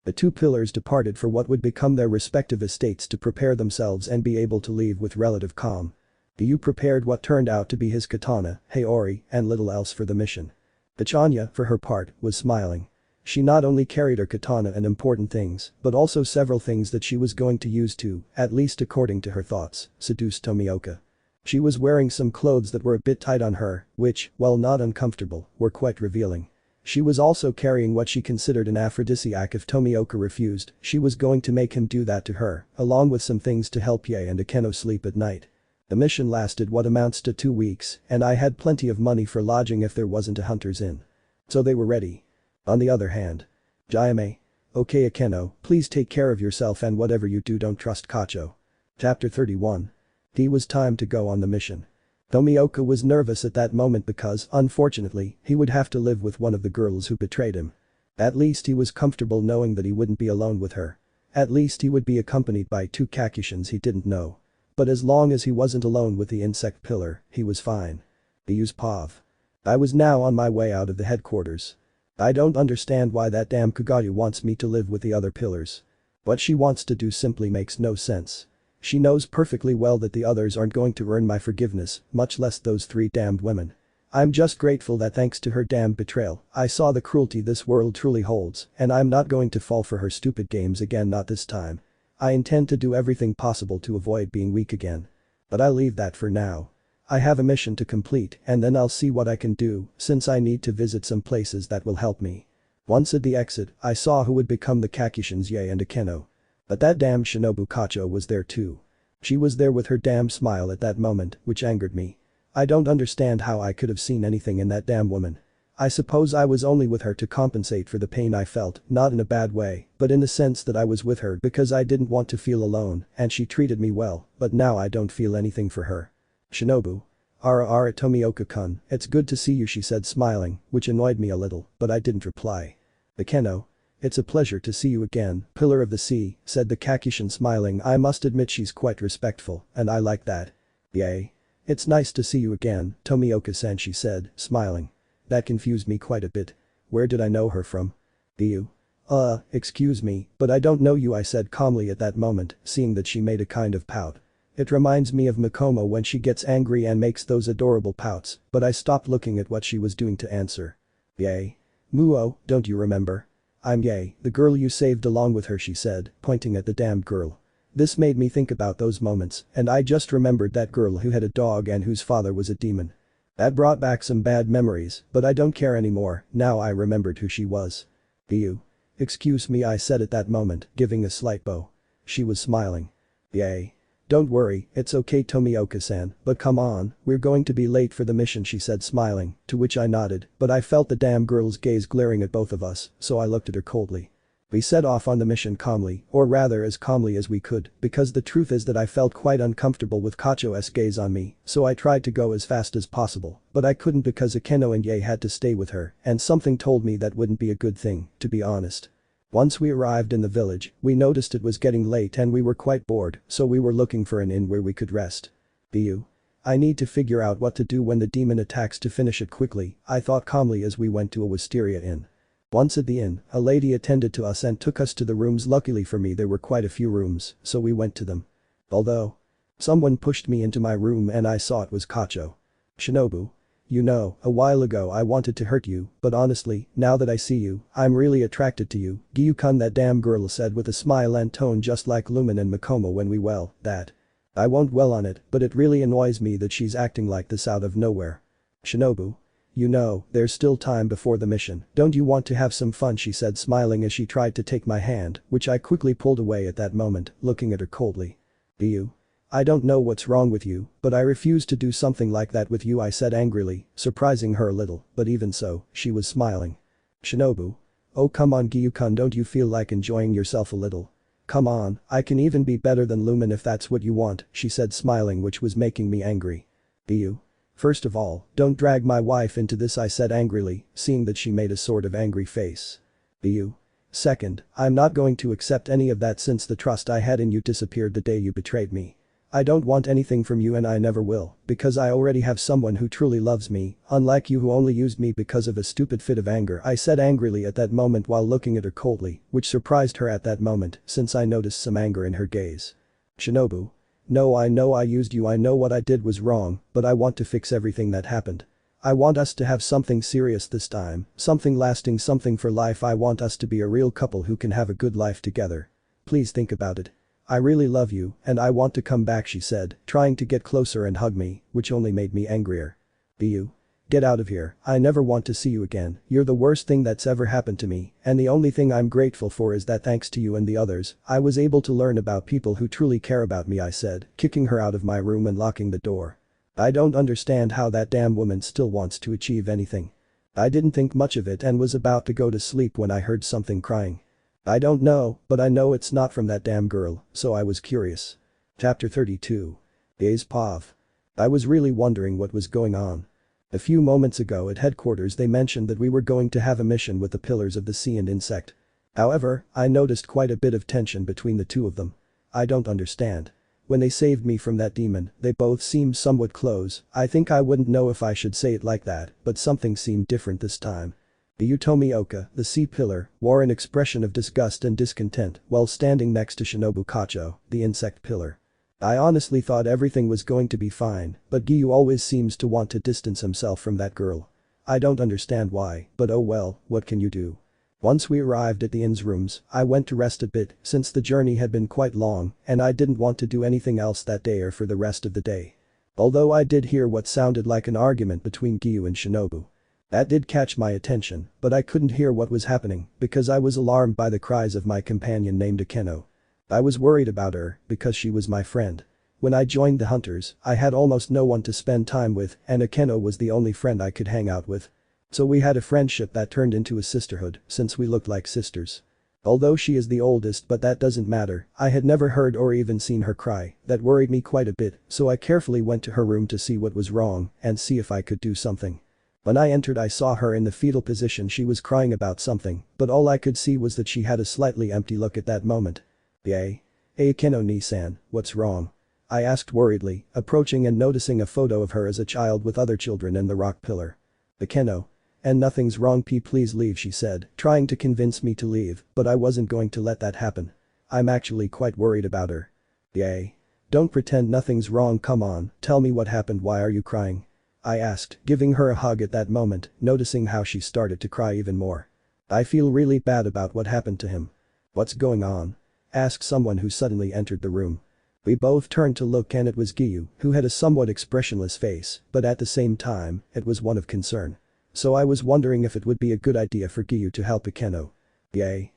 The two pillars departed for what would become their respective estates to prepare themselves and be able to leave with relative calm. Giyuu prepared what turned out to be his katana, Haori, and little else for the mission. Anya, for her part, was smiling. She not only carried her katana and important things, but also several things that she was going to use to, at least according to her thoughts, seduce Tomioka. She was wearing some clothes that were a bit tight on her, which, while not uncomfortable, were quite revealing. She was also carrying what she considered an aphrodisiac. If Tomioka refused, she was going to make him do that to her, along with some things to help Yae and Akeno sleep at night. The mission lasted what amounts to 2 weeks, and I had plenty of money for lodging if there wasn't a hunter's inn. So they were ready. On the other hand. Jayame. Okay Akeno, please take care of yourself and whatever you do don't trust Kacho. Chapter 31. It was time to go on the mission. Tomioka was nervous at that moment because, unfortunately, he would have to live with one of the girls who betrayed him. At least he was comfortable knowing that he wouldn't be alone with her. At least he would be accompanied by 2 Kakushins he didn't know. But as long as he wasn't alone with the insect pillar, he was fine. Giyuu's pav. I was now on my way out of the headquarters. I don't understand why that damn Kagyu wants me to live with the other pillars. What she wants to do simply makes no sense. She knows perfectly well that the others aren't going to earn my forgiveness, much less those 3 damned women. I'm just grateful that thanks to her damned betrayal, I saw the cruelty this world truly holds, and I'm not going to fall for her stupid games again, not this time. I intend to do everything possible to avoid being weak again. But I'll leave that for now. I have a mission to complete and then I'll see what I can do since I need to visit some places that will help me. Once at the exit, I saw who would become the Kakushins Yae and Akeno. But that damn Shinobu Kacho was there too. She was there with her damn smile at that moment, which angered me. I don't understand how I could have seen anything in that damn woman. I suppose I was only with her to compensate for the pain I felt, not in a bad way, but in the sense that I was with her because I didn't want to feel alone and she treated me well, but now I don't feel anything for her. Shinobu. Ara Tomioka-kun, it's good to see you, she said smiling, which annoyed me a little, but I didn't reply. Akeno. It's a pleasure to see you again, Pillar of the Sea, said the Kakushin smiling. I must admit she's quite respectful, and I like that. Yay. It's nice to see you again, Tomioka-san, she said, smiling. That confused me quite a bit. Where did I know her from? Giyuu. Excuse me, but I don't know you, I said calmly at that moment, seeing that she made a kind of pout. It reminds me of Mikomo when she gets angry and makes those adorable pouts, but I stopped looking at what she was doing to answer. Yae. Muo, don't you remember? I'm Yae, the girl you saved along with her, she said, pointing at the damned girl. This made me think about those moments, and I just remembered that girl who had a dog and whose father was a demon. That brought back some bad memories, but I don't care anymore, now I remembered who she was. Giyuu. Excuse me, I said at that moment, giving a slight bow. She was smiling. Yae. Don't worry, it's okay Tomioka-san, but come on, we're going to be late for the mission, she said smiling, to which I nodded, but I felt the damn girl's gaze glaring at both of us, so I looked at her coldly. We set off on the mission calmly, or rather as calmly as we could, because the truth is that I felt quite uncomfortable with Kacho's gaze on me, so I tried to go as fast as possible, but I couldn't because Akeno and Yae had to stay with her, and something told me that wouldn't be a good thing, to be honest. Once we arrived in the village, we noticed it was getting late and we were quite bored, so we were looking for an inn where we could rest. Giyuu. I need to figure out what to do when the demon attacks to finish it quickly, I thought calmly as we went to a wisteria inn. Once at the inn, a lady attended to us and took us to the rooms. Luckily for me there were quite a few rooms, so we went to them. Although. Someone pushed me into my room and I saw it was Kacho. Shinobu. You know, a while ago I wanted to hurt you, but honestly, now that I see you, I'm really attracted to you, Giyuu-kun, that damn girl said with a smile and tone just like Lumen and Mikomo when we that. I won't dwell on it, but it really annoys me that she's acting like this out of nowhere. Shinobu. You know, there's still time before the mission, don't you want to have some fun, she said smiling as she tried to take my hand, which I quickly pulled away at that moment, looking at her coldly. Giyuu. I don't know what's wrong with you, but I refuse to do something like that with you, I said angrily, surprising her a little, but even so, she was smiling. Shinobu. Oh come on Giyuu-kun, don't you feel like enjoying yourself a little? Come on, I can even be better than Lumen if that's what you want, she said smiling, which was making me angry. Giyuu. First of all, don't drag my wife into this, I said angrily, seeing that she made a sort of angry face. Giyuu. Second, I'm not going to accept any of that since the trust I had in you disappeared the day you betrayed me. I don't want anything from you and I never will, because I already have someone who truly loves me, unlike you who only used me because of a stupid fit of anger, I said angrily at that moment while looking at her coldly, which surprised her at that moment since I noticed some anger in her gaze. Shinobu. No, I know I used you, I know what I did was wrong, but I want to fix everything that happened. I want us to have something serious this time, something lasting, something for life. I want us to be a real couple who can have a good life together. Please think about it. I really love you, and I want to come back, she said, trying to get closer and hug me, which only made me angrier. Giyuu. Get out of here, I never want to see you again, you're the worst thing that's ever happened to me, and the only thing I'm grateful for is that thanks to you and the others, I was able to learn about people who truly care about me, I said, kicking her out of my room and locking the door. I don't understand how that damn woman still wants to achieve anything. I didn't think much of it and was about to go to sleep when I heard something crying. I don't know, but I know it's not from that damn girl, so I was curious. Chapter 32. Gaze Pav. I was really wondering what was going on. A few moments ago at headquarters they mentioned that we were going to have a mission with the Pillars of the Sea and Insect. However, I noticed quite a bit of tension between the two of them. I don't understand. When they saved me from that demon, they both seemed somewhat close. I think I wouldn't know if I should say it like that, but something seemed different this time. Giyuu Tomioka, the sea pillar, wore an expression of disgust and discontent while standing next to Shinobu Kacho, the insect pillar. I honestly thought everything was going to be fine, but Giyuu always seems to want to distance himself from that girl. I don't understand why, but oh well, what can you do? Once we arrived at the inn's rooms, I went to rest a bit since the journey had been quite long and I didn't want to do anything else that day or for the rest of the day. Although I did hear what sounded like an argument between Giyuu and Shinobu. That did catch my attention, but I couldn't hear what was happening because I was alarmed by the cries of my companion named Akeno. I was worried about her because she was my friend. When I joined the hunters, I had almost no one to spend time with and Akeno was the only friend I could hang out with. So we had a friendship that turned into a sisterhood since we looked like sisters. Although she is the oldest, but that doesn't matter, I had never heard or even seen her cry, that worried me quite a bit, so I carefully went to her room to see what was wrong and see if I could do something. When I entered I saw her in the fetal position, she was crying about something, but all I could see was that she had a slightly empty look at that moment. Hey Akeno-ni-san, what's wrong? I asked worriedly, approaching and noticing a photo of her as a child with other children in the rock pillar. Akeno. And nothing's wrong, please leave, she said, trying to convince me to leave, but I wasn't going to let that happen. I'm actually quite worried about her. Yay. Don't pretend nothing's wrong, come on, tell me what happened, why are you crying? I asked, giving her a hug at that moment, noticing how she started to cry even more. I feel really bad about what happened to him. What's going on? Asked someone who suddenly entered the room. We both turned to look and it was Giyuu, who had a somewhat expressionless face, but at the same time, it was one of concern. So I was wondering if it would be a good idea for Giyuu to help Akeno. Yay.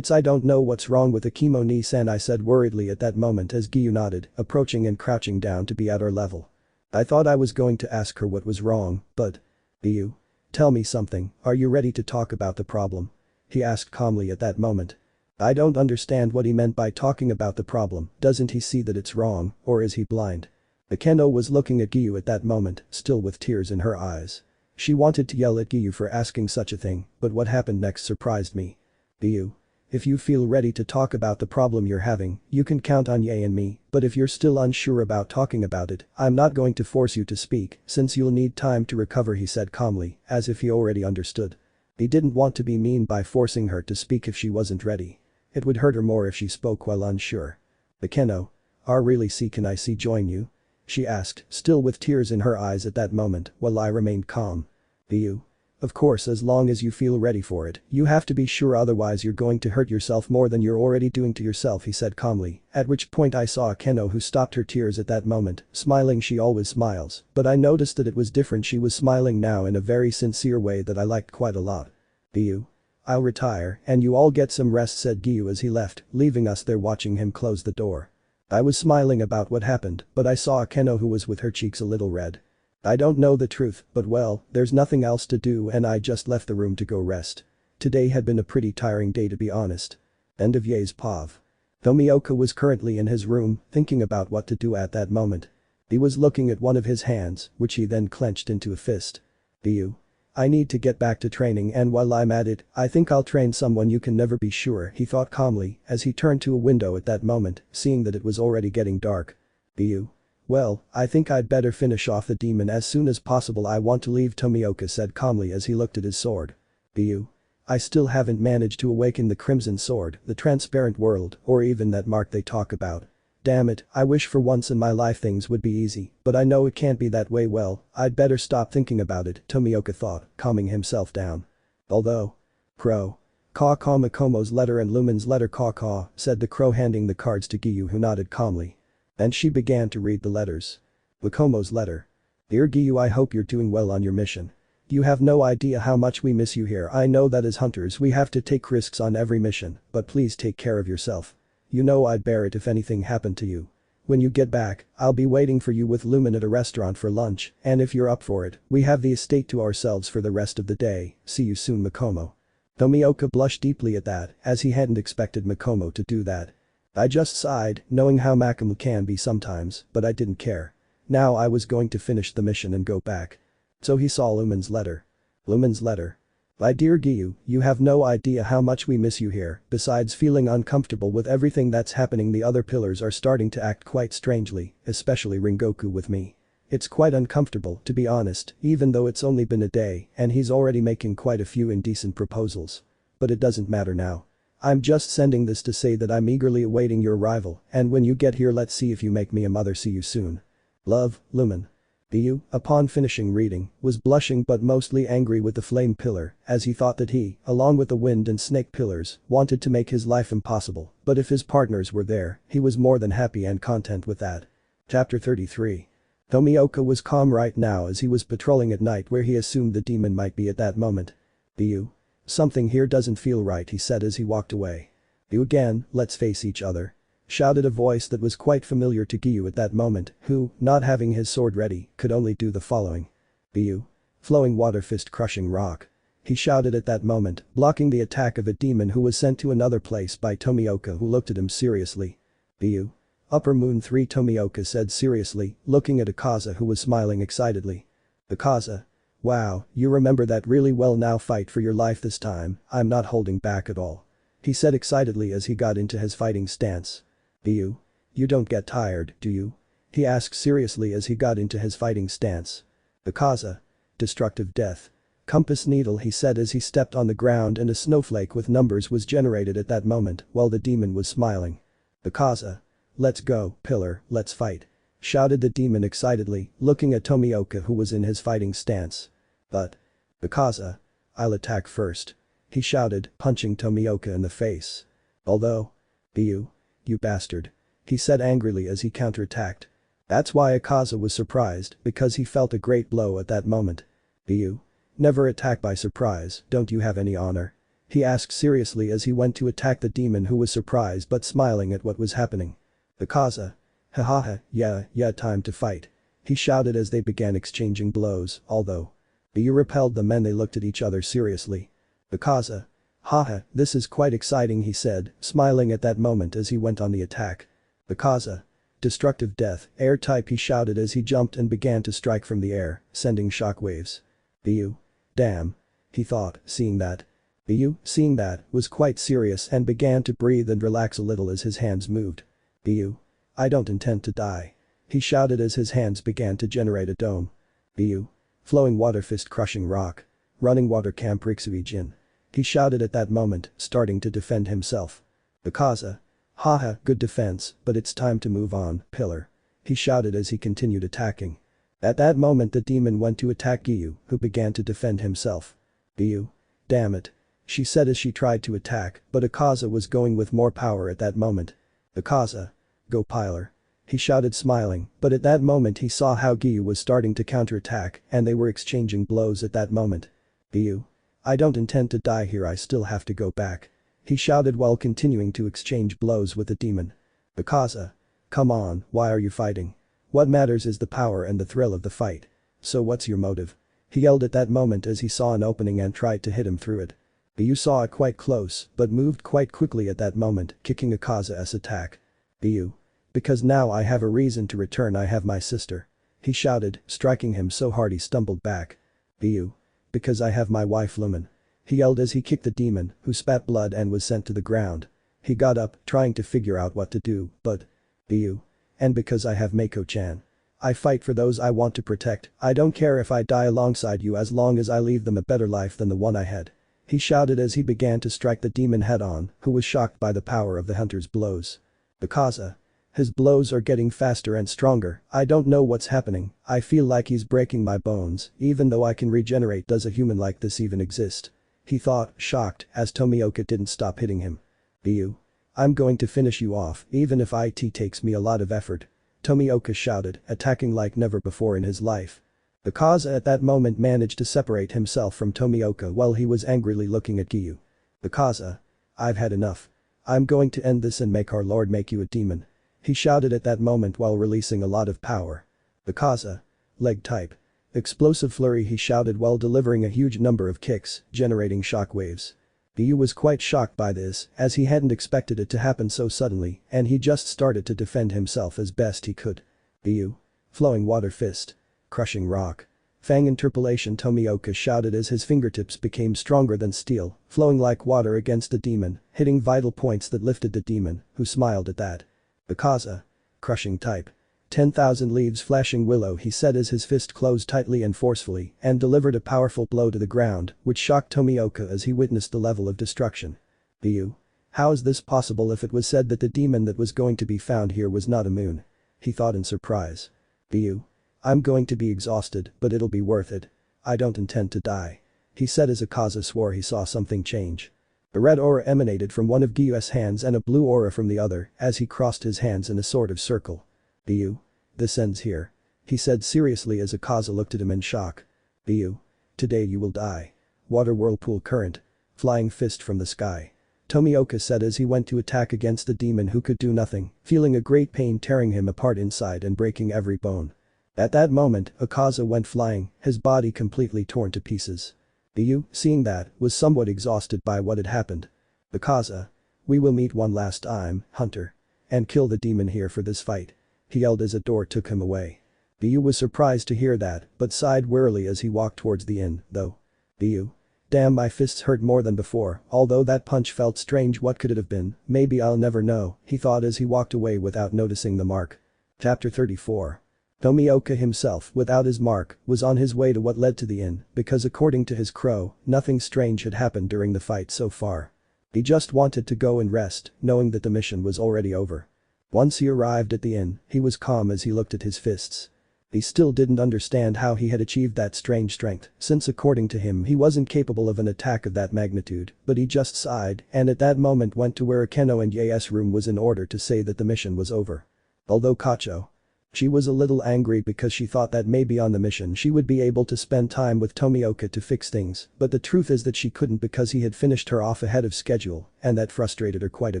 I don't know what's wrong with Akemo-ni-san, I said worriedly at that moment as Giyuu nodded, approaching and crouching down to be at our level. I thought I was going to ask her what was wrong, but… Giyuu. Tell me something, are you ready to talk about the problem? He asked calmly at that moment. I don't understand what he meant by talking about the problem, doesn't he see that it's wrong, or is he blind? Akeno was looking at Giyuu at that moment, still with tears in her eyes. She wanted to yell at Giyuu for asking such a thing, but what happened next surprised me. Giyuu. If you feel ready to talk about the problem you're having, you can count on Ye and me, but if you're still unsure about talking about it, I'm not going to force you to speak, since you'll need time to recover, he said calmly, as if he already understood. He didn't want to be mean by forcing her to speak if she wasn't ready. It would hurt her more if she spoke while unsure. Akeno. Really, can I join you? She asked, still with tears in her eyes at that moment, while I remained calm. Giyuu. Of course, as long as you feel ready for it, you have to be sure, otherwise you're going to hurt yourself more than you're already doing to yourself, he said calmly, at which point I saw Akeno, who stopped her tears at that moment, smiling. She always smiles, but I noticed that it was different, she was smiling now in a very sincere way that I liked quite a lot. Giyuu. I'll retire and you all get some rest, said Giyuu as he left, leaving us there watching him close the door. I was smiling about what happened, but I saw Akeno, who was with her cheeks a little red. I don't know the truth, but well, there's nothing else to do and I just left the room to go rest. Today had been a pretty tiring day, to be honest. End of Ye's Pav. Tomioka was currently in his room, thinking about what to do at that moment. He was looking at one of his hands, which he then clenched into a fist. Giyuu. I need to get back to training, and while I'm at it, I think I'll train someone. You can never be sure, he thought calmly as he turned to a window at that moment, seeing that it was already getting dark. Giyuu. Well, I think I'd better finish off the demon as soon as possible. I want to leave, Tomioka said calmly as he looked at his sword. Giyuu. I still haven't managed to awaken the crimson sword, the transparent world, or even that mark they talk about. Damn it, I wish for once in my life things would be easy, but I know it can't be that way. Well, I'd better stop thinking about it, Tomioka thought, calming himself down. Although. Crow. Caw Makomo's letter and Lumen's letter. Caw, said the crow, handing the cards to Giyuu, who nodded calmly. Then she began to read the letters. Makomo's letter. Dear Giyuu, I hope you're doing well on your mission. You have no idea how much we miss you here. I know that as hunters we have to take risks on every mission, but please take care of yourself. You know I'd bear it if anything happened to you. When you get back, I'll be waiting for you with Lumen at a restaurant for lunch, and if you're up for it, we have the estate to ourselves for the rest of the day. See you soon, Makomo. Tomioka blushed deeply at that, as he hadn't expected Makomo to do that. I just sighed, knowing how Makomo can be sometimes, but I didn't care. Now I was going to finish the mission and go back. So he saw Lumen's letter. Lumen's letter. My dear Giyuu, you have no idea how much we miss you here. Besides feeling uncomfortable with everything that's happening, the other pillars are starting to act quite strangely, especially Rengoku with me. It's quite uncomfortable, to be honest, even though it's only been a day and he's already making quite a few indecent proposals. But it doesn't matter now. I'm just sending this to say that I'm eagerly awaiting your arrival, and when you get here let's see if you make me a mother. See you soon. Love, Lumen. Giyuu, upon finishing reading, was blushing but mostly angry with the flame pillar, as he thought that he, along with the wind and snake pillars, wanted to make his life impossible, but if his partners were there, he was more than happy and content with that. Chapter 33. Tomioka was calm right now as he was patrolling at night where he assumed the demon might be at that moment. Giyuu. Something here doesn't feel right, he said as he walked away. You again, let's face each other. Shouted a voice that was quite familiar to Giyuu at that moment, who, not having his sword ready, could only do the following. Giyuu. Flowing water fist crushing rock. He shouted at that moment, blocking the attack of a demon who was sent to another place by Tomioka, who looked at him seriously. Giyuu. Upper Moon 3, Tomioka said seriously, looking at Akaza, who was smiling excitedly. Akaza. Wow, you remember that really well. Now fight for your life this time, I'm not holding back at all. He said excitedly as he got into his fighting stance. Giyuu. You don't get tired, do you? He asked seriously as he got into his fighting stance. Akaza. Destructive death. Compass needle, he said as he stepped on the ground and a snowflake with numbers was generated at that moment while the demon was smiling. Akaza. Let's go, pillar, let's fight. Shouted the demon excitedly, looking at Tomioka, who was in his fighting stance. But. Akaza. I'll attack first. He shouted, punching Tomioka in the face. Although. Giyuu. You bastard. He said angrily as he counterattacked. That's why Akaza was surprised, because he felt a great blow at that moment. Giyuu. Never attack by surprise, don't you have any honor? He asked seriously as he went to attack the demon, who was surprised but smiling at what was happening. Akaza. Hahaha, yeah, time to fight. He shouted as they began exchanging blows, although. Giyuu repelled them and they looked at each other seriously. Akaza. Haha, this is quite exciting, he said, smiling at that moment as he went on the attack. Akaza. Destructive death, air type, he shouted as he jumped and began to strike from the air, sending shockwaves. Giyuu. Damn. He thought, seeing that. Giyuu, seeing that, was quite serious and began to breathe and relax a little as his hands moved. Giyuu. I don't intend to die. He shouted as his hands began to generate a dome. Giyuu. Flowing water fist crushing rock. Running water camp Riksuijin. He shouted at that moment, starting to defend himself. Akaza. Haha, good defense, but it's time to move on, pillar. He shouted as he continued attacking. At that moment the demon went to attack Giyuu, who began to defend himself. Giyuu. Damn it. She said as she tried to attack, but Akaza was going with more power at that moment. Akaza. Go pillar. He shouted smiling, but at that moment he saw how Giyuu was starting to counterattack and they were exchanging blows at that moment. Giyuu. I don't intend to die here, I still have to go back. He shouted while continuing to exchange blows with the demon. Akaza. Come on, why are you fighting? What matters is the power and the thrill of the fight. So what's your motive? He yelled at that moment as he saw an opening and tried to hit him through it. Giyuu saw it quite close but moved quite quickly at that moment, kicking Akaza's attack. Giyuu. Because now I have a reason to return, I have my sister. He shouted, striking him so hard he stumbled back. Giyuu. Because I have my wife Lumen. He yelled as he kicked the demon, who spat blood and was sent to the ground. He got up, trying to figure out what to do, but… Giyuu. And because I have Mako-chan. I fight for those I want to protect, I don't care if I die alongside you as long as I leave them a better life than the one I had. He shouted as he began to strike the demon head-on, who was shocked by the power of the hunter's blows. Bakaza. His blows are getting faster and stronger, I don't know what's happening, I feel like he's breaking my bones, even though I can regenerate. Does a human like this even exist? He thought, shocked, as Tomioka didn't stop hitting him. Giyuu. I'm going to finish you off, even if it takes me a lot of effort. Tomioka shouted, attacking like never before in his life. Bakaza at that moment managed to separate himself from Tomioka while he was angrily looking at Giyuu. Bakaza. I've had enough. I'm going to end this and make our lord make you a demon. He shouted at that moment while releasing a lot of power. Bakaza. Leg type. Explosive flurry, he shouted while delivering a huge number of kicks, generating shockwaves. Giyuu was quite shocked by this, as he hadn't expected it to happen so suddenly, and he just started to defend himself as best he could. Giyuu. Flowing water fist. Crushing rock. Fang interpolation, Tomioka shouted as his fingertips became stronger than steel, flowing like water against the demon, hitting vital points that lifted the demon, who smiled at that. Bakaza. Crushing type. 10,000 leaves flashing willow, he said as his fist closed tightly and forcefully and delivered a powerful blow to the ground, which shocked Tomioka as he witnessed the level of destruction. Giyuu. How is this possible if it was said that the demon that was going to be found here was not immune? He thought in surprise. Giyuu. I'm going to be exhausted, but it'll be worth it. I don't intend to die. He said as Akaza swore he saw something change. A red aura emanated from one of Giyuu's hands and a blue aura from the other as he crossed his hands in a sort of circle. Giyuu. This ends here. He said seriously as Akaza looked at him in shock. Giyuu. Today you will die. Water whirlpool current. Flying fist from the sky. Tomioka said as he went to attack against the demon who could do nothing, feeling a great pain tearing him apart inside and breaking every bone. At that moment, Akaza went flying, his body completely torn to pieces. Giyuu, seeing that, was somewhat exhausted by what had happened. Akaza. We will meet one last time, Hunter. And kill the demon here for this fight. He yelled as a door took him away. Giyuu was surprised to hear that, but sighed wearily as he walked towards the inn, though. Giyuu. Damn, my fists hurt more than before, although that punch felt strange. What could it have been? Maybe I'll never know, he thought as he walked away without noticing the mark. Chapter 34. Tomioka himself, without his mark, was on his way to what led to the inn, because according to his crow, nothing strange had happened during the fight so far. He just wanted to go and rest, knowing that the mission was already over. Once he arrived at the inn, he was calm as he looked at his fists. He still didn't understand how he had achieved that strange strength, since according to him he wasn't capable of an attack of that magnitude, but he just sighed and at that moment went to where Akeno and Yae's room was in order to say that the mission was over. Although Kacho. She was a little angry because she thought that maybe on the mission she would be able to spend time with Tomioka to fix things, but the truth is that she couldn't because he had finished her off ahead of schedule, and that frustrated her quite a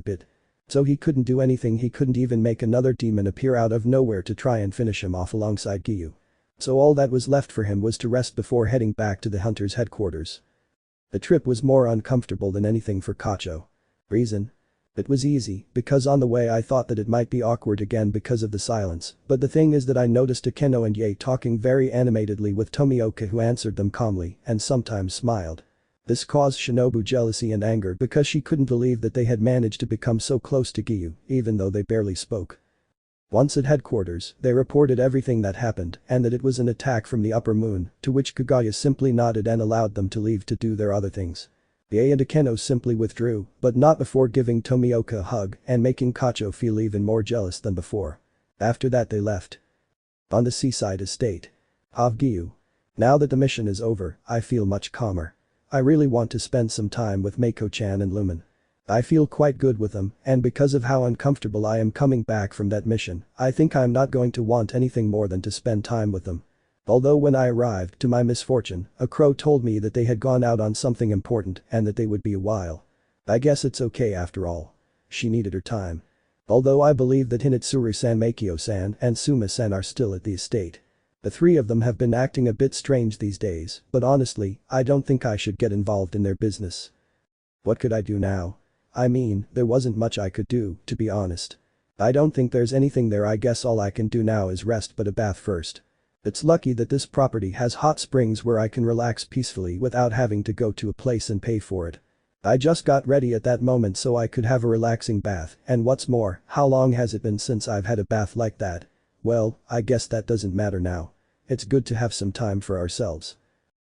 bit. So he couldn't do anything, he couldn't even make another demon appear out of nowhere to try and finish him off alongside Giyuu. So all that was left for him was to rest before heading back to the hunter's headquarters. The trip was more uncomfortable than anything for Kacho. Reason? It was easy, because on the way I thought that it might be awkward again because of the silence, but the thing is that I noticed Akeno and Yae talking very animatedly with Tomioka, who answered them calmly and sometimes smiled. This caused Shinobu jealousy and anger because she couldn't believe that they had managed to become so close to Giyuu, even though they barely spoke. Once at headquarters, they reported everything that happened and that it was an attack from the upper moon, to which Kagaya simply nodded and allowed them to leave to do their other things. Yae and Akeno simply withdrew, but not before giving Tomioka a hug and making Kacho feel even more jealous than before. After that they left. On the seaside estate of Giyuu. Now that the mission is over, I feel much calmer. I really want to spend some time with Mako-chan and Lumen. I feel quite good with them, and because of how uncomfortable I am coming back from that mission, I think I'm not going to want anything more than to spend time with them. Although when I arrived, to my misfortune, a crow told me that they had gone out on something important and that they would be a while. I guess it's okay after all. She needed her time. Although I believe that Hinetsuru-san, Makio-san, and Suma-san are still at the estate. The three of them have been acting a bit strange these days, but honestly, I don't think I should get involved in their business. What could I do now? I mean, there wasn't much I could do, to be honest. I don't think there's anything there. I guess all I can do now is rest but a bath first. It's lucky that this property has hot springs where I can relax peacefully without having to go to a place and pay for it. I just got ready at that moment so I could have a relaxing bath, and what's more, how long has it been since I've had a bath like that? Well, I guess that doesn't matter now. It's good to have some time for ourselves.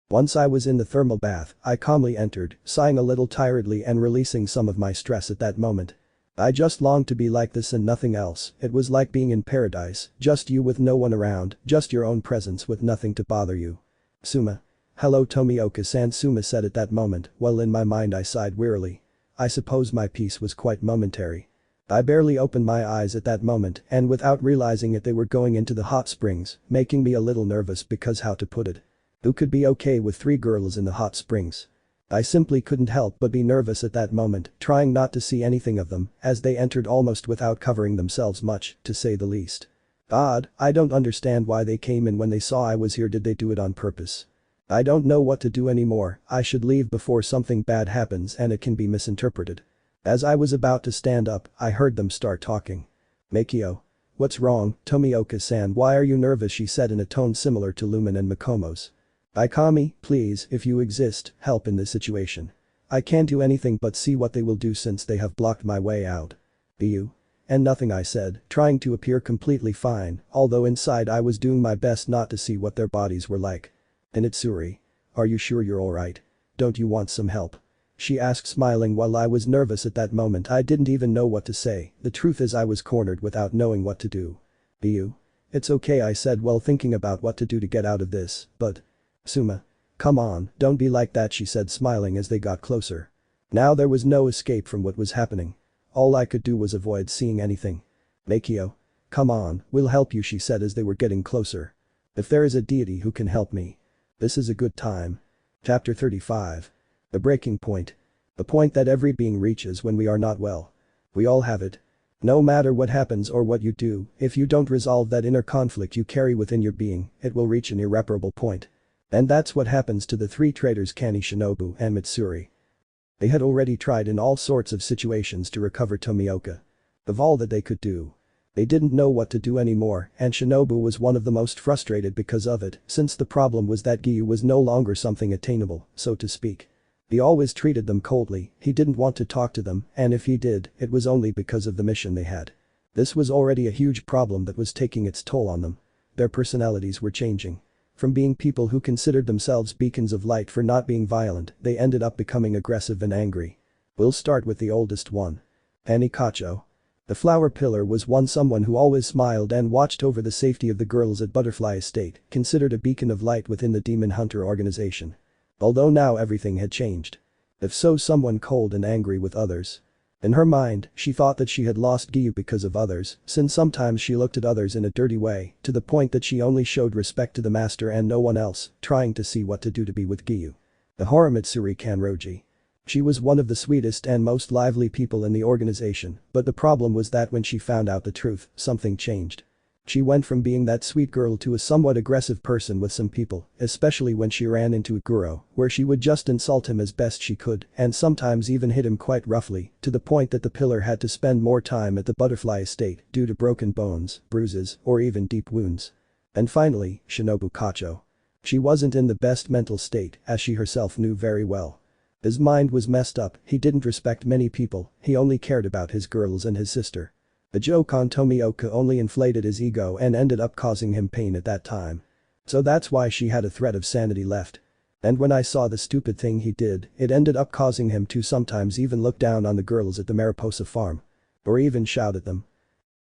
Once I was in the thermal bath, I calmly entered, sighing a little tiredly and releasing some of my stress at that moment. I just longed to be like this and nothing else. It was like being in paradise, just you with no one around, just your own presence with nothing to bother you. Suma. Hello Tomioka-san, Suma said at that moment, while in my mind I sighed wearily. I suppose my peace was quite momentary. I barely opened my eyes at that moment and without realizing it they were going into the hot springs, making me a little nervous because how to put it. Who could be okay with 3 girls in the hot springs? I simply couldn't help but be nervous at that moment, trying not to see anything of them, as they entered almost without covering themselves much, to say the least. Odd, I don't understand why they came in when they saw I was here. Did they do it on purpose? I don't know what to do anymore. I should leave before something bad happens and it can be misinterpreted. As I was about to stand up, I heard them start talking. Makio. What's wrong, Tomioka-san, why are you nervous? She said in a tone similar to Lumen and Makomo's. Ikami, please, if you exist, help in this situation. I can't do anything but see what they will do since they have blocked my way out. Giyuu. And nothing, I said, trying to appear completely fine, although inside I was doing my best not to see what their bodies were like. Initsuri. Are you sure you're alright? Don't you want some help? She asked, smiling. While I was nervous at that moment I didn't even know what to say. The truth is I was cornered without knowing what to do. Giyuu. It's okay, I said while thinking about what to do to get out of this, but… Suma. Come on, don't be like that, she said, smiling as they got closer. Now there was no escape from what was happening. All I could do was avoid seeing anything. Makio. Come on, we'll help you, she said as they were getting closer. If there is a deity who can help me. This is a good time. Chapter 35. The breaking point. The point that every being reaches when we are not well. We all have it. No matter what happens or what you do, if you don't resolve that inner conflict you carry within your being, it will reach an irreparable point. And that's what happens to the 3 traitors Kani, Shinobu and Mitsuri. They had already tried in all sorts of situations to recover Tomioka. Of all that they could do. They didn't know what to do anymore, and Shinobu was one of the most frustrated because of it, since the problem was that Giyuu was no longer something attainable, so to speak. He always treated them coldly, he didn't want to talk to them, and if he did, it was only because of the mission they had. This was already a huge problem that was taking its toll on them. Their personalities were changing. From being people who considered themselves beacons of light for not being violent, they ended up becoming aggressive and angry. We'll start with the oldest one. Anikacho. The flower pillar was someone who always smiled and watched over the safety of the girls at Butterfly Estate, considered a beacon of light within the Demon Hunter organization. Although now everything had changed. If so, someone cold and angry with others. In her mind, she thought that she had lost Giyuu because of others, since sometimes she looked at others in a dirty way, to the point that she only showed respect to the master and no one else, trying to see what to do to be with Giyuu. The Horimitsuri Kanroji. She was one of the sweetest and most lively people in the organization, but the problem was that when she found out the truth, something changed. She went from being that sweet girl to a somewhat aggressive person with some people, especially when she ran into Guro, where she would just insult him as best she could and sometimes even hit him quite roughly, to the point that the pillar had to spend more time at the Butterfly Estate due to broken bones, bruises, or even deep wounds. And finally, Shinobu Kacho. She wasn't in the best mental state, as she herself knew very well. His mind was messed up, he didn't respect many people, he only cared about his girls and his sister. The joke on Tomioka only inflated his ego and ended up causing him pain at that time. So that's why she had a thread of sanity left. And when I saw the stupid thing he did, it ended up causing him to sometimes even look down on the girls at the Mariposa farm. Or even shout at them.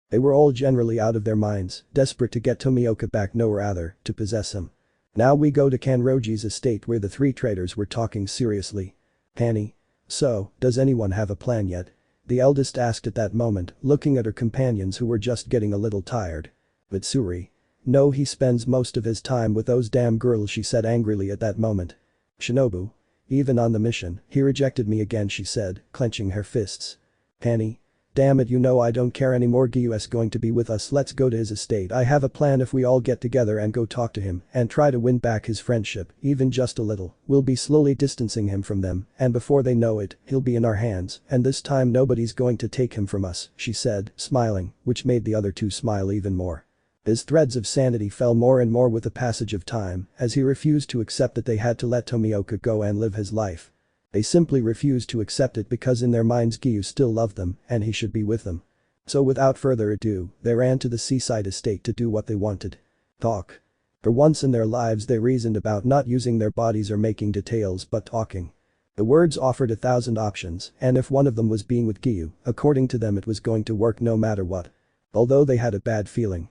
They were all generally out of their minds, desperate to get Tomioka back, no rather, to possess him. Now we go to Kanroji's estate where the 3 traitors were talking seriously. Hani. So, does anyone have a plan yet? The eldest asked at that moment, looking at her companions who were just getting a little tired. Mitsuri. No, he spends most of his time with those damn girls, she said angrily at that moment. Shinobu. Even on the mission, he rejected me again, she said, clenching her fists. Hani. Damn it, you know I don't care anymore. Giyu's going to be with us, let's go to his estate. I have a plan. If we all get together and go talk to him and try to win back his friendship, even just a little, we'll be slowly distancing him from them, and before they know it, he'll be in our hands, and this time nobody's going to take him from us," she said, smiling, which made the other two smile even more. His threads of sanity fell more and more with the passage of time, as he refused to accept that they had to let Tomioka go and live his life. They simply refused to accept it because in their minds Giyuu still loved them and he should be with them. So without further ado, they ran to the seaside estate to do what they wanted. Talk. For once in their lives they reasoned about not using their bodies or making details but talking. The words offered 1,000 options, and if one of them was being with Giyuu, according to them it was going to work no matter what. Although they had a bad feeling.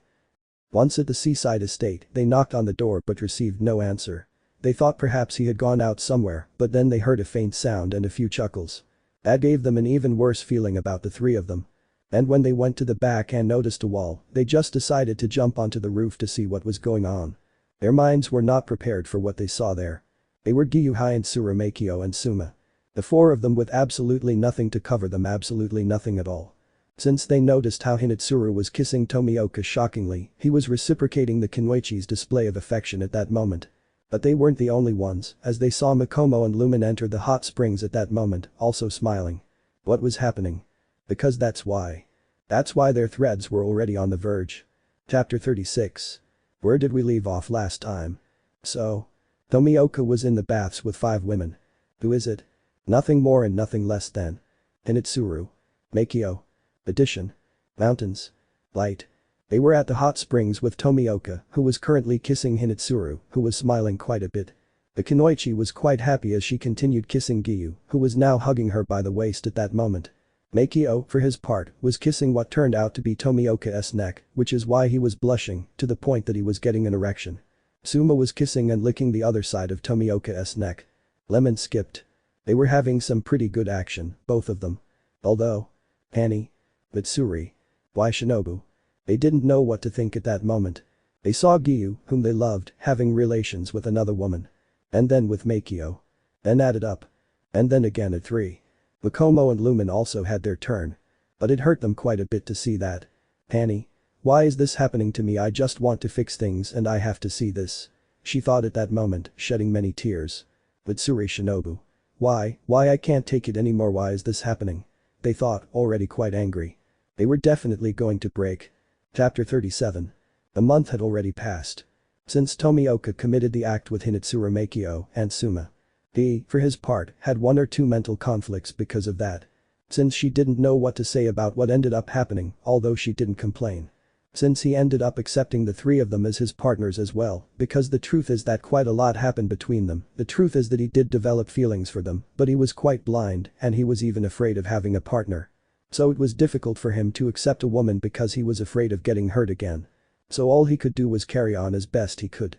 Once at the seaside estate, they knocked on the door but received no answer. They thought perhaps he had gone out somewhere, but then they heard a faint sound and a few chuckles. That gave them an even worse feeling about the three of them. And when they went to the back and noticed a wall, they just decided to jump onto the roof to see what was going on. Their minds were not prepared for what they saw there. They were Giyuu, Hinetsuru, Makio and Suma. The four of them with absolutely nothing to cover them, absolutely nothing at all. Since they noticed how Hinetsuru was kissing Tomioka shockingly, he was reciprocating the Kunoichi's display of affection at that moment. But they weren't the only ones, as they saw Makomo and Lumen enter the hot springs at that moment, also smiling. What was happening? Because that's why. That's why their threads were already on the verge. Chapter 36. Where did we leave off last time? So. Tomioka was in the baths with 5 women. Who is it? Nothing more and nothing less than. Hinetsuru. Makio. Addition. Mountains. Light. They were at the hot springs with Tomioka, who was currently kissing Hinetsuru, who was smiling quite a bit. The Kunoichi was quite happy as she continued kissing Giyuu, who was now hugging her by the waist at that moment. Makio, for his part, was kissing what turned out to be Tomioka's neck, which is why he was blushing, to the point that he was getting an erection. Suma was kissing and licking the other side of Tomioka's neck. Lemon skipped. They were having some pretty good action, both of them. Although. Hani. Mitsuri. Why Shinobu? They didn't know what to think at that moment. They saw Giyuu, whom they loved, having relations with another woman. And then with Makio. Then added up. And then again at 3. Makomo and Lumen also had their turn. But it hurt them quite a bit to see that. Hani. Why is this happening to me? I just want to fix things and I have to see this. She thought at that moment, shedding many tears. Mitsuri Shinobu. Why I can't take it anymore, why is this happening? They thought, already quite angry. They were definitely going to break. Chapter 37. A month had already passed. Since Tomioka committed the act with Hinetsuru, Makio and Suma. He, for his part, had 1 or 2 mental conflicts because of that. Since she didn't know what to say about what ended up happening, although she didn't complain. Since he ended up accepting the 3 of them as his partners as well, because the truth is that quite a lot happened between them. The truth is that he did develop feelings for them, but he was quite blind and he was even afraid of having a partner. So it was difficult for him to accept a woman because he was afraid of getting hurt again. So all he could do was carry on as best he could.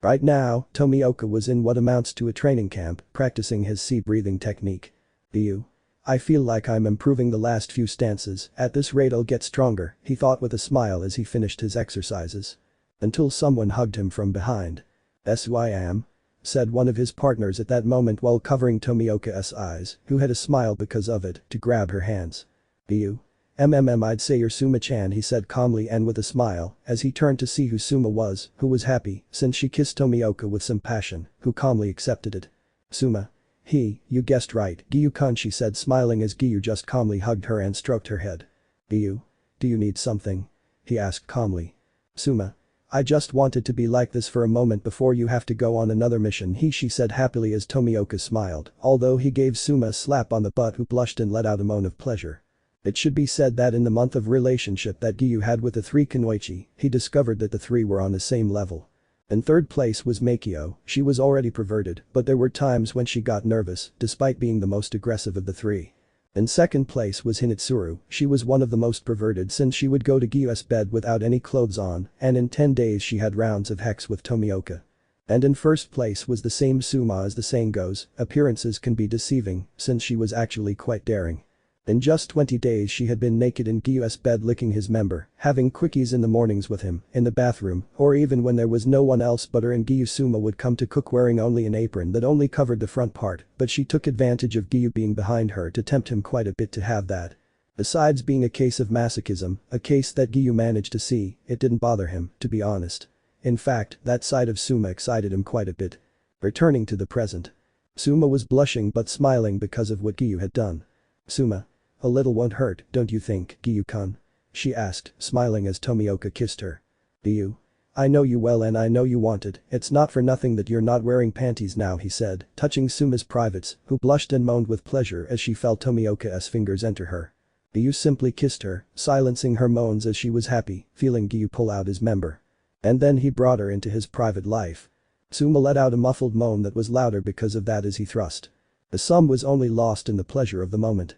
Right now, Tomioka was in what amounts to a training camp, practicing his sea breathing technique. Giyuu. I feel like I'm improving the last few stances, at this rate I'll get stronger, he thought with a smile as he finished his exercises. Until someone hugged him from behind. "That's who I am," said one of his partners at that moment while covering Tomioka's eyes, who had a smile because of it, to grab her hands. Giyuu. I'd say you're Suma-chan, he said calmly and with a smile, as he turned to see who Suma was, who was happy, since she kissed Tomioka with some passion, who calmly accepted it. Suma. You guessed right, Giyuu-kun, she said smiling as Giyuu just calmly hugged her and stroked her head. Giyuu. Do you need something? He asked calmly. Suma. I just wanted to be like this for a moment before you have to go on another mission, she said happily as Tomioka smiled, although he gave Suma a slap on the butt, who blushed and let out a moan of pleasure. It should be said that in the month of relationship that Giyuu had with the 3 Kunoichi, he discovered that the 3 were on the same level. In 3rd place was Makio. She was already perverted, but there were times when she got nervous, despite being the most aggressive of the 3. In 2nd place was Hinetsuru. She was one of the most perverted since she would go to Giyuu's bed without any clothes on, and in 10 days she had rounds of hex with Tomioka. And in 1st place was the same Suma. As the saying goes, appearances can be deceiving, since she was actually quite daring. In just 20 days she had been naked in Giyuu's bed, licking his member, having quickies in the mornings with him, in the bathroom, or even when there was no one else but her and Giyuu. Suma would come to cook wearing only an apron that only covered the front part, but she took advantage of Giyuu being behind her to tempt him quite a bit to have that. Besides being a case of masochism, a case that Giyuu managed to see, it didn't bother him, to be honest. In fact, that side of Suma excited him quite a bit. Returning to the present. Suma was blushing but smiling because of what Giyuu had done. Suma. A little won't hurt, don't you think, Giyuu-kun? She asked, smiling as Tomioka kissed her. Giyuu. I know you well and I know you want it, it's not for nothing that you're not wearing panties now, he said, touching Suma's privates, who blushed and moaned with pleasure as she felt Tomioka's fingers enter her. Giyuu simply kissed her, silencing her moans as she was happy, feeling Giyuu pull out his member. And then he brought her into his private life. Suma let out a muffled moan that was louder because of that as he thrust. The sum was only lost in the pleasure of the moment.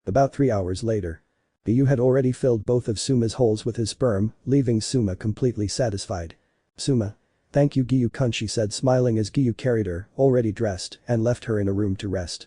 About 3 hours later. Giyuu had already filled both of Suma's holes with his sperm, leaving Suma completely satisfied. Suma. Thank you Giyuu-kun, she said, smiling as Giyuu carried her, already dressed, and left her in a room to rest.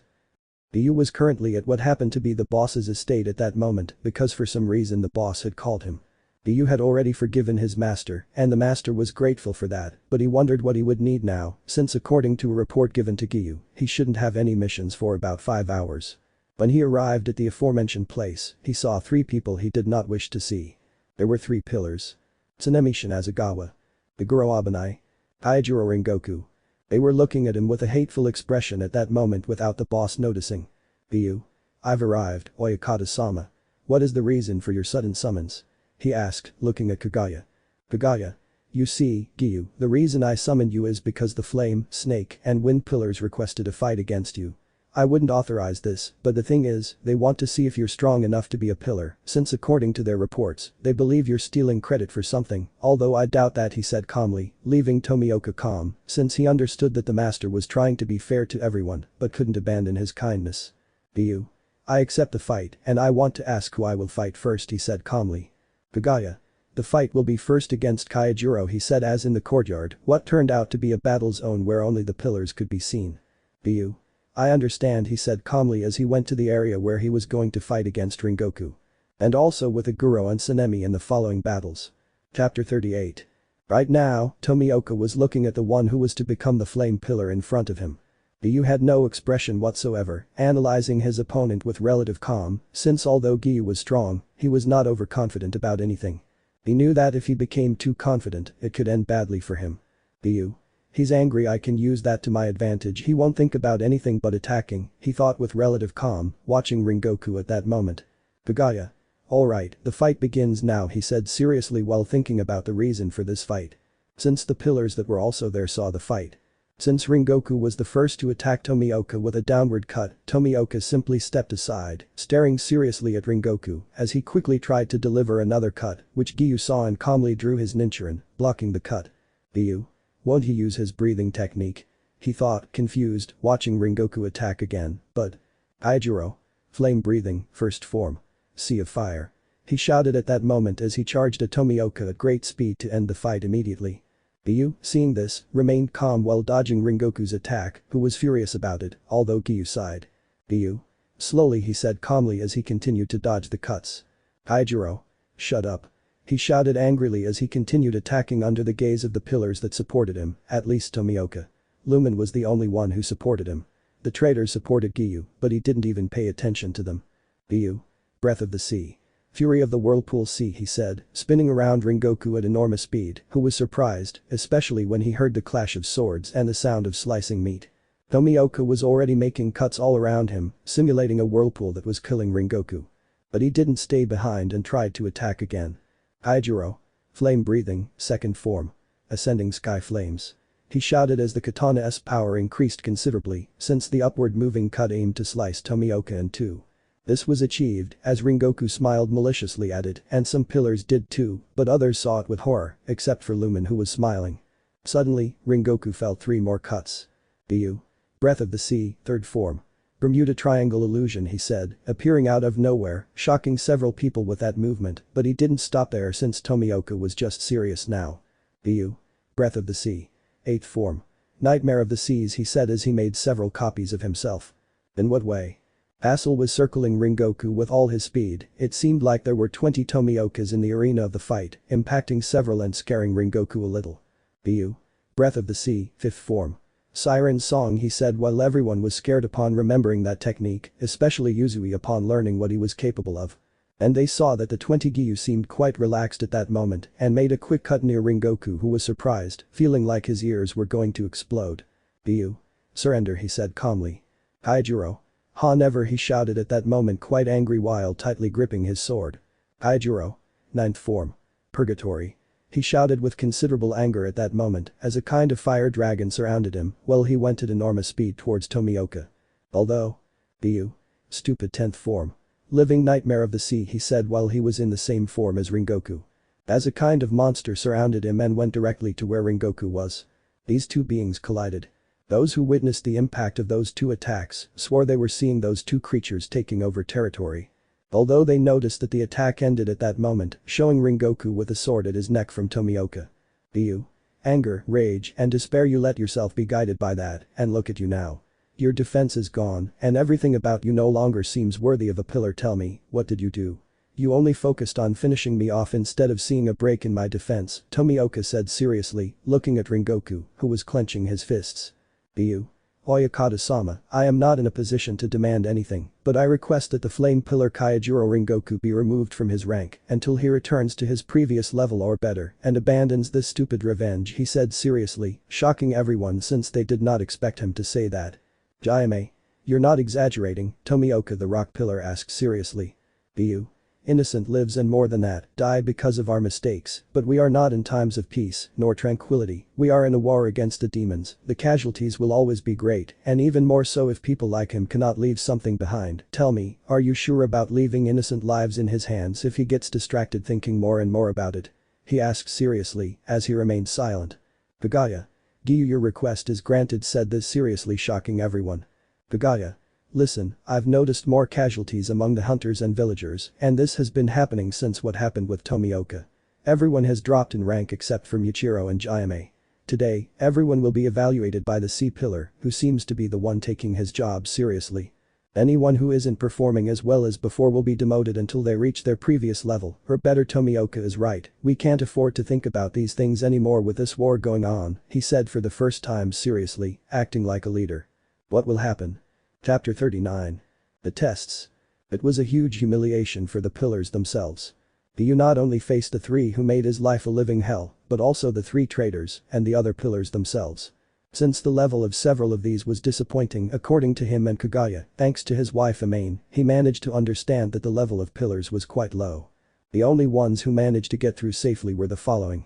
Giyuu was currently at what happened to be the boss's estate at that moment because for some reason the boss had called him. Giyuu had already forgiven his master, and the master was grateful for that, but he wondered what he would need now, since according to a report given to Giyuu, he shouldn't have any missions for about 5 hours. When he arrived at the aforementioned place, he saw 3 people he did not wish to see. There were 3 pillars. Tsunemi Shinazagawa. Iguro Abanai. Taijiro Rengoku. They were looking at him with a hateful expression at that moment without the boss noticing. Giyuu. I've arrived, Oyakata-sama. What is the reason for your sudden summons? He asked, looking at Kaguya. Kaguya. You see, Giyuu, the reason I summoned you is because the flame, snake, and wind pillars requested a fight against you. I wouldn't authorize this, but the thing is, they want to see if you're strong enough to be a pillar, since according to their reports, they believe you're stealing credit for something, although I doubt that, he said calmly, leaving Tomioka calm, since he understood that the master was trying to be fair to everyone, but couldn't abandon his kindness. Giyuu. I accept the fight, and I want to ask who I will fight first, he said calmly. Kaguya. The fight will be first against Kaijiro, he said as in the courtyard, what turned out to be a battle zone where only the pillars could be seen. Giyuu. I understand, he said calmly as he went to the area where he was going to fight against Rengoku. And also with Iguro and Tsunemi in the following battles. Chapter 38. Right now, Tomioka was looking at the one who was to become the flame pillar in front of him. Giyuu had no expression whatsoever, analyzing his opponent with relative calm, since although Giyuu was strong, he was not overconfident about anything. He knew that if he became too confident, it could end badly for him. Giyuu. He's angry, I can use that to my advantage, he won't think about anything but attacking, he thought with relative calm, watching Rengoku at that moment. Kaguya. Alright, the fight begins now, he said seriously while thinking about the reason for this fight. Since the pillars that were also there saw the fight. Since Rengoku was the first to attack Tomioka with a downward cut, Tomioka simply stepped aside, staring seriously at Rengoku as he quickly tried to deliver another cut, which Giyuu saw and calmly drew his ninchurin, blocking the cut. Giyuu. Won't he use his breathing technique? He thought, confused, watching Rengoku attack again, but… Kaijiro. Flame breathing, first form. Sea of fire. He shouted at that moment as he charged at Tomioka at great speed to end the fight immediately. Giyuu, seeing this, remained calm while dodging Rengoku's attack, who was furious about it, although Giyuu sighed. Giyuu. Slowly, he said calmly as he continued to dodge the cuts. Kaijiro. Shut up. He shouted angrily as he continued attacking under the gaze of the pillars that supported him, at least Tomioka. Lumen was the only one who supported him. The traitors supported Giyuu, but he didn't even pay attention to them. Giyuu. Breath of the sea. Fury of the whirlpool sea, he said, spinning around Rengoku at enormous speed, who was surprised, especially when he heard the clash of swords and the sound of slicing meat. Tomioka was already making cuts all around him, simulating a whirlpool that was killing Rengoku. But he didn't stay behind and tried to attack again. Kaijiro. Flame breathing, second form. Ascending sky flames. He shouted as the katana's power increased considerably, since the upward moving cut aimed to slice Tomioka in two. This was achieved as Rengoku smiled maliciously at it and some pillars did too, but others saw it with horror, except for Lumen who was smiling. Suddenly, Rengoku felt 3 more cuts. Giyuu. Breath of the sea, third form. Bermuda Triangle illusion, he said, appearing out of nowhere, shocking several people with that movement, but he didn't stop there since Tomioka was just serious now. Giyuu. Breath of the sea. 8th form. Nightmare of the seas, he said as he made several copies of himself. In what way? Assel was circling Rengoku with all his speed, it seemed like there were 20 Tomiokas in the arena of the fight, impacting several and scaring Rengoku a little. Giyuu. Breath of the sea, 5th form. Siren's song, he said while everyone was scared upon remembering that technique, especially Yuzui upon learning what he was capable of. And they saw that the 20 Giyuu seemed quite relaxed at that moment and made a quick cut near Rengoku, who was surprised, feeling like his ears were going to explode. Giyuu. Surrender, he said calmly. Kaijuro. Ha, never, he shouted at that moment, quite angry while tightly gripping his sword. Kaijuro. Ninth form. Purgatory. He shouted with considerable anger at that moment as a kind of fire dragon surrounded him while he went at enormous speed towards Tomioka. Although. Giyuu. Stupid 10th form. Living nightmare of the sea, he said while he was in the same form as Rengoku. As a kind of monster surrounded him and went directly to where Rengoku was. These two beings collided. Those who witnessed the impact of those two attacks swore they were seeing those two creatures taking over territory. Although they noticed that the attack ended at that moment, showing Rengoku with a sword at his neck from Tomioka. Giyuu. Anger, rage, and despair, you let yourself be guided by that, and look at you now. Your defense is gone, and everything about you no longer seems worthy of a pillar. Tell me, what did you do? You only focused on finishing me off instead of seeing a break in my defense, Tomioka said seriously, looking at Rengoku, who was clenching his fists. Giyuu. Oyakata-sama, I am not in a position to demand anything, but I request that the flame pillar Kaijuro Rengoku be removed from his rank until he returns to his previous level or better and abandons this stupid revenge, he said seriously, shocking everyone since they did not expect him to say that. Jaime. You're not exaggerating, Tomioka the rock pillar asked seriously. Giyuu. Innocent lives and more than that, die because of our mistakes, but we are not in times of peace, nor tranquility, we are in a war against the demons, the casualties will always be great, and even more so if people like him cannot leave something behind. Tell me, are you sure about leaving innocent lives in his hands if he gets distracted thinking more and more about it? He asked seriously, as he remained silent. Kagaya. Giyuu, your request is granted, said this seriously, shocking everyone. Kagaya. Listen, I've noticed more casualties among the hunters and villagers, and this has been happening since what happened with Tomioka. Everyone has dropped in rank except for Michiro and Jaime. Today, everyone will be evaluated by the sea pillar, who seems to be the one taking his job seriously. Anyone who isn't performing as well as before will be demoted until they reach their previous level, or better. Tomioka is right, we can't afford to think about these things anymore with this war going on, he said for the first time seriously, acting like a leader. What will happen? Chapter 39. The tests. It was a huge humiliation for the pillars themselves. Giyuu not only faced the three who made his life a living hell, but also the three traitors and the other pillars themselves. Since the level of several of these was disappointing according to him and Kagaya, thanks to his wife Amain, he managed to understand that the level of pillars was quite low. The only ones who managed to get through safely were the following.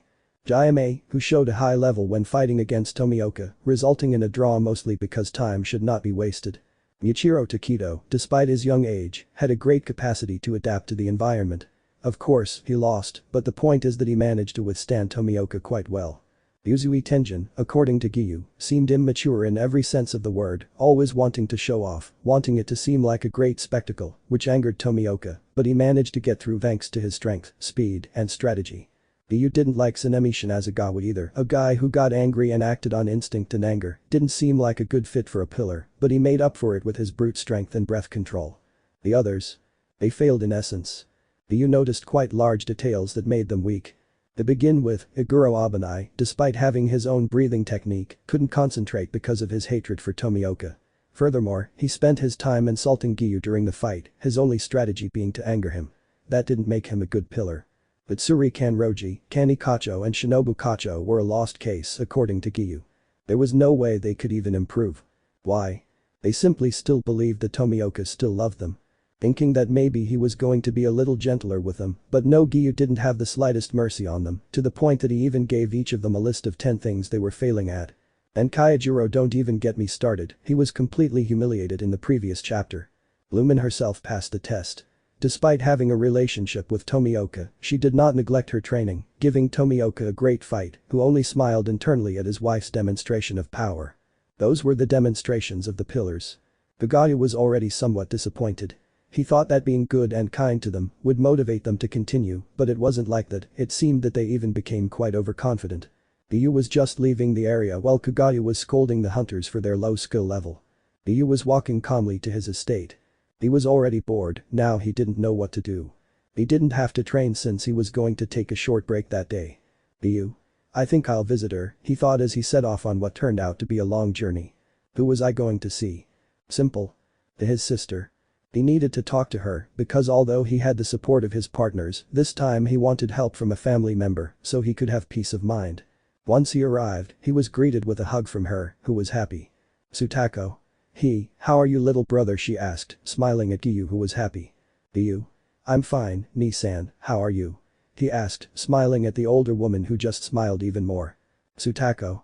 Jaime, who showed a high level when fighting against Tomioka, resulting in a draw mostly because time should not be wasted. Michiro Takedo, despite his young age, had a great capacity to adapt to the environment. Of course, he lost, but the point is that he managed to withstand Tomioka quite well. Yuzui Tenjin, according to Giyuu, seemed immature in every sense of the word, always wanting to show off, wanting it to seem like a great spectacle, which angered Tomioka, but he managed to get through thanks to his strength, speed, and strategy. Giyuu didn't like Sanemi Shinazagawa either, a guy who got angry and acted on instinct and anger, didn't seem like a good fit for a pillar, but he made up for it with his brute strength and breath control. The others? They failed in essence. Giyuu noticed quite large details that made them weak. To begin with, Iguro Abanai, despite having his own breathing technique, couldn't concentrate because of his hatred for Tomioka. Furthermore, he spent his time insulting Giyuu during the fight, his only strategy being to anger him. That didn't make him a good pillar. But Suri Kanroji, Kanikacho and Shinobu Kacho were a lost case according to Giyuu. There was no way they could even improve. Why? They simply still believed that Tomioka still loved them. Thinking that maybe he was going to be a little gentler with them, but no, Giyuu didn't have the slightest mercy on them, to the point that he even gave each of them a list of 10 things they were failing at. And Kaijuro, don't even get me started, he was completely humiliated in the previous chapter. Lumen herself passed the test. Despite having a relationship with Tomioka, she did not neglect her training, giving Tomioka a great fight, who only smiled internally at his wife's demonstration of power. Those were the demonstrations of the pillars. Kagaya was already somewhat disappointed. He thought that being good and kind to them would motivate them to continue, but it wasn't like that. It seemed that they even became quite overconfident. Giyuu was just leaving the area while Kagaya was scolding the hunters for their low skill level. Giyuu was walking calmly to his estate. He was already bored, now he didn't know what to do. He didn't have to train since he was going to take a short break that day. Giyuu. I think I'll visit her, he thought as he set off on what turned out to be a long journey. Who was I going to see? Simple. His sister. He needed to talk to her because although he had the support of his partners, this time he wanted help from a family member so he could have peace of mind. Once he arrived, he was greeted with a hug from her, who was happy. Sutako. How are you little brother, she asked, smiling at Giyuu, who was happy. Giyuu? I'm fine, Ni-san, how are you? He asked, smiling at the older woman who just smiled even more. Sutako.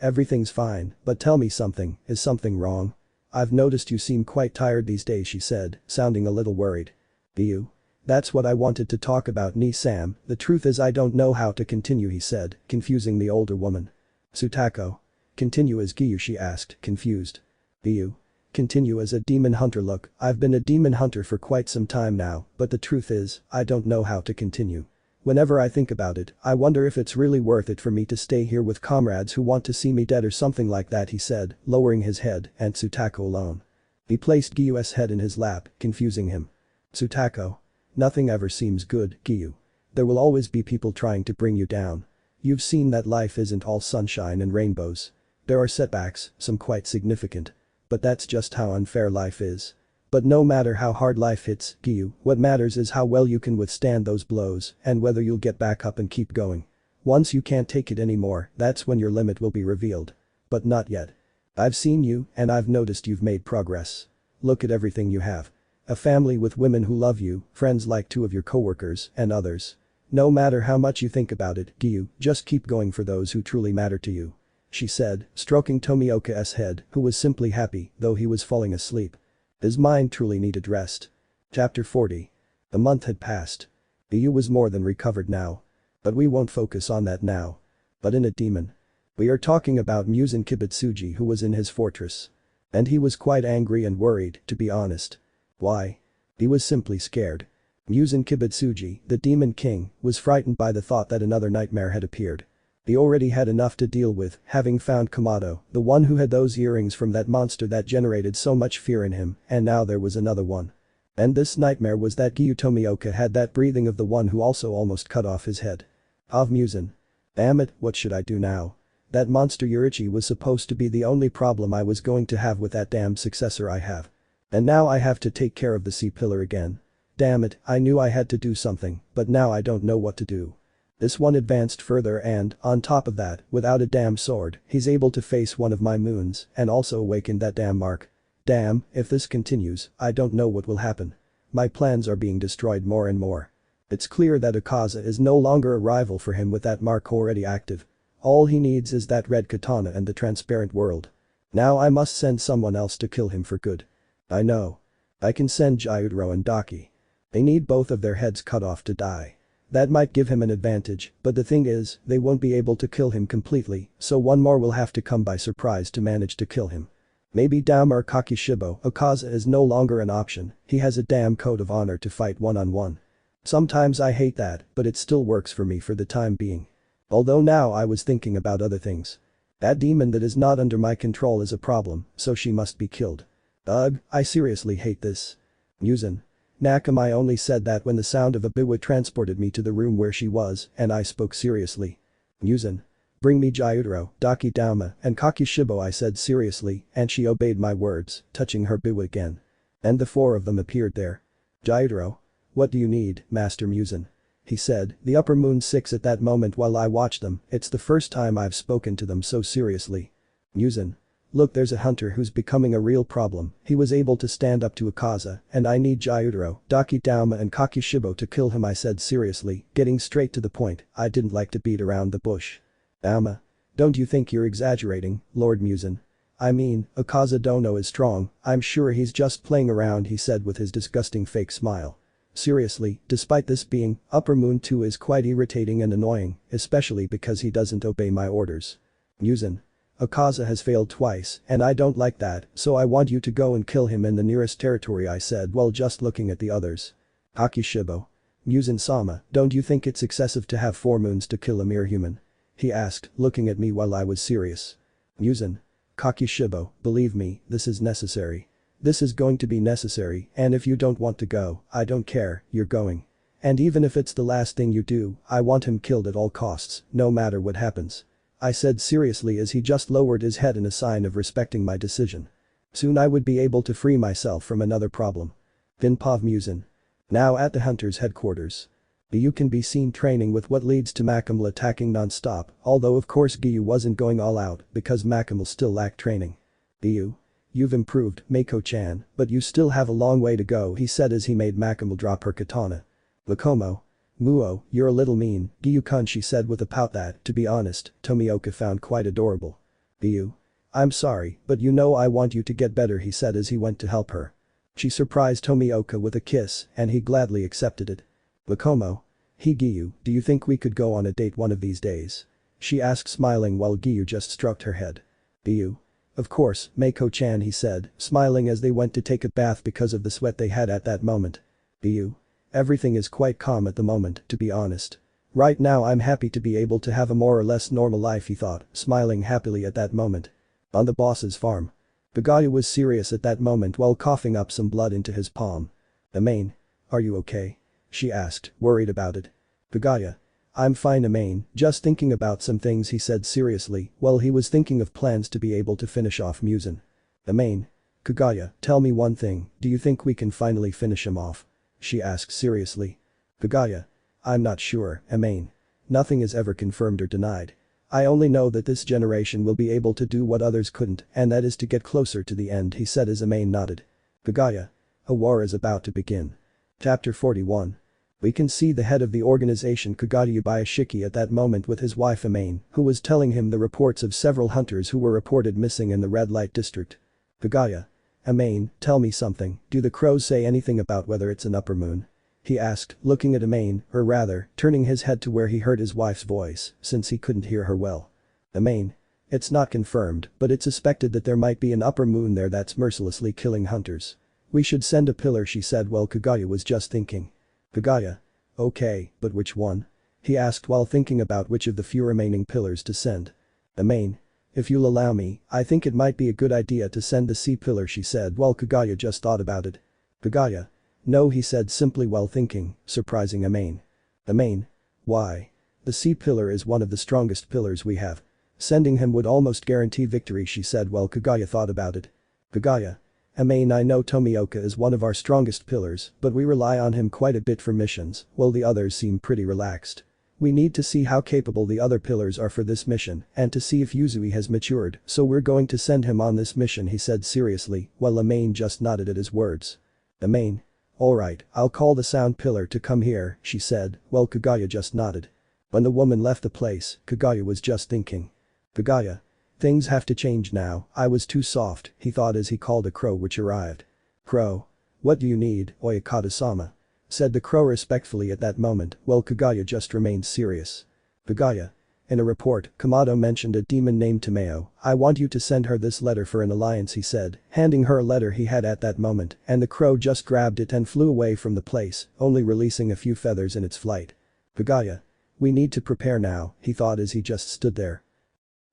Everything's fine, but tell me something, is something wrong? I've noticed you seem quite tired these days, she said, sounding a little worried. Giyuu? That's what I wanted to talk about, Ni-san, the truth is I don't know how to continue, he said, confusing the older woman. Sutako. Continue as Giyuu, she asked, confused. Giyuu. Continue as a demon hunter. Look, I've been a demon hunter for quite some time now, but the truth is, I don't know how to continue. Whenever I think about it, I wonder if it's really worth it for me to stay here with comrades who want to see me dead or something like that, he said, lowering his head, and Sutako alone. He placed Giyuu's head in his lap, confusing him. Sutako. Nothing ever seems good, Giyuu. There will always be people trying to bring you down. You've seen that life isn't all sunshine and rainbows. There are setbacks, some quite significant. But that's just how unfair life is. But no matter how hard life hits, Giyuu, what matters is how well you can withstand those blows and whether you'll get back up and keep going. Once you can't take it anymore, that's when your limit will be revealed. But not yet. I've seen you and I've noticed you've made progress. Look at everything you have. A family with women who love you, friends like two of your coworkers, and others. No matter how much you think about it, Giyuu, just keep going for those who truly matter to you. She said, stroking Tomioka's head, who was simply happy, though he was falling asleep. His mind truly needed rest. Chapter 40. A month had passed. Giyuu was more than recovered now. But we won't focus on that now. But in a demon. We are talking about Muzan Kibutsuji, who was in his fortress. And he was quite angry and worried, to be honest. Why? He was simply scared. Muzan Kibutsuji, the demon king, was frightened by the thought that another nightmare had appeared. He already had enough to deal with, having found Kamado, the one who had those earrings from that monster that generated so much fear in him, and now there was another one. And this nightmare was that Giyuu Tomioka had that breathing of the one who also almost cut off his head. Of Muzan. Damn it, what should I do now? That monster Yoriichi was supposed to be the only problem I was going to have with that damned successor I have. And now I have to take care of the sea pillar again. Damn it, I knew I had to do something, but now I don't know what to do. This one advanced further and, on top of that, without a damn sword, he's able to face one of my moons and also awaken that damn mark. Damn, if this continues, I don't know what will happen. My plans are being destroyed more and more. It's clear that Akaza is no longer a rival for him with that mark already active. All he needs is that red katana and the transparent world. Now I must send someone else to kill him for good. I know. I can send Gyutaro and Daki. They need both of their heads cut off to die. That might give him an advantage, but the thing is, they won't be able to kill him completely, so one more will have to come by surprise to manage to kill him. Maybe Dama or Kakishibo. Akaza is no longer an option, he has a damn code of honor to fight one-on-one. Sometimes I hate that, but it still works for me for the time being. Although now I was thinking about other things. That demon that is not under my control is a problem, so she must be killed. Ugh, I seriously hate this. Muzan. Nakamai only said that when the sound of a biwa transported me to the room where she was, and I spoke seriously. Muzan. Bring me Gyutaro, Daki Dama, and Kakishibo, I said seriously, and she obeyed my words, touching her biwa again. And the four of them appeared there. Gyutaro. What do you need, Master Muzan? He said, the upper moon 6 at that moment while I watched them, it's the first time I've spoken to them so seriously. Muzan. Look, there's a hunter who's becoming a real problem, he was able to stand up to Akaza, and I need Gyutaro, Daki Dama and Kakishibo to kill him, I said seriously, getting straight to the point, I didn't like to beat around the bush. Dama. Don't you think you're exaggerating, Lord Muzan? I mean, Akaza Dono is strong, I'm sure he's just playing around, he said with his disgusting fake smile. Seriously, despite this being, Upper Moon 2 is quite irritating and annoying, especially because he doesn't obey my orders. Muzan. Akaza has failed twice, and I don't like that, so I want you to go and kill him in the nearest territory, I said while just looking at the others. Kakishibo. Muzan-sama, don't you think it's excessive to have 4 moons to kill a mere human? He asked, looking at me while I was serious. Muzan. Kakishibo, believe me, this is necessary. This is going to be necessary, and if you don't want to go, I don't care, you're going. And even if it's the last thing you do, I want him killed at all costs, no matter what happens. I said seriously as he just lowered his head in a sign of respecting my decision. Soon I would be able to free myself from another problem. Vinpov Muzan. Now at the hunter's headquarters. Giyuu can be seen training with what leads to Makamel attacking non-stop, although of course Giyuu wasn't going all out because Makamel still lacked training. Giyuu. You've improved, Mako-chan, but you still have a long way to go, he said as he made Makamel drop her katana. Lakomo. Muo, you're a little mean, Giyuu-kun, she said with a pout that, to be honest, Tomioka found quite adorable. Giyuu. I'm sorry, but you know I want you to get better, he said as he went to help her. She surprised Tomioka with a kiss, and he gladly accepted it. Lakomo. Hey Giyuu, do you think we could go on a date one of these days? She asked smiling while Giyuu just stroked her head. Giyuu. Of course, Mako-chan, he said, smiling as they went to take a bath because of the sweat they had at that moment. Giyuu. Everything is quite calm at the moment, to be honest. Right now I'm happy to be able to have a more or less normal life, he thought, smiling happily at that moment. On the boss's farm. Giyuu was serious at that moment while coughing up some blood into his palm. Amain. Are you okay? She asked, worried about it. Giyuu. I'm fine, Amain, just thinking about some things, he said seriously while he was thinking of plans to be able to finish off Muzan. Amain. Giyuu, tell me one thing, do you think we can finally finish him off? She asked seriously. Giyuu. I'm not sure, Amain. Nothing is ever confirmed or denied. I only know that this generation will be able to do what others couldn't, and that is to get closer to the end, he said as Amain nodded. Giyuu. A war is about to begin. Chapter 41. We can see the head of the organization Kagyu Bayashiki at that moment with his wife Amain, who was telling him the reports of several hunters who were reported missing in the red light district. Giyuu. Amain, tell me something, do the crows say anything about whether it's an upper moon? He asked, looking at Amain, or rather, turning his head to where he heard his wife's voice, since he couldn't hear her well. Amain. It's not confirmed, but it's suspected that there might be an upper moon there that's mercilessly killing hunters. We should send a pillar, she said while Kagyu was just thinking. Giyuu. Okay, but which one? He asked while thinking about which of the few remaining pillars to send. Amain. If you'll allow me, I think it might be a good idea to send the sea pillar, she said while Kagyu just thought about it. Giyuu. No, he said simply while thinking, surprising Amain. Amain. Why? The sea pillar is one of the strongest pillars we have. Sending him would almost guarantee victory, she said while Kagyu thought about it. Giyuu. Amain, I know Tomioka is one of our strongest pillars, but we rely on him quite a bit for missions, while the others seem pretty relaxed. We need to see how capable the other pillars are for this mission and to see if Yuzui has matured, so we're going to send him on this mission, he said seriously while Amain just nodded at his words. Amain. Alright, I'll call the sound pillar to come here, she said while Kagyu just nodded. When the woman left the place, Kagyu was just thinking. Giyuu. Things have to change now, I was too soft, he thought as he called a crow which arrived. Crow. What do you need, Oyakata-sama? Said the crow respectfully at that moment while Kagyu just remained serious. Giyuu. In a report, Kamado mentioned a demon named Tomeo. I want you to send her this letter for an alliance, he said, handing her a letter he had at that moment, and the crow just grabbed it and flew away from the place, only releasing a few feathers in its flight. Giyuu. We need to prepare now, he thought as he just stood there.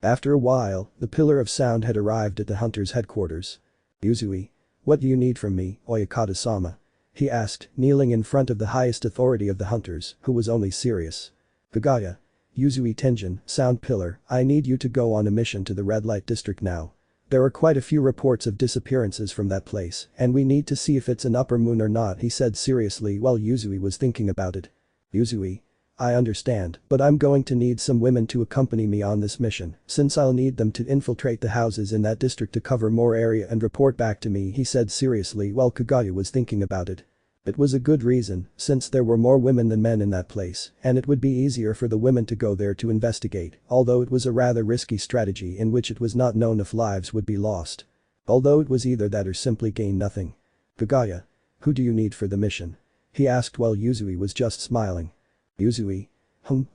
After a while, the pillar of sound had arrived at the hunter's headquarters. Yuzui. What do you need from me, Oyakata-sama? He asked, kneeling in front of the highest authority of the hunters, who was only serious. Giyuu. Yuzui Tenjin, sound pillar, I need you to go on a mission to the red light district now. There are quite a few reports of disappearances from that place, and we need to see if it's an upper moon or not, he said seriously while Yuzui was thinking about it. Yuzui. I understand, but I'm going to need some women to accompany me on this mission, since I'll need them to infiltrate the houses in that district to cover more area and report back to me, he said seriously while Kagyu was thinking about it. It was a good reason, since there were more women than men in that place, and it would be easier for the women to go there to investigate, although it was a rather risky strategy in which it was not known if lives would be lost. Although it was either that or simply gain nothing. Giyuu. Who do you need for the mission? He asked while Yuzui was just smiling. Yuzui.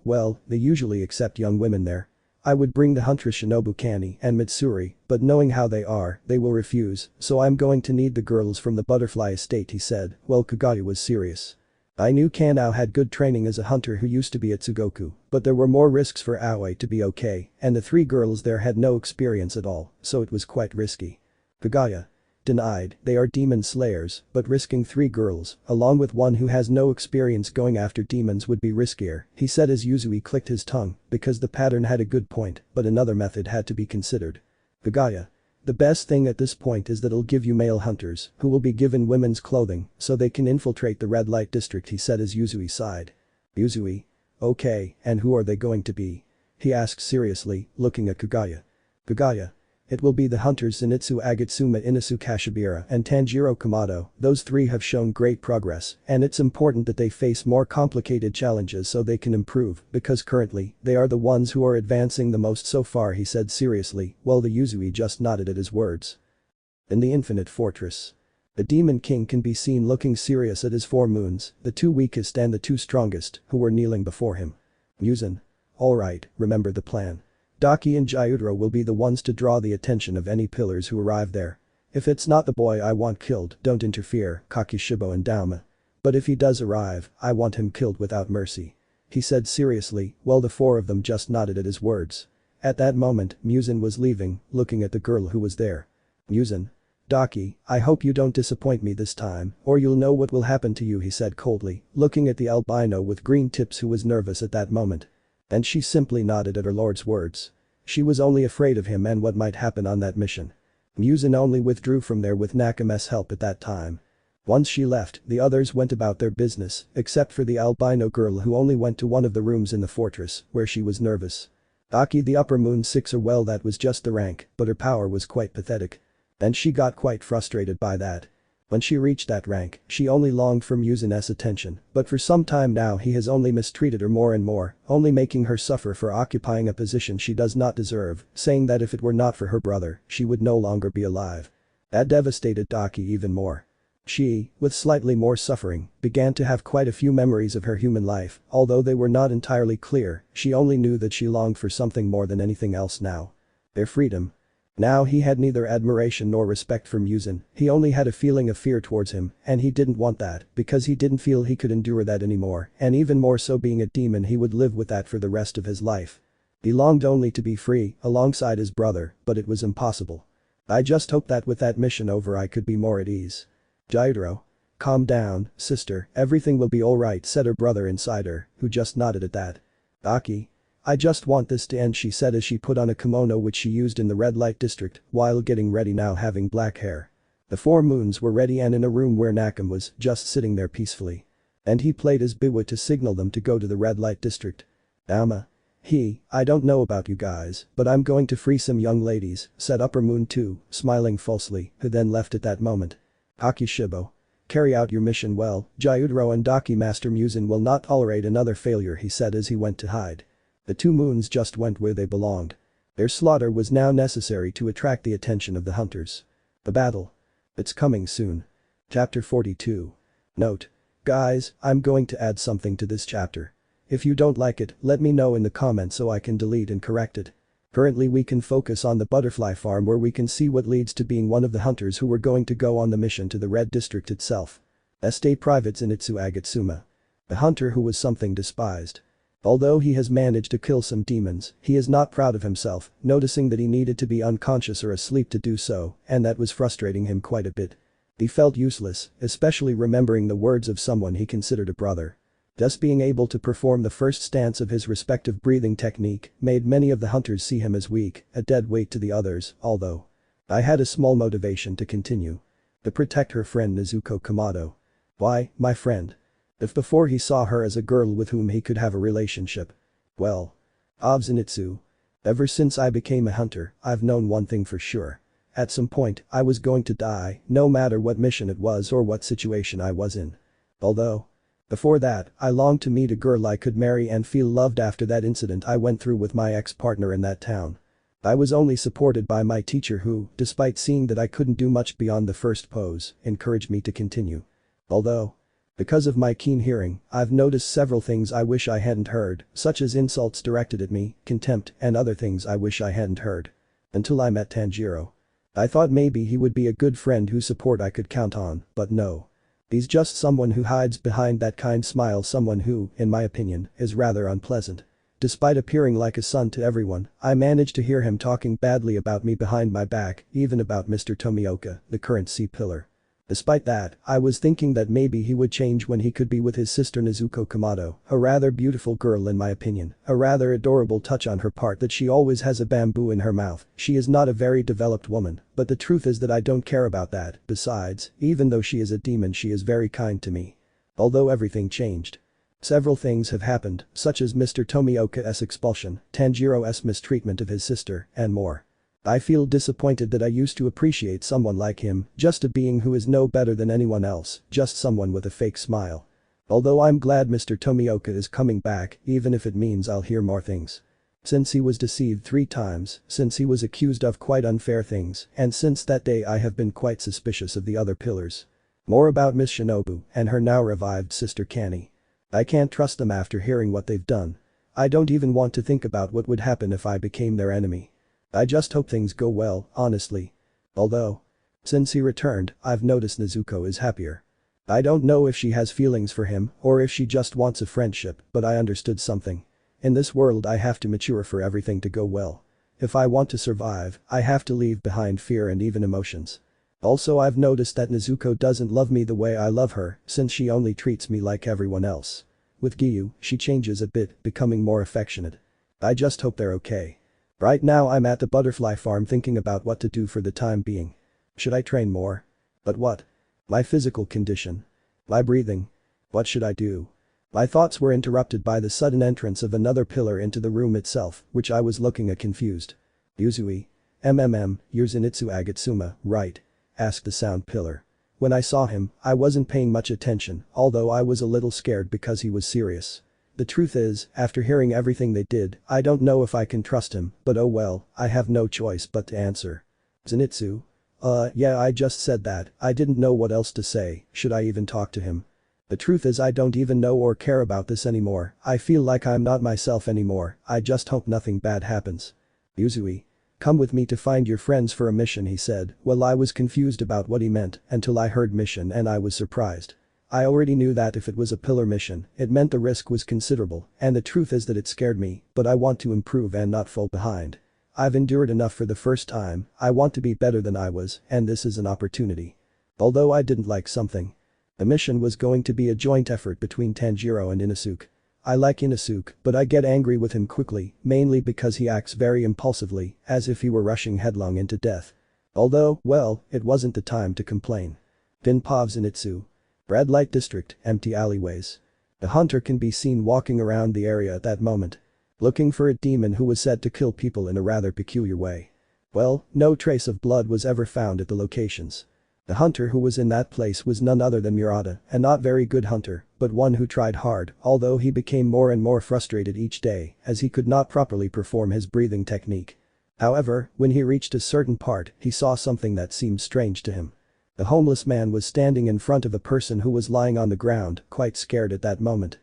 Well, they usually accept young women there. I would bring the huntress Shinobu Kani and Mitsuri, but knowing how they are, they will refuse, so I'm going to need the girls from the butterfly estate, he said, while Kagyu was serious. I knew Kanao had good training as a hunter who used to be at Tsugoku, but there were more risks for Aoi to be okay, and the three girls there had no experience at all, so it was quite risky. Giyuu. denied, they are demon slayers, but risking 3 girls, along with one who has no experience going after demons would be riskier, he said as Yuzui clicked his tongue, because the pattern had a good point, but another method had to be considered. Kagaya. The best thing at this point is that it'll give you male hunters, who will be given women's clothing, so they can infiltrate the red light district, he said as Yuzui sighed. Yuzui. Okay, and who are they going to be? He asked seriously, looking at Kagaya. Kagaya. It will be the hunters Zenitsu Agatsuma Inosuke Kashibira and Tanjiro Kamado, those 3 have shown great progress, and it's important that they face more complicated challenges so they can improve, because currently, they are the ones who are advancing the most so far, he said seriously, while the Yuzui just nodded at his words. In the Infinite Fortress. The Demon King can be seen looking serious at his 4 moons, the 2 weakest and the 2 strongest, who were kneeling before him. Muzan. Alright, remember the plan. Daki and Gyutaro will be the ones to draw the attention of any pillars who arrive there. If it's not the boy I want killed, don't interfere, Kakishibo and Dauma. But if he does arrive, I want him killed without mercy. He said seriously, while the 4 of them just nodded at his words. At that moment, Muzan was leaving, looking at the girl who was there. Muzan. Daki, I hope you don't disappoint me this time, or you'll know what will happen to you, he said coldly, looking at the albino with green tips who was nervous at that moment. And she simply nodded at her lord's words. She was only afraid of him and what might happen on that mission. Muzan only withdrew from there with Nakame's help at that time. Once she left, the others went about their business, except for the albino girl who only went to one of the rooms in the fortress, where she was nervous. Aki the upper moon 6 well, that was just the rank, but her power was quite pathetic. And she got quite frustrated by that. When she reached that rank, she only longed for Muzan's attention, but for some time now he has only mistreated her more and more, only making her suffer for occupying a position she does not deserve, saying that if it were not for her brother, she would no longer be alive. That devastated Daki even more. She, with slightly more suffering, began to have quite a few memories of her human life, although they were not entirely clear, she only knew that she longed for something more than anything else now. Their freedom. Now he had neither admiration nor respect for Muzan, he only had a feeling of fear towards him, and he didn't want that, because he didn't feel he could endure that anymore, and even more so being a demon he would live with that for the rest of his life. He longed only to be free, alongside his brother, but it was impossible. I just hope that with that mission over I could be more at ease. Gyutaro. Calm down, sister, everything will be alright, said her brother inside her, who just nodded at that. Aki. I just want this to end, she said as she put on a kimono which she used in the red light district, while getting ready now having black hair. The 4 moons were ready and in a room where Nakam was just sitting there peacefully. And he played his biwa to signal them to go to the red light district. Dauma. I don't know about you guys, but I'm going to free some young ladies, said Upper Moon 2, smiling falsely, who then left at that moment. Kakishibo. Carry out your mission well, Gyutaro and Daki Master Muzan will not tolerate another failure, he said as he went to hide. The 2 moons just went where they belonged. Their slaughter was now necessary to attract the attention of the hunters. The battle. It's coming soon. Chapter 42. Note. Guys, I'm going to add something to this chapter. If you don't like it, let me know in the comments so I can delete and correct it. Currently we can focus on the butterfly farm where we can see what leads to being one of the hunters who were going to go on the mission to the red district itself. Estate Private Zenitsu Agatsuma. A hunter who was something despised. Although he has managed to kill some demons, he is not proud of himself, noticing that he needed to be unconscious or asleep to do so, and that was frustrating him quite a bit. He felt useless, especially remembering the words of someone he considered a brother. Thus being able to perform the first stance of his respective breathing technique made many of the hunters see him as weak, a dead weight to the others, although I had a small motivation to continue. To protect her friend Nezuko Kamado. Why, my friend? If before he saw her as a girl with whom he could have a relationship. Well. Of Zenitsu. Ever since I became a hunter, I've known one thing for sure. At some point, I was going to die, no matter what mission it was or what situation I was in. Although. Before that, I longed to meet a girl I could marry and feel loved after that incident I went through with my ex-partner in that town. I was only supported by my teacher who, despite seeing that I couldn't do much beyond the first pose, encouraged me to continue. Although. Because of my keen hearing, I've noticed several things I wish I hadn't heard, such as insults directed at me, contempt, and other things I wish I hadn't heard. Until I met Tanjiro. I thought maybe he would be a good friend whose support I could count on, but no. He's just someone who hides behind that kind smile, someone who, in my opinion, is rather unpleasant. Despite appearing like a son to everyone, I managed to hear him talking badly about me behind my back, even about Mr. Tomioka, the current C-pillar. Despite that, I was thinking that maybe he would change when he could be with his sister Nezuko Kamado, a rather beautiful girl in my opinion, a rather adorable touch on her part that she always has a bamboo in her mouth. She is not a very developed woman, but the truth is that I don't care about that. Besides, even though she is a demon, she is very kind to me. Although everything changed. Several things have happened, such as Mr. Tomioka's expulsion, Tanjiro's mistreatment of his sister, and more. I feel disappointed that I used to appreciate someone like him, just a being who is no better than anyone else, just someone with a fake smile. Although I'm glad Mr. Tomioka is coming back, even if it means I'll hear more things. Since he was deceived 3 times, since he was accused of quite unfair things, and since that day I have been quite suspicious of the other pillars. More about Miss Shinobu and her now revived sister Kani. I can't trust them after hearing what they've done. I don't even want to think about what would happen if I became their enemy. I just hope things go well, honestly. Although. Since he returned, I've noticed Nezuko is happier. I don't know if she has feelings for him or if she just wants a friendship, but I understood something. In this world I have to mature for everything to go well. If I want to survive, I have to leave behind fear and even emotions. Also, I've noticed that Nezuko doesn't love me the way I love her, since she only treats me like everyone else. With Giyuu, she changes a bit, becoming more affectionate. I just hope they're okay. Right now I'm at the butterfly farm thinking about what to do for the time being. Should I train more? But what? My physical condition. My breathing. What should I do? My thoughts were interrupted by the sudden entrance of another pillar into the room itself, which I was looking at confused. Yuzui. Yuzinitsu Agatsuma, right? Asked the sound pillar. When I saw him, I wasn't paying much attention, although I was a little scared because he was serious. The truth is, after hearing everything they did, I don't know if I can trust him, but oh well, I have no choice but to answer. Zenitsu? Yeah, I just said that, I didn't know what else to say. Should I even talk to him? The truth is I don't even know or care about this anymore. I feel like I'm not myself anymore. I just hope nothing bad happens. Yuzui. Come with me to find your friends for a mission, he said. Well, I was confused about what he meant until I heard mission and I was surprised. I already knew that if it was a pillar mission, it meant the risk was considerable, and the truth is that it scared me, but I want to improve and not fall behind. I've endured enough for the first time, I want to be better than I was, and this is an opportunity. Although I didn't like something. The mission was going to be a joint effort between Tanjiro and Inosuke. I like Inosuke, but I get angry with him quickly, mainly because he acts very impulsively, as if he were rushing headlong into death. Although, well, it wasn't the time to complain. Vinpov Zenitsu. Red light district, empty alleyways. A hunter can be seen walking around the area at that moment. Looking for a demon who was said to kill people in a rather peculiar way. Well, no trace of blood was ever found at the locations. The hunter who was in that place was none other than Murata, a not very good hunter, but one who tried hard, although he became more and more frustrated each day as he could not properly perform his breathing technique. However, when he reached a certain part, he saw something that seemed strange to him. The homeless man was standing in front of a person who was lying on the ground, quite scared at that moment.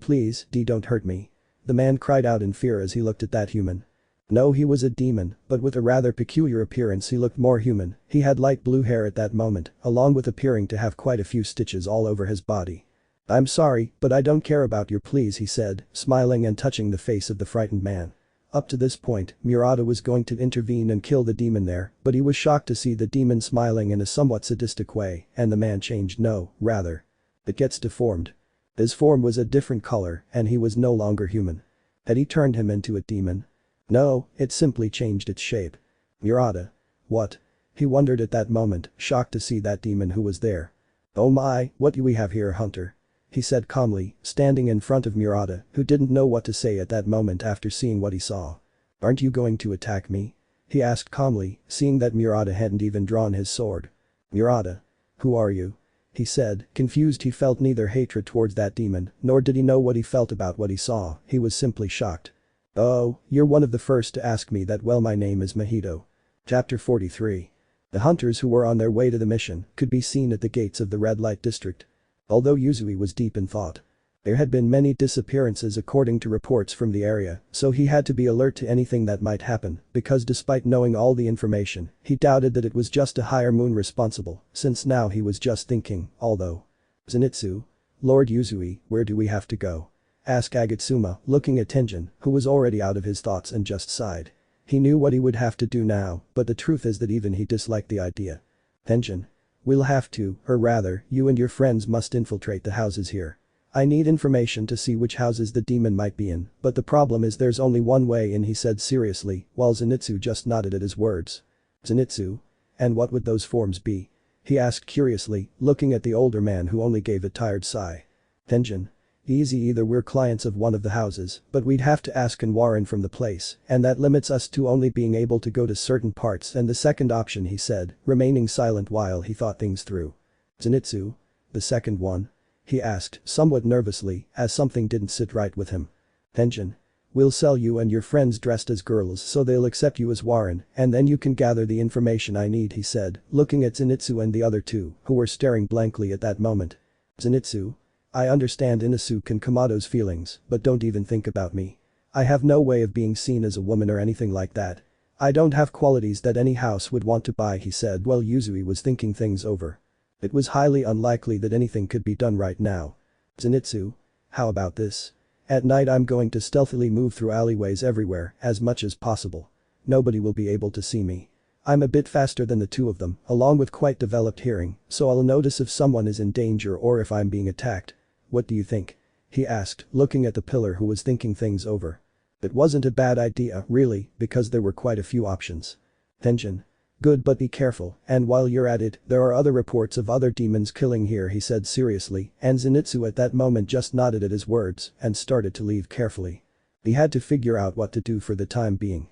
Please, don't hurt me." The man cried out in fear as he looked at that human. No, he was a demon, but with a rather peculiar appearance. He looked more human. He had light blue hair at that moment, along with appearing to have quite a few stitches all over his body. "I'm sorry, but I don't care about your pleas," he said, smiling and touching the face of the frightened man. Up to this point, Murata was going to intervene and kill the demon there, but he was shocked to see the demon smiling in a somewhat sadistic way, and the man changed. No, rather. It gets deformed. His form was a different color, and he was no longer human. Had he turned him into a demon? No, it simply changed its shape. Murata. What? He wondered at that moment, shocked to see that demon who was there. "Oh my, what do we have here, Hunter?" he said calmly, standing in front of Murata, who didn't know what to say at that moment after seeing what he saw. "Aren't you going to attack me?" he asked calmly, seeing that Murata hadn't even drawn his sword. "Murata? Who are you?" he said, confused. He felt neither hatred towards that demon, nor did he know what he felt about what he saw. He was simply shocked. "Oh, you're one of the first to ask me that. Well, my name is Mahito." Chapter 43. The hunters who were on their way to the mission could be seen at the gates of the red light district. Although Yuzui was deep in thought. There had been many disappearances according to reports from the area, so he had to be alert to anything that might happen, because despite knowing all the information, he doubted that it was just a higher moon responsible, since now he was just thinking, although. "Zenitsu? Lord Yuzui, where do we have to go?" asked Agatsuma, looking at Tenjin, who was already out of his thoughts and just sighed. He knew what he would have to do now, but the truth is that even he disliked the idea. Tenjin. We'll have to, or rather, you and your friends must infiltrate the houses here. I need information to see which houses the demon might be in, but the problem is there's only one way in, he said seriously, while Zenitsu just nodded at his words. Zenitsu? And what would those forms be? He asked curiously, looking at the older man who only gave a tired sigh. Tenjin. Easy, either we're clients of one of the houses, but we'd have to ask Anwarin from the place, and that limits us to only being able to go to certain parts, and the second option, he said, remaining silent while he thought things through. Zenitsu? The second one? He asked, somewhat nervously, as something didn't sit right with him. Tenjin. We'll sell you and your friends dressed as girls so they'll accept you as Warren, and then you can gather the information I need, he said, looking at Zenitsu and the other two, who were staring blankly at that moment. Zenitsu? I understand Inosuke and Kamado's feelings, but don't even think about me. I have no way of being seen as a woman or anything like that. I don't have qualities that any house would want to buy, he said while Yuzui was thinking things over. It was highly unlikely that anything could be done right now. Zenitsu? How about this? At night I'm going to stealthily move through alleyways everywhere as much as possible. Nobody will be able to see me. I'm a bit faster than the two of them, along with quite developed hearing, so I'll notice if someone is in danger or if I'm being attacked. What do you think? He asked, looking at the pillar who was thinking things over. It wasn't a bad idea, really, because there were quite a few options. Tenjin. Good, but be careful, and while you're at it, there are other reports of other demons killing here, he said seriously, and Zenitsu at that moment just nodded at his words and started to leave carefully. He had to figure out what to do for the time being.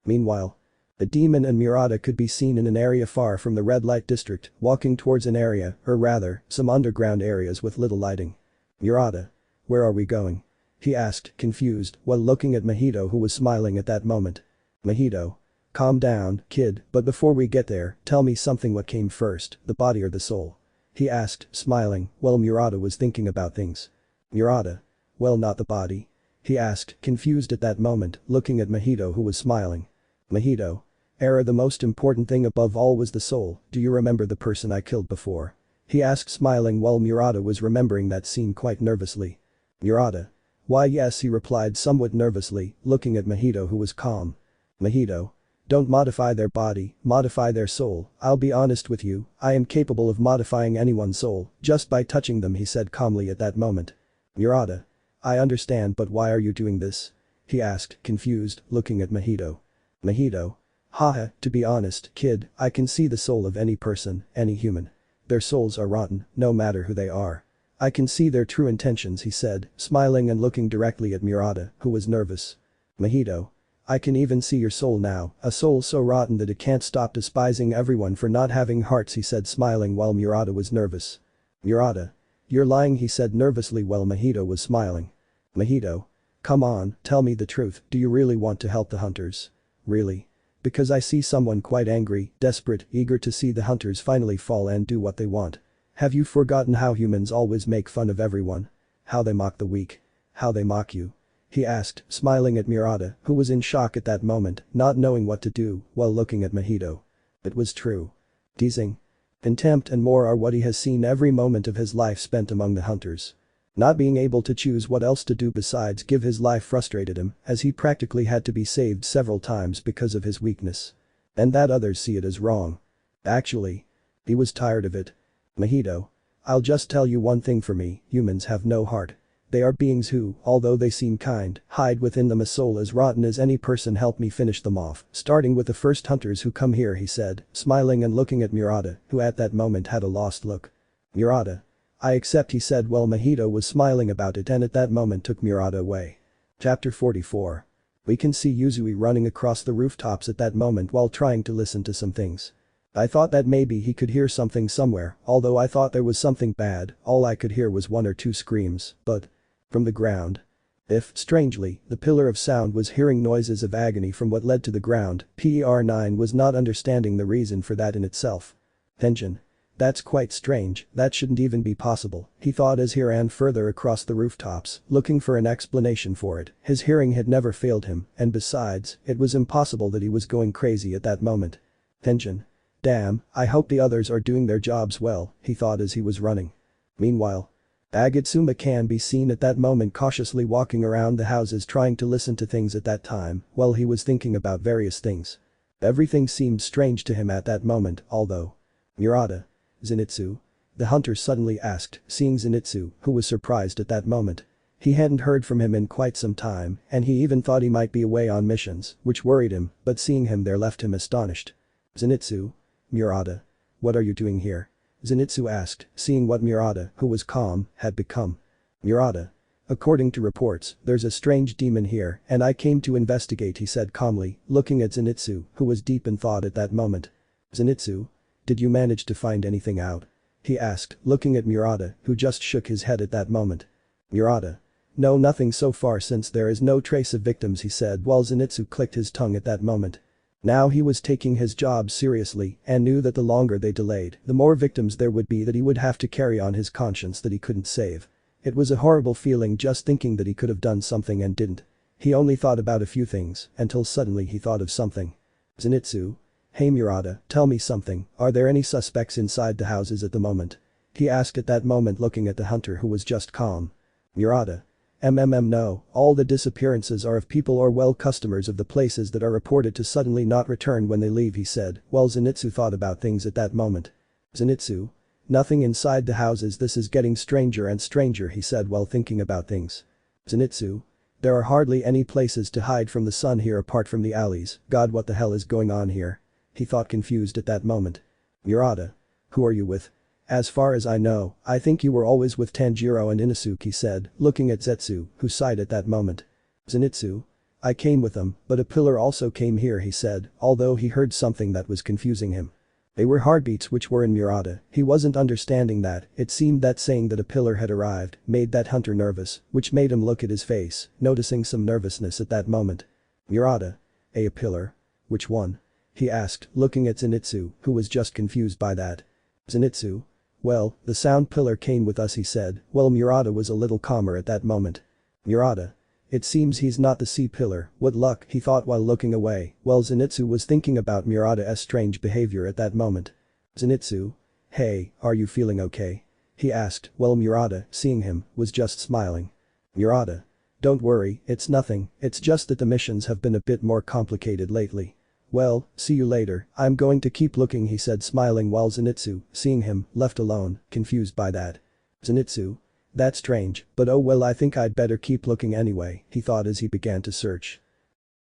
Meanwhile, the demon and Murata could be seen in an area far from the red light district, walking towards an area, or rather, some underground areas with little lighting. Murata. Where are we going? He asked, confused, while looking at Mahito who was smiling at that moment. Mahito. Calm down, kid, but before we get there, tell me something, what came first, the body or the soul? He asked, smiling, while Murata was thinking about things. Murata. Well, not the body? He asked, confused at that moment, looking at Mahito who was smiling. Mahito. The most important thing above all was the soul, do you remember the person I killed before? He asked smiling while Murata was remembering that scene quite nervously. Murata. Why yes, he replied somewhat nervously, looking at Mahito who was calm. Mahito. Don't modify their body, modify their soul. I'll be honest with you, I am capable of modifying anyone's soul just by touching them, he said calmly at that moment. Murata. I understand, but why are you doing this? He asked, confused, looking at Mahito. Mahito. Haha, to be honest, kid, I can see the soul of any person, any human. Their souls are rotten, no matter who they are. I can see their true intentions, he said, smiling and looking directly at Murata, who was nervous. Mahito. I can even see your soul now, a soul so rotten that it can't stop despising everyone for not having hearts, he said smiling while Murata was nervous. Murata. You're lying, he said nervously while Mahito was smiling. Mahito. Come on, tell me the truth, do you really want to help the hunters? Really? Because I see someone quite angry, desperate, eager to see the hunters finally fall and do what they want. Have you forgotten how humans always make fun of everyone? How they mock the weak? How they mock you? He asked, smiling at Murata, who was in shock at that moment, not knowing what to do, while looking at Mahito. It was true. Teasing. Contempt and more are what he has seen every moment of his life spent among the hunters. Not being able to choose what else to do besides give his life frustrated him, as he practically had to be saved several times because of his weakness. And that others see it as wrong. Actually. He was tired of it. Mahito. I'll just tell you one thing for me, humans have no heart. They are beings who, although they seem kind, hide within them a soul as rotten as any person. Help me finish them off, starting with the first hunters who come here, he said, smiling and looking at Murata, who at that moment had a lost look. Murata. I accept, he said while Mahito was smiling about it and at that moment took Murata away. Chapter 44. We can see Yuzui running across the rooftops at that moment while trying to listen to some things. I thought that maybe he could hear something somewhere, although I thought there was something bad, all I could hear was one or two screams, but from the ground. If, strangely, the pillar of sound was hearing noises of agony from what led to the ground, PER9 was not understanding the reason for that in itself. Tenjin. That's quite strange, that shouldn't even be possible, he thought as he ran further across the rooftops, looking for an explanation for it. His hearing had never failed him, and besides, it was impossible that he was going crazy at that moment. Tenjin. Damn, I hope the others are doing their jobs well, he thought as he was running. Meanwhile. Agatsuma can be seen at that moment cautiously walking around the houses trying to listen to things at that time while he was thinking about various things. Everything seemed strange to him at that moment, although. Murata. Zenitsu? The hunter suddenly asked, seeing Zenitsu, who was surprised at that moment. He hadn't heard from him in quite some time, and he even thought he might be away on missions, which worried him, but seeing him there left him astonished. Zenitsu? Murata. What are you doing here? Zenitsu asked, seeing what Murata, who was calm, had become. Murata. According to reports, there's a strange demon here and I came to investigate, he said calmly, looking at Zenitsu, who was deep in thought at that moment. Zenitsu? Did you manage to find anything out? He asked, looking at Murata, who just shook his head at that moment. Murata. No, nothing so far since there is no trace of victims, he said while Zenitsu clicked his tongue at that moment. Now he was taking his job seriously and knew that the longer they delayed, the more victims there would be that he would have to carry on his conscience that he couldn't save. It was a horrible feeling just thinking that he could have done something and didn't. He only thought about a few things until suddenly he thought of something. Zenitsu? Hey Murata, tell me something, are there any suspects inside the houses at the moment? He asked at that moment looking at the hunter who was just calm. Murata. No, all the disappearances are of people or customers of the places that are reported to suddenly not return when they leave, he said while Zenitsu thought about things at that moment. Zenitsu? Nothing inside the houses, this is getting stranger and stranger, he said while thinking about things. Zenitsu? There are hardly any places to hide from the sun here apart from the alleys, God, what the hell is going on here? He thought confused at that moment. Murata. Who are you with? As far as I know, I think you were always with Tanjiro and Inosuke, he said, looking at Zetsu, who sighed at that moment. Zenitsu? I came with them, but a pillar also came here, he said, although he heard something that was confusing him. They were heartbeats which were in Murata, he wasn't understanding that, it seemed that saying that a pillar had arrived made that hunter nervous, which made him look at his face, noticing some nervousness at that moment. Murata. A pillar? Which one? He asked, looking at Zenitsu, who was just confused by that. Zenitsu? Well, the sound pillar came with us, he said, while Murata was a little calmer at that moment. Murata. It seems he's not the sea pillar, what luck, he thought while looking away, while Zenitsu was thinking about Murata's strange behavior at that moment. Zenitsu? Hey, are you feeling okay? He asked, while Murata, seeing him, was just smiling. Murata. Don't worry, it's nothing, it's just that the missions have been a bit more complicated lately. Well, see you later, I'm going to keep looking, he said smiling while Zenitsu, seeing him, left alone, confused by that. Zenitsu? That's strange, but oh well, I think I'd better keep looking anyway, he thought as he began to search.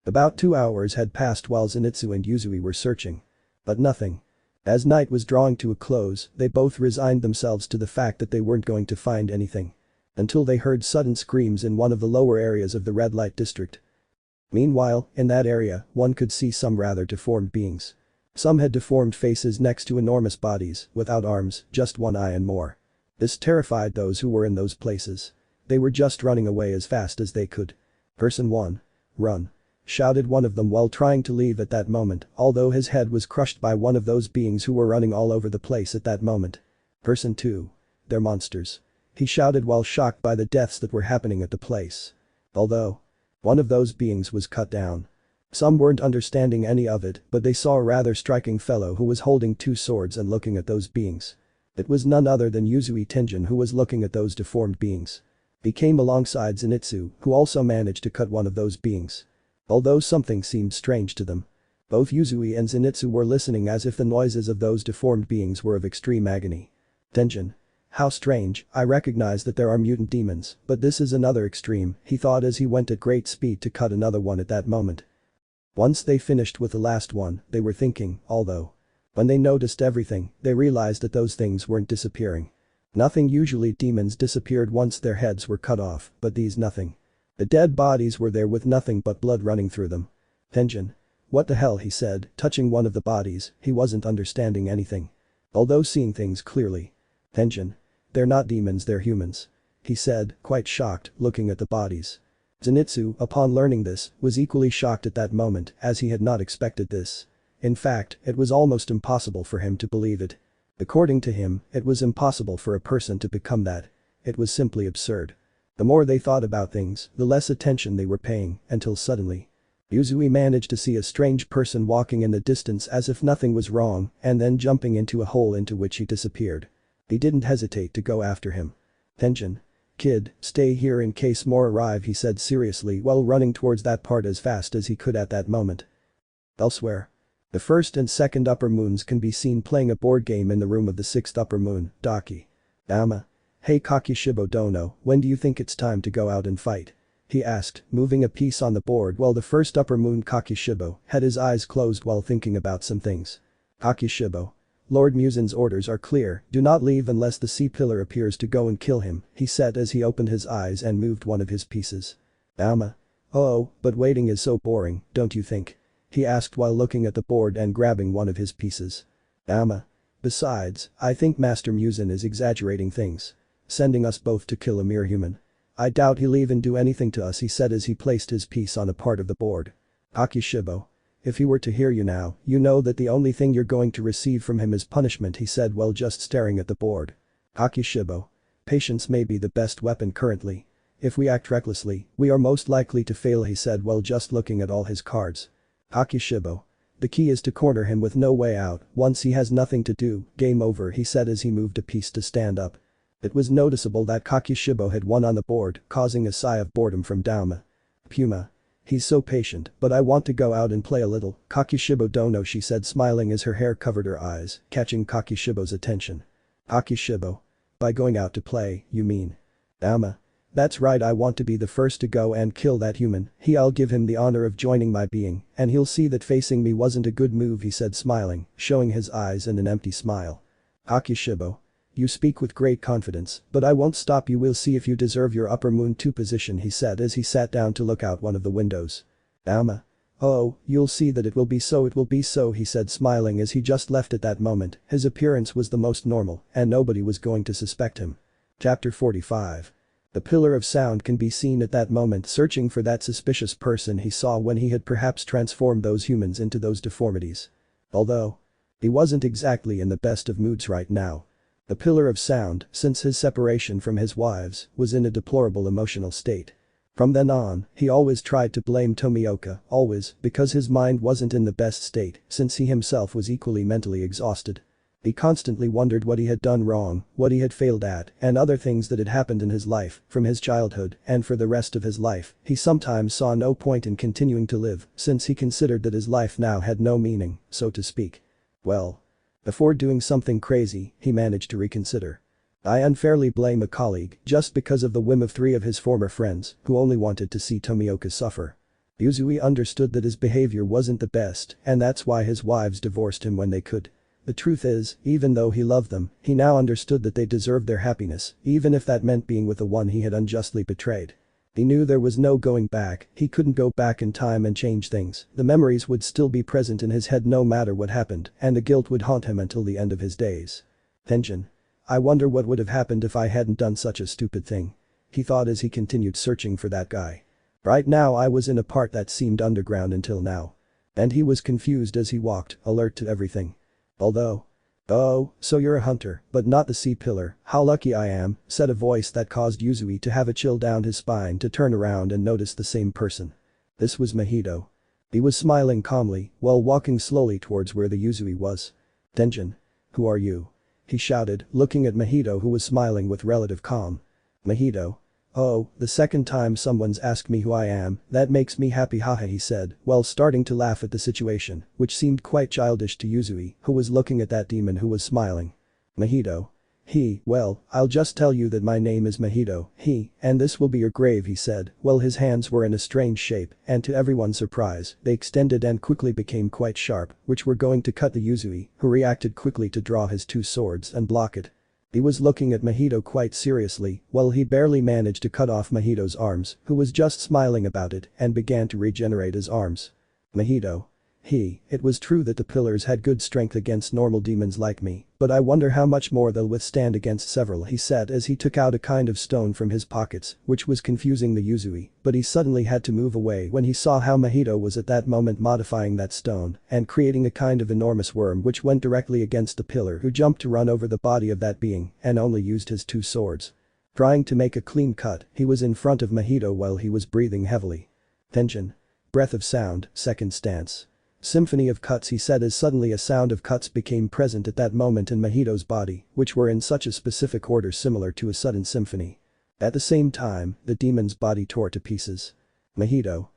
About 2 hours had passed while Zenitsu and Yuzui were searching. But nothing. As night was drawing to a close, they both resigned themselves to the fact that they weren't going to find anything. Until they heard sudden screams in one of the lower areas of the red light district. Meanwhile, in that area, one could see some rather deformed beings. Some had deformed faces next to enormous bodies, without arms, just one eye and more. This terrified those who were in those places. They were just running away as fast as they could. Person 1. Run. Shouted one of them while trying to leave at that moment, although his head was crushed by one of those beings who were running all over the place at that moment. Person 2. They're monsters. He shouted while shocked by the deaths that were happening at the place. Although one of those beings was cut down. Some weren't understanding any of it, but they saw a rather striking fellow who was holding 2 swords and looking at those beings. It was none other than Yuzui Tenjin who was looking at those deformed beings. He came alongside Zenitsu, who also managed to cut one of those beings. Although something seemed strange to them. Both Yuzui and Zenitsu were listening as if the noises of those deformed beings were of extreme agony. Tenjin. How strange, I recognize that there are mutant demons, but this is another extreme, he thought as he went at great speed to cut another one at that moment. Once they finished with the last one, they were thinking, although. When they noticed everything, they realized that those things weren't disappearing. Nothing, usually demons disappeared once their heads were cut off, but these nothing. The dead bodies were there with nothing but blood running through them. Tenjin. What the hell, he said, touching one of the bodies, he wasn't understanding anything. Although seeing things clearly. Tenjin. They're not demons, they're humans. He said, quite shocked, looking at the bodies. Zenitsu, upon learning this, was equally shocked at that moment as he had not expected this. In fact, it was almost impossible for him to believe it. According to him, it was impossible for a person to become that. It was simply absurd. The more they thought about things, the less attention they were paying, until suddenly. Yuzui managed to see a strange person walking in the distance as if nothing was wrong and then jumping into a hole into which he disappeared. He didn't hesitate to go after him. Tension. Kid, stay here in case more arrive, he said seriously while running towards that part as fast as he could at that moment. Elsewhere. The first and second upper moons can be seen playing a board game in the room of the sixth upper moon, Daki. Hey Kakishibo Dono, when do you think it's time to go out and fight? He asked, moving a piece on the board while the first upper moon Kakishibo had his eyes closed while thinking about some things. Kakishibo. Lord Muzan's orders are clear, do not leave unless the sea pillar appears to go and kill him, he said as he opened his eyes and moved one of his pieces. Oh, but waiting is so boring, don't you think? He asked while looking at the board and grabbing one of his pieces. Besides, I think Master Muzan is exaggerating things. Sending us both to kill a mere human. I doubt he'll even do anything to us, he said as he placed his piece on a part of the board. Kakishibo. If he were to hear you now, you know that the only thing you're going to receive from him is punishment, he said while just staring at the board. Kakishibo. Patience may be the best weapon currently. If we act recklessly, we are most likely to fail, he said while just looking at all his cards. Kakishibo. The key is to corner him with no way out, once he has nothing to do, game over, he said as he moved a piece to stand up. It was noticeable that Kakishibo had won on the board, causing a sigh of boredom from Dauma. Puma. He's so patient, but I want to go out and play a little, Kakishibo Dono, she said smiling as her hair covered her eyes, catching Kakishibo's attention. Kakishibo. By going out to play, you mean? Dauma. That's right, I want to be the first to go and kill that human, I'll give him the honor of joining my being, and he'll see that facing me wasn't a good move, he said smiling, showing his eyes in an empty smile. Kakishibo. You speak with great confidence, but I won't stop you, we'll see if you deserve your upper moon 2 position, he said as he sat down to look out one of the windows. Oh, you'll see that it will be so, he said smiling as he just left at that moment, his appearance was the most normal, and nobody was going to suspect him. Chapter 45. The pillar of sound can be seen at that moment searching for that suspicious person he saw when he had perhaps transformed those humans into those deformities. Although he wasn't exactly in the best of moods right now. The pillar of sound, since his separation from his wives, was in a deplorable emotional state. From then on, he always tried to blame Tomioka, always, because his mind wasn't in the best state, since he himself was equally mentally exhausted. He constantly wondered what he had done wrong, what he had failed at, and other things that had happened in his life, from his childhood, and for the rest of his life. He sometimes saw no point in continuing to live, since he considered that his life now had no meaning, so to speak. Well. Before doing something crazy, he managed to reconsider. I unfairly blame a colleague just because of the whim of 3 of his former friends who only wanted to see Tomioka suffer. Yuzui understood that his behavior wasn't the best and that's why his wives divorced him when they could. The truth is, even though he loved them, he now understood that they deserved their happiness, even if that meant being with the one he had unjustly betrayed. He knew there was no going back, he couldn't go back in time and change things, the memories would still be present in his head no matter what happened, and the guilt would haunt him until the end of his days. Tension. I wonder what would have happened if I hadn't done such a stupid thing. He thought as he continued searching for that guy. Right now I was in a part that seemed underground until now. And he was confused as he walked, alert to everything. Although. Oh, so you're a hunter, but not the sea pillar, how lucky I am, said a voice that caused Yuzui to have a chill down his spine to turn around and notice the same person. This was Mahito. He was smiling calmly while walking slowly towards where the Yuzui was. Tenjin. Who are you? He shouted, looking at Mahito who was smiling with relative calm. Mahito. Oh, the second time someone's asked me who I am, that makes me happy, haha, he said, while starting to laugh at the situation, which seemed quite childish to Yuzui, who was looking at that demon who was smiling. Mahito. Well, I'll just tell you that my name is Mahito, and this will be your grave, he said, while his hands were in a strange shape, and to everyone's surprise, they extended and quickly became quite sharp, which were going to cut the Yuzui, who reacted quickly to draw his 2 swords and block it. He was looking at Mahito quite seriously, while he barely managed to cut off Mahito's arms, who was just smiling about it and began to regenerate his arms. Mahito. It was true that the pillars had good strength against normal demons like me, but I wonder how much more they'll withstand against several, he said as he took out a kind of stone from his pockets, which was confusing the Yuzui, but he suddenly had to move away when he saw how Mahito was at that moment modifying that stone and creating a kind of enormous worm which went directly against the pillar who jumped to run over the body of that being and only used his 2 swords. Trying to make a clean cut, he was in front of Mahito while he was breathing heavily. Tension. Breath of sound, second stance. Symphony of cuts, he said as suddenly a sound of cuts became present at that moment in Mahito's body, which were in such a specific order similar to a sudden symphony. At the same time, the demon's body tore to pieces. Mahito.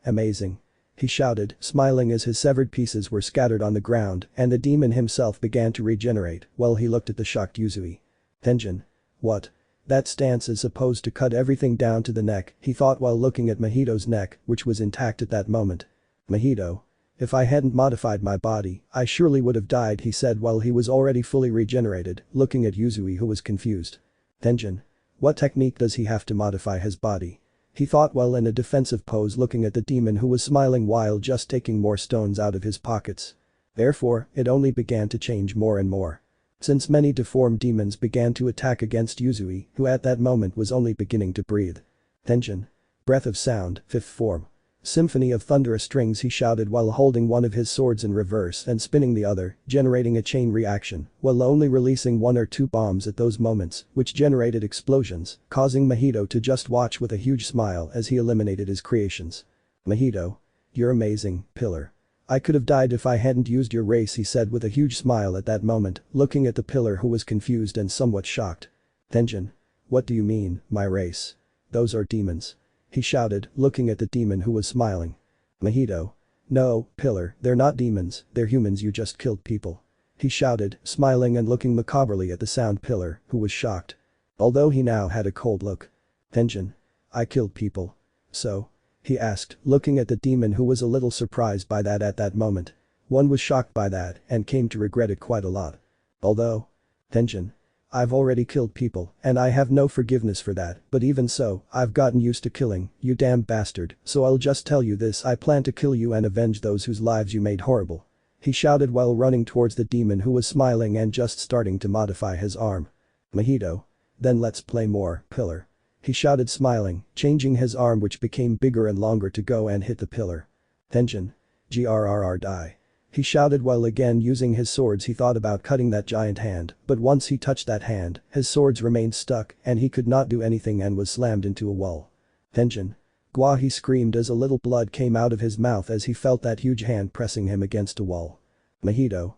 Amazing. He shouted, smiling as his severed pieces were scattered on the ground and the demon himself began to regenerate while he looked at the shocked Yuzui. Tenjin. What? That stance is supposed to cut everything down to the neck, he thought while looking at Mahito's neck, which was intact at that moment. Mahito. If I hadn't modified my body, I surely would have died, he said while he was already fully regenerated, looking at Yuzui who was confused. Tenjin. What technique does he have to modify his body? He thought while in a defensive pose looking at the demon who was smiling while just taking more stones out of his pockets. Therefore, it only began to change more and more. Since many deformed demons began to attack against Yuzui, who at that moment was only beginning to breathe. Tenjin. Breath of sound, 5th form. Symphony of thunderous strings, he shouted while holding one of his swords in reverse and spinning the other, generating a chain reaction, while only releasing 1 or 2 bombs at those moments, which generated explosions, causing Mahito to just watch with a huge smile as he eliminated his creations. Mahito. You're amazing, pillar. I could have died if I hadn't used your race, he said with a huge smile at that moment, looking at the pillar who was confused and somewhat shocked. Tenjin. What do you mean, my race? Those are demons. He shouted, looking at the demon who was smiling. Mahito. No, pillar, they're not demons, they're humans, you just killed people. He shouted, smiling and looking macabrely at the sound pillar, who was shocked. Although he now had a cold look. Tenjin. I killed people. So? He asked, looking at the demon who was a little surprised by that at that moment. One was shocked by that and came to regret it quite a lot. Although. Tenjin. I've already killed people, and I have no forgiveness for that, but even so, I've gotten used to killing, you damn bastard, so I'll just tell you this, I plan to kill you and avenge those whose lives you made horrible. He shouted while running towards the demon who was smiling and just starting to modify his arm. Mahito. Then let's play more, pillar. He shouted smiling, changing his arm which became bigger and longer to go and hit the pillar. Tenjin. Grrr die. He shouted while again using his swords. He thought about cutting that giant hand, but once he touched that hand, his swords remained stuck and he could not do anything and was slammed into a wall. Tenjin. Gwa, he screamed as a little blood came out of his mouth as he felt that huge hand pressing him against a wall. Mahito.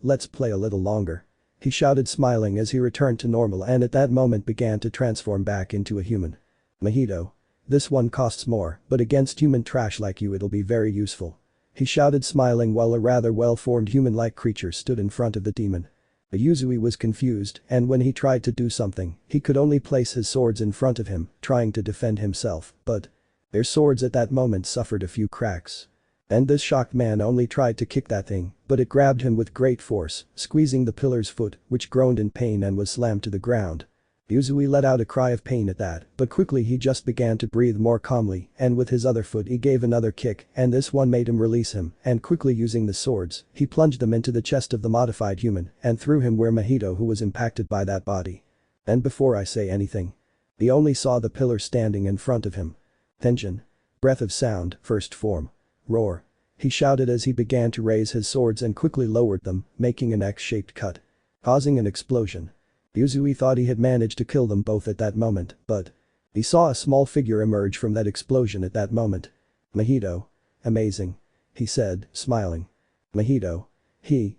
Let's play a little longer. He shouted smiling as he returned to normal and at that moment began to transform back into a human. Mahito. This one costs more, but against human trash like you it'll be very useful. He shouted smiling while a rather well-formed human-like creature stood in front of the demon. The Yuzui was confused and when he tried to do something, he could only place his swords in front of him, trying to defend himself, but their swords at that moment suffered a few cracks. And this shocked man only tried to kick that thing, but it grabbed him with great force, squeezing the pillar's foot, which groaned in pain and was slammed to the ground. Yuzui let out a cry of pain at that, but quickly he just began to breathe more calmly and with his other foot he gave another kick and this one made him release him and quickly using the swords, he plunged them into the chest of the modified human and threw him where Mahito who was impacted by that body. And before I say anything, he only saw the pillar standing in front of him. Tenjin. Breath of sound, 1st form. Roar. He shouted as he began to raise his swords and quickly lowered them, making an X-shaped cut. Causing an explosion. Yuzui thought he had managed to kill them both at that moment, but he saw a small figure emerge from that explosion at that moment. Mahito. Amazing. He said, smiling. Mahito.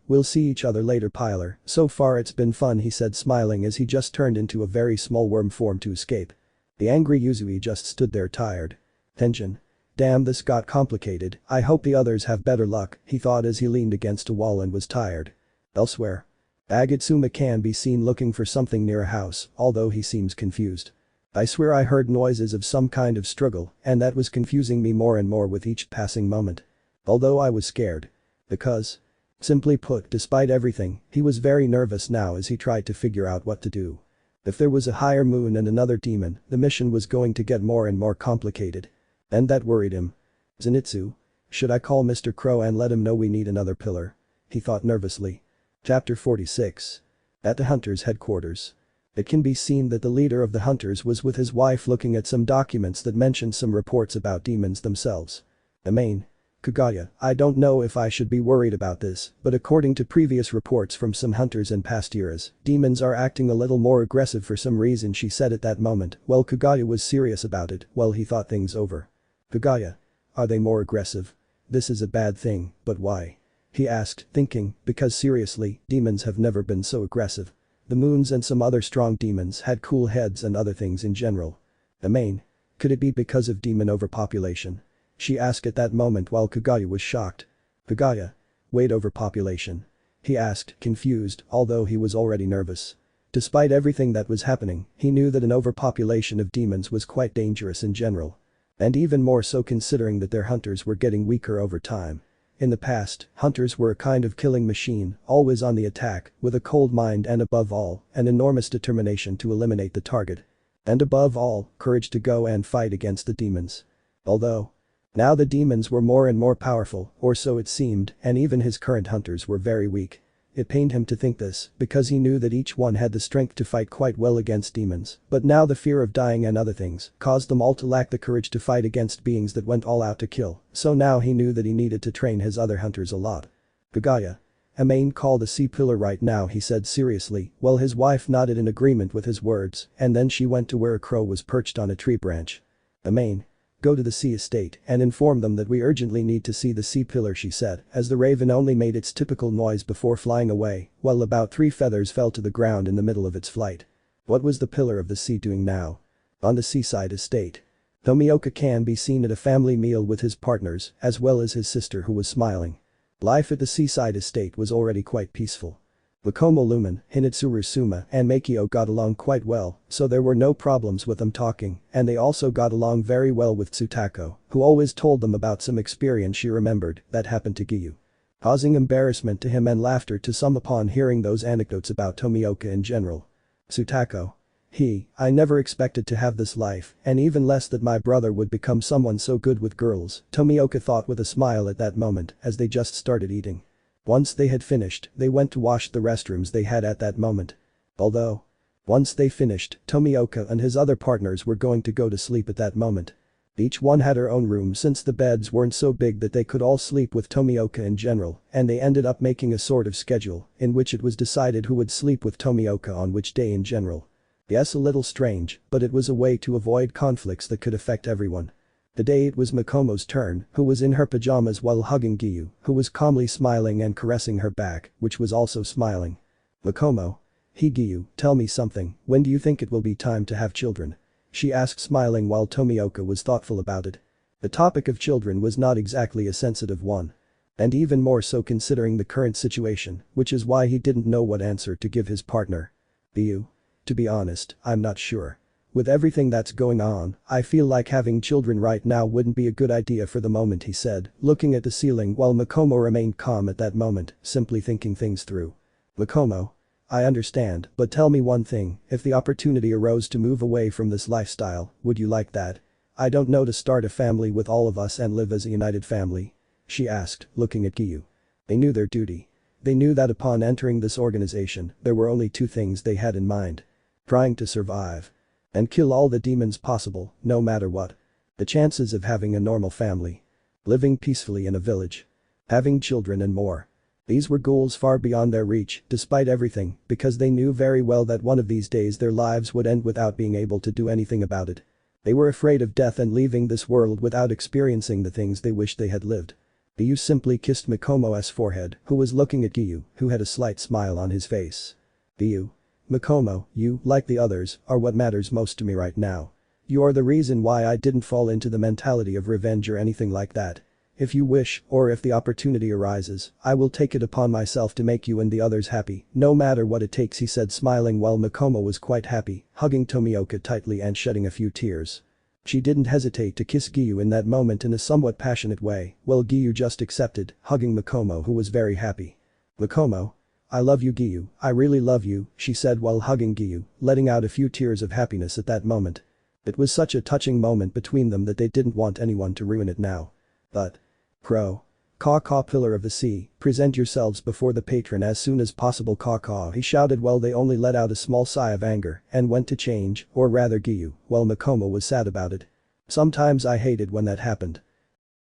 We'll see each other later, pillar, so far it's been fun, he said smiling as he just turned into a very small worm form to escape. The angry Yuzui just stood there tired. Tenjin. Damn, this got complicated, I hope the others have better luck, he thought as he leaned against a wall and was tired. Elsewhere. Agatsuma can be seen looking for something near a house, although he seems confused. I swear I heard noises of some kind of struggle, and that was confusing me more and more with each passing moment. Although I was scared. Because. Simply put, despite everything, he was very nervous now as he tried to figure out what to do. If there was a higher moon and another demon, the mission was going to get more and more complicated. And that worried him. Zenitsu? Should I call Mr. Crow and let him know we need another pillar? He thought nervously. Chapter 46. At the Hunters' headquarters. It can be seen that the leader of the Hunters was with his wife looking at some documents that mentioned some reports about demons themselves. Kagaya, I don't know if I should be worried about this, but according to previous reports from some hunters in past eras, demons are acting a little more aggressive for some reason, she said at that moment, while Kagaya was serious about it while he thought things over. Kagaya. Are they more aggressive? This is a bad thing, but why? He asked, thinking, because seriously, demons have never been so aggressive. The moons and some other strong demons had cool heads and other things in general. Amain. Could it be because of demon overpopulation? She asked at that moment while Kaguya was shocked. Kaguya. Wait, overpopulation? He asked, confused, although he was already nervous. Despite everything that was happening, he knew that an overpopulation of demons was quite dangerous in general. And even more so considering that their hunters were getting weaker over time. In the past, hunters were a kind of killing machine, always on the attack, with a cold mind and above all, an enormous determination to eliminate the target. And above all, courage to go and fight against the demons. Although, now the demons were more and more powerful, or so it seemed, and even his current hunters were very weak. It pained him to think this, because he knew that each one had the strength to fight quite well against demons, but now the fear of dying and other things caused them all to lack the courage to fight against beings that went all out to kill, so now he knew that he needed to train his other hunters a lot. Kaguya. Amain call the sea pillar right now, he said seriously, while his wife nodded in agreement with his words, and then she went to where a crow was perched on a tree branch. Amain. Go to the sea estate and inform them that we urgently need to see the sea pillar, she said, as the raven only made its typical noise before flying away, while about 3 feathers fell to the ground in the middle of its flight. What was the pillar of the sea doing now? On the seaside estate. Tomioka can be seen at a family meal with his partners, as well as his sister who was smiling. Life at the seaside estate was already quite peaceful. Makomo Lumen, Hinetsuru Suma and Makio got along quite well, so there were no problems with them talking, and they also got along very well with Tsutako, who always told them about some experience she remembered that happened to Giyuu. Causing embarrassment to him and laughter to some upon hearing those anecdotes about Tomioka in general. Tsutako. I never expected to have this life, and even less that my brother would become someone so good with girls, Tomioka thought with a smile at that moment as they just started eating. Once they had finished, they went to wash the restrooms they had at that moment. Although, once they finished, Tomioka and his other partners were going to go to sleep at that moment. Each one had her own room since the beds weren't so big that they could all sleep with Tomioka in general, and they ended up making a sort of schedule in which it was decided who would sleep with Tomioka on which day in general. Yes, a little strange, but it was a way to avoid conflicts that could affect everyone. Today it was Makomo's turn, who was in her pajamas while hugging Giyuu, who was calmly smiling and caressing her back, which was also smiling. Makomo. Giyuu, tell me something, when do you think it will be time to have children? She asked smiling while Tomioka was thoughtful about it. The topic of children was not exactly a sensitive one. And even more so considering the current situation, which is why he didn't know what answer to give his partner. Giyuu. To be honest, I'm not sure. With everything that's going on, I feel like having children right now wouldn't be a good idea for the moment, he said, looking at the ceiling while Makomo remained calm at that moment, simply thinking things through. Makomo. I understand, but tell me one thing, if the opportunity arose to move away from this lifestyle, would you like that? I don't know, to start a family with all of us and live as a united family? She asked, looking at Giyuu. They knew their duty. They knew that upon entering this organization, there were only 2 things they had in mind. Trying to survive. And kill all the demons possible, no matter what. The chances of having a normal family. Living peacefully in a village. Having children and more. These were goals far beyond their reach, despite everything, because they knew very well that one of these days their lives would end without being able to do anything about it. They were afraid of death and leaving this world without experiencing the things they wished they had lived. Giyuu simply kissed Makomo's forehead, who was looking at Giyuu, who had a slight smile on his face. Giyuu. Makomo, you, like the others, are what matters most to me right now. You are the reason why I didn't fall into the mentality of revenge or anything like that. If you wish, or if the opportunity arises, I will take it upon myself to make you and the others happy, no matter what it takes, he said, smiling while Makomo was quite happy, hugging Tomioka tightly and shedding a few tears. She didn't hesitate to kiss Giyuu in that moment in a somewhat passionate way, while Giyuu just accepted, hugging Makomo, who was very happy. Makomo. I love you, Giyuu, I really love you, she said while hugging Giyuu, letting out a few tears of happiness at that moment. It was such a touching moment between them that they didn't want anyone to ruin it now. But. Crow. Caw-caw, pillar of the sea, present yourselves before the patron as soon as possible, caw-caw, he shouted while they only let out a small sigh of anger and went to change, or rather Giyuu, while Makomo was sad about it. Sometimes I hated when that happened.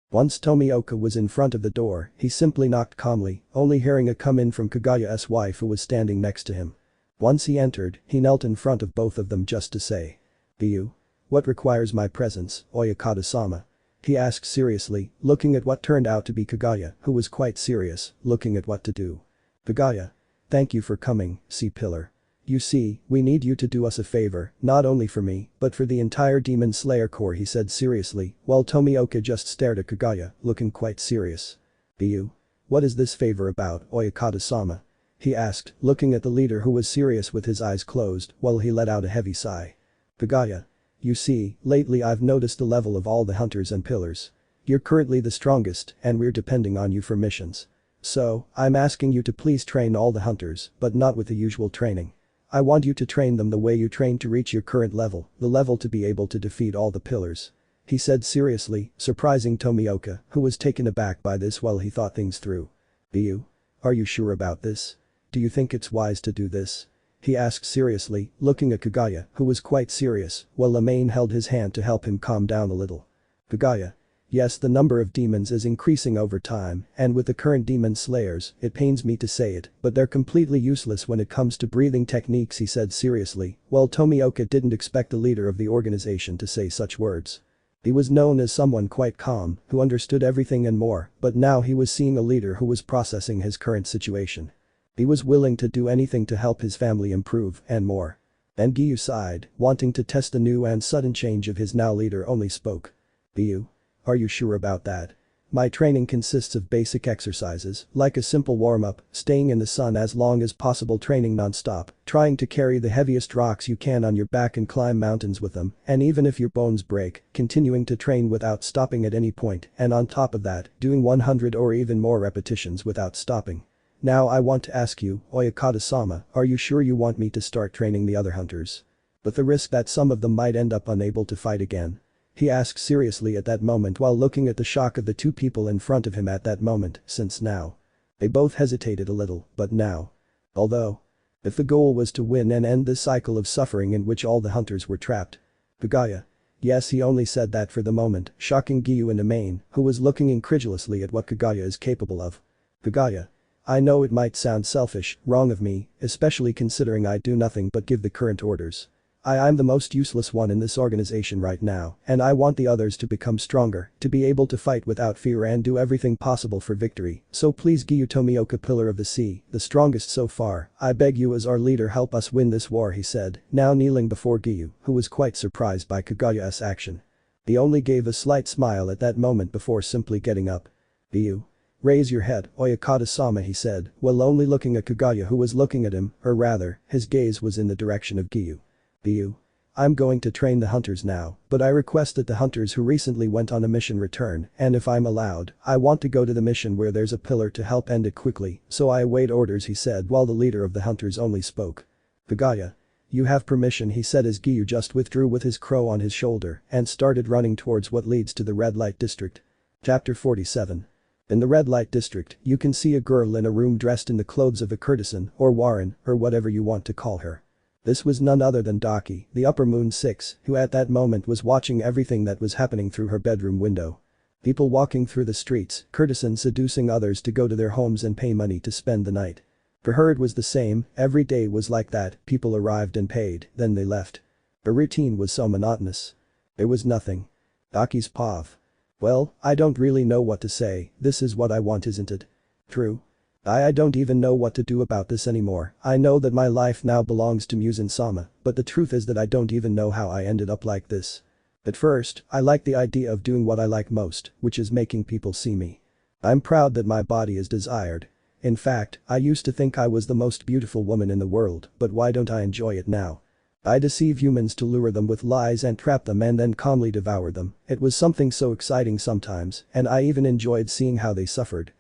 Once Tomioka was in front of the door, he simply knocked calmly, only hearing a come in from Kaguya's wife who was standing next to him. Once he entered, he knelt in front of both of them just to say. Giyuu. What requires my presence, Oyakata-sama? He asked seriously, looking at what turned out to be Kaguya, who was quite serious, looking at what to do. Kaguya. Thank you for coming, Sea Pillar. You see, we need you to do us a favor, not only for me, but for the entire Demon Slayer Corps, he said seriously, while Tomioka just stared at Kaguya, looking quite serious. Giyuu? What is this favor about, Oyakata-sama? He asked, looking at the leader who was serious with his eyes closed, while he let out a heavy sigh. Kaguya. You see, lately I've noticed the level of all the hunters and pillars. You're currently the strongest, and we're depending on you for missions. So, I'm asking you to please train all the hunters, but not with the usual training. I want you to train them the way you trained to reach your current level, the level to be able to defeat all the pillars. He said seriously, surprising Tomioka, who was taken aback by this while he thought things through. Giyuu? Are you sure about this? Do you think it's wise to do this? He asked seriously, looking at Kaguya, who was quite serious, while Lemane held his hand to help him calm down a little. Kaguya. Yes, the number of demons is increasing over time, and with the current demon slayers, it pains me to say it, but they're completely useless when it comes to breathing techniques, he said seriously, while Tomioka didn't expect the leader of the organization to say such words. He was known as someone quite calm, who understood everything and more, but now he was seeing a leader who was processing his current situation. He was willing to do anything to help his family improve, and more. And Giyuu sighed, wanting to test the new and sudden change of his now leader only spoke. Giyuu? Are you sure about that? My training consists of basic exercises, like a simple warm-up, staying in the sun as long as possible, training non-stop, trying to carry the heaviest rocks you can on your back and climb mountains with them, and even if your bones break, continuing to train without stopping at any point, and on top of that, doing 100 or even more repetitions without stopping. Now I want to ask you, Oyakata-sama, are you sure you want me to start training the other hunters? With the risk that some of them might end up unable to fight again. He asked seriously at that moment while looking at the shock of the two people in front of him at that moment, since now. They both hesitated a little, but now. Although. If the goal was to win and end this cycle of suffering in which all the hunters were trapped. Kaguya. Yes, he only said that for the moment, shocking Giyuu and Lemane, who was looking incredulously at what Kaguya is capable of. Kaguya. I know it might sound selfish, wrong of me, especially considering I do nothing but give the current orders. I'm the most useless one in this organization right now, and I want the others to become stronger, to be able to fight without fear and do everything possible for victory, so please Giyuu Tomioka, Pillar of the Sea, the strongest so far, I beg you as our leader, help us win this war, he said, now kneeling before Giyuu, who was quite surprised by Kaguya's action. He only gave a slight smile at that moment before simply getting up. Giyuu. Raise your head, Oyakata-sama, he said, while only looking at Kaguya, who was looking at him, or rather, his gaze was in the direction of Giyuu. Giyuu. I'm going to train the hunters now, but I request that the hunters who recently went on a mission return, and if I'm allowed, I want to go to the mission where there's a pillar to help end it quickly, so I await orders, he said while the leader of the hunters only spoke. Kaguya. You have permission, he said as Giyuu just withdrew with his crow on his shoulder and started running towards what leads to the red light district. Chapter 47. In the red light district, you can see a girl in a room dressed in the clothes of a courtesan, or Warren, or whatever you want to call her. This was none other than Daki, the Upper Moon 6, who at that moment was watching everything that was happening through her bedroom window. People walking through the streets, courtesans seducing others to go to their homes and pay money to spend the night. For her it was the same, every day was like that, people arrived and paid, then they left. Her routine was so monotonous. There was nothing. Daki's pav. Well, I don't really know what to say, this is what I want, isn't it? True. I don't even know what to do about this anymore. I know that my life now belongs to Muzan-sama, but the truth is that I don't even know how I ended up like this. At first, I liked the idea of doing what I like most, which is making people see me. I'm proud that my body is desired. In fact, I used to think I was the most beautiful woman in the world, but why don't I enjoy it now? I deceive humans to lure them with lies and trap them and then calmly devour them. It was something so exciting sometimes, and I even enjoyed seeing how they suffered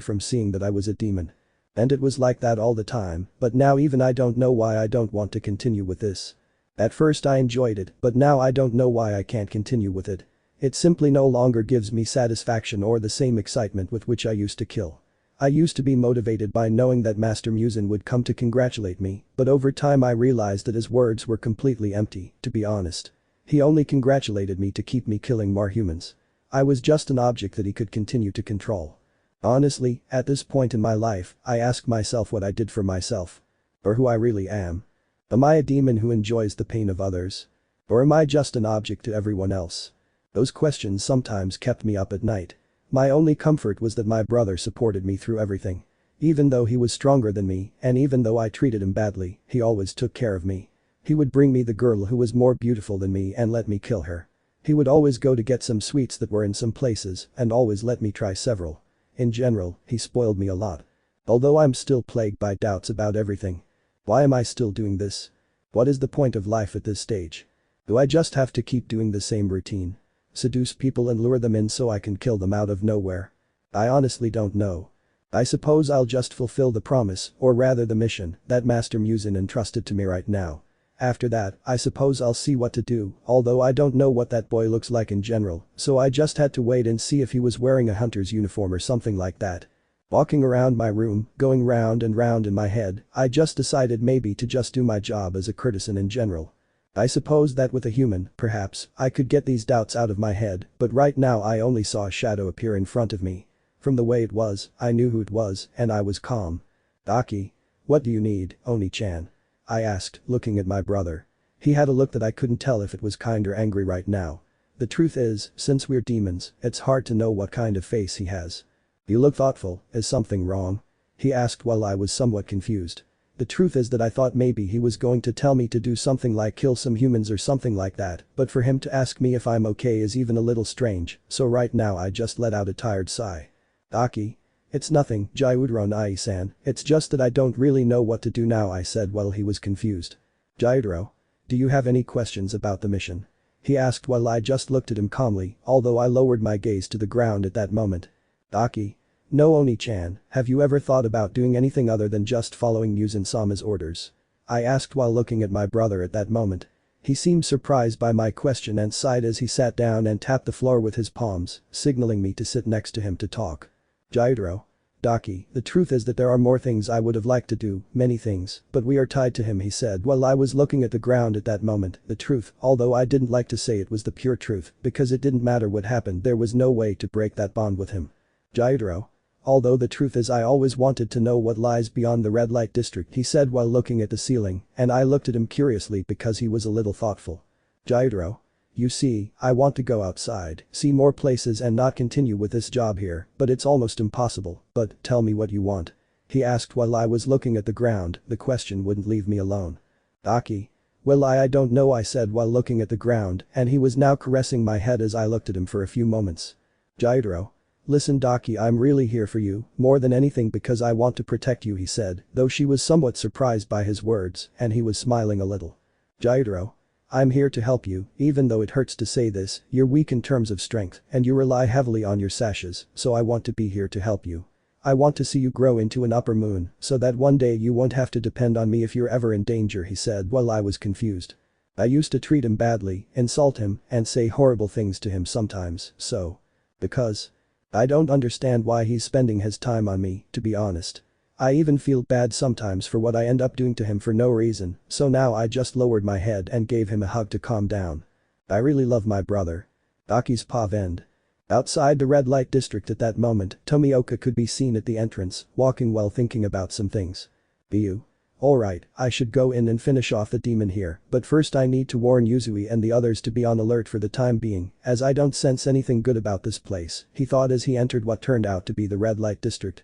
from seeing that I was a demon. And it was like that all the time, but now even I don't know why I don't want to continue with this. At first I enjoyed it, but now I don't know why I can't continue with it. It simply no longer gives me satisfaction or the same excitement with which I used to kill. I used to be motivated by knowing that Master Muzan would come to congratulate me, but over time I realized that his words were completely empty, to be honest. He only congratulated me to keep me killing more humans. I was just an object that he could continue to control. Honestly, at this point in my life, I ask myself what I did for myself. Or who I really am. Am I a demon who enjoys the pain of others? Or am I just an object to everyone else? Those questions sometimes kept me up at night. My only comfort was that my brother supported me through everything. Even though he was stronger than me, and even though I treated him badly, he always took care of me. He would bring me the girl who was more beautiful than me and let me kill her. He would always go to get some sweets that were in some places and always let me try several. In general, he spoiled me a lot. Although I'm still plagued by doubts about everything. Why am I still doing this? What is the point of life at this stage? Do I just have to keep doing the same routine? Seduce people and lure them in so I can kill them out of nowhere? I honestly don't know. I suppose I'll just fulfill the promise, or rather the mission, that Master Muzan entrusted to me right now. After that, I suppose I'll see what to do, although I don't know what that boy looks like in general, so I just had to wait and see if he was wearing a hunter's uniform or something like that. Walking around my room, going round and round in my head, I just decided maybe to just do my job as a courtesan in general. I suppose that with a human, perhaps, I could get these doubts out of my head, but right now I only saw a shadow appear in front of me. From the way it was, I knew who it was, and I was calm. "Aki. What do you need, Oni-chan?" I asked, looking at my brother. He had a look that I couldn't tell if it was kind or angry right now. The truth is, since we're demons, it's hard to know what kind of face he has. "You look thoughtful, is something wrong?" he asked while I was somewhat confused. The truth is that I thought maybe he was going to tell me to do something like kill some humans or something like that, but for him to ask me if I'm okay is even a little strange, so right now I just let out a tired sigh. "Aki. It's nothing, Gyudro-nai-san, it's just that I don't really know what to do now," I said while he was confused. "Gyudro. Do you have any questions about the mission?" he asked while I just looked at him calmly, although I lowered my gaze to the ground at that moment. "Aki. No, Oni-chan, have you ever thought about doing anything other than just following Muzan-sama's orders?" I asked while looking at my brother at that moment. He seemed surprised by my question and sighed as he sat down and tapped the floor with his palms, signaling me to sit next to him to talk. "Gyudro. Daki, the truth is that there are more things I would have liked to do, many things, but we are tied to him," he said while I was looking at the ground at that moment. The truth, although I didn't like to say it, was the pure truth, because it didn't matter what happened, there was no way to break that bond with him. "Gyudro. Although the truth is I always wanted to know what lies beyond the red light district," he said while looking at the ceiling, and I looked at him curiously because he was a little thoughtful. "Gyudro. You see, I want to go outside, see more places and not continue with this job here, but it's almost impossible, but tell me what you want," he asked while I was looking at the ground. The question wouldn't leave me alone. "Aki. Well, I don't know," I said while looking at the ground, and he was now caressing my head as I looked at him for a few moments. "Gyudro. Listen, Daki, I'm really here for you, more than anything because I want to protect you," he said, though she was somewhat surprised by his words, and he was smiling a little. "Gyudro. I'm here to help you, even though it hurts to say this, you're weak in terms of strength, and you rely heavily on your sashes, so I want to be here to help you. I want to see you grow into an upper moon, so that one day you won't have to depend on me if you're ever in danger," he said while I was confused. I used to treat him badly, insult him, and say horrible things to him sometimes, so. Because. I don't understand why he's spending his time on me, to be honest. I even feel bad sometimes for what I end up doing to him for no reason, so now I just lowered my head and gave him a hug to calm down. I really love my brother. Daki's paw end. Outside the red light district at that moment, Tomioka could be seen at the entrance, walking while thinking about some things. "Giyuu. Alright, I should go in and finish off the demon here, but first I need to warn Yuzui and the others to be on alert for the time being, as I don't sense anything good about this place," he thought as he entered what turned out to be the red light district.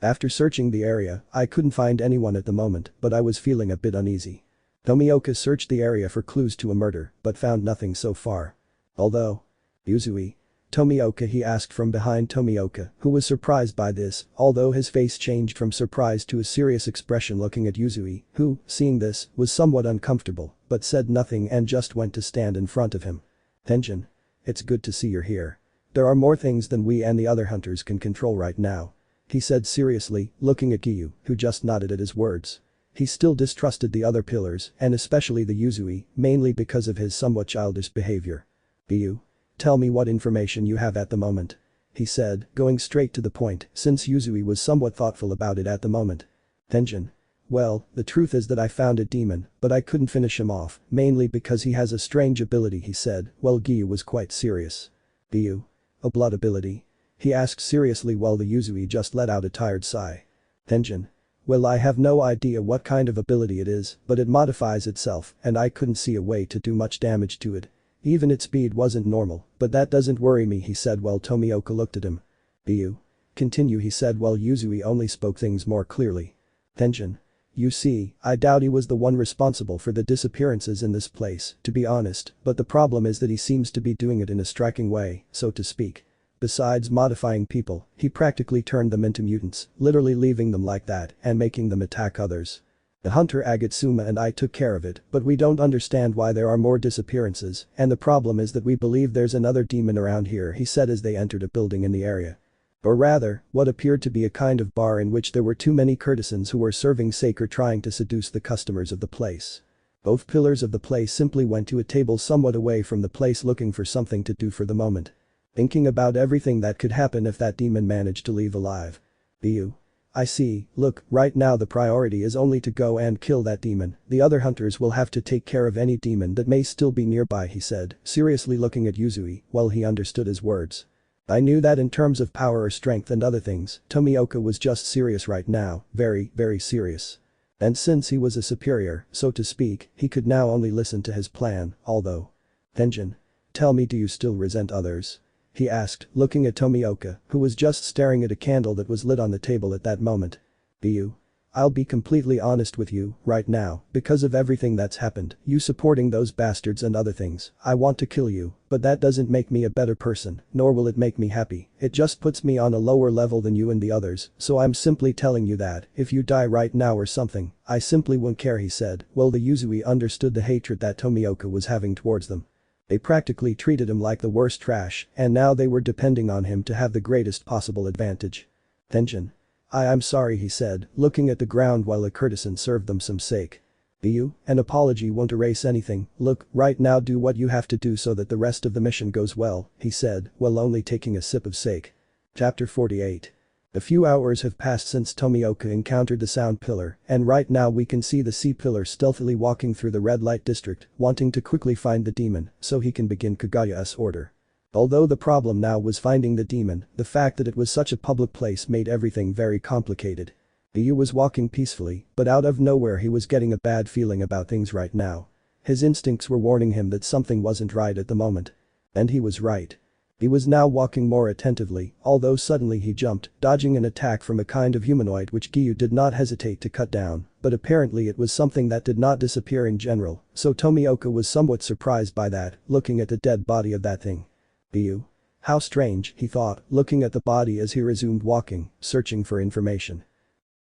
After searching the area, I couldn't find anyone at the moment, but I was feeling a bit uneasy. Tomioka searched the area for clues to a murder, but found nothing so far. Although. "Yuzui. Tomioka?" he asked from behind Tomioka, who was surprised by this, although his face changed from surprise to a serious expression looking at Yuzui, who, seeing this, was somewhat uncomfortable, but said nothing and just went to stand in front of him. "Tenjin. It's good to see you're here. There are more things than we and the other hunters can control right now," he said seriously, looking at Giyuu, who just nodded at his words. He still distrusted the other pillars, and especially the Yuzui, mainly because of his somewhat childish behavior. "Giyuu. Tell me what information you have at the moment," he said, going straight to the point since Yuzui was somewhat thoughtful about it at the moment. "Tenjin. Well, the truth is that I found a demon, but I couldn't finish him off, mainly because he has a strange ability," he said, while Giyuu was quite serious. "Giyuu. A blood ability?" he asked seriously while the Yuzui just let out a tired sigh. "Tenjin. Well, I have no idea what kind of ability it is, but it modifies itself and I couldn't see a way to do much damage to it. Even its speed wasn't normal, but that doesn't worry me, he said while Tomioka looked at him. Giyuu. Continue, he said while Yuzui only spoke things more clearly. Tenjin. You see, I doubt he was the one responsible for the disappearances in this place, to be honest, but the problem is that he seems to be doing it in a striking way, so to speak. Besides modifying people, he practically turned them into mutants, literally leaving them like that and making them attack others. The hunter Agatsuma and I took care of it, but we don't understand why there are more disappearances, and the problem is that we believe there's another demon around here, he said as they entered a building in the area. Or rather, what appeared to be a kind of bar in which there were too many courtesans who were serving sake or trying to seduce the customers of the place. Both pillars of the place simply went to a table somewhat away from the place looking for something to do for the moment. Thinking about everything that could happen if that demon managed to leave alive. Giyuu. I see, look, right now the priority is only to go and kill that demon, the other hunters will have to take care of any demon that may still be nearby, he said, seriously looking at Yuzui while he understood his words. I knew that in terms of power or strength and other things, Tomioka was just serious right now, very, very serious. And since he was a superior, so to speak, he could now only listen to his plan, although. Tenjin. Tell me, do you still resent others? He asked, looking at Tomioka, who was just staring at a candle that was lit on the table at that moment. Giyuu. I'll be completely honest with you, right now, because of everything that's happened, you supporting those bastards and other things, I want to kill you, but that doesn't make me a better person, nor will it make me happy, it just puts me on a lower level than you and the others, so I'm simply telling you that, if you die right now or something, I simply won't care, he said, while the Yuzui understood the hatred that Tomioka was having towards them. They practically treated him like the worst trash, and now they were depending on him to have the greatest possible advantage. Tenjin. I'm sorry, he said, looking at the ground while a courtesan served them some sake. Giyuu, an apology won't erase anything, look, right now do what you have to do so that the rest of the mission goes well, he said, while only taking a sip of sake. Chapter 48. A few hours have passed since Tomioka encountered the sound pillar, and right now we can see the sea pillar stealthily walking through the red light district, wanting to quickly find the demon, so he can begin Kagaya's order. Although the problem now was finding the demon, the fact that it was such a public place made everything very complicated. Giyuu was walking peacefully, but out of nowhere he was getting a bad feeling about things right now. His instincts were warning him that something wasn't right at the moment. And he was right. He was now walking more attentively, although suddenly he jumped, dodging an attack from a kind of humanoid which Giyuu did not hesitate to cut down, but apparently it was something that did not disappear in general, so Tomioka was somewhat surprised by that, looking at the dead body of that thing. Giyuu. How strange, he thought, looking at the body as he resumed walking, searching for information.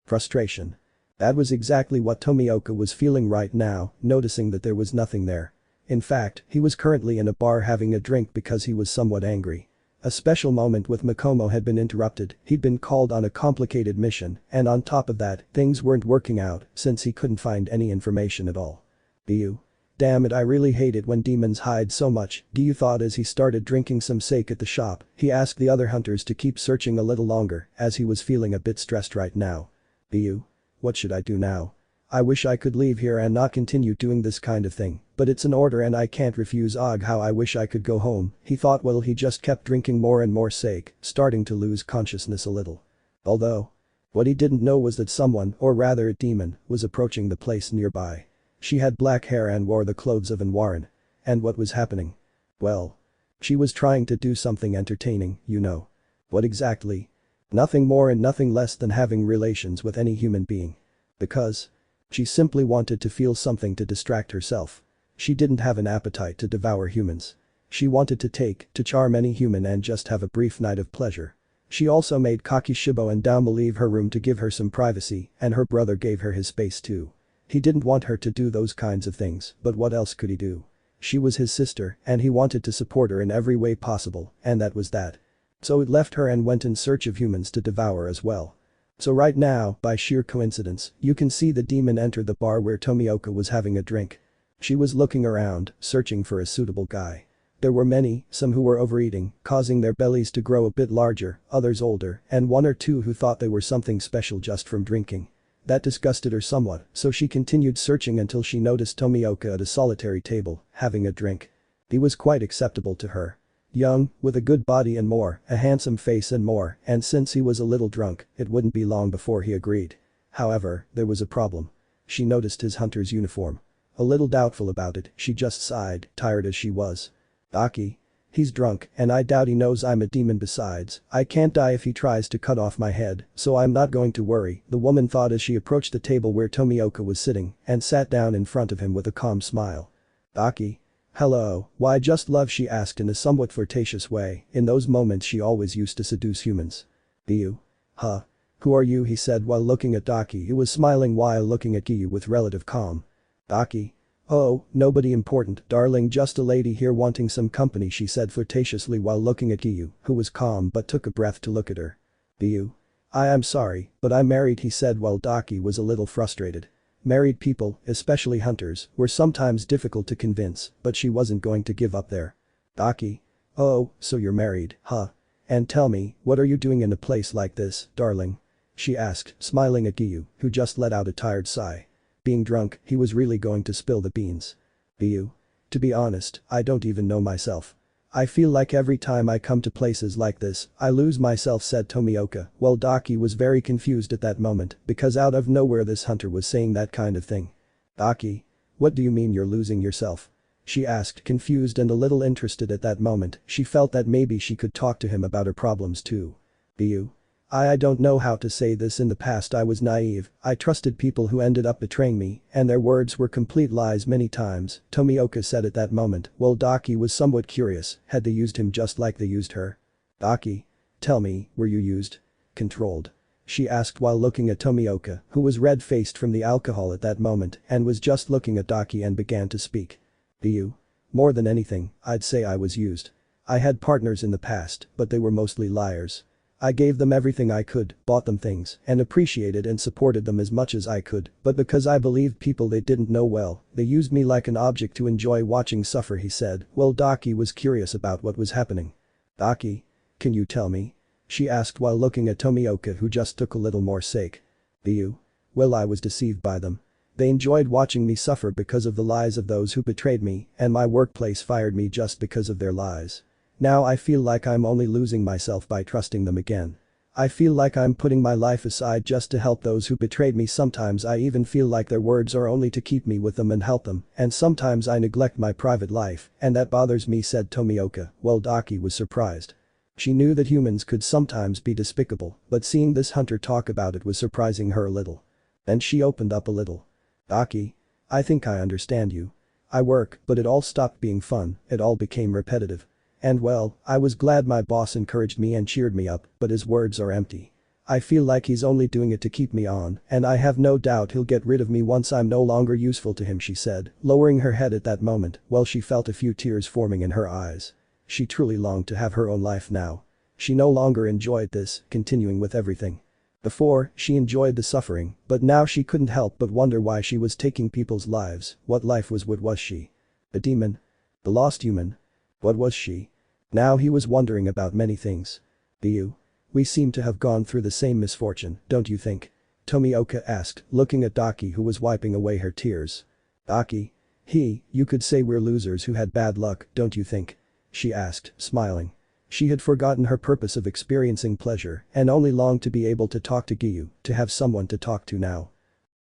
Frustration. That was exactly what Tomioka was feeling right now, noticing that there was nothing there. In fact, he was currently in a bar having a drink because he was somewhat angry. A special moment with Makomo had been interrupted, he'd been called on a complicated mission, and on top of that, things weren't working out since he couldn't find any information at all. Giyuu. Damn it, I really hate it when demons hide so much, Giyuu thought as he started drinking some sake at the shop. He asked the other hunters to keep searching a little longer, as he was feeling a bit stressed right now. Giyuu. What should I do now? I wish I could leave here and not continue doing this kind of thing, but it's an order and I can't refuse. How I wish I could go home, he thought while he just kept drinking more and more sake, starting to lose consciousness a little. Although. What he didn't know was that someone, or rather a demon, was approaching the place nearby. She had black hair and wore the clothes of an Warren. And what was happening? Well. She was trying to do something entertaining, you know. What exactly? Nothing more and nothing less than having relations with any human being. Because. She simply wanted to feel something to distract herself. She didn't have an appetite to devour humans. She wanted to charm any human and just have a brief night of pleasure. She also made Kakishibo and Dauma leave her room to give her some privacy, and her brother gave her his space too. He didn't want her to do those kinds of things, but what else could he do? She was his sister, and he wanted to support her in every way possible, and that was that. So he left her and went in search of humans to devour as well. So right now, by sheer coincidence, you can see the demon enter the bar where Tomioka was having a drink. She was looking around, searching for a suitable guy. There were many, some who were overeating, causing their bellies to grow a bit larger, others older, and one or two who thought they were something special just from drinking. That disgusted her somewhat, so she continued searching until she noticed Tomioka at a solitary table, having a drink. He was quite acceptable to her. Young, with a good body and more, a handsome face and more, and since he was a little drunk, it wouldn't be long before he agreed. However, there was a problem. She noticed his hunter's uniform. A little doubtful about it, she just sighed, tired as she was. Daki. He's drunk, and I doubt he knows I'm a demon besides, I can't die if he tries to cut off my head, so I'm not going to worry, the woman thought as she approached the table where Tomioka was sitting and sat down in front of him with a calm smile. Daki. Hello, why just love, she asked in a somewhat flirtatious way, in those moments she always used to seduce humans. Giyuu. Huh. Who are you, he said while looking at Daki, who was smiling while looking at Giyuu with relative calm. Daki. Oh, nobody important, darling, just a lady here wanting some company, she said flirtatiously while looking at Giyuu, who was calm but took a breath to look at her. Giyuu. I'm sorry, but I'm married, he said while Daki was a little frustrated. Married people, especially hunters, were sometimes difficult to convince, but she wasn't going to give up there. Daki. Oh, so you're married, huh? And tell me, what are you doing in a place like this, darling? She asked, smiling at Giyuu, who just let out a tired sigh. Being drunk, he was really going to spill the beans. Giyuu. To be honest, I don't even know myself. I feel like every time I come to places like this, I lose myself, said Tomioka, while Daki was very confused at that moment because out of nowhere this hunter was saying that kind of thing. Daki. What do you mean you're losing yourself? She asked, confused and a little interested at that moment, she felt that maybe she could talk to him about her problems too. Giyuu. I don't know how to say this, in the past I was naive, I trusted people who ended up betraying me, and their words were complete lies many times, Tomioka said at that moment, while Daki was somewhat curious, had they used him just like they used her? Daki. Tell me, were you used? Controlled? She asked while looking at Tomioka, who was red-faced from the alcohol at that moment and was just looking at Daki and began to speak. Giyuu. More than anything, I'd say I was used. I had partners in the past, but they were mostly liars. I gave them everything I could, bought them things, and appreciated and supported them as much as I could, but because I believed people they didn't know well, they used me like an object to enjoy watching suffer, he said, while Daki was curious about what was happening. Daki. Can you tell me? She asked while looking at Tomioka, who just took a little more sake. Giyuu. Well, I was deceived by them. They enjoyed watching me suffer because of the lies of those who betrayed me, and my workplace fired me just because of their lies. Now I feel like I'm only losing myself by trusting them again. I feel like I'm putting my life aside just to help those who betrayed me. Sometimes I even feel like their words are only to keep me with them and help them, and sometimes I neglect my private life, and that bothers me, said Tomioka, while Daki was surprised. She knew that humans could sometimes be despicable, but seeing this hunter talk about it was surprising her a little. And she opened up a little. Daki. I think I understand you. I work, but it all stopped being fun, it all became repetitive. And well, I was glad my boss encouraged me and cheered me up, but his words are empty. I feel like he's only doing it to keep me on, and I have no doubt he'll get rid of me once I'm no longer useful to him, she said, lowering her head at that moment while she felt a few tears forming in her eyes. She truly longed to have her own life now. She no longer enjoyed this, continuing with everything. Before, she enjoyed the suffering, but now she couldn't help but wonder why she was taking people's lives. What life was? What was she? A demon? The lost human? What was she? Now he was wondering about many things. Giyuu. We seem to have gone through the same misfortune, don't you think? Tomioka asked, looking at Daki, who was wiping away her tears. Daki. You could say we're losers who had bad luck, don't you think? She asked, smiling. She had forgotten her purpose of experiencing pleasure and only longed to be able to talk to Giyuu, to have someone to talk to now.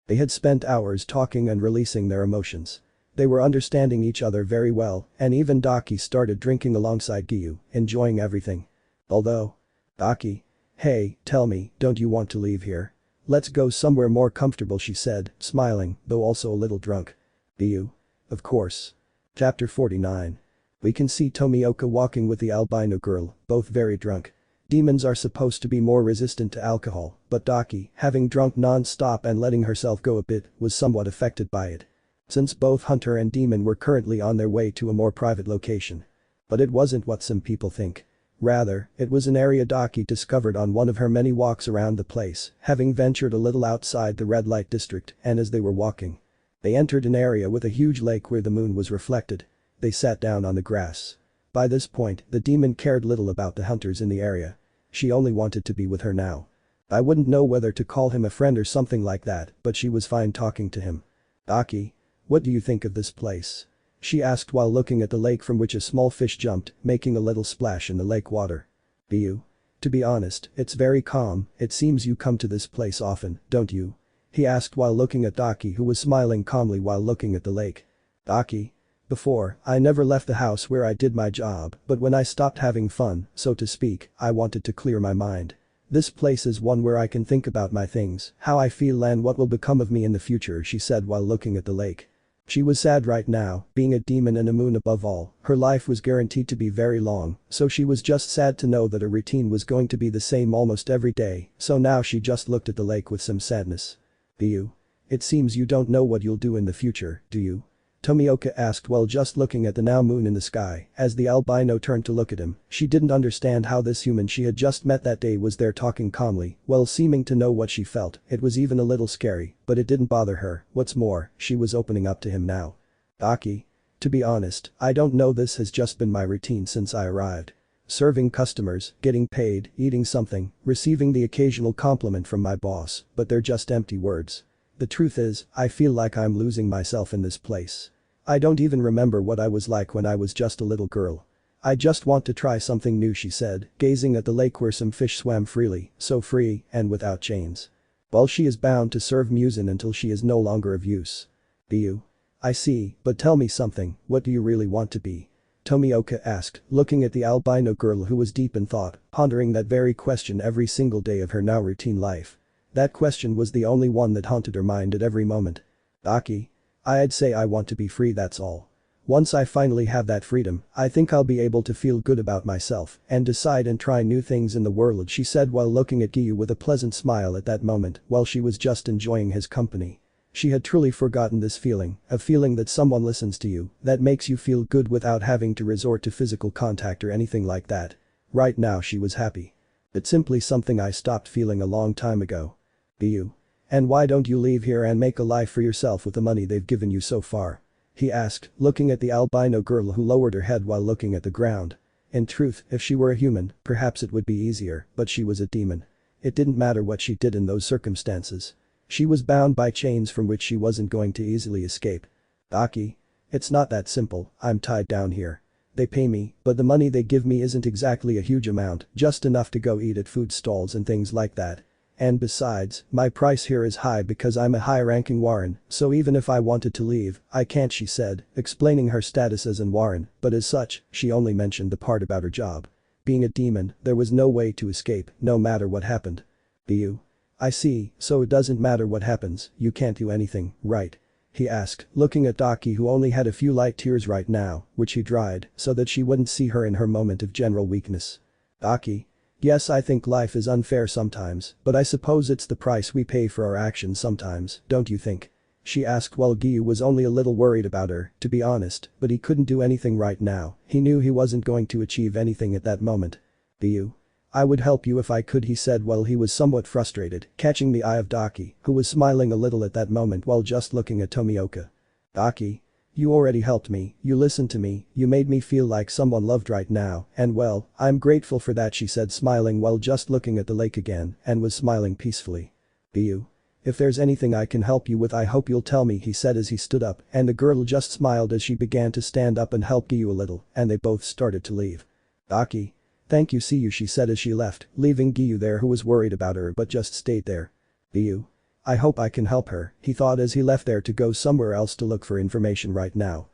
They had spent hours talking and releasing their emotions. They were understanding each other very well, and even Daki started drinking alongside Giyuu, enjoying everything. Although. Daki. Hey, tell me, don't you want to leave here? Let's go somewhere more comfortable, she said, smiling, though also a little drunk. Giyuu. Of course. Chapter 49. We can see Tomioka walking with the albino girl, both very drunk. Demons are supposed to be more resistant to alcohol, but Daki, having drunk non-stop and letting herself go a bit, was somewhat affected by it. Since both hunter and demon were currently on their way to a more private location. But it wasn't what some people think. Rather, it was an area Daki discovered on one of her many walks around the place, having ventured a little outside the red light district, and as they were walking. They entered an area with a huge lake where the moon was reflected. They sat down on the grass. By this point, the demon cared little about the hunters in the area. She only wanted to be with her now. I wouldn't know whether to call him a friend or something like that, but she was fine talking to him. Daki. What do you think of this place? She asked while looking at the lake from which a small fish jumped, making a little splash in the lake water. Giyuu. To be honest, it's very calm, it seems you come to this place often, don't you? He asked while looking at Daki, who was smiling calmly while looking at the lake. Daki. Before, I never left the house where I did my job, but when I stopped having fun, so to speak, I wanted to clear my mind. This place is one where I can think about my things, how I feel and what will become of me in the future, she said while looking at the lake. She was sad right now, being a demon and a moon above all, her life was guaranteed to be very long, so she was just sad to know that her routine was going to be the same almost every day, so now she just looked at the lake with some sadness. Giyuu. It seems you don't know what you'll do in the future, do you? Tomioka asked while just looking at the now moon in the sky, as the albino turned to look at him. She didn't understand how this human she had just met that day was there talking calmly, while seeming to know what she felt. It was even a little scary, but it didn't bother her. What's more, she was opening up to him now. Aki. To be honest, I don't know, this has just been my routine since I arrived. Serving customers, getting paid, eating something, receiving the occasional compliment from my boss, but they're just empty words. The truth is, I feel like I'm losing myself in this place. I don't even remember what I was like when I was just a little girl. I just want to try something new, she said, gazing at the lake where some fish swam freely, so free and without chains. Well, she is bound to serve muzan until she is no longer of use. Giyuu. I see, but tell me something, what do you really want to be? Tomioka asked, looking at the albino girl who was deep in thought, pondering that very question every single day of her now routine life. That question was the only one that haunted her mind at every moment. Aki. I'd say I want to be free, that's all. Once I finally have that freedom, I think I'll be able to feel good about myself and decide and try new things in the world, she said while looking at Giyuu with a pleasant smile at that moment while she was just enjoying his company. She had truly forgotten this feeling, a feeling that someone listens to you, that makes you feel good without having to resort to physical contact or anything like that. Right now she was happy. It's simply something I stopped feeling a long time ago. Giyuu. And why don't you leave here and make a life for yourself with the money they've given you so far? He asked, looking at the albino girl who lowered her head while looking at the ground. In truth, if she were a human, perhaps it would be easier, but she was a demon. It didn't matter what she did in those circumstances. She was bound by chains from which she wasn't going to easily escape. Aki. It's not that simple, I'm tied down here. They pay me, but the money they give me isn't exactly a huge amount, just enough to go eat at food stalls and things like that. And besides, my price here is high because I'm a high-ranking Warren, so even if I wanted to leave, I can't, she said, explaining her status as an Warren, but as such, she only mentioned the part about her job. Being a demon, there was no way to escape, no matter what happened. Giyuu. I see, so it doesn't matter what happens, you can't do anything, right? He asked, looking at Aki who only had a few light tears right now, which he dried, so that she wouldn't see her in her moment of general weakness. Aki. Yes, I think life is unfair sometimes, but I suppose it's the price we pay for our actions sometimes, don't you think? She asked while Giyuu was only a little worried about her, to be honest, but he couldn't do anything right now, he knew he wasn't going to achieve anything at that moment. Giyuu. I would help you if I could, he said while he was somewhat frustrated, catching the eye of Daki, who was smiling a little at that moment while just looking at Tomioka. Daki. You already helped me, you listened to me, you made me feel like someone loved right now, and well, I'm grateful for that, she said smiling while just looking at the lake again and was smiling peacefully. Giyuu. If there's anything I can help you with, I hope you'll tell me, he said as he stood up, and the girl just smiled as she began to stand up and help Giyuu a little, and they both started to leave. Daki. Thank you, see you, she said as she left, leaving Giyuu there who was worried about her but just stayed there. Giyuu. I hope I can help her, he thought as he left there to go somewhere else to look for information right now.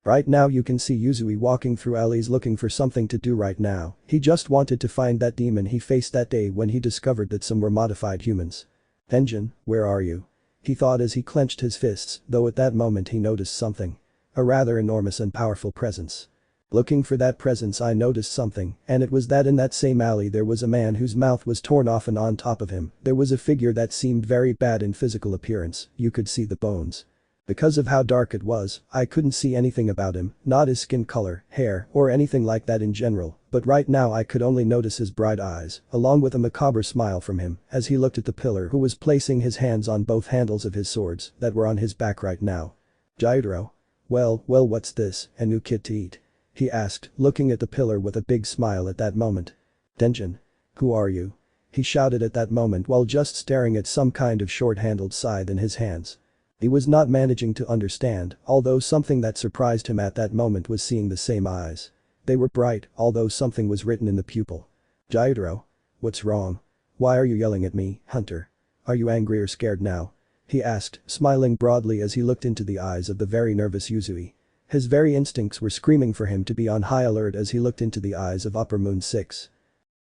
Right now you can see Yuzui walking through alleys looking for something to do right now, he just wanted to find that demon he faced that day when he discovered that some were modified humans. Tenjin, where are you? He thought as he clenched his fists, though at that moment he noticed something. A rather enormous and powerful presence. Looking for that presence, I noticed something, and it was that in that same alley there was a man whose mouth was torn off, and on top of him, there was a figure that seemed very bad in physical appearance, you could see the bones. Because of how dark it was, I couldn't see anything about him, not his skin color, hair, or anything like that in general, but right now I could only notice his bright eyes, along with a macabre smile from him, as he looked at the pillar who was placing his hands on both handles of his swords that were on his back right now. Jairo. Well, what's this, a new kid to eat? He asked, looking at the pillar with a big smile at that moment. Tenjin. Who are you? He shouted at that moment while just staring at some kind of short-handled scythe in his hands. He was not managing to understand, although something that surprised him at that moment was seeing the same eyes. They were bright, although something was written in the pupil. Jairo. What's wrong? Why are you yelling at me, Hunter? Are you angry or scared now? He asked, smiling broadly as he looked into the eyes of the very nervous Yuzui. His very instincts were screaming for him to be on high alert as he looked into the eyes of Upper Moon 6.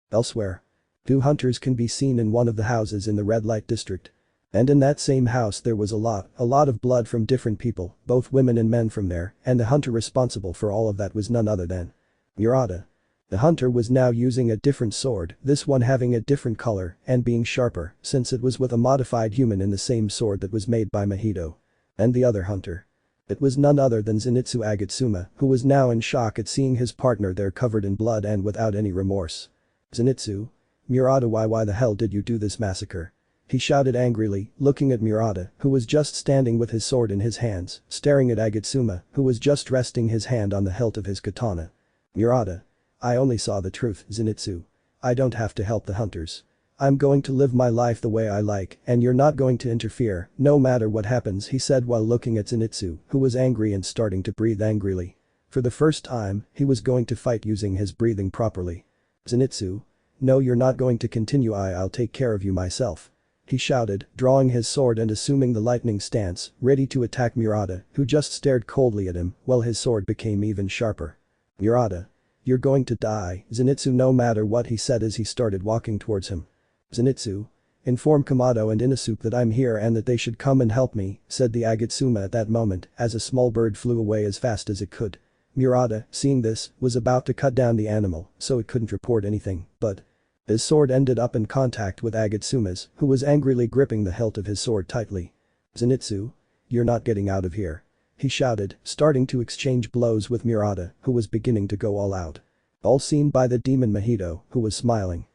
Elsewhere. Two hunters can be seen in one of the houses in the red light district. And in that same house there was a lot of blood from different people, both women and men from there, and the hunter responsible for all of that was none other than Murata. The hunter was now using a different sword, this one having a different color and being sharper since it was with a modified human in the same sword that was made by Mahito. And the other hunter. It was none other than Zenitsu Agatsuma, who was now in shock at seeing his partner there covered in blood and without any remorse. Zenitsu? Murata, why the hell did you do this massacre? He shouted angrily, looking at Murata, who was just standing with his sword in his hands, staring at Agatsuma, who was just resting his hand on the hilt of his katana. Murata. I only saw the truth, Zenitsu. I don't have to help the hunters. I'm going to live my life the way I like, and you're not going to interfere, no matter what happens, he said while looking at Zenitsu, who was angry and starting to breathe angrily. For the first time, he was going to fight using his breathing properly. Zenitsu? No, you're not going to continue. I'll take care of you myself. He shouted, drawing his sword and assuming the lightning stance, ready to attack Murata, who just stared coldly at him while his sword became even sharper. Murata. You're going to die, Zenitsu, no matter what, he said as he started walking towards him. Zenitsu. Inform Kamado and Inosuke that I'm here and that they should come and help me, said the Agatsuma at that moment as a small bird flew away as fast as it could. Murata, seeing this, was about to cut down the animal so it couldn't report anything, but his sword ended up in contact with Agatsuma's, who was angrily gripping the hilt of his sword tightly. Zenitsu? You're not getting out of here. He shouted, starting to exchange blows with Murata, who was beginning to go all out. All seen by the demon Mahito, who was smiling.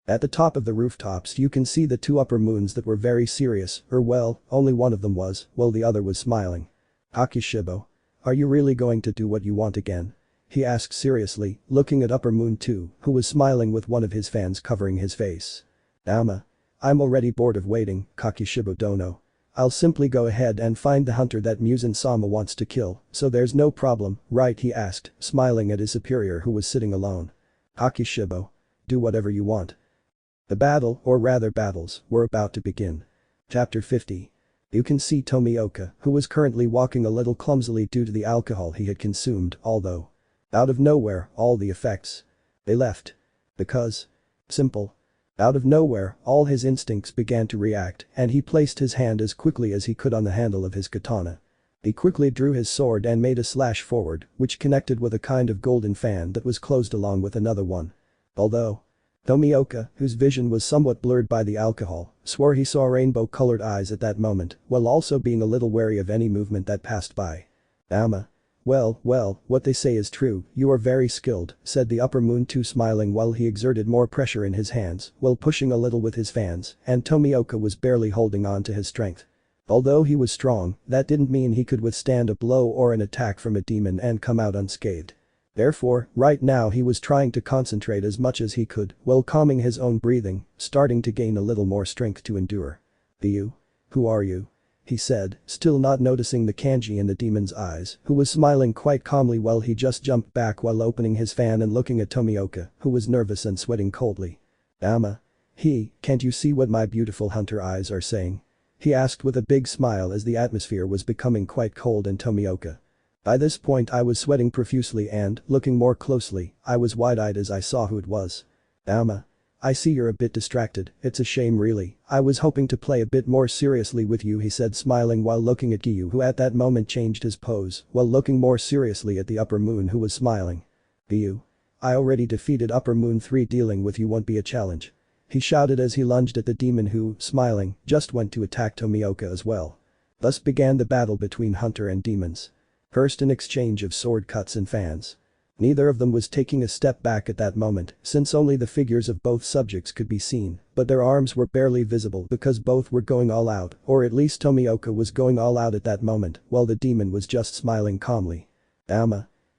At the top of the rooftops you can see the two upper moons that were very serious, or well, only one of them was, while the other was smiling. Hakishibo. Are you really going to do what you want again? He asked seriously, looking at Upper Moon 2, who was smiling with one of his fans covering his face. I'm already bored of waiting, Kakishibo Dono. I'll simply go ahead and find the hunter that Muzan-sama wants to kill, so there's no problem, right, he asked, smiling at his superior who was sitting alone. Hakishibo. Do whatever you want. The battle, or rather battles, were about to begin. Chapter 50. You can see Tomioka, who was currently walking a little clumsily due to the alcohol he had consumed, although out of nowhere, all the effects. They left. Because. Simple. Out of nowhere, all his instincts began to react and he placed his hand as quickly as he could on the handle of his katana. He quickly drew his sword and made a slash forward, which connected with a kind of golden fan that was closed along with another one. Although Tomioka, whose vision was somewhat blurred by the alcohol, swore he saw rainbow-colored eyes at that moment, while also being a little wary of any movement that passed by. Well, what they say is true, you are very skilled, said the Upper Moon 2 smiling while he exerted more pressure in his hands while pushing a little with his fans, and Tomioka was barely holding on to his strength. Although he was strong, that didn't mean he could withstand a blow or an attack from a demon and come out unscathed. Therefore, right now he was trying to concentrate as much as he could while calming his own breathing, starting to gain a little more strength to endure. You? Who are you? He said, still not noticing the kanji in the demon's eyes, who was smiling quite calmly while he just jumped back while opening his fan and looking at Tomioka, who was nervous and sweating coldly. Can't you see what my beautiful hunter eyes are saying? He asked with a big smile as the atmosphere was becoming quite cold in Tomioka. By this point I was sweating profusely and, looking more closely, I was wide-eyed as I saw who it was. I see you're a bit distracted, it's a shame really, I was hoping to play a bit more seriously with you, he said smiling while looking at Giyuu, who at that moment changed his pose while looking more seriously at the Upper Moon, who was smiling. Giyuu. I already defeated Upper Moon 3, dealing with you won't be a challenge. He shouted as he lunged at the demon who, smiling, just went to attack Tomioka as well. Thus began the battle between hunter and demons. First an exchange of sword cuts and fans. Neither of them was taking a step back at that moment, since only the figures of both subjects could be seen, but their arms were barely visible because both were going all out, or at least Tomioka was going all out at that moment, while the demon was just smiling calmly.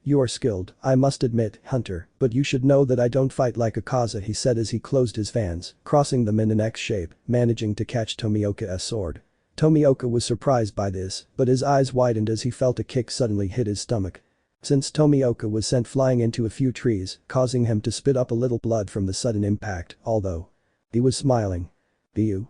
You are skilled, I must admit, hunter, but you should know that I don't fight like a Kaza, he said as he closed his fans, crossing them in an X shape, managing to catch Tomioka's sword. Tomioka was surprised by this, but his eyes widened as he felt a kick suddenly hit his stomach. Since Tomioka was sent flying into a few trees, causing him to spit up a little blood from the sudden impact, although he was smiling. Giyuu.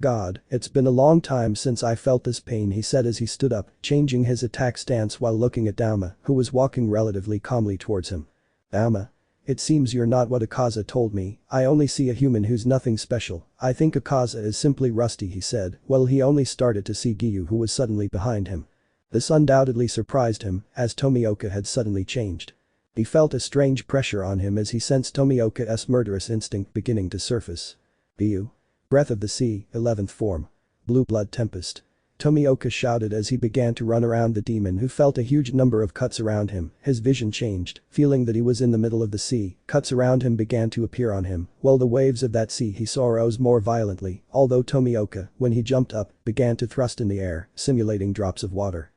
God, it's been a long time since I felt this pain, he said as he stood up, changing his attack stance while looking at Dama, who was walking relatively calmly towards him. Dama. It seems you're not what Akaza told me, I only see a human who's nothing special, I think Akaza is simply rusty, he said, while he only started to see Giyuu, who was suddenly behind him. This undoubtedly surprised him, as Tomioka had suddenly changed. He felt a strange pressure on him as he sensed Tomioka's murderous instinct beginning to surface. Giyuu. Breath of the Sea, 11th form. Blue Blood Tempest. Tomioka shouted as he began to run around the demon, who felt a huge number of cuts around him. His vision changed, feeling that he was in the middle of the sea, cuts around him began to appear on him, while the waves of that sea he saw rose more violently, although Tomioka, when he jumped up, began to thrust in the air, simulating drops of water.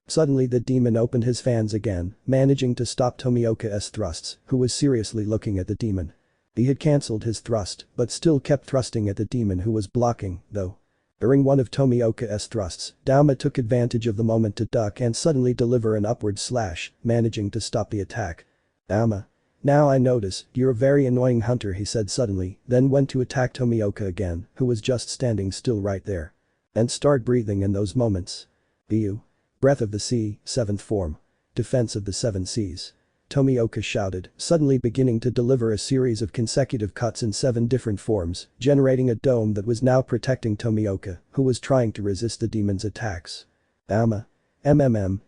Suddenly the demon opened his fans again, managing to stop Tomioka's thrusts, who was seriously looking at the demon. He had cancelled his thrust, but still kept thrusting at the demon, who was blocking, though. During one of Tomioka's thrusts, Dama took advantage of the moment to duck and suddenly deliver an upward slash, managing to stop the attack. Dama. Now I notice, you're a very annoying hunter, he said suddenly, then went to attack Tomioka again, who was just standing still right there. And start breathing in those moments. Giyuu. Breath of the Sea, 7th form. Defense of the Seven Seas. Tomioka shouted, suddenly beginning to deliver a series of consecutive cuts in 7 different forms, generating a dome that was now protecting Tomioka, who was trying to resist the demon's attacks. Dama.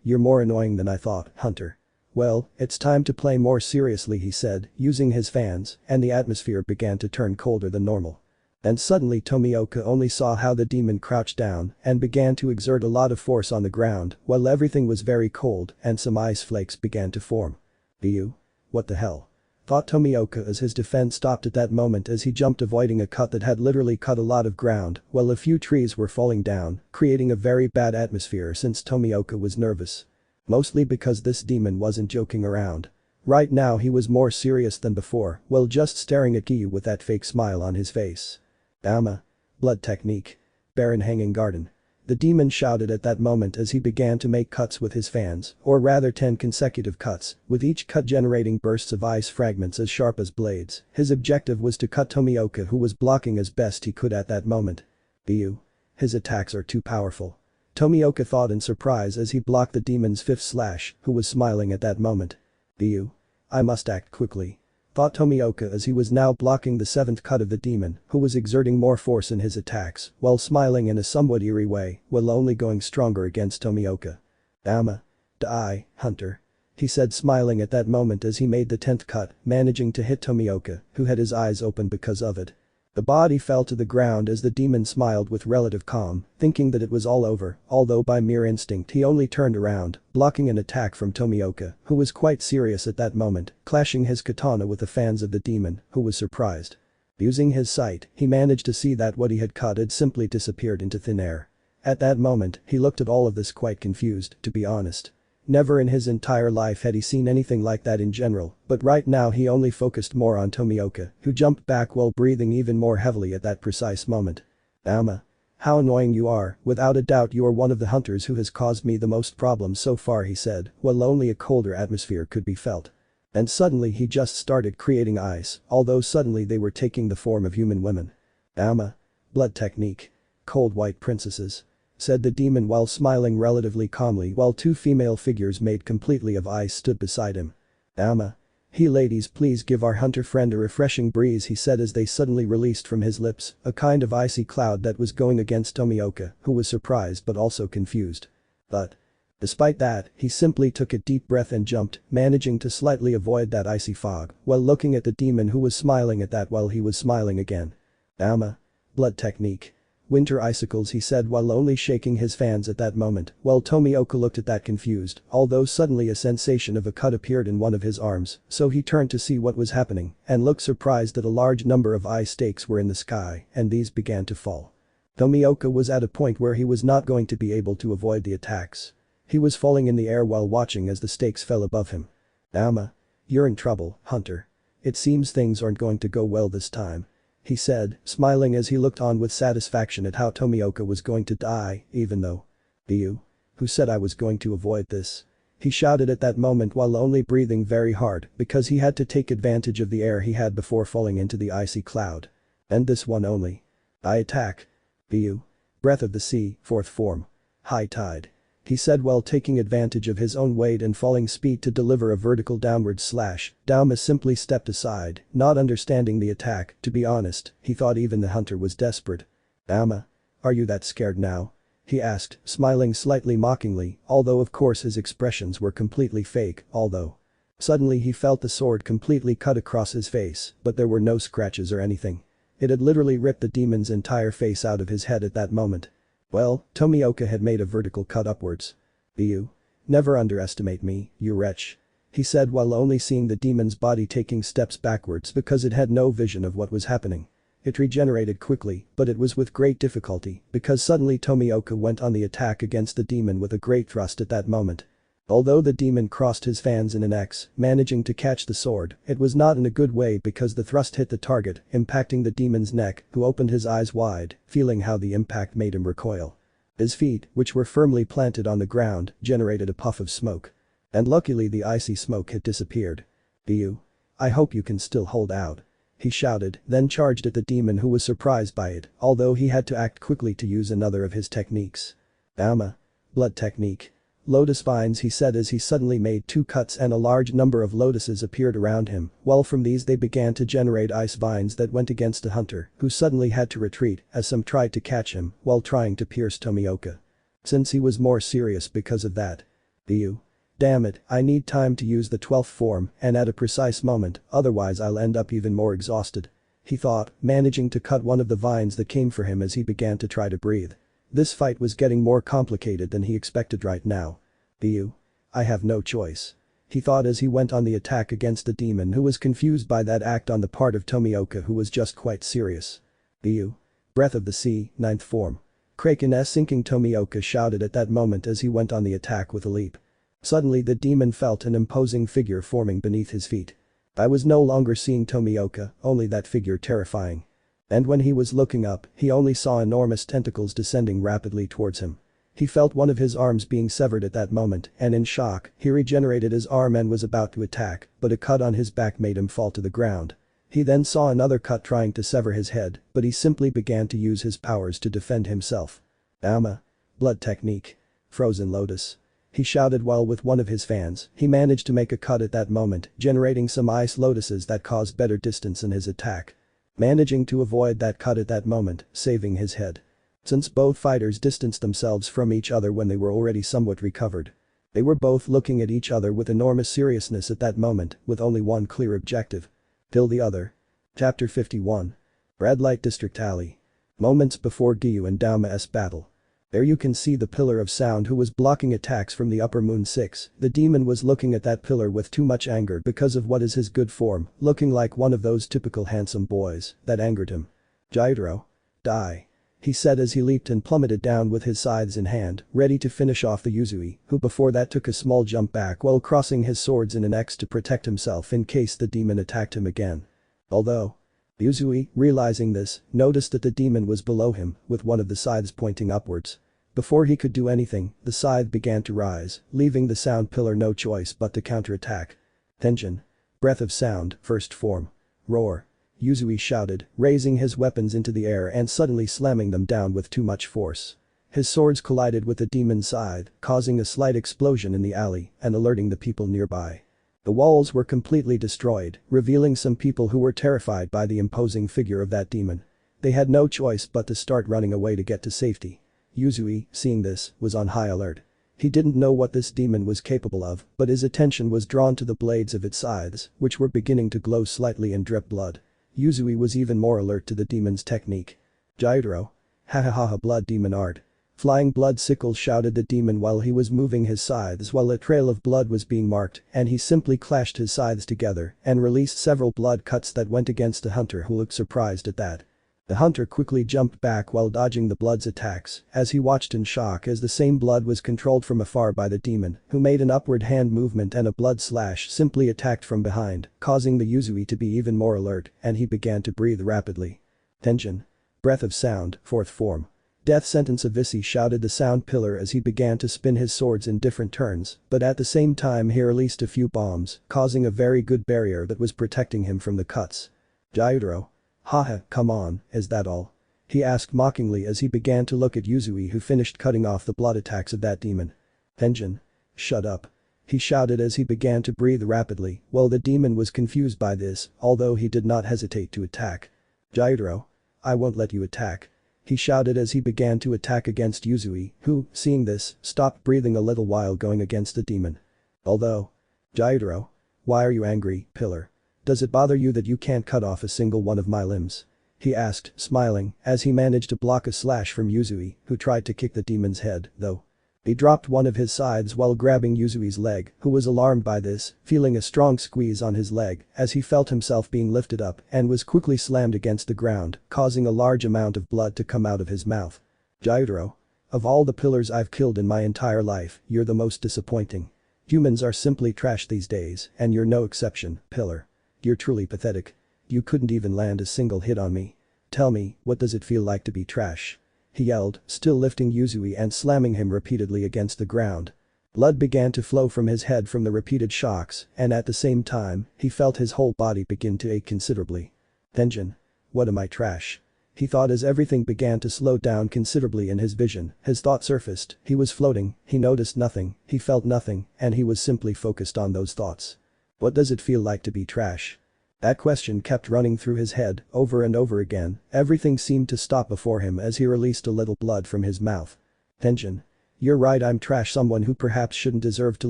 You're more annoying than I thought, hunter. Well, it's time to play more seriously, he said, using his fans, and the atmosphere began to turn colder than normal. And suddenly Tomioka only saw how the demon crouched down and began to exert a lot of force on the ground while everything was very cold and some ice flakes began to form. Giyuu? What the hell? Thought Tomioka as his defense stopped at that moment as he jumped, avoiding a cut that had literally cut a lot of ground while a few trees were falling down, creating a very bad atmosphere since Tomioka was nervous. Mostly because this demon wasn't joking around. Right now he was more serious than before, while just staring at Giyuu with that fake smile on his face. Dama. Blood Technique. Barren Hanging Garden. The demon shouted at that moment as he began to make cuts with his fans, or rather 10 consecutive cuts, with each cut generating bursts of ice fragments as sharp as blades. His objective was to cut Tomioka, who was blocking as best he could at that moment. Giyuu. His attacks are too powerful. Tomioka thought in surprise as he blocked the demon's 5th slash, who was smiling at that moment. Giyuu. I must act quickly. Thought Tomioka as he was now blocking the 7th cut of the demon, who was exerting more force in his attacks, while smiling in a somewhat eerie way, while only going stronger against Tomioka. Dama. Die, hunter. He said, smiling at that moment as he made the 10th cut, managing to hit Tomioka, who had his eyes open because of it. The body fell to the ground as the demon smiled with relative calm, thinking that it was all over, although by mere instinct he only turned around, blocking an attack from Tomioka, who was quite serious at that moment, clashing his katana with the fans of the demon, who was surprised. Using his sight, he managed to see that what he had cut had simply disappeared into thin air. At that moment, he looked at all of this quite confused, to be honest. Never in his entire life had he seen anything like that in general, but right now he only focused more on Tomioka, who jumped back while breathing even more heavily at that precise moment. Dama. How annoying you are, without a doubt you are one of the hunters who has caused me the most problems so far, he said, while only a colder atmosphere could be felt. And suddenly he just started creating ice, although suddenly they were taking the form of human women. Dama. Blood Technique. Cold White Princesses. Said the demon while smiling relatively calmly while 2 female figures made completely of ice stood beside him. Dama. Hey ladies, please give our hunter friend a refreshing breeze, he said as they suddenly released from his lips a kind of icy cloud that was going against Tomioka, who was surprised but also confused. But despite that, he simply took a deep breath and jumped, managing to slightly avoid that icy fog while looking at the demon, who was smiling at that while he was smiling again. Dama. Blood Technique. Winter icicles, he said while only shaking his fans at that moment, while Tomioka looked at that confused, although suddenly a sensation of a cut appeared in one of his arms, so he turned to see what was happening, and looked surprised that a large number of ice stakes were in the sky, and these began to fall. Tomioka was at a point where he was not going to be able to avoid the attacks. He was falling in the air while watching as the stakes fell above him. Dama. You're in trouble, hunter. It seems things aren't going to go well this time. He said, smiling as he looked on with satisfaction at how Tomioka was going to die, even though. Giyuu? Who said I was going to avoid this? He shouted at that moment while only breathing very hard because he had to take advantage of the air he had before falling into the icy cloud. And this one only. I attack. Giyuu. Breath of the sea, 4th form. High tide. He said while taking advantage of his own weight and falling speed to deliver a vertical downward slash. Dauma simply stepped aside, not understanding the attack. To be honest, he thought even the hunter was desperate. Dauma. Are you that scared now? He asked, smiling slightly mockingly, although of course his expressions were completely fake, although. Suddenly he felt the sword completely cut across his face, but there were no scratches or anything. It had literally ripped the demon's entire face out of his head at that moment. Well, Tomioka had made a vertical cut upwards. Giyuu. Never underestimate me, you wretch. He said while only seeing the demon's body taking steps backwards because it had no vision of what was happening. It regenerated quickly, but it was with great difficulty because suddenly Tomioka went on the attack against the demon with a great thrust at that moment. Although the demon crossed his fans in an X, managing to catch the sword, it was not in a good way because the thrust hit the target, impacting the demon's neck, who opened his eyes wide, feeling how the impact made him recoil. His feet, which were firmly planted on the ground, generated a puff of smoke. And luckily the icy smoke had disappeared. Giyuu. I hope you can still hold out. He shouted, then charged at the demon who was surprised by it, although he had to act quickly to use another of his techniques. Dauma. Blood technique. Lotus vines, he said as he suddenly made 2 cuts and a large number of lotuses appeared around him, while from these they began to generate ice vines that went against the hunter, who suddenly had to retreat as some tried to catch him while trying to pierce Tomioka. Since he was more serious because of that. Giyuu. Damn it, I need time to use the 12th form and at a precise moment, otherwise I'll end up even more exhausted. He thought, managing to cut one of the vines that came for him as he began to try to breathe. This fight was getting more complicated than he expected right now. Giyuu. I have no choice. He thought as he went on the attack against the demon who was confused by that act on the part of Tomioka who was just quite serious. Giyuu. Breath of the sea, 9th form. Kraken's sinking Tomioka shouted at that moment as he went on the attack with a leap. Suddenly the demon felt an imposing figure forming beneath his feet. I was no longer seeing Tomioka, only that figure terrifying. And when he was looking up, he only saw enormous tentacles descending rapidly towards him. He felt one of his arms being severed at that moment, and in shock, he regenerated his arm and was about to attack, but a cut on his back made him fall to the ground. He then saw another cut trying to sever his head, but he simply began to use his powers to defend himself. Dauma. Blood technique. Frozen lotus. He shouted while with one of his fans, he managed to make a cut at that moment, generating some ice lotuses that caused better distance in his attack. Managing to avoid that cut at that moment, saving his head. Since both fighters distanced themselves from each other when they were already somewhat recovered. They were both looking at each other with enormous seriousness at that moment, with only one clear objective. Kill the other. Chapter 51. Red Light District Alley. Moments before Giyuu and Dauma's battle. There you can see the pillar of sound who was blocking attacks from the upper moon 6. The demon was looking at that pillar with too much anger because of what is his good form, looking like one of those typical handsome boys, that angered him. Jairo. Die. He said as he leaped and plummeted down with his scythes in hand, ready to finish off the Yuzui, who before that took a small jump back while crossing his swords in an X to protect himself in case the demon attacked him again. Although. Yuzui, realizing this, noticed that the demon was below him, with one of the scythes pointing upwards. Before he could do anything, the scythe began to rise, leaving the sound pillar no choice but to counterattack. Tenjin. Breath of sound, 1st form. Roar. Yuzui shouted, raising his weapons into the air and suddenly slamming them down with too much force. His swords collided with the demon's scythe, causing a slight explosion in the alley and alerting the people nearby. The walls were completely destroyed, revealing some people who were terrified by the imposing figure of that demon. They had no choice but to start running away to get to safety. Yuzui, seeing this, was on high alert. He didn't know what this demon was capable of, but his attention was drawn to the blades of its scythes, which were beginning to glow slightly and drip blood. Yuzui was even more alert to the demon's technique. Jairo. Hahaha blood demon art. Flying blood sickles shouted the demon while he was moving his scythes while a trail of blood was being marked, and he simply clashed his scythes together and released several blood cuts that went against the hunter who looked surprised at that. The hunter quickly jumped back while dodging the blood's attacks as he watched in shock as the same blood was controlled from afar by the demon, who made an upward hand movement and a blood slash simply attacked from behind, causing the Yuzui to be even more alert, and he began to breathe rapidly. Tenjin. Breath of sound, 4th form. Death sentence of Visi shouted the sound pillar as he began to spin his swords in different turns, but at the same time he released a few bombs, causing a very good barrier that was protecting him from the cuts. Jairo. Haha, come on, is that all? He asked mockingly as he began to look at Yuzui, who finished cutting off the blood attacks of that demon. Tenjin. Shut up. He shouted as he began to breathe rapidly. Well, the demon was confused by this, although he did not hesitate to attack. Gyutaro. I won't let you attack. He shouted as he began to attack against Yuzui, who, seeing this, stopped breathing a little while going against the demon. Although. Gyutaro. Why are you angry, Pillar? Does it bother you that you can't cut off a single one of my limbs? He asked, smiling, as he managed to block a slash from Yuzui, who tried to kick the demon's head, though. He dropped one of his sides while grabbing Yuzui's leg, who was alarmed by this, feeling a strong squeeze on his leg as he felt himself being lifted up and was quickly slammed against the ground, causing a large amount of blood to come out of his mouth. Gyutaro. Of all the pillars I've killed in my entire life, you're the most disappointing. Humans are simply trash these days, and you're no exception, Pillar. You're truly pathetic. You couldn't even land a single hit on me. Tell me, what does it feel like to be trash? He yelled, still lifting Yuzui and slamming him repeatedly against the ground. Blood began to flow from his head from the repeated shocks, and at the same time, he felt his whole body begin to ache considerably. Tenjin. What am I trash? He thought as everything began to slow down considerably in his vision, his thought surfaced, he was floating, he noticed nothing, he felt nothing, and he was simply focused on those thoughts. What does it feel like to be trash? That question kept running through his head, over and over again. Everything seemed to stop before him as he released a little blood from his mouth. Tenjin. You're right, I'm trash, someone who perhaps shouldn't deserve to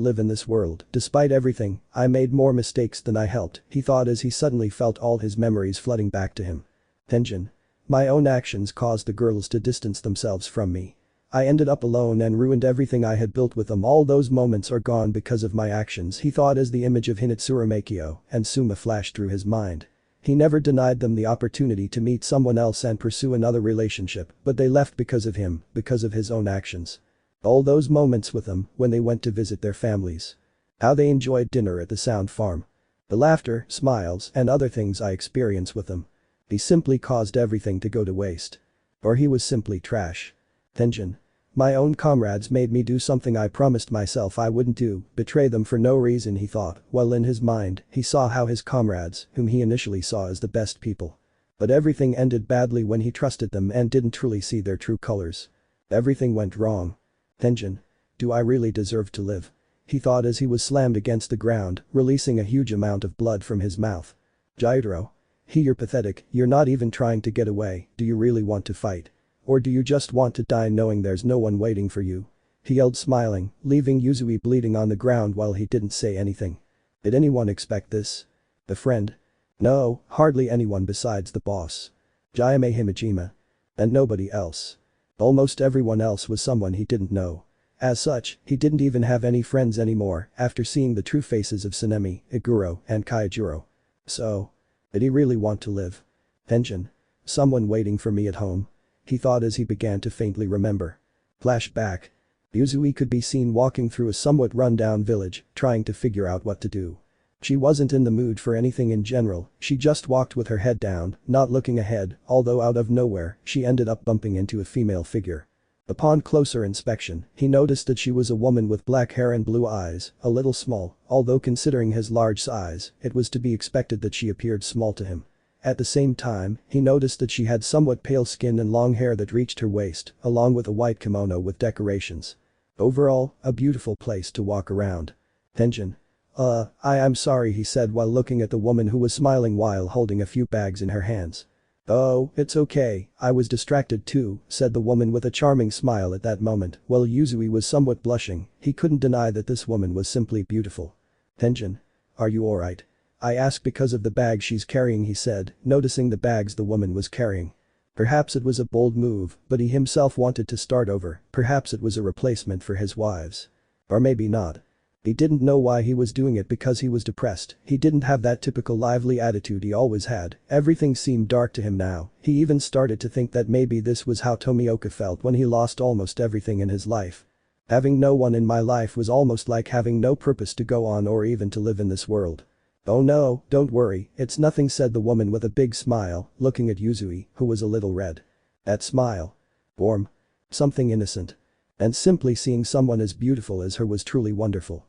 live in this world. Despite everything, I made more mistakes than I helped, he thought as he suddenly felt all his memories flooding back to him. Tenjin. My own actions caused the girls to distance themselves from me. I ended up alone and ruined everything I had built with them. All those moments are gone because of my actions, he thought as the image of Hinetsuru Makio and Suma flashed through his mind. He never denied them the opportunity to meet someone else and pursue another relationship, but they left because of him, because of his own actions. All those moments with them when they went to visit their families. How they enjoyed dinner at the Sound Farm. The laughter, smiles, and other things I experienced with them. He simply caused everything to go to waste. Or he was simply trash. Tenjin. My own comrades made me do something I promised myself I wouldn't do, betray them for no reason, he thought, while in his mind, he saw how his comrades, whom he initially saw as the best people. But everything ended badly when he trusted them and didn't truly see their true colors. Everything went wrong. Tenjin. Do I really deserve to live? He thought as he was slammed against the ground, releasing a huge amount of blood from his mouth. Gyutaro. You're pathetic, you're not even trying to get away, do you really want to fight? Or do you just want to die knowing there's no one waiting for you? He yelled, smiling, leaving Yuzui bleeding on the ground while he didn't say anything. Did anyone expect this? The friend? No, hardly anyone besides the boss. Jaime Himejima. And nobody else. Almost everyone else was someone he didn't know. As such, he didn't even have any friends anymore after seeing the true faces of Sanemi, Iguro, and Kaijuro. So. Did he really want to live? Tenjin. Someone waiting for me at home. He thought as he began to faintly remember. Flashback. Yuzui could be seen walking through a somewhat run-down village, trying to figure out what to do. She wasn't in the mood for anything in general, she just walked with her head down, not looking ahead, although out of nowhere, she ended up bumping into a female figure. Upon closer inspection, he noticed that she was a woman with black hair and blue eyes, a little small, although considering his large size, it was to be expected that she appeared small to him. At the same time, he noticed that she had somewhat pale skin and long hair that reached her waist, along with a white kimono with decorations. Overall, a beautiful place to walk around. Tenjin. I'm sorry, he said while looking at the woman who was smiling while holding a few bags in her hands. Oh, it's okay, I was distracted too, said the woman with a charming smile at that moment. While Yuzui was somewhat blushing, he couldn't deny that this woman was simply beautiful. Tenjin. Are you alright? I ask because of the bag she's carrying, he said, noticing the bags the woman was carrying. Perhaps it was a bold move, but he himself wanted to start over, perhaps it was a replacement for his wives. Or maybe not. He didn't know why he was doing it because he was depressed, he didn't have that typical lively attitude he always had, everything seemed dark to him now, he even started to think that maybe this was how Tomioka felt when he lost almost everything in his life. Having no one in my life was almost like having no purpose to go on or even to live in this world. Oh no, don't worry, it's nothing, said the woman with a big smile, looking at Yuzui, who was a little red. That smile. Warm. Something innocent. And simply seeing someone as beautiful as her was truly wonderful.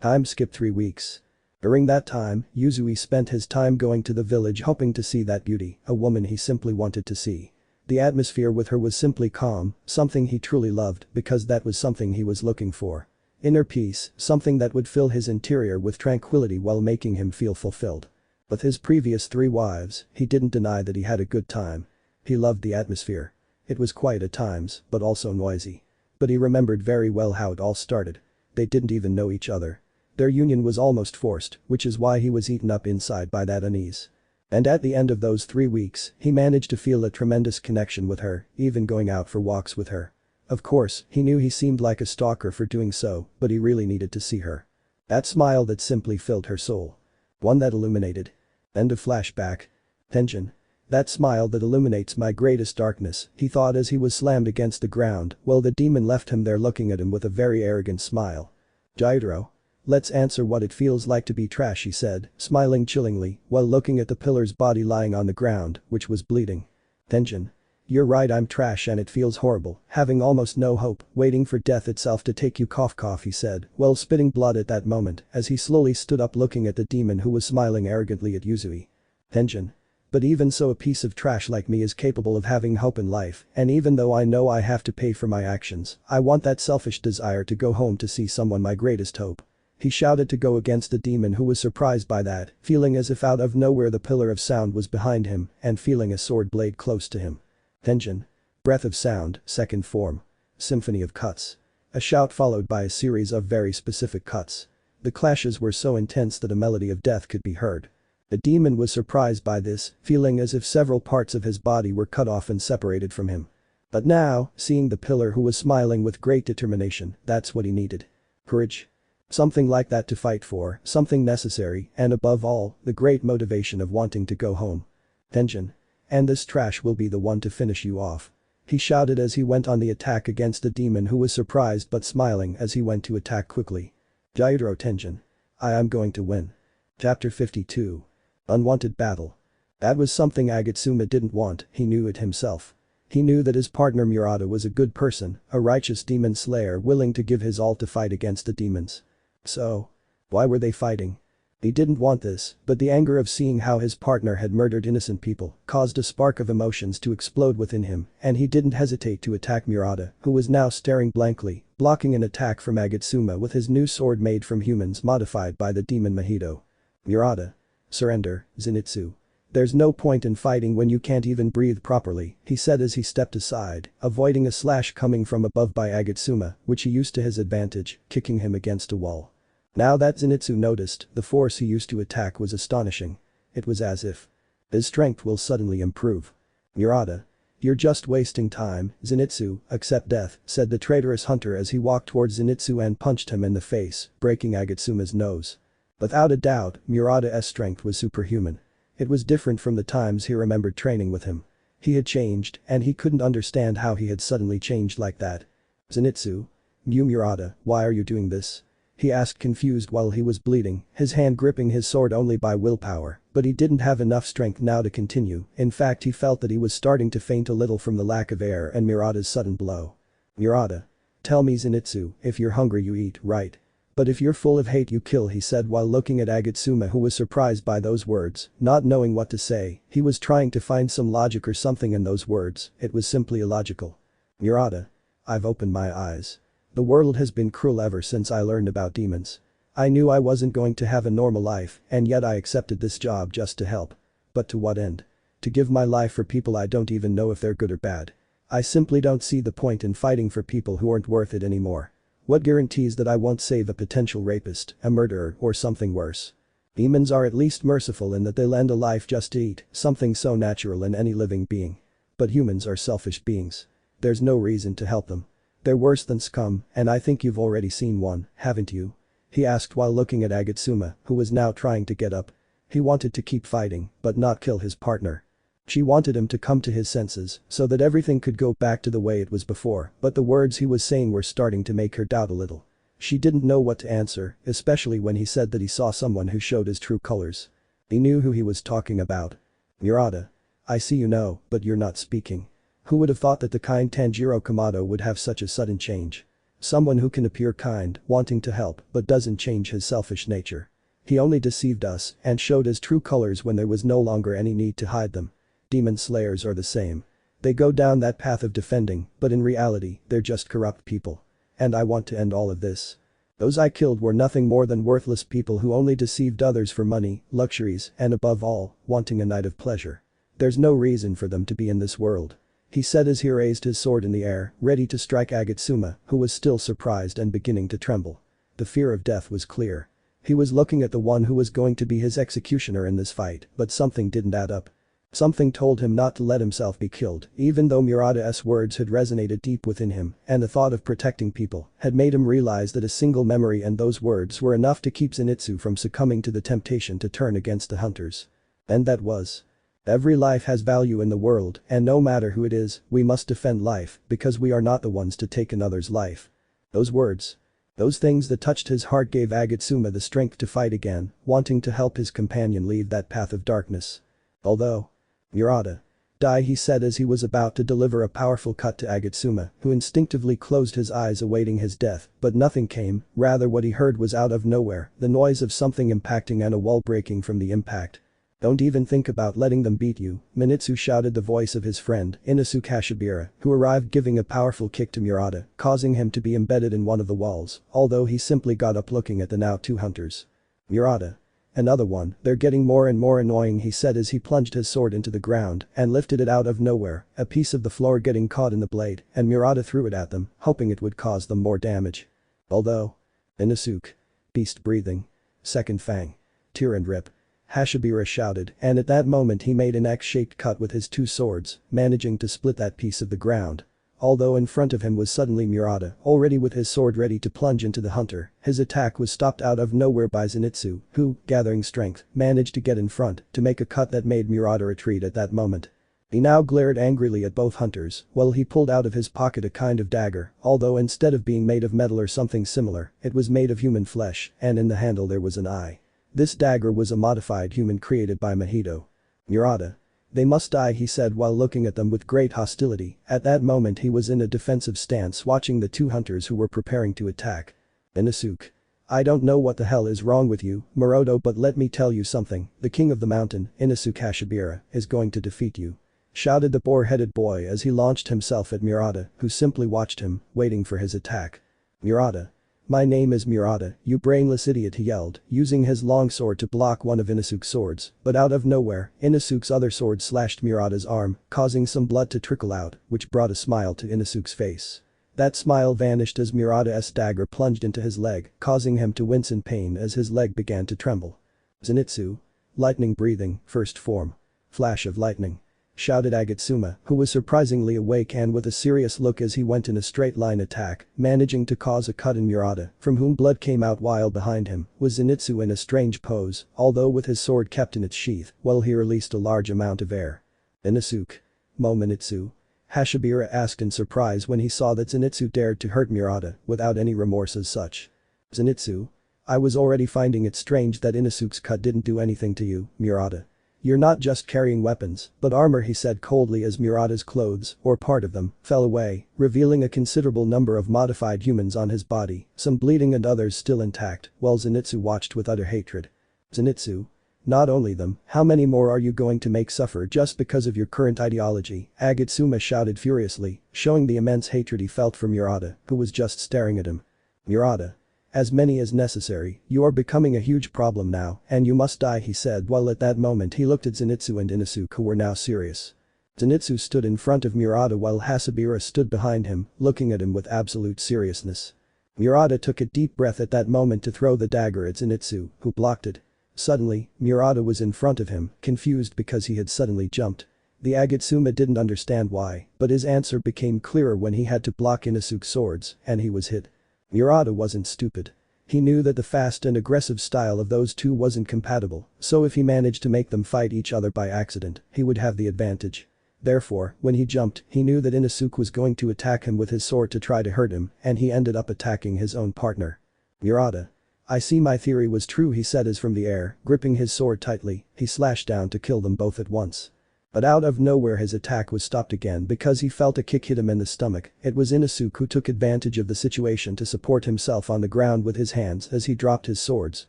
Time skipped 3 weeks. During that time, Yuzui spent his time going to the village hoping to see that beauty, a woman he simply wanted to see. The atmosphere with her was simply calm, something he truly loved because that was something he was looking for. Inner peace, something that would fill his interior with tranquility while making him feel fulfilled. With his previous 3 wives, he didn't deny that he had a good time. He loved the atmosphere. It was quiet at times, but also noisy. But he remembered very well how it all started. They didn't even know each other. Their union was almost forced, which is why he was eaten up inside by that unease. And at the end of those 3 weeks, he managed to feel a tremendous connection with her, even going out for walks with her. Of course, he knew he seemed like a stalker for doing so, but he really needed to see her. That smile that simply filled her soul. One that illuminated. End of flashback. Tension. That smile that illuminates my greatest darkness, he thought as he was slammed against the ground, while the demon left him there looking at him with a very arrogant smile. Jairo. Let's answer what it feels like to be trash, he said, smiling chillingly, while looking at the pillar's body lying on the ground, which was bleeding. Tension. You're right, I'm trash and it feels horrible, having almost no hope, waiting for death itself to take you, cough cough, he said, while spitting blood at that moment as he slowly stood up looking at the demon who was smiling arrogantly at Yuzui. Tension. But even so, a piece of trash like me is capable of having hope in life, and even though I know I have to pay for my actions, I want that selfish desire to go home to see someone, my greatest hope. He shouted to go against the demon who was surprised by that, feeling as if out of nowhere the pillar of sound was behind him and feeling a sword blade close to him. Tension. Breath of sound, second form. Symphony of cuts. A shout followed by a series of very specific cuts. The clashes were so intense that a melody of death could be heard. The demon was surprised by this, feeling as if several parts of his body were cut off and separated from him. But now, seeing the pillar who was smiling with great determination, that's what he needed. Courage. Something like that to fight for, something necessary, and above all, the great motivation of wanting to go home. Tension. And this trash will be the one to finish you off. He shouted as he went on the attack against the demon who was surprised but smiling as he went to attack quickly. Jairo. Tension. I am going to win. Chapter 52. Unwanted battle. That was something Agatsuma didn't want, he knew it himself. He knew that his partner Murata was a good person, a righteous demon slayer willing to give his all to fight against the demons. So, why were they fighting? He didn't want this, but the anger of seeing how his partner had murdered innocent people caused a spark of emotions to explode within him, and he didn't hesitate to attack Murata, who was now staring blankly, blocking an attack from Agatsuma with his new sword made from humans modified by the demon Mahito. Murata. Surrender, Zenitsu. There's no point in fighting when you can't even breathe properly, he said as he stepped aside, avoiding a slash coming from above by Agatsuma, which he used to his advantage, kicking him against a wall. Now that Zenitsu noticed, the force he used to attack was astonishing. It was as if his strength will suddenly improve. Murata. You're just wasting time, Zenitsu, accept death, said the traitorous hunter as he walked towards Zenitsu and punched him in the face, breaking Agatsuma's nose. Without a doubt, Murata's strength was superhuman. It was different from the times he remembered training with him. He had changed, and he couldn't understand how he had suddenly changed like that. Zenitsu? You Murata, why are you doing this? He asked confused while he was bleeding, his hand gripping his sword only by willpower, but he didn't have enough strength now to continue, in fact he felt that he was starting to faint a little from the lack of air and Murata's sudden blow. Murata. Tell me Zenitsu, if you're hungry you eat, right? But if you're full of hate you kill, he said while looking at Agatsuma who was surprised by those words, not knowing what to say, he was trying to find some logic or something in those words, it was simply illogical. Murata. I've opened my eyes. The world has been cruel ever since I learned about demons. I knew I wasn't going to have a normal life, and yet I accepted this job just to help. But to what end? To give my life for people I don't even know if they're good or bad. I simply don't see the point in fighting for people who aren't worth it anymore. What guarantees that I won't save a potential rapist, a murderer, or something worse? Demons are at least merciful in that they lend a life just to eat, something so natural in any living being. But humans are selfish beings. There's no reason to help them. They're worse than scum, and I think you've already seen one, haven't you? He asked while looking at Agatsuma, who was now trying to get up. He wanted to keep fighting, but not kill his partner. She wanted him to come to his senses so that everything could go back to the way it was before, but the words he was saying were starting to make her doubt a little. She didn't know what to answer, especially when he said that he saw someone who showed his true colors. He knew who he was talking about. Murata. I see you know, but you're not speaking. Who would have thought that the kind Tanjiro Kamado would have such a sudden change? Someone who can appear kind, wanting to help, but doesn't change his selfish nature. He only deceived us and showed his true colors when there was no longer any need to hide them. Demon slayers are the same. They go down that path of defending, but in reality, they're just corrupt people. And I want to end all of this. Those I killed were nothing more than worthless people who only deceived others for money, luxuries, and above all, wanting a night of pleasure. There's no reason for them to be in this world. He said as he raised his sword in the air, ready to strike Agatsuma, who was still surprised and beginning to tremble. The fear of death was clear. He was looking at the one who was going to be his executioner in this fight, but something didn't add up. Something told him not to let himself be killed, even though Murata's words had resonated deep within him, and the thought of protecting people had made him realize that a single memory and those words were enough to keep Zenitsu from succumbing to the temptation to turn against the hunters. And that was. Every life has value in the world, and no matter who it is, we must defend life, because we are not the ones to take another's life. Those words. Those things that touched his heart gave Agatsuma the strength to fight again, wanting to help his companion leave that path of darkness. Although. Murata. Die, he said as he was about to deliver a powerful cut to Agatsuma, who instinctively closed his eyes awaiting his death, but nothing came, rather what he heard was out of nowhere, the noise of something impacting and a wall breaking from the impact. Don't even think about letting them beat you, Zenitsu shouted the voice of his friend, Inosuke Hashibira, who arrived giving a powerful kick to Murata, causing him to be embedded in one of the walls, although he simply got up looking at the now two hunters. Murata. Another one, they're getting more and more annoying, he said as he plunged his sword into the ground and lifted it out of nowhere, a piece of the floor getting caught in the blade, and Murata threw it at them, hoping it would cause them more damage. Although. Inosuke. Beast breathing. Second fang. Tear and rip. Hashibira shouted, and at that moment he made an X-shaped cut with his two swords, managing to split that piece of the ground. Although in front of him was suddenly Murata, already with his sword ready to plunge into the hunter, his attack was stopped out of nowhere by Zenitsu, who, gathering strength, managed to get in front to make a cut that made Murata retreat at that moment. He now glared angrily at both hunters, while he pulled out of his pocket a kind of dagger, although instead of being made of metal or something similar, it was made of human flesh, and in the handle there was an eye. This dagger was a modified human created by Mahito. Murata. They must die, he said while looking at them with great hostility. At that moment he was in a defensive stance watching the two hunters who were preparing to attack. Inosuke. I don't know what the hell is wrong with you, Moroto, but let me tell you something, the king of the mountain, Inosuke Hashibira, is going to defeat you. Shouted the boar-headed boy as he launched himself at Murata, who simply watched him, waiting for his attack. Murata. My name is Murata, you brainless idiot, he yelled, using his long sword to block one of Inosuke's swords, but out of nowhere, Inosuke's other sword slashed Murata's arm, causing some blood to trickle out, which brought a smile to Inosuke's face. That smile vanished as Murata's dagger plunged into his leg, causing him to wince in pain as his leg began to tremble. Zenitsu. Lightning breathing, first form. Flash of lightning. Shouted Agatsuma, who was surprisingly awake and with a serious look as he went in a straight line attack, managing to cause a cut in Murata, from whom blood came out while behind him was Zenitsu in a strange pose, although with his sword kept in its sheath, while he released a large amount of air. Inosuke. Zenitsu. Hashibira asked in surprise when he saw that Zenitsu dared to hurt Murata without any remorse as such. Zenitsu. I was already finding it strange that Inosuke's cut didn't do anything to you, Murata. You're not just carrying weapons, but armor, he said coldly as Murata's clothes, or part of them, fell away, revealing a considerable number of modified humans on his body, some bleeding and others still intact, while Zenitsu watched with utter hatred. Zenitsu. Not only them, how many more are you going to make suffer just because of your current ideology? Agatsuma shouted furiously, showing the immense hatred he felt for Murata, who was just staring at him. Murata. As many as necessary, you are becoming a huge problem now, and you must die, he said while at that moment he looked at Zenitsu and Inosuke who were now serious. Zenitsu stood in front of Murata while Hashibira stood behind him, looking at him with absolute seriousness. Murata took a deep breath at that moment to throw the dagger at Zenitsu, who blocked it. Suddenly, Murata was in front of him, confused because he had suddenly jumped. The Agatsuma didn't understand why, but his answer became clearer when he had to block Inosuke's swords, and he was hit. Murata wasn't stupid. He knew that the fast and aggressive style of those two wasn't compatible, so if he managed to make them fight each other by accident, he would have the advantage. Therefore, when he jumped, he knew that Inosuke was going to attack him with his sword to try to hurt him, and he ended up attacking his own partner. Murata. I see my theory was true, he said as from the air, gripping his sword tightly, he slashed down to kill them both at once. But out of nowhere his attack was stopped again because he felt a kick hit him in the stomach. It was Inosuke who took advantage of the situation to support himself on the ground with his hands as he dropped his swords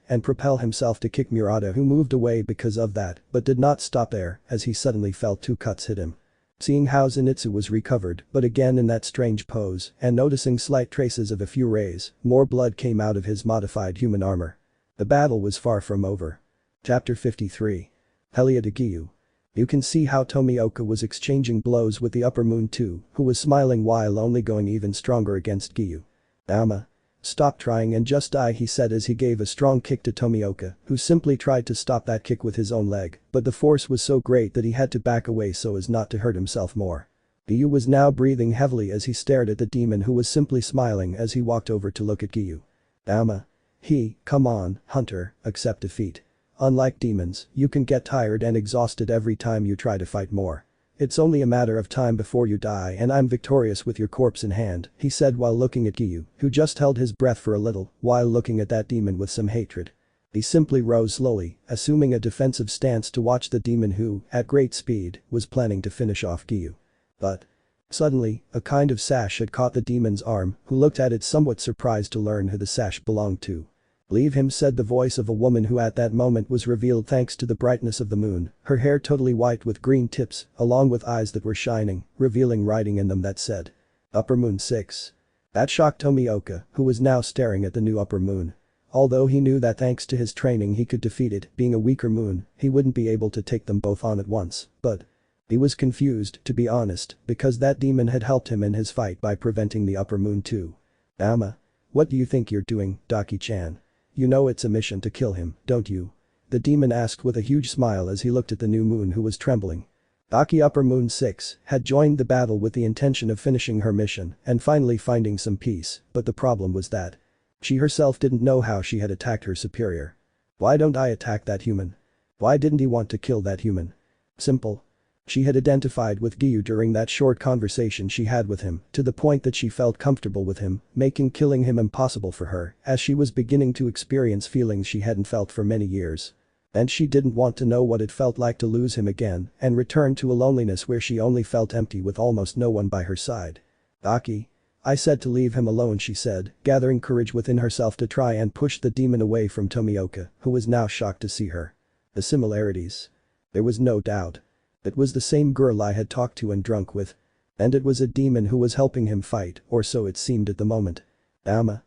and propel himself to kick Murata, who moved away because of that but did not stop there as he suddenly felt two cuts hit him. Seeing how Zenitsu was recovered, but again in that strange pose, and noticing slight traces of a few rays, more blood came out of his modified human armor. The battle was far from over. Chapter 53. Tomioka Giyuu. You can see how Tomioka was exchanging blows with the upper moon too, who was smiling while only going even stronger against Giyuu. Dama. Stop trying and just die, he said as he gave a strong kick to Tomioka, who simply tried to stop that kick with his own leg, but the force was so great that he had to back away so as not to hurt himself more. Giyuu was now breathing heavily as he stared at the demon who was simply smiling as he walked over to look at Giyuu. Dama. Come on, Hunter, accept defeat. Unlike demons, you can get tired and exhausted every time you try to fight more. It's only a matter of time before you die and I'm victorious with your corpse in hand, he said while looking at Giyuu, who just held his breath for a little while looking at that demon with some hatred. He simply rose slowly, assuming a defensive stance to watch the demon who, at great speed, was planning to finish off Giyuu. But suddenly, a kind of sash had caught the demon's arm, who looked at it somewhat surprised to learn who the sash belonged to. Leave him, said the voice of a woman who at that moment was revealed thanks to the brightness of the moon, her hair totally white with green tips, along with eyes that were shining, revealing writing in them that said, Upper Moon 6. That shocked Tomioka, who was now staring at the new upper moon. Although he knew that thanks to his training he could defeat it, being a weaker moon, he wouldn't be able to take them both on at once, but he was confused, to be honest, because that demon had helped him in his fight by preventing the upper moon too. Dama. What do you think you're doing, Daki-chan? You know it's a mission to kill him, don't you? The demon asked with a huge smile as he looked at the new moon who was trembling. Daki Upper Moon 6 had joined the battle with the intention of finishing her mission and finally finding some peace, but the problem was that she herself didn't know how she had attacked her superior. Why don't I attack that human? Why didn't he want to kill that human? Simple. She had identified with Giyuu during that short conversation she had with him, to the point that she felt comfortable with him, making killing him impossible for her, as she was beginning to experience feelings she hadn't felt for many years. And she didn't want to know what it felt like to lose him again and return to a loneliness where she only felt empty with almost no one by her side. Daki. I said to leave him alone, she said, gathering courage within herself to try and push the demon away from Tomioka, who was now shocked to see her. The similarities. There was no doubt. It was the same girl I had talked to and drunk with. And it was a demon who was helping him fight, or so it seemed at the moment. Dama.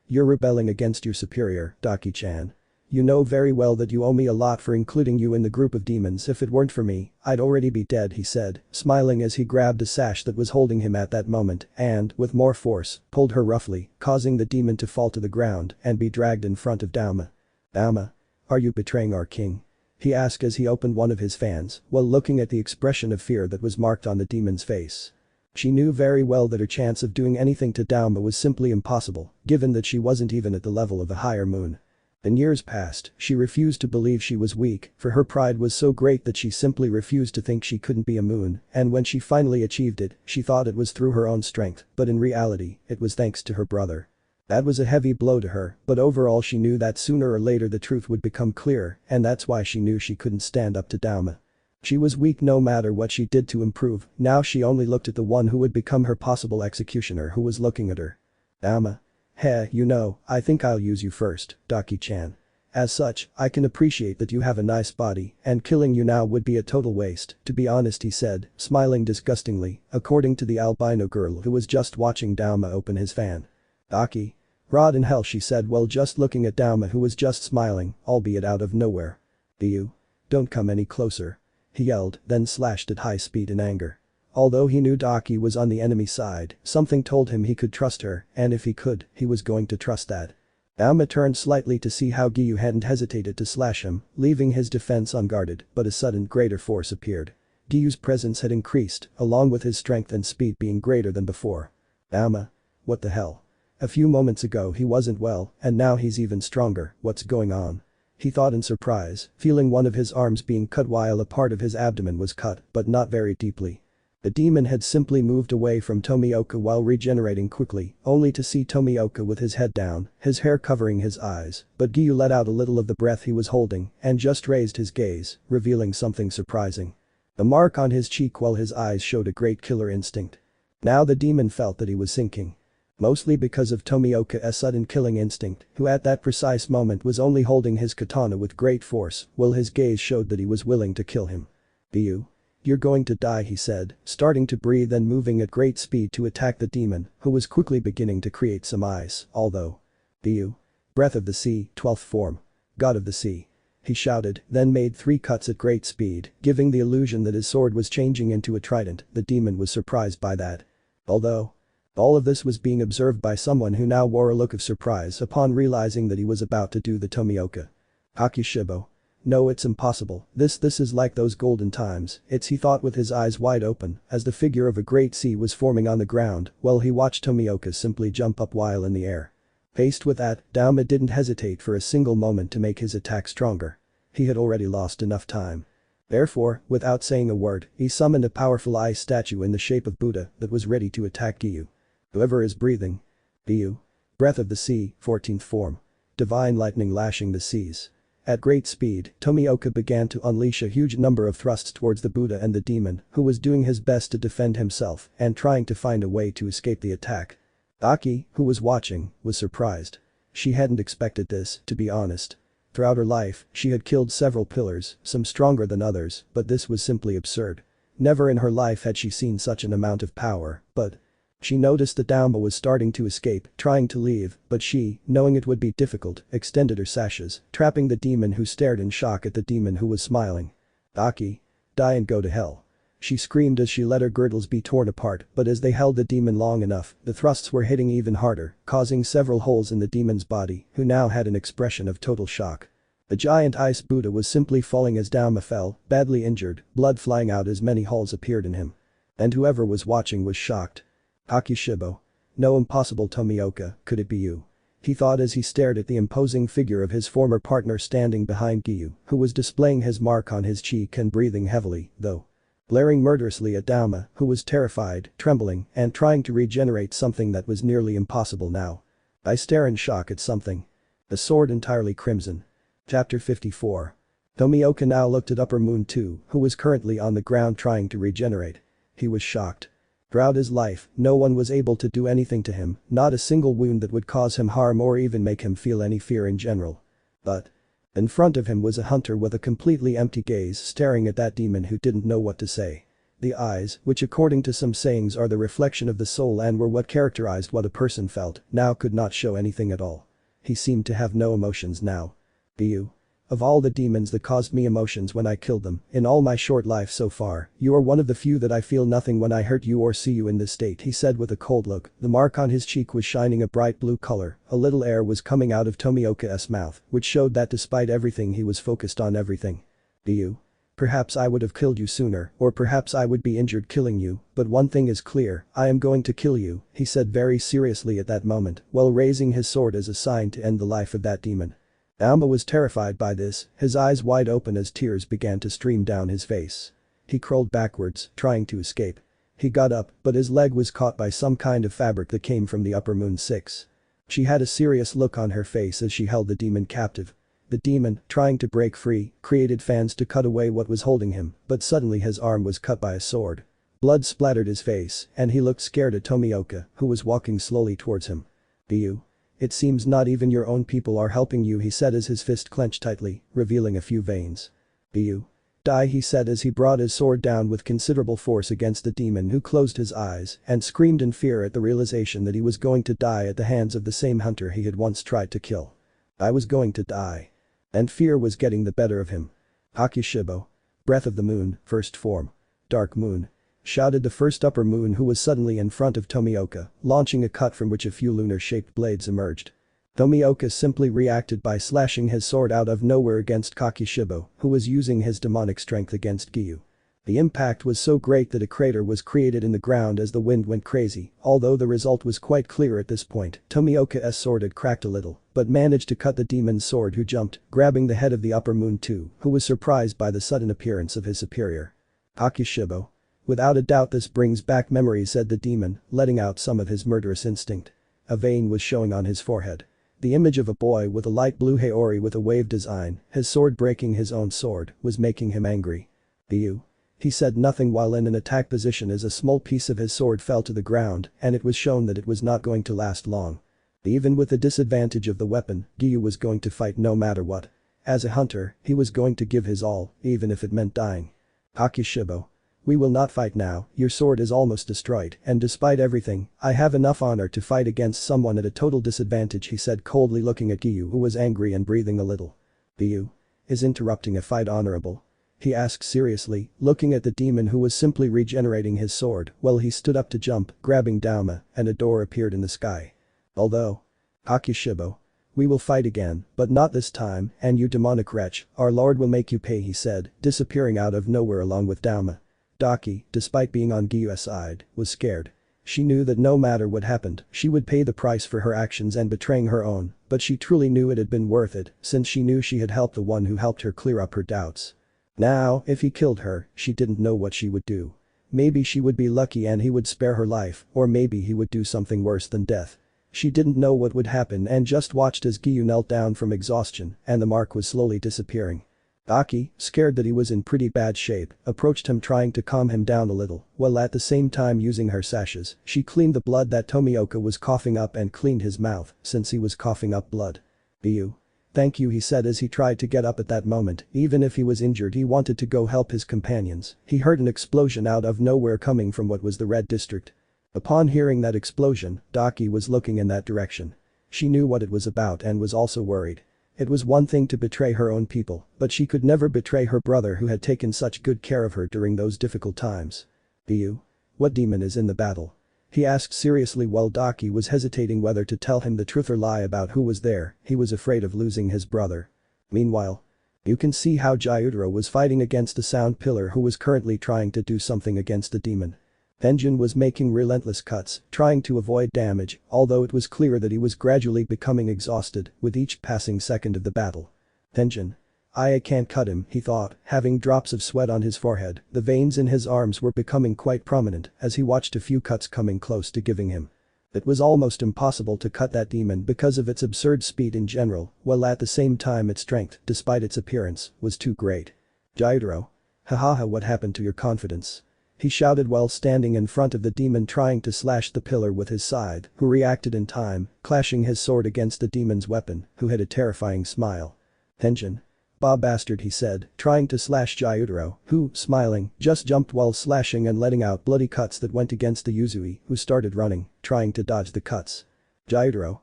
You're rebelling against your superior, Daki-chan. You know very well that you owe me a lot for including you in the group of demons. If it weren't for me, I'd already be dead, he said, smiling as he grabbed a sash that was holding him at that moment and, with more force, pulled her roughly, causing the demon to fall to the ground and be dragged in front of Dama. Dama. Are you betraying our king? He asked as he opened one of his fans, while looking at the expression of fear that was marked on the demon's face. She knew very well that her chance of doing anything to Dama was simply impossible, given that she wasn't even at the level of a higher moon. In years past, she refused to believe she was weak, for her pride was so great that she simply refused to think she couldn't be a moon, and when she finally achieved it, she thought it was through her own strength, but in reality, it was thanks to her brother. That was a heavy blow to her, but overall she knew that sooner or later the truth would become clear, and that's why she knew she couldn't stand up to Dama. She was weak no matter what she did to improve, now she only looked at the one who would become her possible executioner who was looking at her. Dama. I think I'll use you first, Daki-chan. As such, I can appreciate that you have a nice body, and killing you now would be a total waste, to be honest, he said, smiling disgustingly, according to the albino girl who was just watching Dama open his fan. Daki. Rot in hell, she said while just looking at Dama who was just smiling, albeit out of nowhere. Giyuu. Don't come any closer. He yelled, then slashed at high speed in anger. Although he knew Daki was on the enemy side, something told him he could trust her, and if he could, he was going to trust that. Dama turned slightly to see how Giyuu hadn't hesitated to slash him, leaving his defense unguarded, but a sudden greater force appeared. Giyuu's presence had increased, along with his strength and speed being greater than before. Dama. What the hell? A few moments ago he wasn't well, and now he's even stronger, what's going on? He thought in surprise, feeling one of his arms being cut while a part of his abdomen was cut, but not very deeply. The demon had simply moved away from Tomioka while regenerating quickly, only to see Tomioka with his head down, his hair covering his eyes, but Giyuu let out a little of the breath he was holding and just raised his gaze, revealing something surprising. The mark on his cheek while his eyes showed a great killer instinct. Now the demon felt that he was sinking. Mostly because of Tomioka's sudden killing instinct, who at that precise moment was only holding his katana with great force, while his gaze showed that he was willing to kill him. Giyuu. "You're going to die," he said, starting to breathe and moving at great speed to attack the demon, who was quickly beginning to create some ice, although. Giyuu. Breath of the Sea, 12th form. God of the Sea. He shouted, then made 3 cuts at great speed, giving the illusion that his sword was changing into a trident. The demon was surprised by that. Although. All of this was being observed by someone who now wore a look of surprise upon realizing that he was about to do the Tomioka. Hakushibo. No, it's impossible, this is like those golden times, he thought with his eyes wide open as the figure of a great sea was forming on the ground while he watched Tomioka simply jump up while in the air. Faced with that, Dauma didn't hesitate for a single moment to make his attack stronger. He had already lost enough time. Therefore, without saying a word, he summoned a powerful ice statue in the shape of Buddha that was ready to attack Giyuu. Whoever is breathing. Giyuu. Breath of the Sea, 14th form. Divine lightning lashing the seas. At great speed, Tomioka began to unleash a huge number of thrusts towards the Buddha and the demon, who was doing his best to defend himself and trying to find a way to escape the attack. Aki, who was watching, was surprised. She hadn't expected this, to be honest. Throughout her life, she had killed several pillars, some stronger than others, but this was simply absurd. Never in her life had she seen such an amount of power, but. She noticed that Dauma was starting to escape, trying to leave, but she, knowing it would be difficult, extended her sashes, trapping the demon who stared in shock at the demon who was smiling. Aki. Die and go to hell. She screamed as she let her girdles be torn apart, but as they held the demon long enough, the thrusts were hitting even harder, causing several holes in the demon's body, who now had an expression of total shock. The giant ice Buddha was simply falling as Dauma fell, badly injured, blood flying out as many holes appeared in him. And whoever was watching was shocked. Hakushibo. No, impossible, Tomioka, could it be you? He thought as he stared at the imposing figure of his former partner standing behind Giyuu, who was displaying his mark on his cheek and breathing heavily, though. Glaring murderously at Dauma, who was terrified, trembling, and trying to regenerate something that was nearly impossible now. I stare in shock at something. The sword entirely crimson. Chapter 54. Tomioka now looked at Upper Moon 2, who was currently on the ground trying to regenerate. He was shocked. Throughout his life, no one was able to do anything to him, not a single wound that would cause him harm or even make him feel any fear in general. But. In front of him was a hunter with a completely empty gaze staring at that demon who didn't know what to say. The eyes, which according to some sayings are the reflection of the soul and were what characterized what a person felt, now could not show anything at all. He seemed to have no emotions now. Giyuu. Of all the demons that caused me emotions when I killed them, in all my short life so far, you are one of the few that I feel nothing when I hurt you or see you in this state, he said with a cold look. The mark on his cheek was shining a bright blue color, a little air was coming out of Tomioka's mouth, which showed that despite everything he was focused on everything. Giyuu. Perhaps I would have killed you sooner, or perhaps I would be injured killing you, but one thing is clear, I am going to kill you, he said very seriously at that moment, while raising his sword as a sign to end the life of that demon. Dauma was terrified by this, his eyes wide open as tears began to stream down his face. He crawled backwards, trying to escape. He got up, but his leg was caught by some kind of fabric that came from the Upper Moon 6. She had a serious look on her face as she held the demon captive. The demon, trying to break free, created fans to cut away what was holding him, but suddenly his arm was cut by a sword. Blood splattered his face, and he looked scared at Tomioka, who was walking slowly towards him. Giyuu. It seems not even your own people are helping you, he said as his fist clenched tightly, revealing a few veins. Giyuu. Die, he said as he brought his sword down with considerable force against the demon, who closed his eyes and screamed in fear at the realization that he was going to die at the hands of the same hunter he had once tried to kill. I was going to die. And fear was getting the better of him. Hakushibo. Breath of the Moon, 1st form. Dark Moon. Shouted the first Upper Moon, who was suddenly in front of Tomioka, launching a cut from which a few lunar-shaped blades emerged. Tomioka simply reacted by slashing his sword out of nowhere against Hakushibo, who was using his demonic strength against Giyuu. The impact was so great that a crater was created in the ground as the wind went crazy, although the result was quite clear at this point. Tomioka's sword had cracked a little, but managed to cut the demon's sword, who jumped, grabbing the head of the Upper Moon 2, who was surprised by the sudden appearance of his superior. Hakushibo. Without a doubt this brings back memories, said the demon, letting out some of his murderous instinct. A vein was showing on his forehead. The image of a boy with a light blue haori with a wave design, his sword breaking his own sword, was making him angry. Giyuu. He said nothing while in an attack position as a small piece of his sword fell to the ground, and it was shown that it was not going to last long. Even with the disadvantage of the weapon, Giyuu was going to fight no matter what. As a hunter, he was going to give his all, even if it meant dying. Hakushibo. We will not fight now, your sword is almost destroyed, and despite everything, I have enough honor to fight against someone at a total disadvantage, he said, coldly looking at Giyuu, who was angry and breathing a little. Giyuu. Is interrupting a fight honorable? He asked seriously, looking at the demon who was simply regenerating his sword while he stood up to jump, grabbing Dauma, and a door appeared in the sky. Although. Akushibo. We will fight again, but not this time, and you demonic wretch, our lord will make you pay, he said, disappearing out of nowhere along with Dauma. Daki, despite being on Giyuu's side, was scared. She knew that no matter what happened, she would pay the price for her actions and betraying her own, but she truly knew it had been worth it, since she knew she had helped the one who helped her clear up her doubts. Now, if he killed her, she didn't know what she would do. Maybe she would be lucky and he would spare her life, or maybe he would do something worse than death. She didn't know what would happen and just watched as Giyuu knelt down from exhaustion and the mark was slowly disappearing. Aki, scared that he was in pretty bad shape, approached him trying to calm him down a little, while at the same time using her sashes, she cleaned the blood that Tomioka was coughing up and cleaned his mouth, since he was coughing up blood. Giyuu. Thank you, he said as he tried to get up at that moment, even if he was injured he wanted to go help his companions. He heard an explosion out of nowhere coming from what was the Red District. Upon hearing that explosion, Daki was looking in that direction. She knew what it was about and was also worried. It was one thing to betray her own people, but she could never betray her brother who had taken such good care of her during those difficult times. Giyuu? What demon is in the battle? He asked seriously while Daki was hesitating whether to tell him the truth or lie about who was there, he was afraid of losing his brother. Meanwhile. You can see how Gyutaro was fighting against a sound pillar who was currently trying to do something against the demon. Tenjin was making relentless cuts, trying to avoid damage, although it was clear that he was gradually becoming exhausted with each passing second of the battle. Tenjin. I can't cut him, he thought, having drops of sweat on his forehead. The veins in his arms were becoming quite prominent as he watched a few cuts coming close to giving him. It was almost impossible to cut that demon because of its absurd speed in general, while at the same time its strength, despite its appearance, was too great. Gyutaro. Hahaha, what happened to your confidence? He shouted while standing in front of the demon trying to slash the pillar with his scythe, who reacted in time, clashing his sword against the demon's weapon, who had a terrifying smile. Tenjin. Bah bastard, he said, trying to slash Gyutaro, who, smiling, just jumped while slashing and letting out bloody cuts that went against the Yuzui, who started running, trying to dodge the cuts. Gyutaro.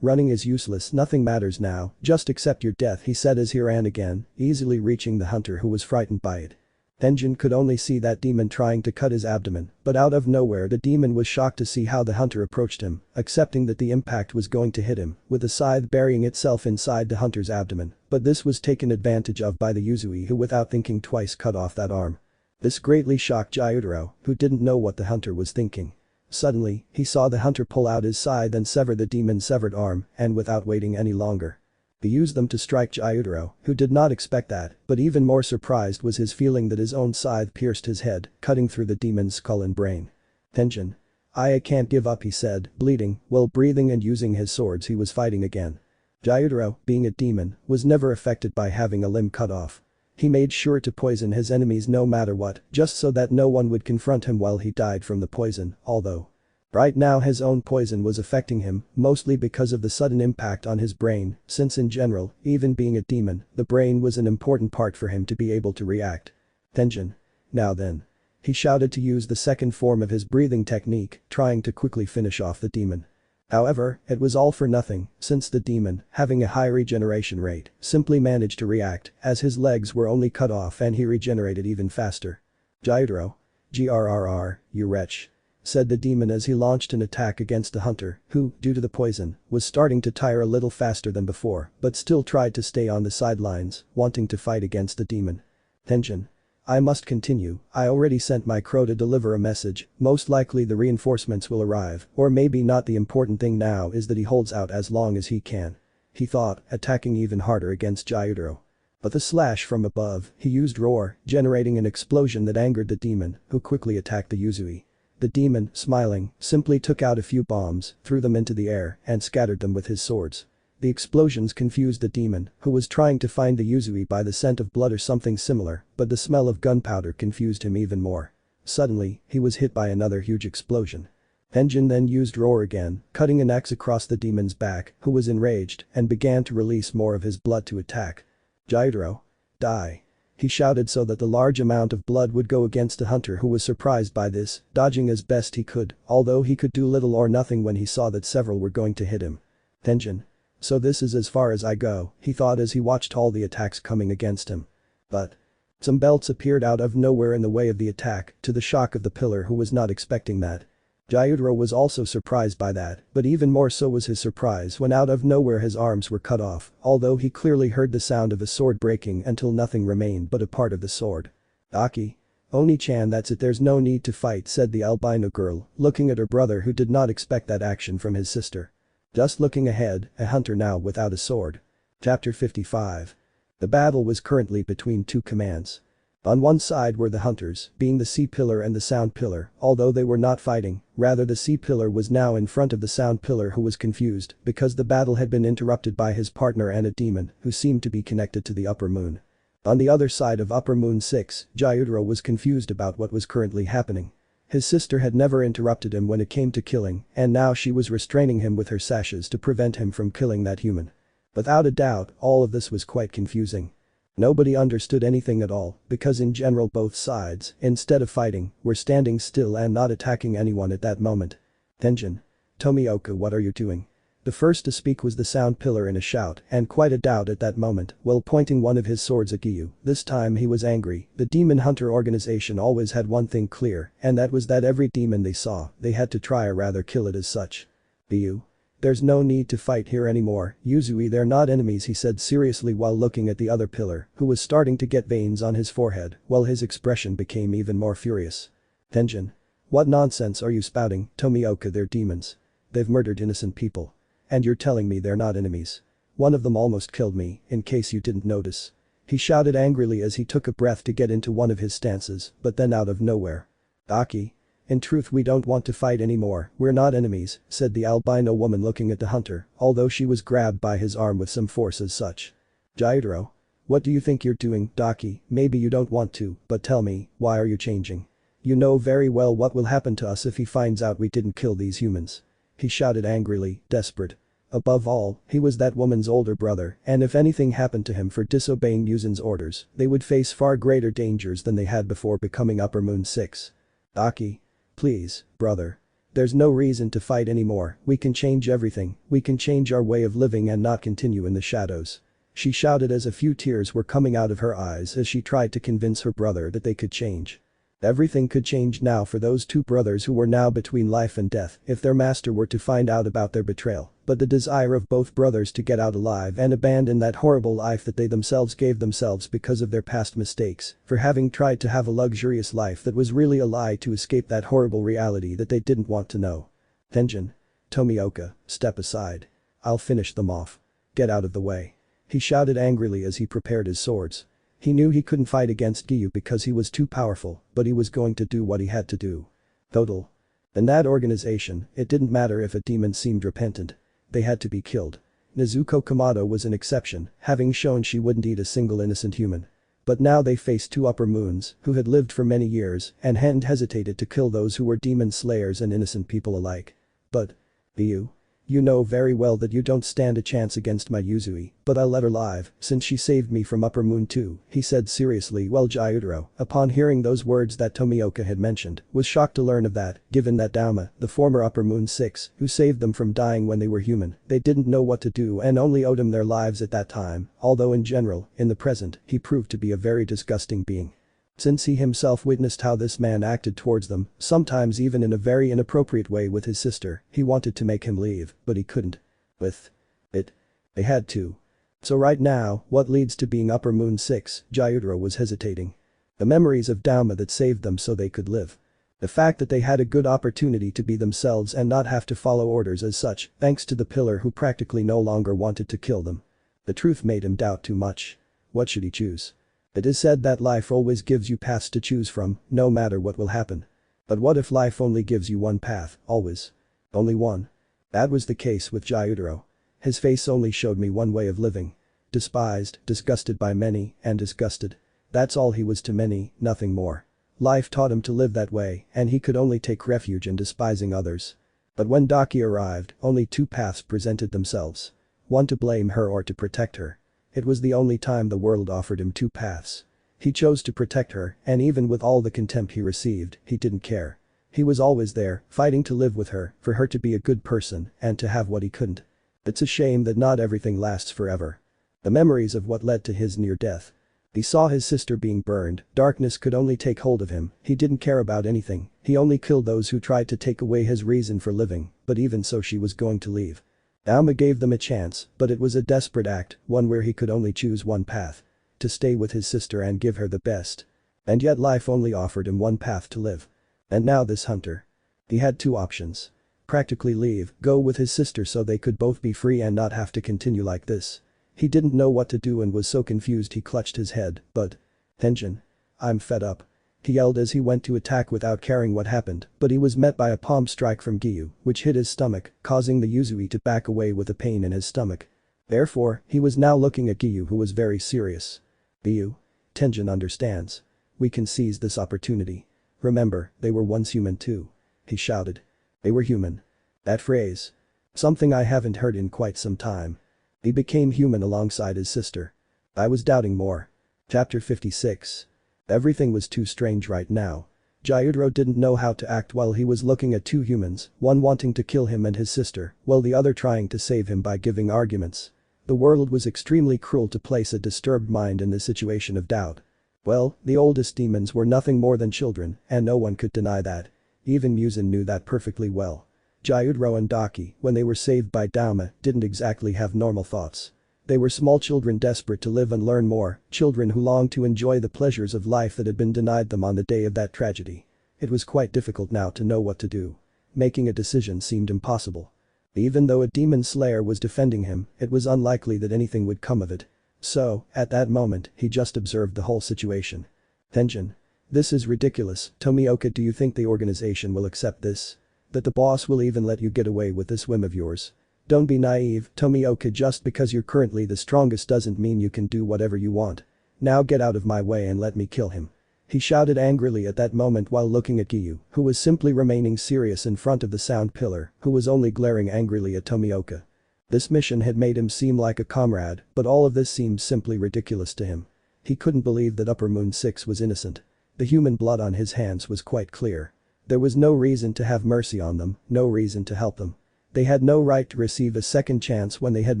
Running is useless, nothing matters now, just accept your death, he said as he ran again, easily reaching the hunter who was frightened by it. Tenjin could only see that demon trying to cut his abdomen, but out of nowhere the demon was shocked to see how the hunter approached him, accepting that the impact was going to hit him, with the scythe burying itself inside the hunter's abdomen, but this was taken advantage of by the Yuzui who without thinking twice cut off that arm. This greatly shocked Gyutaro, who didn't know what the hunter was thinking. Suddenly, he saw the hunter pull out his scythe and sever the demon's severed arm, and without waiting any longer. He used them to strike Gyutaro, who did not expect that, but even more surprised was his feeling that his own scythe pierced his head, cutting through the demon's skull and brain. Tenjin. I can't give up, he said, bleeding, while breathing and using his swords he was fighting again. Gyutaro, being a demon, was never affected by having a limb cut off. He made sure to poison his enemies no matter what, just so that no one would confront him while he died from the poison, although right now his own poison was affecting him, mostly because of the sudden impact on his brain, since in general, even being a demon, the brain was an important part for him to be able to react. Tenjin. Now then. He shouted to use the second form of his breathing technique, trying to quickly finish off the demon. However, it was all for nothing, since the demon, having a high regeneration rate, simply managed to react, as his legs were only cut off and he regenerated even faster. Gyutaro. Grrr, you wretch. Said the demon as he launched an attack against the hunter, who, due to the poison, was starting to tire a little faster than before, but still tried to stay on the sidelines, wanting to fight against the demon. Tenjin. I must continue, I already sent my crow to deliver a message, most likely the reinforcements will arrive, or maybe not. The important thing now is that he holds out as long as he can. He thought, attacking even harder against Gyutaro. But the slash from above, he used roar, generating an explosion that angered the demon, who quickly attacked the Yuzui. The demon, smiling, simply took out a few bombs, threw them into the air, and scattered them with his swords. The explosions confused the demon, who was trying to find the Yuzui by the scent of blood or something similar, but the smell of gunpowder confused him even more. Suddenly, he was hit by another huge explosion. Tenjin then used roar again, cutting an axe across the demon's back, who was enraged, and began to release more of his blood to attack. Gyutaro. Die. He shouted so that the large amount of blood would go against the hunter, who was surprised by this, dodging as best he could, although he could do little or nothing when he saw that several were going to hit him. Tenjin. So this is as far as I go, he thought as he watched all the attacks coming against him. But some belts appeared out of nowhere in the way of the attack, to the shock of the pillar, who was not expecting that. Gyutaro was also surprised by that, but even more so was his surprise when out of nowhere his arms were cut off, although he clearly heard the sound of a sword breaking until nothing remained but a part of the sword. Aki. Oni-chan, that's it, there's no need to fight, said the albino girl, looking at her brother, who did not expect that action from his sister. Just looking ahead, a hunter now without a sword. Chapter 55. The battle was currently between two commands. On one side were the hunters, being the sea pillar and the sound pillar, although they were not fighting, rather the sea pillar was now in front of the sound pillar, who was confused because the battle had been interrupted by his partner and a demon who seemed to be connected to the upper moon. On the other side of upper moon 6, Gyutaro was confused about what was currently happening. His sister had never interrupted him when it came to killing, and now she was restraining him with her sashes to prevent him from killing that human. Without a doubt, all of this was quite confusing. Nobody understood anything at all, because in general both sides, instead of fighting, were standing still and not attacking anyone at that moment. Tenjin. Tomioka, what are you doing? The first to speak was the sound pillar in a shout, and quite a doubt at that moment, while pointing one of his swords at Giyuu. This time he was angry. The demon hunter organization always had one thing clear, and that was that every demon they saw, they had to try or rather kill it as such. Giyuu. There's no need to fight here anymore, Yuzui, they're not enemies, he said seriously while looking at the other pillar, who was starting to get veins on his forehead, while his expression became even more furious. Tenjin. What nonsense are you spouting, Tomioka, they're demons. They've murdered innocent people. And you're telling me they're not enemies. One of them almost killed me, in case you didn't notice. He shouted angrily as he took a breath to get into one of his stances, but then out of nowhere. Aki. In truth, we don't want to fight anymore, we're not enemies, said the albino woman looking at the hunter, although she was grabbed by his arm with some force as such. Gyutaro. What do you think you're doing, Daki? Maybe you don't want to, but tell me, why are you changing? You know very well what will happen to us if he finds out we didn't kill these humans. He shouted angrily, desperate. Above all, he was that woman's older brother, and if anything happened to him for disobeying Muzan's orders, they would face far greater dangers than they had before becoming Upper Moon 6. Aki. Please, brother. There's no reason to fight anymore, we can change everything, we can change our way of living and not continue in the shadows. She shouted as a few tears were coming out of her eyes as she tried to convince her brother that they could change. Everything could change now for those two brothers who were now between life and death if their master were to find out about their betrayal, but the desire of both brothers to get out alive and abandon that horrible life that they themselves gave themselves because of their past mistakes, for having tried to have a luxurious life that was really a lie to escape that horrible reality that they didn't want to know. Tenjin. Tomioka, step aside. I'll finish them off. Get out of the way. He shouted angrily as he prepared his swords. He knew he couldn't fight against Giyuu because he was too powerful, but he was going to do what he had to do. Total. In that organization, it didn't matter if a demon seemed repentant. They had to be killed. Nezuko Kamado was an exception, having shown she wouldn't eat a single innocent human. But now they faced two upper moons who had lived for many years and hadn't hesitated to kill those who were demon slayers and innocent people alike. But, Giyuu. You know very well that you don't stand a chance against my Yuzui, but I'll let her live since she saved me from Upper Moon 2, he said seriously while Gyutaro, upon hearing those words that Tomioka had mentioned, was shocked to learn of that, given that Dauma, the former Upper Moon 6, who saved them from dying when they were human, they didn't know what to do and only owed him their lives at that time, although in general, in the present, he proved to be a very disgusting being. Since he himself witnessed how this man acted towards them, sometimes even in a very inappropriate way with his sister, he wanted to make him leave, but he couldn't. With it. They had to. So right now, what leads to being Upper Moon 6, Gyutaro was hesitating. The memories of Dauma that saved them so they could live. The fact that they had a good opportunity to be themselves and not have to follow orders as such, thanks to the pillar who practically no longer wanted to kill them. The truth made him doubt too much. What should he choose? It is said that life always gives you paths to choose from, no matter what will happen. But what if life only gives you one path, always? Only one? That was the case with Gyutaro. His face only showed me one way of living. Despised, disgusted by many, and disgusted. That's all he was to many, nothing more. Life taught him to live that way, and he could only take refuge in despising others. But when Daki arrived, only two paths presented themselves. One to blame her or to protect her. It was the only time the world offered him two paths. He chose to protect her, and even with all the contempt he received, he didn't care. He was always there, fighting to live with her, for her to be a good person, and to have what he couldn't. It's a shame that not everything lasts forever. The memories of what led to his near death. He saw his sister being burned, darkness could only take hold of him, he didn't care about anything, he only killed those who tried to take away his reason for living, but even so she was going to leave. Aoma gave them a chance, but it was a desperate act, one where he could only choose one path. To stay with his sister and give her the best. And yet life only offered him one path to live. And now this hunter. He had two options. Practically leave, go with his sister so they could both be free and not have to continue like this. He didn't know what to do and was so confused he clutched his head, but… Tenjin. I'm fed up. He yelled as he went to attack without caring what happened, but he was met by a palm strike from Giyuu, which hit his stomach, causing the Yuzui to back away with a pain in his stomach. Therefore, he was now looking at Giyuu who was very serious. Giyuu. Tenjin understands. We can seize this opportunity. Remember, they were once human too. He shouted. They were human. That phrase. Something I haven't heard in quite some time. He became human alongside his sister. I was doubting more. Chapter 56. Everything was too strange right now. Gyutaro didn't know how to act while he was looking at two humans, one wanting to kill him and his sister, while the other trying to save him by giving arguments. The world was extremely cruel to place a disturbed mind in this situation of doubt. Well, the oldest demons were nothing more than children, and no one could deny that. Even Muzan knew that perfectly well. Gyutaro and Daki, when they were saved by Dauma, didn't exactly have normal thoughts. They were small children desperate to live and learn more, children who longed to enjoy the pleasures of life that had been denied them on the day of that tragedy. It was quite difficult now to know what to do. Making a decision seemed impossible. Even though a demon slayer was defending him, it was unlikely that anything would come of it. So, at that moment, he just observed the whole situation. Tenjin. This is ridiculous, Tomioka, do you think the organization will accept this? That the boss will even let you get away with this whim of yours? Don't be naive, Tomioka, just because you're currently the strongest doesn't mean you can do whatever you want. Now get out of my way and let me kill him. He shouted angrily at that moment while looking at Giyuu, who was simply remaining serious in front of the sound pillar, who was only glaring angrily at Tomioka. This mission had made him seem like a comrade, but all of this seemed simply ridiculous to him. He couldn't believe that Upper Moon 6 was innocent. The human blood on his hands was quite clear. There was no reason to have mercy on them, no reason to help them. They had no right to receive a second chance when they had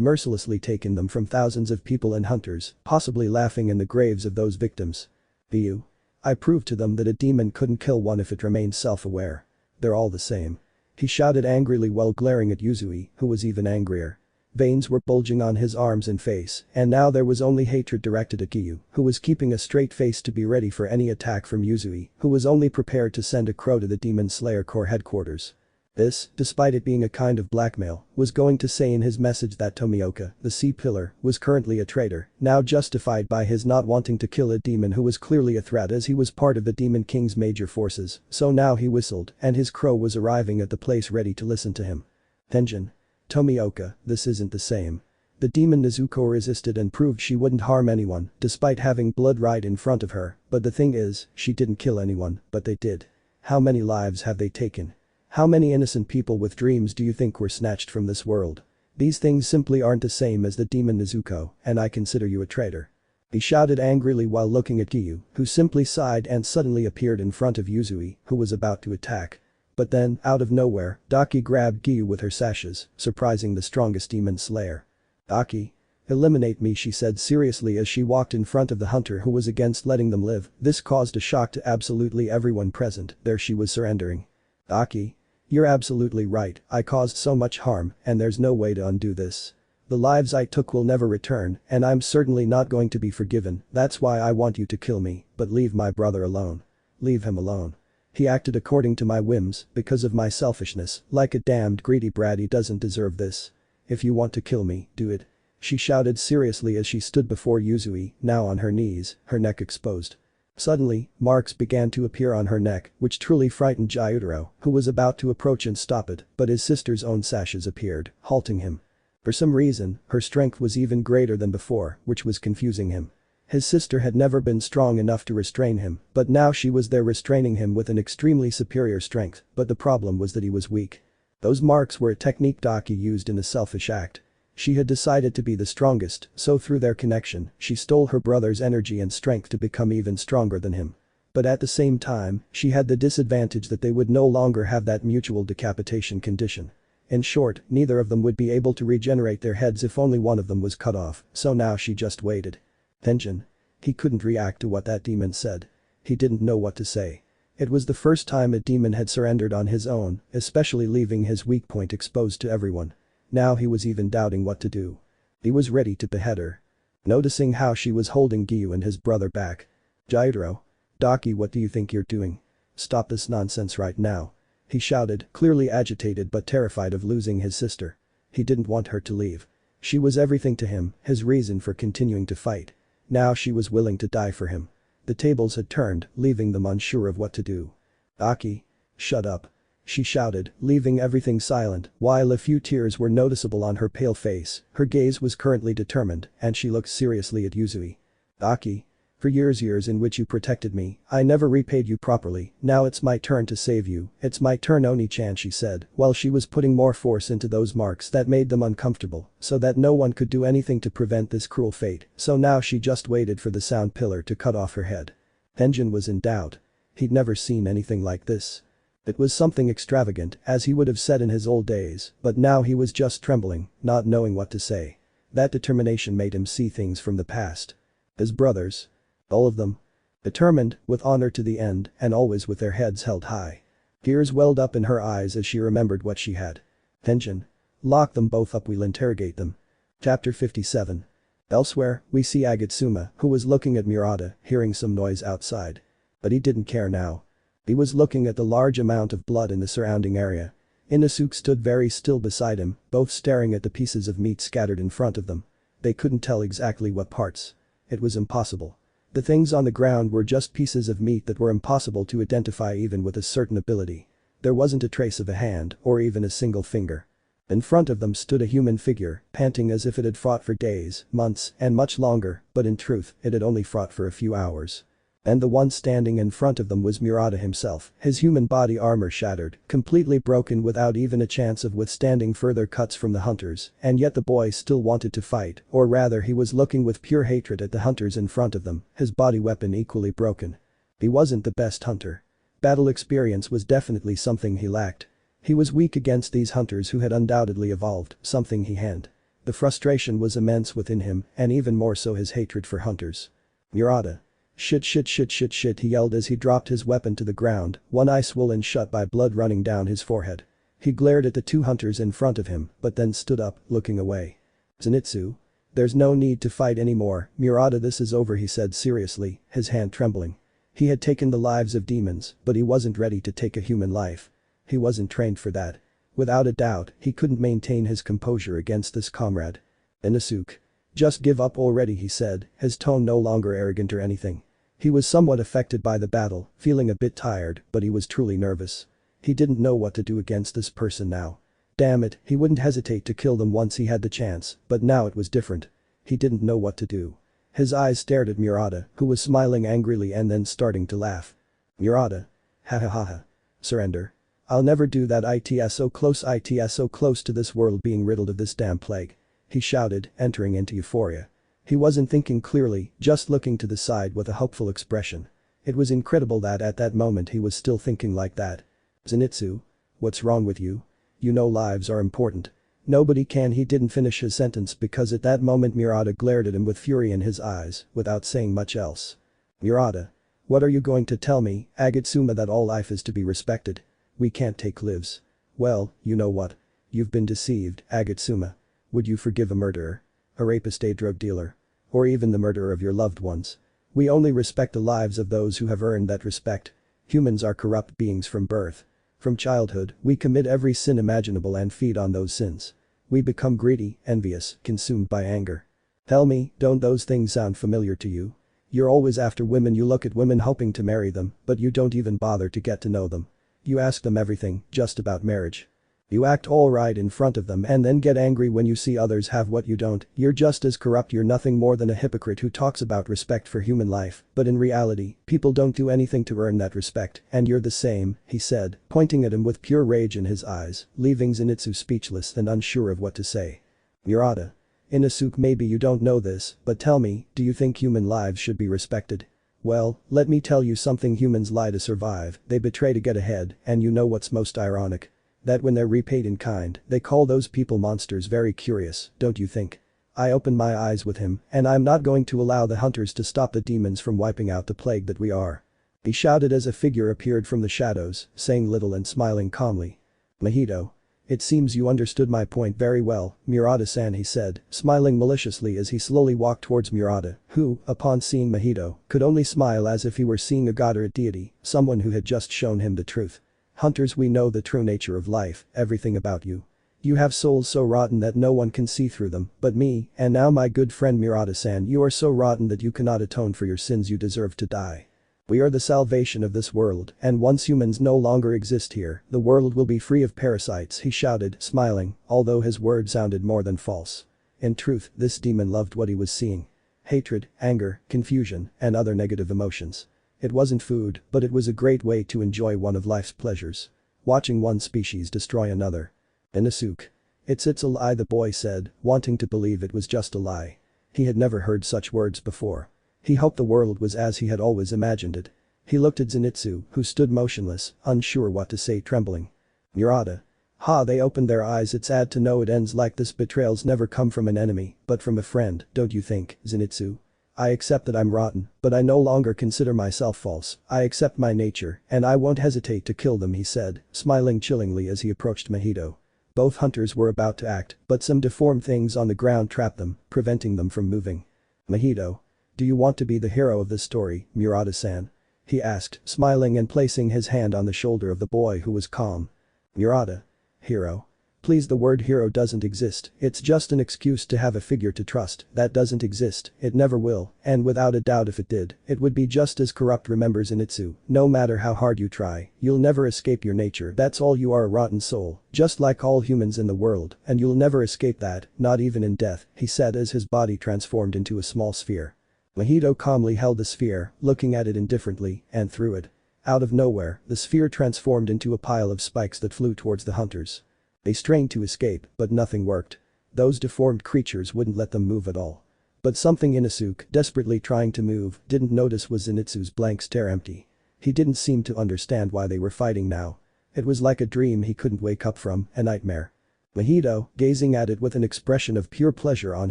mercilessly taken them from thousands of people and hunters, possibly laughing in the graves of those victims. Giyuu. I proved to them that a demon couldn't kill one if it remained self-aware. They're all the same. He shouted angrily while glaring at Yuzui, who was even angrier. Veins were bulging on his arms and face, and now there was only hatred directed at Giyuu, who was keeping a straight face to be ready for any attack from Yuzui, who was only prepared to send a crow to the Demon Slayer Corps headquarters. This, despite it being a kind of blackmail, was going to say in his message that Tomioka, the Sea Pillar, was currently a traitor, now justified by his not wanting to kill a demon who was clearly a threat as he was part of the Demon King's major forces, so now he whistled and his crow was arriving at the place ready to listen to him. Tenjin. Tomioka, this isn't the same. The demon Nezuko resisted and proved she wouldn't harm anyone, despite having blood right in front of her, but the thing is, she didn't kill anyone, but they did. How many lives have they taken? How many innocent people with dreams do you think were snatched from this world? These things simply aren't the same as the demon Nezuko, and I consider you a traitor. He shouted angrily while looking at Giyuu, who simply sighed and suddenly appeared in front of Yuzui, who was about to attack. But then, out of nowhere, Daki grabbed Giyuu with her sashes, surprising the strongest demon slayer. Daki. Eliminate me, she said seriously as she walked in front of the hunter who was against letting them live. This caused a shock to absolutely everyone present. There she was surrendering. Daki. You're absolutely right, I caused so much harm, and there's no way to undo this. The lives I took will never return, and I'm certainly not going to be forgiven, that's why I want you to kill me, but leave my brother alone. Leave him alone. He acted according to my whims, because of my selfishness, like a damned greedy brat. He doesn't deserve this. If you want to kill me, do it. She shouted seriously as she stood before Yuzui, now on her knees, her neck exposed. Suddenly, marks began to appear on her neck, which truly frightened Gyutaro, who was about to approach and stop it, but his sister's own sashes appeared, halting him. For some reason, her strength was even greater than before, which was confusing him. His sister had never been strong enough to restrain him, but now she was there restraining him with an extremely superior strength, but the problem was that he was weak. Those marks were a technique Daki used in a selfish act. She had decided to be the strongest, so through their connection, she stole her brother's energy and strength to become even stronger than him. But at the same time, she had the disadvantage that they would no longer have that mutual decapitation condition. In short, neither of them would be able to regenerate their heads if only one of them was cut off, so now she just waited. Tenjin. He couldn't react to what that demon said. He didn't know what to say. It was the first time a demon had surrendered on his own, especially leaving his weak point exposed to everyone. Now he was even doubting what to do. He was ready to behead her. Noticing how she was holding Giyuu and his brother back. Jairo. Daki, what do you think you're doing? Stop this nonsense right now. He shouted, clearly agitated but terrified of losing his sister. He didn't want her to leave. She was everything to him, his reason for continuing to fight. Now she was willing to die for him. The tables had turned, leaving them unsure of what to do. Aki. Shut up. She shouted, leaving everything silent, while a few tears were noticeable on her pale face. Her gaze was currently determined, and she looked seriously at Yuzui. Aki. For years in which you protected me, I never repaid you properly, now it's my turn to save you, it's my turn Oni-chan, she said, while she was putting more force into those marks that made them uncomfortable, so that no one could do anything to prevent this cruel fate, so now she just waited for the sound pillar to cut off her head. Tenjin was in doubt. He'd never seen anything like this. It was something extravagant, as he would have said in his old days, but now he was just trembling, not knowing what to say. That determination made him see things from the past. His brothers. All of them. Determined, with honor to the end, and always with their heads held high. Tears welled up in her eyes as she remembered what she had. Tenjin. Lock them both up, we'll interrogate them. Chapter 57. Elsewhere, we see Agatsuma, who was looking at Murata, hearing some noise outside. But he didn't care now. He was looking at the large amount of blood in the surrounding area. Inosuke stood very still beside him, both staring at the pieces of meat scattered in front of them. They couldn't tell exactly what parts. It was impossible. The things on the ground were just pieces of meat that were impossible to identify even with a certain ability. There wasn't a trace of a hand, or even a single finger. In front of them stood a human figure, panting as if it had fought for days, months, and much longer, but in truth, it had only fought for a few hours. And the one standing in front of them was Murata himself, his human body armor shattered, completely broken without even a chance of withstanding further cuts from the hunters, and yet the boy still wanted to fight, or rather he was looking with pure hatred at the hunters in front of them, his body weapon equally broken. He wasn't the best hunter. Battle experience was definitely something he lacked. He was weak against these hunters who had undoubtedly evolved, something he hadn't. The frustration was immense within him, and even more so his hatred for hunters. Murata. Shit, he yelled as he dropped his weapon to the ground, one eye swollen shut by blood running down his forehead. He glared at the two hunters in front of him, but then stood up, looking away. Zenitsu. There's no need to fight anymore, Murata, this is over, he said seriously, his hand trembling. He had taken the lives of demons, but he wasn't ready to take a human life. He wasn't trained for that. Without a doubt, he couldn't maintain his composure against this comrade. Inosuke. Just give up already, he said, his tone no longer arrogant or anything. He was somewhat affected by the battle, feeling a bit tired, but he was truly nervous. He didn't know what to do against this person now. Damn it, he wouldn't hesitate to kill them once he had the chance, but now it was different. He didn't know what to do. His eyes stared at Murata, who was smiling angrily and then starting to laugh. Murata. Ha ha ha ha. Surrender. I'll never do that, it's so close to this world being riddled of this damn plague. He shouted, entering into euphoria. He wasn't thinking clearly, just looking to the side with a hopeful expression. It was incredible that at that moment he was still thinking like that. Zenitsu? What's wrong with you? You know lives are important. Nobody can. He didn't finish his sentence because at that moment Murata glared at him with fury in his eyes, without saying much else. Murata. What are you going to tell me, Agatsuma, that all life is to be respected? We can't take lives. Well, you know what? You've been deceived, Agatsuma. Would you forgive a murderer? A rapist, a drug dealer? Or even the murderer of your loved ones? We only respect the lives of those who have earned that respect. Humans are corrupt beings from birth. From childhood, we commit every sin imaginable and feed on those sins. We become greedy, envious, consumed by anger. Tell me, don't those things sound familiar to you? You're always after women, you look at women hoping to marry them, but you don't even bother to get to know them. You ask them everything, just about marriage. You act all right in front of them and then get angry when you see others have what you don't. You're just as corrupt. You're nothing more than a hypocrite who talks about respect for human life, but in reality, people don't do anything to earn that respect, and you're the same, he said, pointing at him with pure rage in his eyes, leaving Zenitsu speechless and unsure of what to say. Murata. Inosuke, maybe you don't know this, but tell me, do you think human lives should be respected? Well, let me tell you something, humans lie to survive, they betray to get ahead, and you know what's most ironic? That when they're repaid in kind, they call those people monsters. Very curious, don't you think? I opened my eyes with him, and I'm not going to allow the hunters to stop the demons from wiping out the plague that we are. He shouted as a figure appeared from the shadows, saying little and smiling calmly. Mahito. It seems you understood my point very well, Murata-san, he said, smiling maliciously as he slowly walked towards Murata, who, upon seeing Mahito, could only smile as if he were seeing a god or a deity, someone who had just shown him the truth. Hunters, we know the true nature of life, everything about you. You have souls so rotten that no one can see through them, but me, and now my good friend Murata-san, you are so rotten that you cannot atone for your sins, you deserve to die. We are the salvation of this world, and once humans no longer exist here, the world will be free of parasites, he shouted, smiling, although his words sounded more than false. In truth, this demon loved what he was seeing. Hatred, anger, confusion, and other negative emotions. It wasn't food, but it was a great way to enjoy one of life's pleasures. Watching one species destroy another. Inosuke. It's a lie, the boy said, wanting to believe it was just a lie. He had never heard such words before. He hoped the world was as he had always imagined it. He looked at Zenitsu, who stood motionless, unsure what to say, trembling. Murata. Ha, they opened their eyes. It's sad to know it ends like this. Betrayals never come from an enemy, but from a friend, don't you think, Zenitsu? I accept that I'm rotten, but I no longer consider myself false. I accept my nature, and I won't hesitate to kill them, he said, smiling chillingly as he approached Mahito. Both hunters were about to act, but some deformed things on the ground trapped them, preventing them from moving. Mahito. Do you want to be the hero of this story, Murata-san? He asked, smiling and placing his hand on the shoulder of the boy who was calm. Murata. Hero. Please, the word hero doesn't exist, it's just an excuse to have a figure to trust. That doesn't exist, it never will, and without a doubt if it did, it would be just as corrupt, remember Zenitsu, no matter how hard you try, you'll never escape your nature, that's all, you are a rotten soul, just like all humans in the world, and you'll never escape that, not even in death, he said as his body transformed into a small sphere. Mahito calmly held the sphere, looking at it indifferently, and threw it. Out of nowhere, the sphere transformed into a pile of spikes that flew towards the hunters. They strained to escape, but nothing worked. Those deformed creatures wouldn't let them move at all. But something Inosuke, desperately trying to move, didn't notice was Zenitsu's blank stare empty. He didn't seem to understand why they were fighting now. It was like a dream he couldn't wake up from, a nightmare. Mahito, gazing at it with an expression of pure pleasure on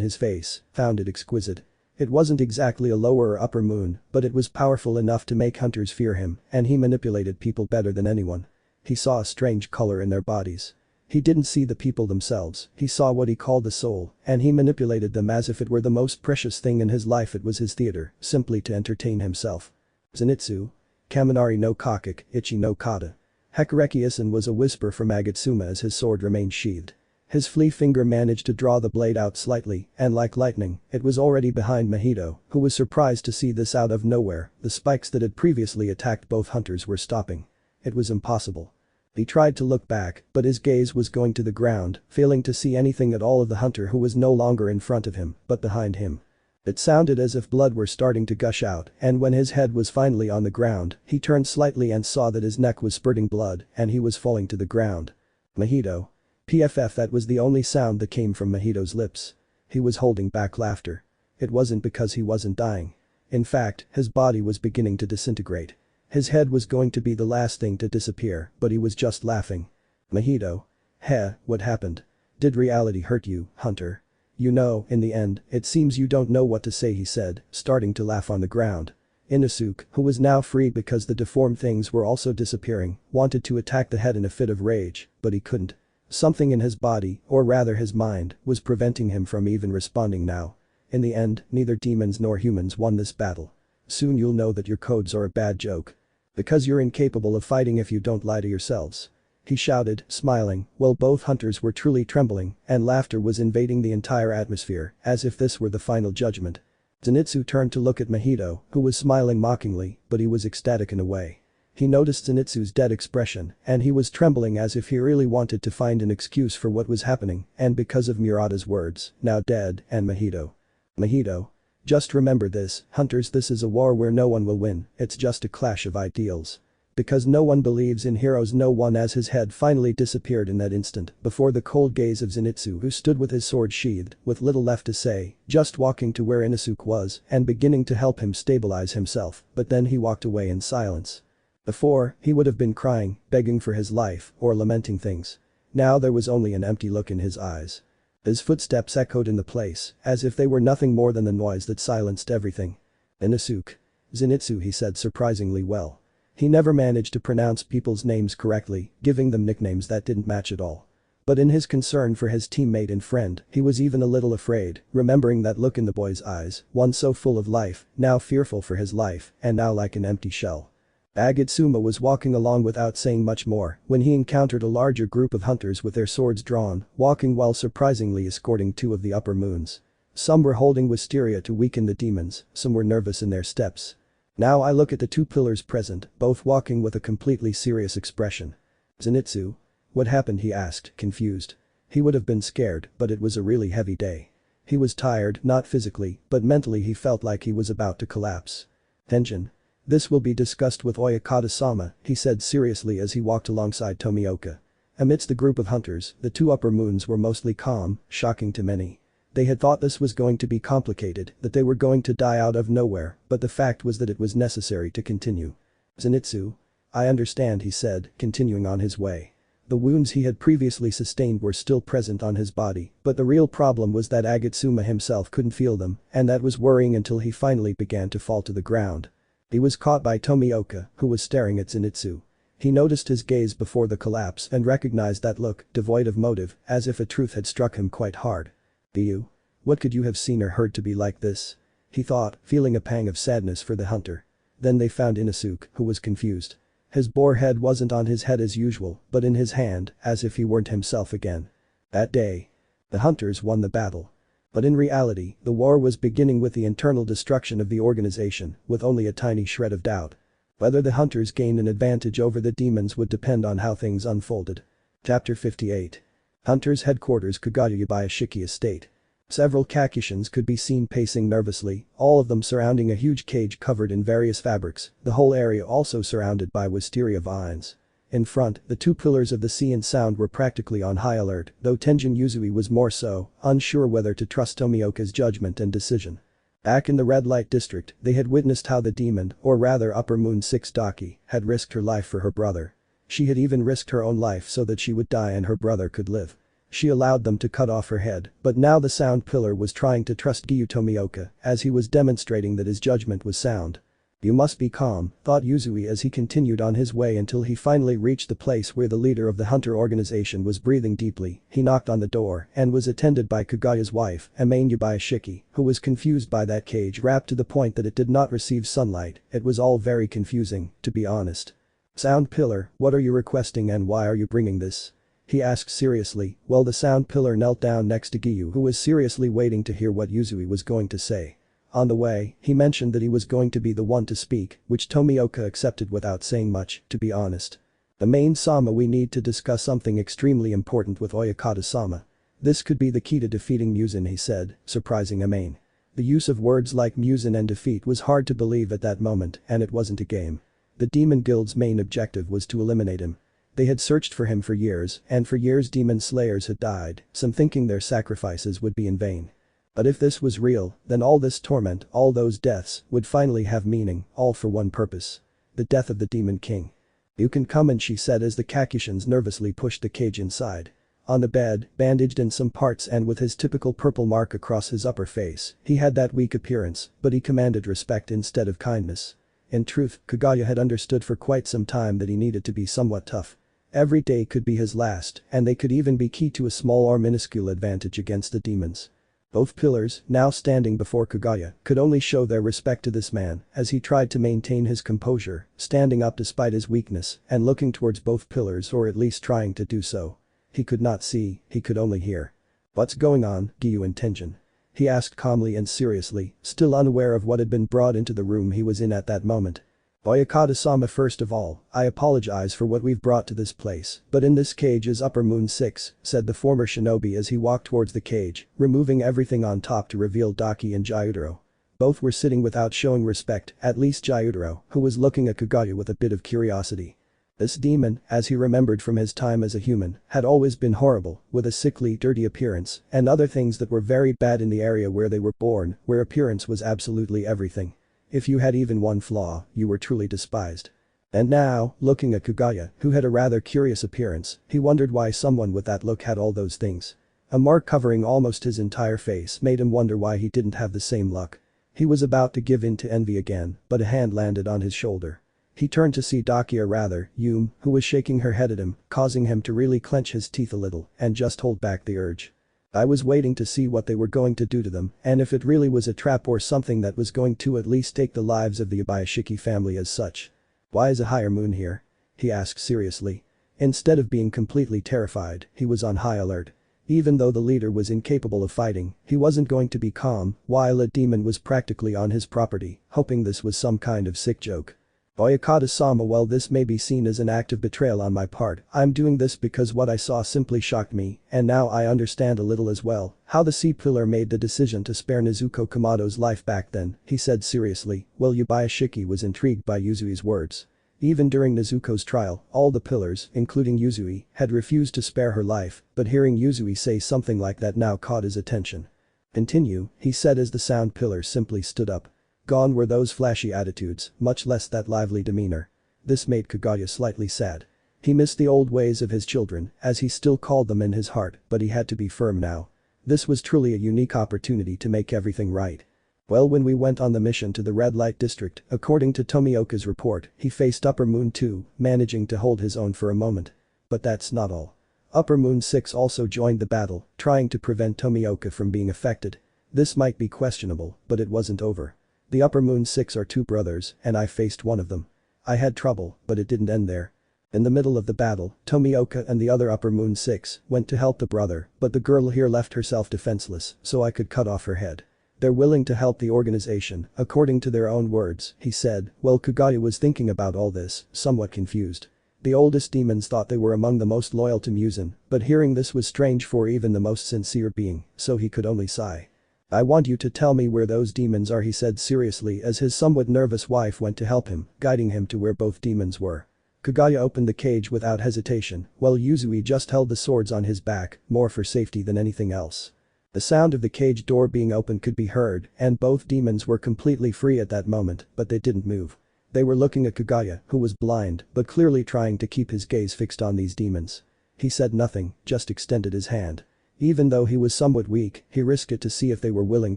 his face, found it exquisite. It wasn't exactly a lower or upper moon, but it was powerful enough to make hunters fear him, and he manipulated people better than anyone. He saw a strange color in their bodies. He didn't see the people themselves, he saw what he called the soul, and he manipulated them as if it were the most precious thing in his life. It was his theater, simply to entertain himself. Zenitsu. Kaminari no Kakek, Ichi no Kata. Hekareki-isan was a whisper from Agatsuma as his sword remained sheathed. His flea finger managed to draw the blade out slightly, and like lightning, it was already behind Mahito, who was surprised to see this out of nowhere. The spikes that had previously attacked both hunters were stopping. It was impossible. He tried to look back, but his gaze was going to the ground, failing to see anything at all of the hunter who was no longer in front of him, but behind him. It sounded as if blood were starting to gush out, and when his head was finally on the ground, he turned slightly and saw that his neck was spurting blood, and he was falling to the ground. Mahito. PFF, that was the only sound that came from Mahito's lips. He was holding back laughter. It wasn't because he wasn't dying. In fact, his body was beginning to disintegrate. His head was going to be the last thing to disappear, but he was just laughing. Mahito. Heh, what happened? Did reality hurt you, Hunter? You know, in the end, it seems you don't know what to say, he said, starting to laugh on the ground. Inosuke, who was now free because the deformed things were also disappearing, wanted to attack the head in a fit of rage, but he couldn't. Something in his body, or rather his mind, was preventing him from even responding now. In the end, neither demons nor humans won this battle. Soon you'll know that your codes are a bad joke. Because you're incapable of fighting if you don't lie to yourselves. He shouted, smiling, while both hunters were truly trembling, and laughter was invading the entire atmosphere, as if this were the final judgment. Zenitsu turned to look at Mahito, who was smiling mockingly, but he was ecstatic in a way. He noticed Zenitsu's dead expression, and he was trembling as if he really wanted to find an excuse for what was happening, and because of Murata's words, now dead, and Mahito. Mahito. Just remember this, hunters, this is a war where no one will win, it's just a clash of ideals. Because no one believes in heroes, no one, as his head finally disappeared in that instant before the cold gaze of Zenitsu, who stood with his sword sheathed, with little left to say, just walking to where Inosuke was and beginning to help him stabilize himself, but then he walked away in silence. Before, he would have been crying, begging for his life, or lamenting things. Now there was only an empty look in his eyes. His footsteps echoed in the place, as if they were nothing more than the noise that silenced everything. Inosuke. Zenitsu, he said surprisingly well. He never managed to pronounce people's names correctly, giving them nicknames that didn't match at all. But in his concern for his teammate and friend, he was even a little afraid, remembering that look in the boy's eyes, one so full of life, now fearful for his life, and now like an empty shell. Agatsuma was walking along without saying much more when he encountered a larger group of hunters with their swords drawn, walking while surprisingly escorting two of the upper moons. Some were holding wisteria to weaken the demons, some were nervous in their steps. Now I look at the two pillars present, both walking with a completely serious expression. Zenitsu? What happened, he asked, confused. He would have been scared, but it was a really heavy day. He was tired, not physically, but mentally he felt like he was about to collapse. Tension. This will be discussed with Oyakata-sama, he said seriously as he walked alongside Tomioka. Amidst the group of hunters, the two upper moons were mostly calm, shocking to many. They had thought this was going to be complicated, that they were going to die out of nowhere, but the fact was that it was necessary to continue. Zenitsu? I understand, he said, continuing on his way. The wounds he had previously sustained were still present on his body, but the real problem was that Agatsuma himself couldn't feel them, and that was worrying until he finally began to fall to the ground. He was caught by Tomioka, who was staring at Zenitsu. He noticed his gaze before the collapse and recognized that look, devoid of motive, as if a truth had struck him quite hard. Giyuu? What could you have seen or heard to be like this? He thought, feeling a pang of sadness for the hunter. Then they found Inosuke, who was confused. His boar head wasn't on his head as usual, but in his hand, as if he weren't himself again. That day. The hunters won the battle. But in reality, the war was beginning with the internal destruction of the organization, with only a tiny shred of doubt. Whether the hunters gained an advantage over the demons would depend on how things unfolded. Chapter 58. Hunters' headquarters, Kagaya-Yabashiki Estate. Several Kakushins could be seen pacing nervously, all of them surrounding a huge cage covered in various fabrics, the whole area also surrounded by wisteria vines. In front, the two pillars of the sea and sound were practically on high alert, though Tenjin Yuzui was more so, unsure whether to trust Tomioka's judgment and decision. Back in the red light district, they had witnessed how the demon, or rather Upper Moon 6 Daki, had risked her life for her brother. She had even risked her own life so that she would die and her brother could live. She allowed them to cut off her head, but now the sound pillar was trying to trust Giyuu Tomioka, as he was demonstrating that his judgment was sound. You must be calm, thought Yuzui as he continued on his way until he finally reached the place where the leader of the hunter organization was breathing deeply. He knocked on the door and was attended by Kagaya's wife, Yabashiki, who was confused by that cage wrapped to the point that it did not receive sunlight. It was all very confusing, to be honest. Sound pillar, what are you requesting and why are you bringing this? He asked seriously, while the sound pillar knelt down next to Giyuu, who was seriously waiting to hear what Yuzui was going to say. On the way, he mentioned that he was going to be the one to speak, which Tomioka accepted without saying much, to be honest. The main Sama, we need to discuss something extremely important with Oyakata-sama. This could be the key to defeating Muzan, he said, surprising Amain. The use of words like Muzan and defeat was hard to believe at that moment, and it wasn't a game. The Demon Guild's main objective was to eliminate him. They had searched for him for years, and for years demon slayers had died, some thinking their sacrifices would be in vain. But if this was real, then all this torment, all those deaths, would finally have meaning, all for one purpose. The death of the Demon King. You can come in, she said as the Kakushins nervously pushed the cage inside. On the bed, bandaged in some parts and with his typical purple mark across his upper face, he had that weak appearance, but he commanded respect instead of kindness. In truth, Kagaya had understood for quite some time that he needed to be somewhat tough. Every day could be his last, and they could even be key to a small or minuscule advantage against the demons. Both pillars, now standing before Kagaya, could only show their respect to this man as he tried to maintain his composure, standing up despite his weakness and looking towards both pillars, or at least trying to do so. He could not see, he could only hear. What's going on, Giyuu and Tenjin? He asked calmly and seriously, still unaware of what had been brought into the room he was in at that moment. Oyakata-sama, first of all, I apologize for what we've brought to this place, but in this cage is Upper Moon 6, said the former shinobi as he walked towards the cage, removing everything on top to reveal Daki and Gyutaro. Both were sitting without showing respect, at least Gyutaro, who was looking at Kagaya with a bit of curiosity. This demon, as he remembered from his time as a human, had always been horrible, with a sickly, dirty appearance, and other things that were very bad in the area where they were born, where appearance was absolutely everything. If you had even one flaw, you were truly despised. And now, looking at Kagaya, who had a rather curious appearance, he wondered why someone with that look had all those things. A mark covering almost his entire face made him wonder why he didn't have the same luck. He was about to give in to envy again, but a hand landed on his shoulder. He turned to see Daki, or rather, Yume, who was shaking her head at him, causing him to really clench his teeth a little and just hold back the urge. I was waiting to see what they were going to do to them, and if it really was a trap or something that was going to at least take the lives of the Ibayashiki family as such. Why is a higher moon here? He asked seriously. Instead of being completely terrified, he was on high alert. Even though the leader was incapable of fighting, he wasn't going to be calm while a demon was practically on his property, hoping this was some kind of sick joke. Oyakata-sama, while this may be seen as an act of betrayal on my part, I'm doing this because what I saw simply shocked me, and now I understand a little as well how the sea pillar made the decision to spare Nezuko Kamado's life back then, he said seriously, while Yabayashiki was intrigued by Yuzui's words. Even during Nezuko's trial, all the pillars, including Yuzui, had refused to spare her life, but hearing Yuzui say something like that now caught his attention. Continue, he said as the sound pillar simply stood up. Gone were those flashy attitudes, much less that lively demeanor. This made Kagaya slightly sad. He missed the old ways of his children, as he still called them in his heart, but he had to be firm now. This was truly a unique opportunity to make everything right. Well, when we went on the mission to the red light district, according to Tomioka's report, he faced Upper Moon 2, managing to hold his own for a moment. But that's not all. Upper Moon 6 also joined the battle, trying to prevent Tomioka from being affected. This might be questionable, but it wasn't over. The Upper Moon 6 are two brothers, and I faced one of them. I had trouble, but it didn't end there. In the middle of the battle, Tomioka and the other Upper Moon 6 went to help the brother, but the girl here left herself defenseless, so I could cut off her head. They're willing to help the organization, according to their own words, he said, while Kagaya was thinking about all this, somewhat confused. The oldest demons thought they were among the most loyal to Muzan, but hearing this was strange for even the most sincere being, so he could only sigh. I want you to tell me where those demons are, he said seriously as his somewhat nervous wife went to help him, guiding him to where both demons were. Kagaya opened the cage without hesitation, while Yuzui just held the swords on his back, more for safety than anything else. The sound of the cage door being opened could be heard, and both demons were completely free at that moment, but they didn't move. They were looking at Kagaya, who was blind, but clearly trying to keep his gaze fixed on these demons. He said nothing, just extended his hand. Even though he was somewhat weak, he risked it to see if they were willing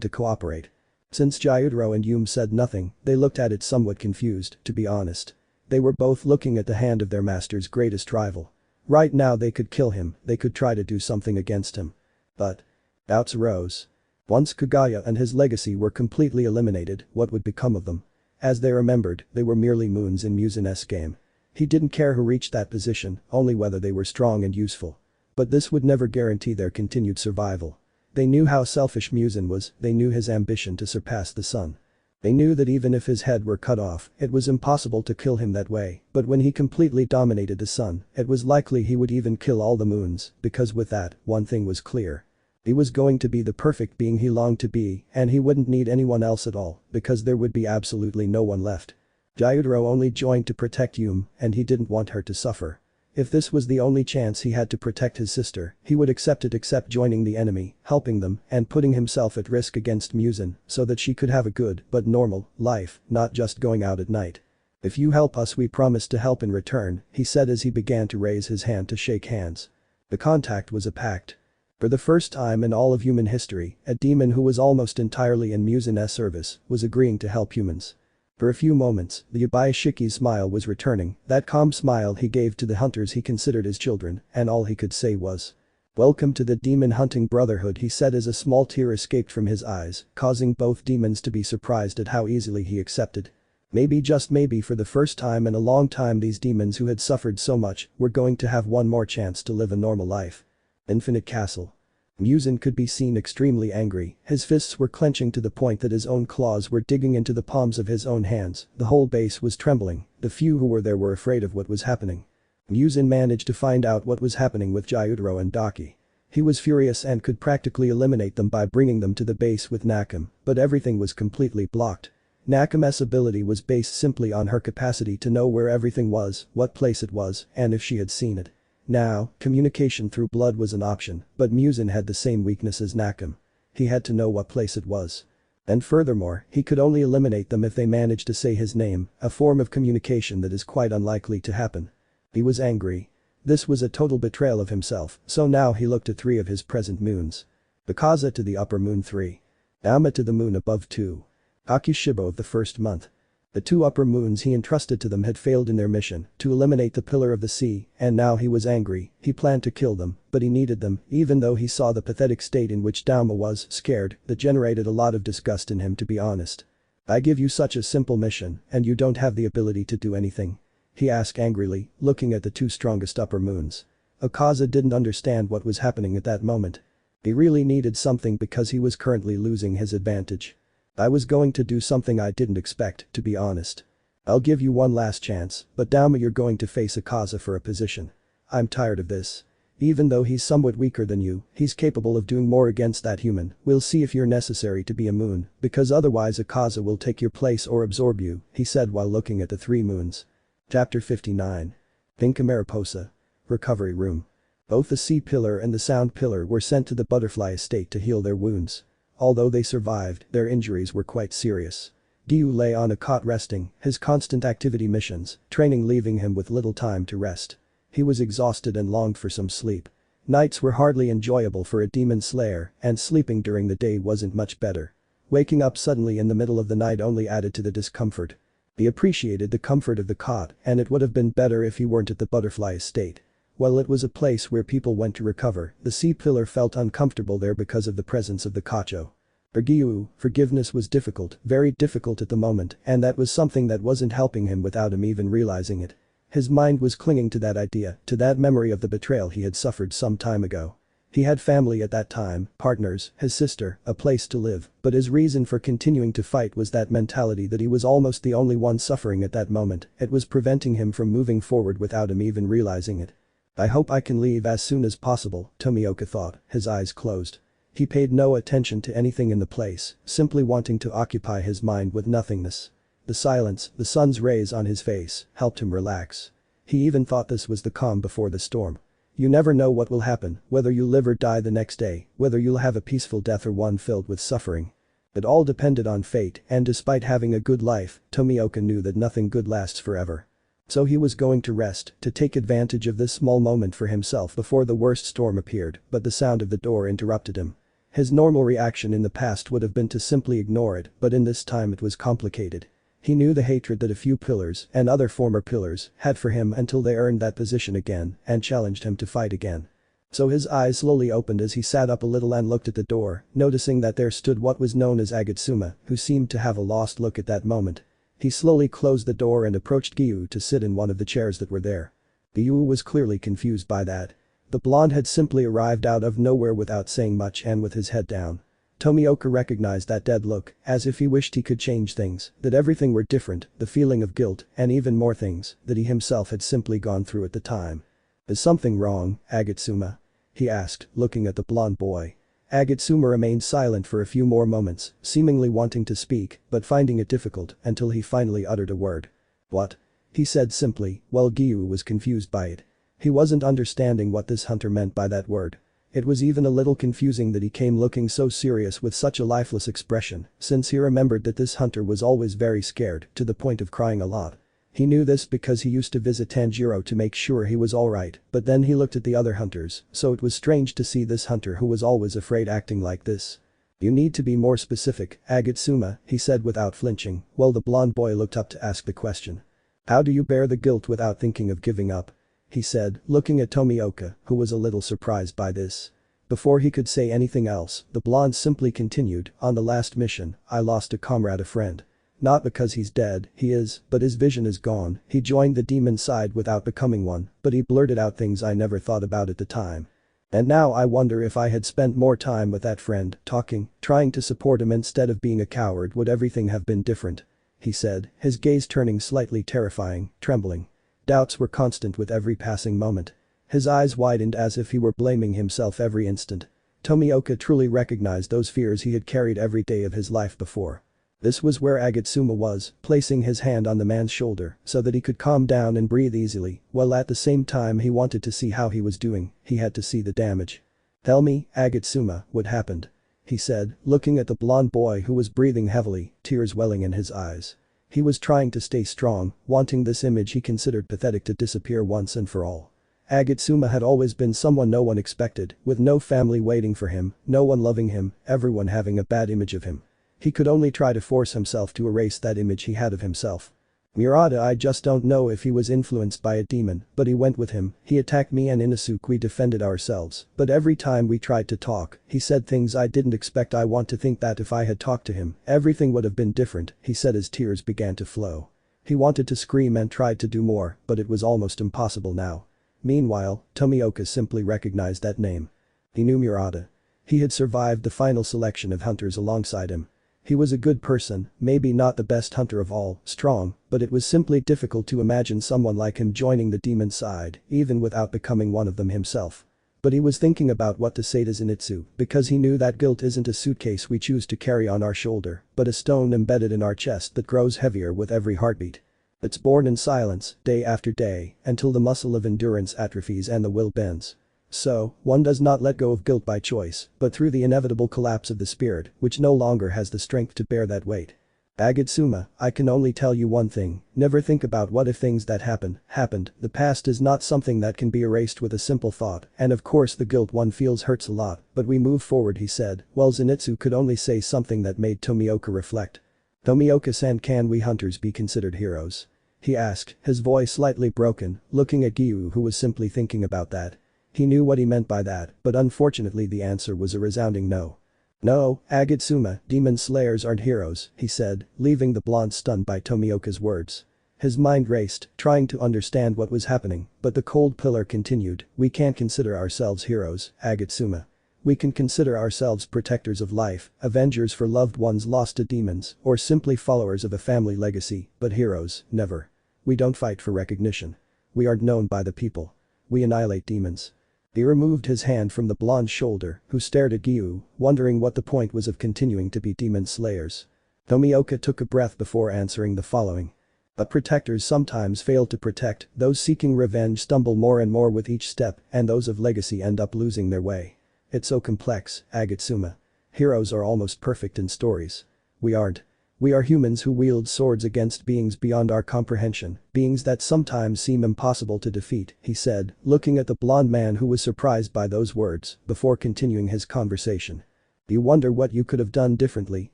to cooperate. Since Gyutaro and Yume said nothing, they looked at it somewhat confused, to be honest. They were both looking at the hand of their master's greatest rival. Right now they could kill him, they could try to do something against him. But doubts arose. Once Kagaya and his legacy were completely eliminated, what would become of them? As they remembered, they were merely moons in Muzan's game. He didn't care who reached that position, only whether they were strong and useful. But this would never guarantee their continued survival. They knew how selfish Muzan was, they knew his ambition to surpass the sun. They knew that even if his head were cut off, it was impossible to kill him that way, but when he completely dominated the sun, it was likely he would even kill all the moons, because with that, one thing was clear. He was going to be the perfect being he longed to be, and he wouldn't need anyone else at all, because there would be absolutely no one left. Gyutaro only joined to protect Yume, and he didn't want her to suffer. If this was the only chance he had to protect his sister, he would accept it except joining the enemy, helping them, and putting himself at risk against Muzan, so that she could have a good, but normal, life, not just going out at night. If you help us we promise to help in return, he said as he began to raise his hand to shake hands. The contact was a pact. For the first time in all of human history, a demon who was almost entirely in Muzan's service was agreeing to help humans. For a few moments, the Yabayashiki's smile was returning, that calm smile he gave to the hunters he considered his children, and all he could say was, "Welcome to the Demon Hunting Brotherhood," he said as a small tear escaped from his eyes, causing both demons to be surprised at how easily he accepted. Maybe, just maybe, for the first time in a long time these demons who had suffered so much were going to have one more chance to live a normal life. Infinite Castle. Muzan could be seen extremely angry, his fists were clenching to the point that his own claws were digging into the palms of his own hands, the whole base was trembling, the few who were there were afraid of what was happening. Muzan managed to find out what was happening with Gyutaro and Daki. He was furious and could practically eliminate them by bringing them to the base with Nakam, but everything was completely blocked. Nakam's ability was based simply on her capacity to know where everything was, what place it was, and if she had seen it. Now, communication through blood was an option, but Muzan had the same weakness as Nakam. He had to know what place it was. And furthermore, he could only eliminate them if they managed to say his name, a form of communication that is quite unlikely to happen. He was angry. This was a total betrayal of himself, so now he looked at 3 of his present moons. Bakaza to the upper moon 3. Ama to the moon above 2. Akushibo of the first month. The 2 upper moons he entrusted to them had failed in their mission to eliminate the pillar of the sea, and now he was angry. He planned to kill them, but he needed them, even though he saw the pathetic state in which Dauma was, scared, that generated a lot of disgust in him, to be honest. I give you such a simple mission, and you don't have the ability to do anything? He asked angrily, looking at the 2 strongest upper moons. Okaza didn't understand what was happening at that moment. He really needed something because he was currently losing his advantage. I was going to do something I didn't expect, to be honest. I'll give you one last chance, but Dauma, you're going to face Akaza for a position. I'm tired of this. Even though he's somewhat weaker than you, he's capable of doing more against that human. We'll see if you're necessary to be a moon, because otherwise Akaza will take your place or absorb you, he said while looking at the 3 moons. Chapter 59. Pinka Mariposa. Recovery Room. Both the Sea Pillar and the Sound Pillar were sent to the Butterfly Estate to heal their wounds. Although they survived, their injuries were quite serious. Giyuu lay on a cot resting, his constant activity missions, training leaving him with little time to rest. He was exhausted and longed for some sleep. Nights were hardly enjoyable for a demon slayer, and sleeping during the day wasn't much better. Waking up suddenly in the middle of the night only added to the discomfort. He appreciated the comfort of the cot, and it would have been better if he weren't at the Butterfly Estate. While it was a place where people went to recover, the Sea Pillar felt uncomfortable there because of the presence of the Kacho. For Giyuu, forgiveness was difficult, very difficult at the moment, and that was something that wasn't helping him without him even realizing it. His mind was clinging to that idea, to that memory of the betrayal he had suffered some time ago. He had family at that time, partners, his sister, a place to live, but his reason for continuing to fight was that mentality that he was almost the only one suffering at that moment. It was preventing him from moving forward without him even realizing it. I hope I can leave as soon as possible, Tomioka thought, his eyes closed. He paid no attention to anything in the place, simply wanting to occupy his mind with nothingness. The silence, the sun's rays on his face, helped him relax. He even thought this was the calm before the storm. You never know what will happen, whether you live or die the next day, whether you'll have a peaceful death or one filled with suffering. It all depended on fate, and despite having a good life, Tomioka knew that nothing good lasts forever. So he was going to rest, to take advantage of this small moment for himself before the worst storm appeared, but the sound of the door interrupted him. His normal reaction in the past would have been to simply ignore it, but in this time it was complicated. He knew the hatred that a few pillars, and other former pillars, had for him until they earned that position again and challenged him to fight again. So his eyes slowly opened as he sat up a little and looked at the door, noticing that there stood what was known as Agatsuma, who seemed to have a lost look at that moment. He slowly closed the door and approached Giyuu to sit in one of the chairs that were there. Giyuu was clearly confused by that. The blonde had simply arrived out of nowhere without saying much and with his head down. Tomioka recognized that dead look, as if he wished he could change things, that everything were different, the feeling of guilt, and even more things, that he himself had simply gone through at the time. Is something wrong, Agatsuma? He asked, looking at the blonde boy. Agatsuma remained silent for a few more moments, seemingly wanting to speak, but finding it difficult, until he finally uttered a word. What? He said simply, while Giyuu was confused by it. He wasn't understanding what this hunter meant by that word. It was even a little confusing that he came looking so serious with such a lifeless expression, since he remembered that this hunter was always very scared, to the point of crying a lot. He knew this because he used to visit Tanjiro to make sure he was alright, but then he looked at the other hunters, so it was strange to see this hunter who was always afraid acting like this. You need to be more specific, Agatsuma, he said without flinching, while the blonde boy looked up to ask the question. How do you bear the guilt without thinking of giving up? He said, looking at Tomioka, who was a little surprised by this. Before he could say anything else, the blonde simply continued, on the last mission, I lost a comrade, a friend. Not because he's dead, he is, but his vision is gone. He joined the demon side without becoming one, but he blurted out things I never thought about at the time. And now I wonder if I had spent more time with that friend, talking, trying to support him instead of being a coward, would everything have been different? He said, his gaze turning slightly terrifying, trembling. Doubts were constant with every passing moment. His eyes widened as if he were blaming himself every instant. Tomioka truly recognized those fears he had carried every day of his life before. This was where Agatsuma was, placing his hand on the man's shoulder so that he could calm down and breathe easily, while at the same time he wanted to see how he was doing. He had to see the damage. "Tell me, Agatsuma, what happened?" he said, looking at the blonde boy who was breathing heavily, tears welling in his eyes. He was trying to stay strong, wanting this image he considered pathetic to disappear once and for all. Agatsuma had always been someone no one expected, with no family waiting for him, no one loving him, everyone having a bad image of him. He could only try to force himself to erase that image he had of himself. "Murata, I just don't know if he was influenced by a demon, but he went with him, he attacked me and Inosuke, we defended ourselves, but every time we tried to talk, he said things I didn't expect. I want to think that if I had talked to him, everything would have been different," he said as tears began to flow. He wanted to scream and tried to do more, but it was almost impossible now. Meanwhile, Tomioka simply recognized that name. He knew Murata. He had survived the final selection of hunters alongside him. He was a good person, maybe not the best hunter of all, strong, but it was simply difficult to imagine someone like him joining the demon side, even without becoming one of them himself. But he was thinking about what to say to Zenitsu, because he knew that guilt isn't a suitcase we choose to carry on our shoulder, but a stone embedded in our chest that grows heavier with every heartbeat. It's born in silence, day after day, until the muscle of endurance atrophies and the will bends. So, one does not let go of guilt by choice, but through the inevitable collapse of the spirit, which no longer has the strength to bear that weight. Agatsuma, I can only tell you one thing, never think about what if things that happened. The past is not something that can be erased with a simple thought, and of course the guilt one feels hurts a lot, but we move forward, he said, while Zenitsu could only say something that made Tomioka reflect. "Tomioka-san, can we hunters be considered heroes?" he asked, his voice slightly broken, looking at Giyuu who was simply thinking about that. He knew what he meant by that, but unfortunately the answer was a resounding no. "No, Agatsuma, demon slayers aren't heroes," he said, leaving the blonde stunned by Tomioka's words. His mind raced, trying to understand what was happening, but the cold pillar continued, "We can't consider ourselves heroes, Agatsuma. We can consider ourselves protectors of life, avengers for loved ones lost to demons, or simply followers of a family legacy, but heroes, never. We don't fight for recognition. We aren't known by the people. We annihilate demons." He removed his hand from the blonde's shoulder, who stared at Giyuu, wondering what the point was of continuing to be demon slayers. Tomioka took a breath before answering the following. "But protectors sometimes fail to protect, those seeking revenge stumble more and more with each step, and those of legacy end up losing their way. It's so complex, Agatsuma. Heroes are almost perfect in stories. We aren't. We are humans who wield swords against beings beyond our comprehension, beings that sometimes seem impossible to defeat," he said, looking at the blonde man who was surprised by those words, before continuing his conversation. "You wonder what you could have done differently,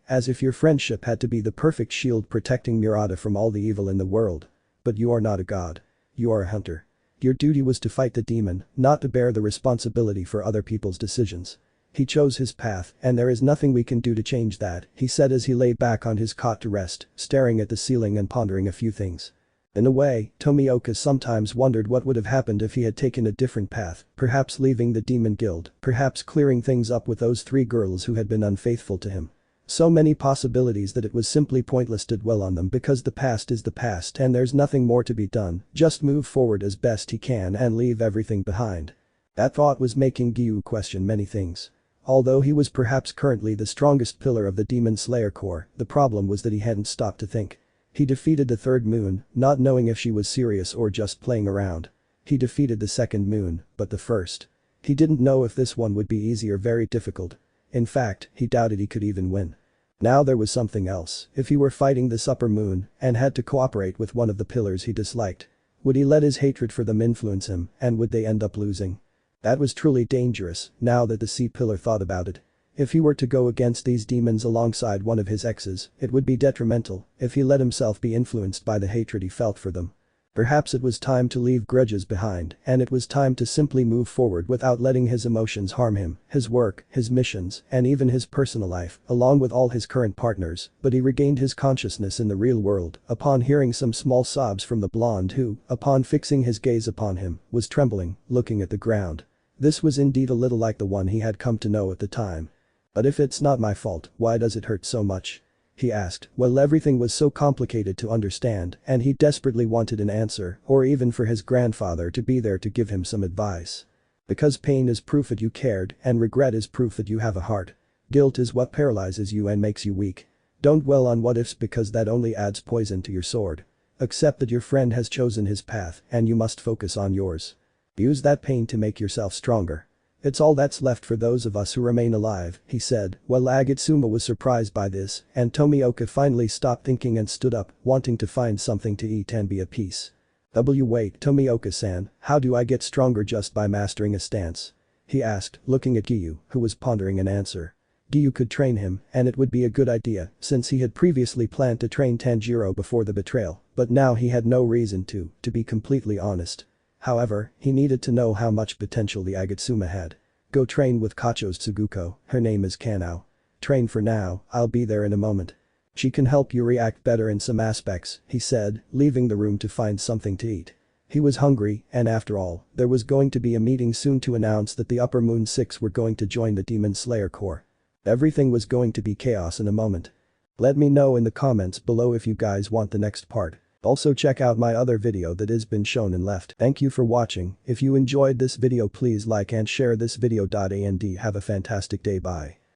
as if your friendship had to be the perfect shield protecting Murata from all the evil in the world. But you are not a god. You are a hunter. Your duty was to fight the demon, not to bear the responsibility for other people's decisions. He chose his path, and there is nothing we can do to change that," he said as he lay back on his cot to rest, staring at the ceiling and pondering a few things. In a way, Tomioka sometimes wondered what would have happened if he had taken a different path, perhaps leaving the demon guild, perhaps clearing things up with those 3 girls who had been unfaithful to him. So many possibilities that it was simply pointless to dwell on them because the past is the past and there's nothing more to be done, just move forward as best he can and leave everything behind. That thought was making Giyuu question many things. Although he was perhaps currently the strongest pillar of the Demon Slayer Corps, the problem was that he hadn't stopped to think. He defeated the third moon, not knowing if she was serious or just playing around. He defeated the second moon, but the first. He didn't know if this one would be easy or very difficult. In fact, he doubted he could even win. Now there was something else. If he were fighting this upper moon and had to cooperate with one of the pillars he disliked, would he let his hatred for them influence him, and would they end up losing? That was truly dangerous, now that the sea pillar thought about it. If he were to go against these demons alongside one of his exes, it would be detrimental if he let himself be influenced by the hatred he felt for them. Perhaps it was time to leave grudges behind, and it was time to simply move forward without letting his emotions harm him, his work, his missions, and even his personal life, along with all his current partners. But he regained his consciousness in the real world upon hearing some small sobs from the blonde who, upon fixing his gaze upon him, was trembling, looking at the ground. This was indeed a little like the one he had come to know at the time. "But if it's not my fault, why does it hurt so much?" he asked. Well, everything was so complicated to understand and he desperately wanted an answer or even for his grandfather to be there to give him some advice. Because pain is proof that you cared and regret is proof that you have a heart. Guilt is what paralyzes you and makes you weak. Don't dwell on what ifs because that only adds poison to your sword. Accept that your friend has chosen his path and you must focus on yours. Use that pain to make yourself stronger. It's all that's left for those of us who remain alive, he said. Well, Agatsuma was surprised by this and Tomioka finally stopped thinking and stood up, wanting to find something to eat and be at peace. Wait, Tomioka-san, how do I get stronger just by mastering a stance? He asked, looking at Giyuu, who was pondering an answer. Giyuu could train him and it would be a good idea since he had previously planned to train Tanjiro before the betrayal, but now he had no reason to be completely honest. However, he needed to know how much potential the Agatsuma had. Go train with Kacho's Tsuguko, her name is Kanao. Train for now, I'll be there in a moment. She can help you react better in some aspects, he said, leaving the room to find something to eat. He was hungry and after all, there was going to be a meeting soon to announce that the Upper Moon 6 were going to join the Demon Slayer Corps. Everything was going to be chaos in a moment. Let me know in the comments below if you guys want the next part. Also check out my other video that has been shown and left. Thank you for watching. If you enjoyed this video please like and share this video. And have a fantastic day. Bye.